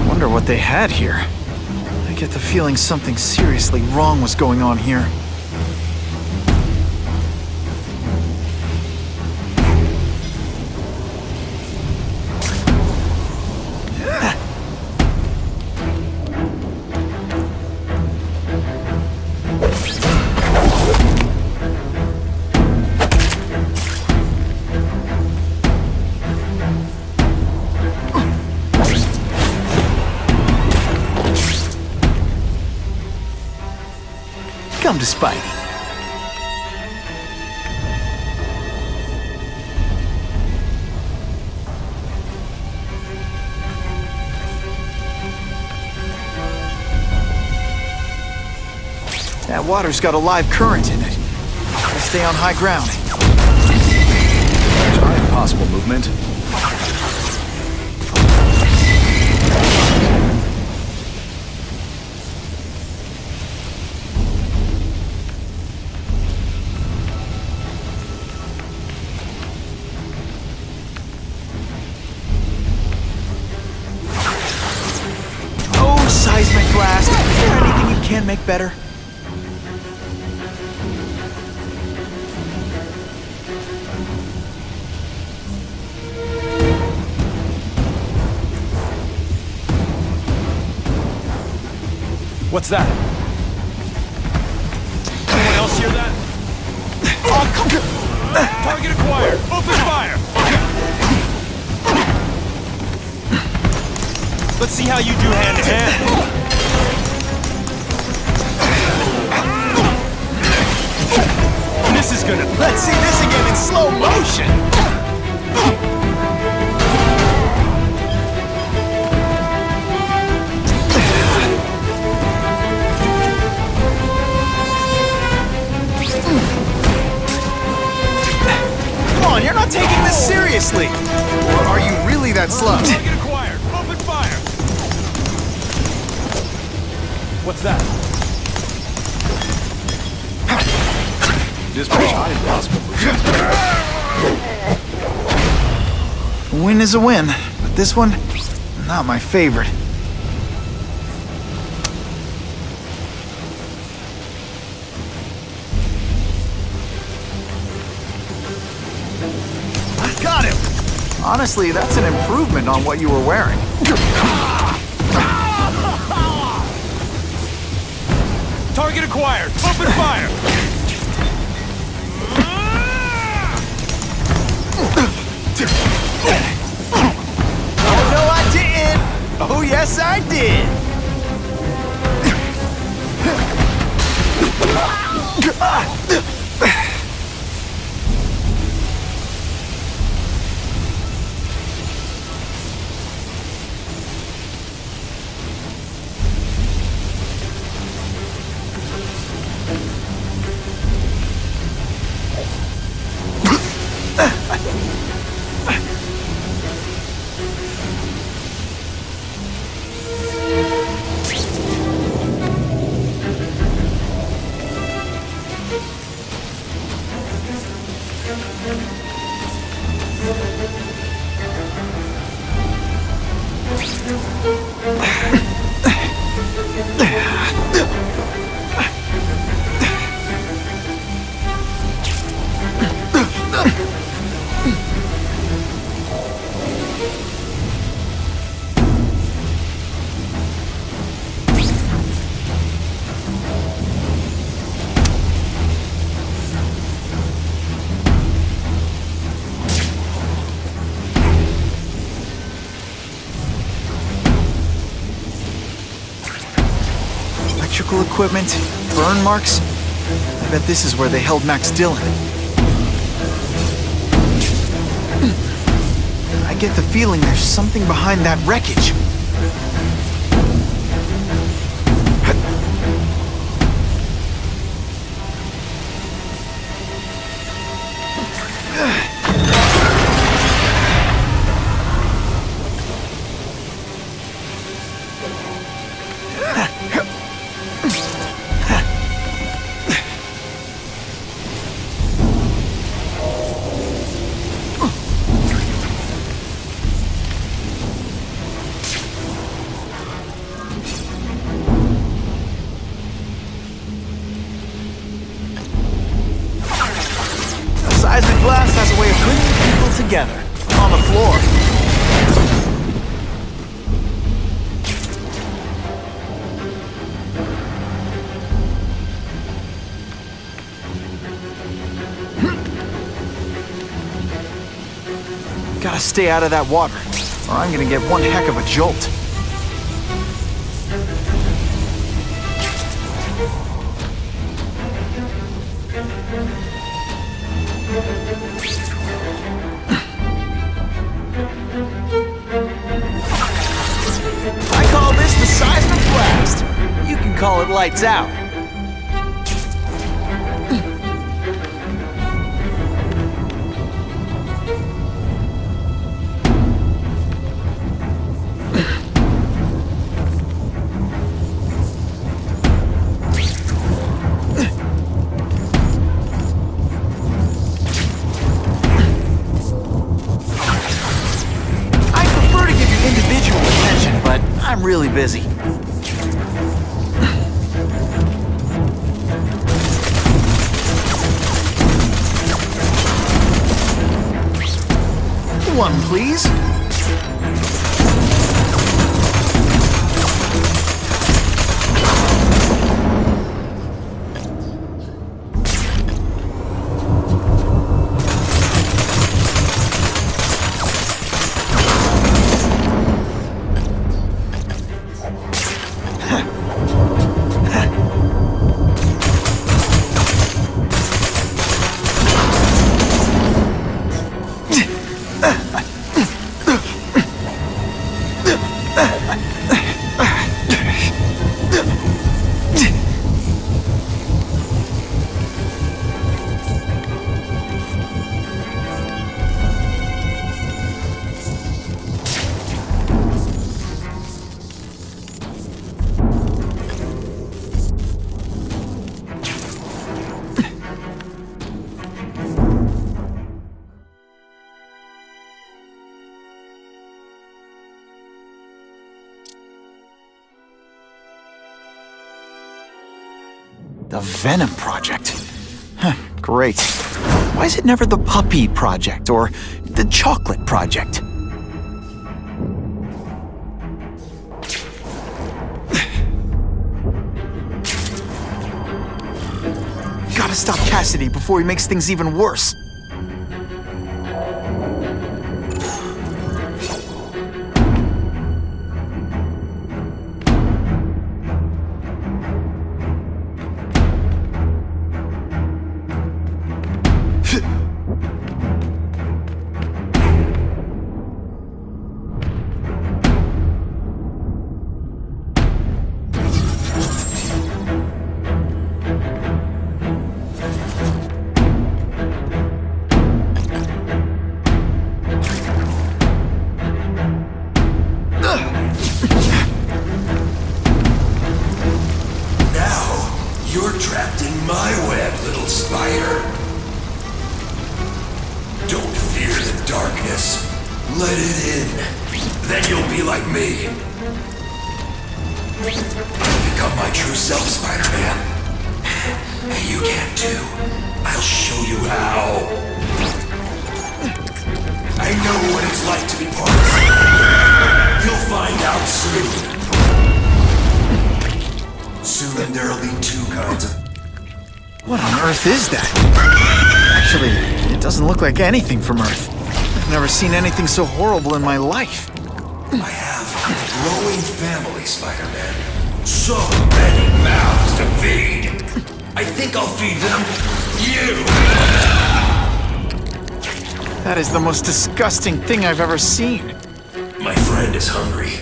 Wonder what they had here. I get the feeling something seriously wrong was going on here. Come to Spidey. That water's got a live current in it. Gotta stay on high ground. Giant possible movement. Oh, seismic blast. Is there anything you can make better? What's that? Anyone else hear that? Target acquired! Open fire! Let's see how you do hand-to-hand. This is gonna... Let's see this again in slow motion! Come on, you're not taking this seriously! Or are you really that slow? Target acquired! Open fire! What's that? Dispatch high possible. A win is a win, but this one, not my favorite. Got him! Honestly, that's an improvement on what you were wearing. Target acquired! Open fire! Oh, no, I didn't! Oh, yes, I did! Electrical equipment, burn marks. I bet this is where they held Max Dillon. I get the feeling there's something behind that wreckage. Seismic blast has a way of bringing people together. On the floor. Gotta stay out of that water, or I'm gonna get one heck of a jolt. call it lights out. I'm really busy. One, please. The Venom Project? Huh, great. Why is it never the Puppy Project or the Chocolate Project? Gotta stop Cassidy before he makes things even worse. Let it in. Then you'll be like me. Become my true self, Spider-Man. You can too. I'll show you how. I know what it's like to be parts. You'll find out soon. Soon there'll be two kinds of... What on earth is that? Actually, it doesn't look like anything from Earth. I've never seen anything so horrible in my life. I have a growing family, Spider-Man. So many mouths to feed. I think I'll feed them you. That is the most disgusting thing I've ever seen. My friend is hungry.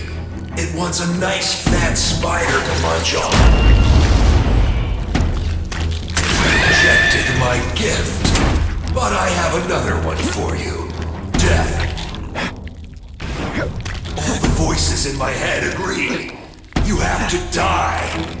It wants a nice fat spider to munch on. Rejected my gift. But I have another one for you. Death. All the voices in my head agree. You have to die.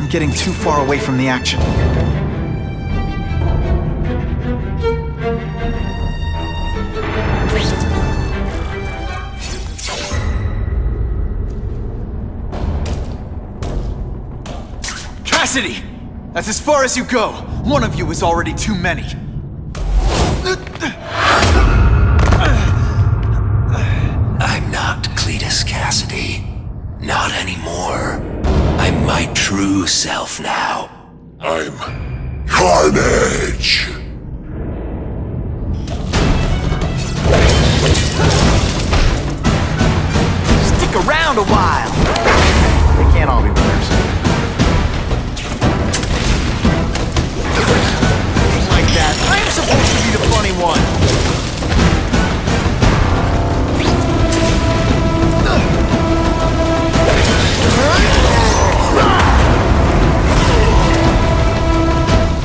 Getting too far away from the action. Cassidy! That's as far as you go. One of you is already too many. I'm not Cletus Cassidy. Not anymore. I'm my true self now. I'm Carnage! Stick around a while. They can't all be winners. Like that. I'm supposed to be the funny one.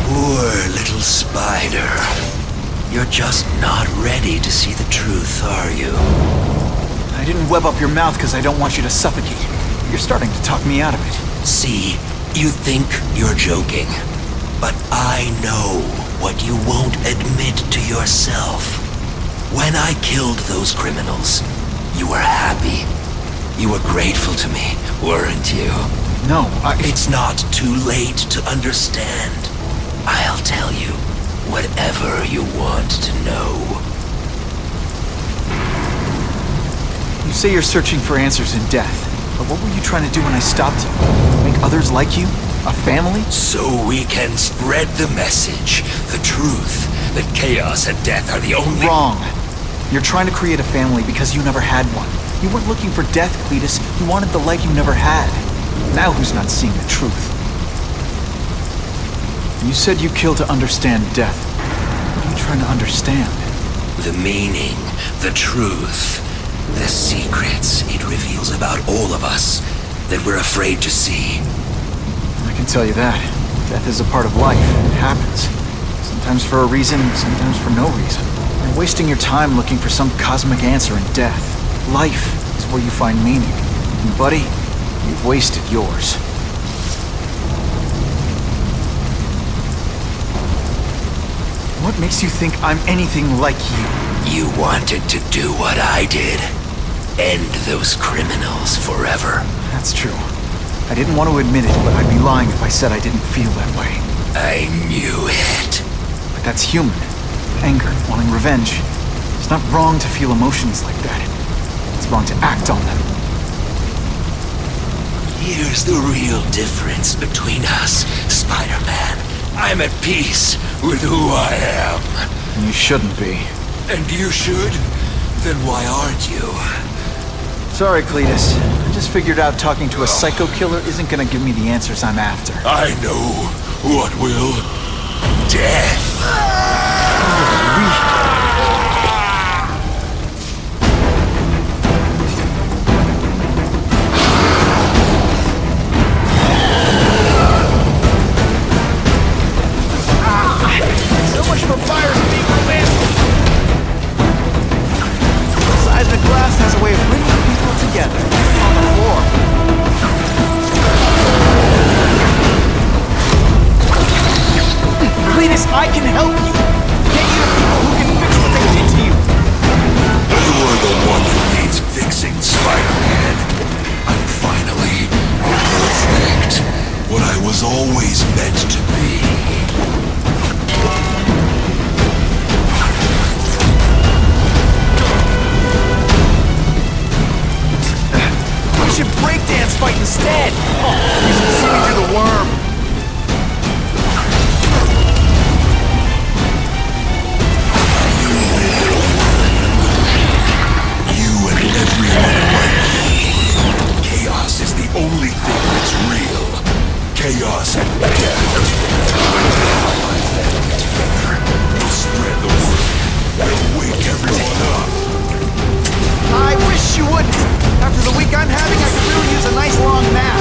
Poor little spider. You're just not ready to see the truth, are you? I didn't web up your mouth because I don't want you to suffocate. You're starting to talk me out of it. See, you think you're joking. But I know what you won't admit to yourself. When I killed those criminals, you were happy. You were grateful to me, weren't you? No, It's not too late to understand. I'll tell you whatever you want to know. You say you're searching for answers in death. But what were you trying to do when I stopped you? Make others like you? A family? So we can spread the message, the truth, that chaos and death are the only— Wrong. You're trying to create a family because you never had one. You weren't looking for death, Cletus. You wanted the life you never had. Now who's not seeing the truth? You said you killed to understand death. What are you trying to understand? The meaning, the truth, the secrets it reveals about all of us that we're afraid to see. I can tell you that. Death is a part of life. It happens. Sometimes for a reason, sometimes for no reason. You're wasting your time looking for some cosmic answer in death. Life is where you find meaning. And buddy, you've wasted yours. What makes you think I'm anything like you? You wanted to do what I did. End those criminals forever. That's true. I didn't want to admit it, but I'd be lying if I said I didn't feel that way. I knew it. But that's human. Anger, wanting revenge. It's not wrong to feel emotions like that. It's wrong to act on them. Here's the real difference between us, Spider-Man. I'm at peace with who I am. You shouldn't be. And you should? Then why aren't you? Sorry, Cletus. I just figured out talking to a psycho killer isn't gonna give me the answers I'm after. I know what will. Death. So much for fires being romantic. Seismic blast has a way of bringing people together on the floor. Cletus, I can help you. Get you to people who can fix what they did to you. You're the one who needs fixing, Spider-Man. I'm finally perfect. What I was always meant to be. We should breakdance fight instead. Oh, you should see me do the worm. You and everyone like you. Chaos is the only thing that's real. Chaos and death. My family together. We'll spread the word. We'll wake everyone up. I wish you wouldn't. After the week I'm having, I could really use a nice long nap.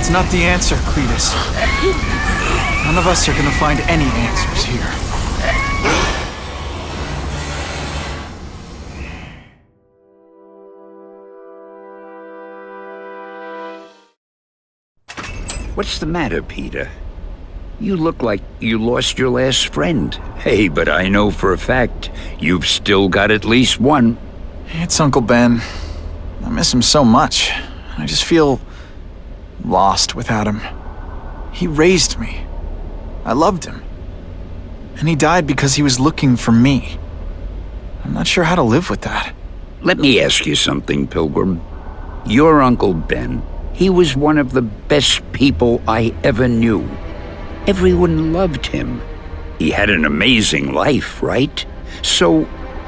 It's not the answer, Cletus. None of us are gonna find any answers here. What's the matter, Peter? You look like you lost your last friend. Hey, but I know for a fact you've still got at least one. It's Uncle Ben. I miss him so much. I just feel lost without him. He raised me. I loved him. And he died because he was looking for me. I'm not sure how to live with that. Let me ask you something, Pilgrim. Your Uncle Ben, he was one of the best people I ever knew. Everyone loved him. He had an amazing life, right? So,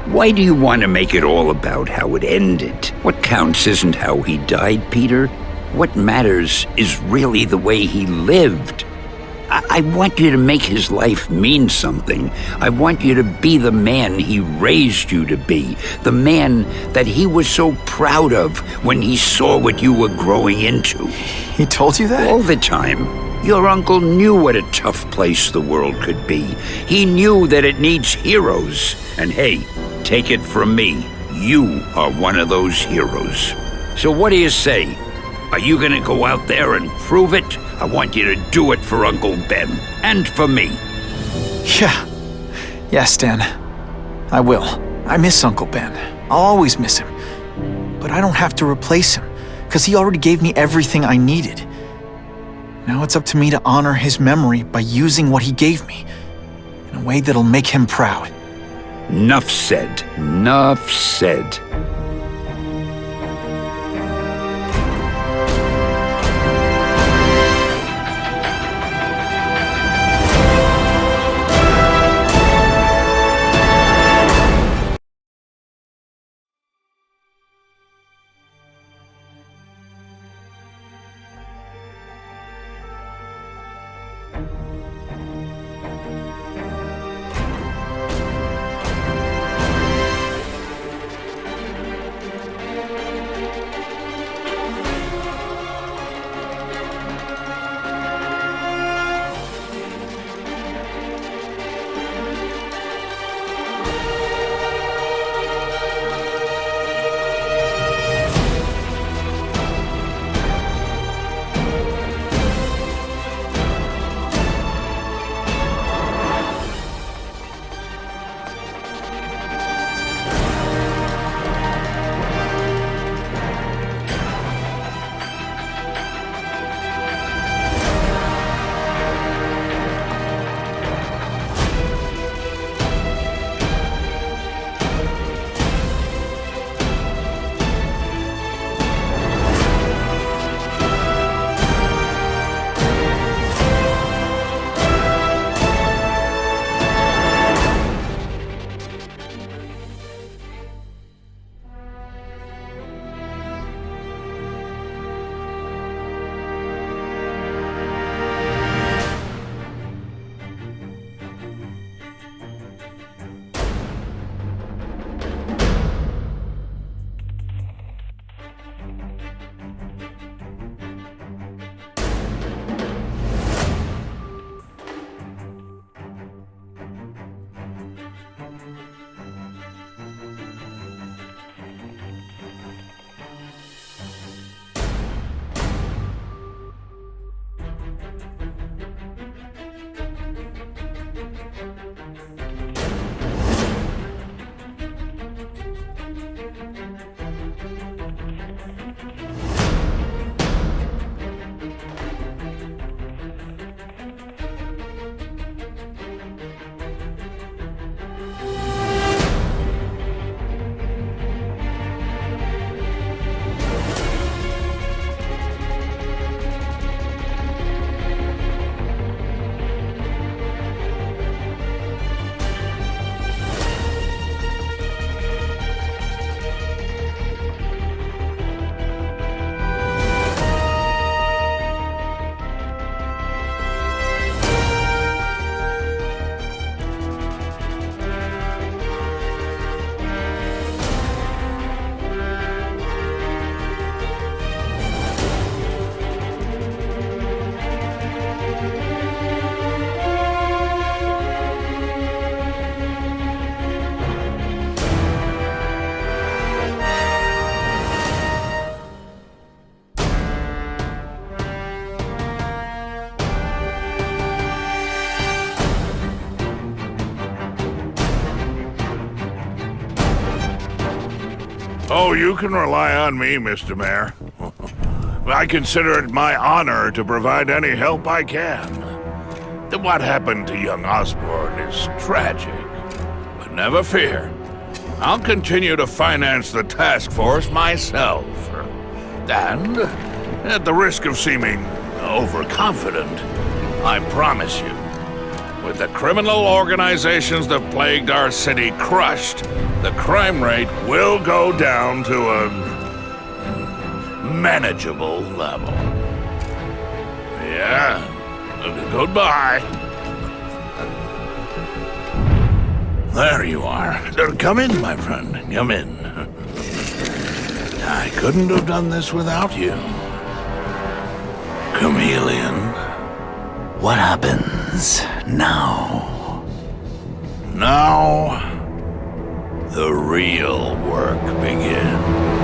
why do you want to make it all about how it ended? What counts isn't how he died, Peter. What matters is really the way he lived. I want you to make his life mean something. I want you to be the man he raised you to be. The man that he was so proud of when he saw what you were growing into. He told you that? All the time. Your uncle knew what a tough place the world could be. He knew that it needs heroes. And hey, take it from me, you are one of those heroes. So what do you say? Are you gonna go out there and prove it? I want you to do it for Uncle Ben, and for me. Yeah. Yes, Dan. I will. I miss Uncle Ben. I'll always miss him. But I don't have to replace him, because he already gave me everything I needed. Now it's up to me to honor his memory by using what he gave me, in a way that'll make him proud. Nuff said. Nuff said. Oh, you can rely on me, Mr. Mayor. I consider it my honor to provide any help I can. What happened to young Osborn is tragic, but never fear. I'll continue to finance the task force myself. And, at the risk of seeming overconfident, I promise you, with the criminal organizations that plagued our city crushed, the crime rate will go down to a manageable level. Yeah, goodbye. There you are. Come in, my friend. Come in. I couldn't have done this without you. Chameleon. What happens now? Now, the real work begins.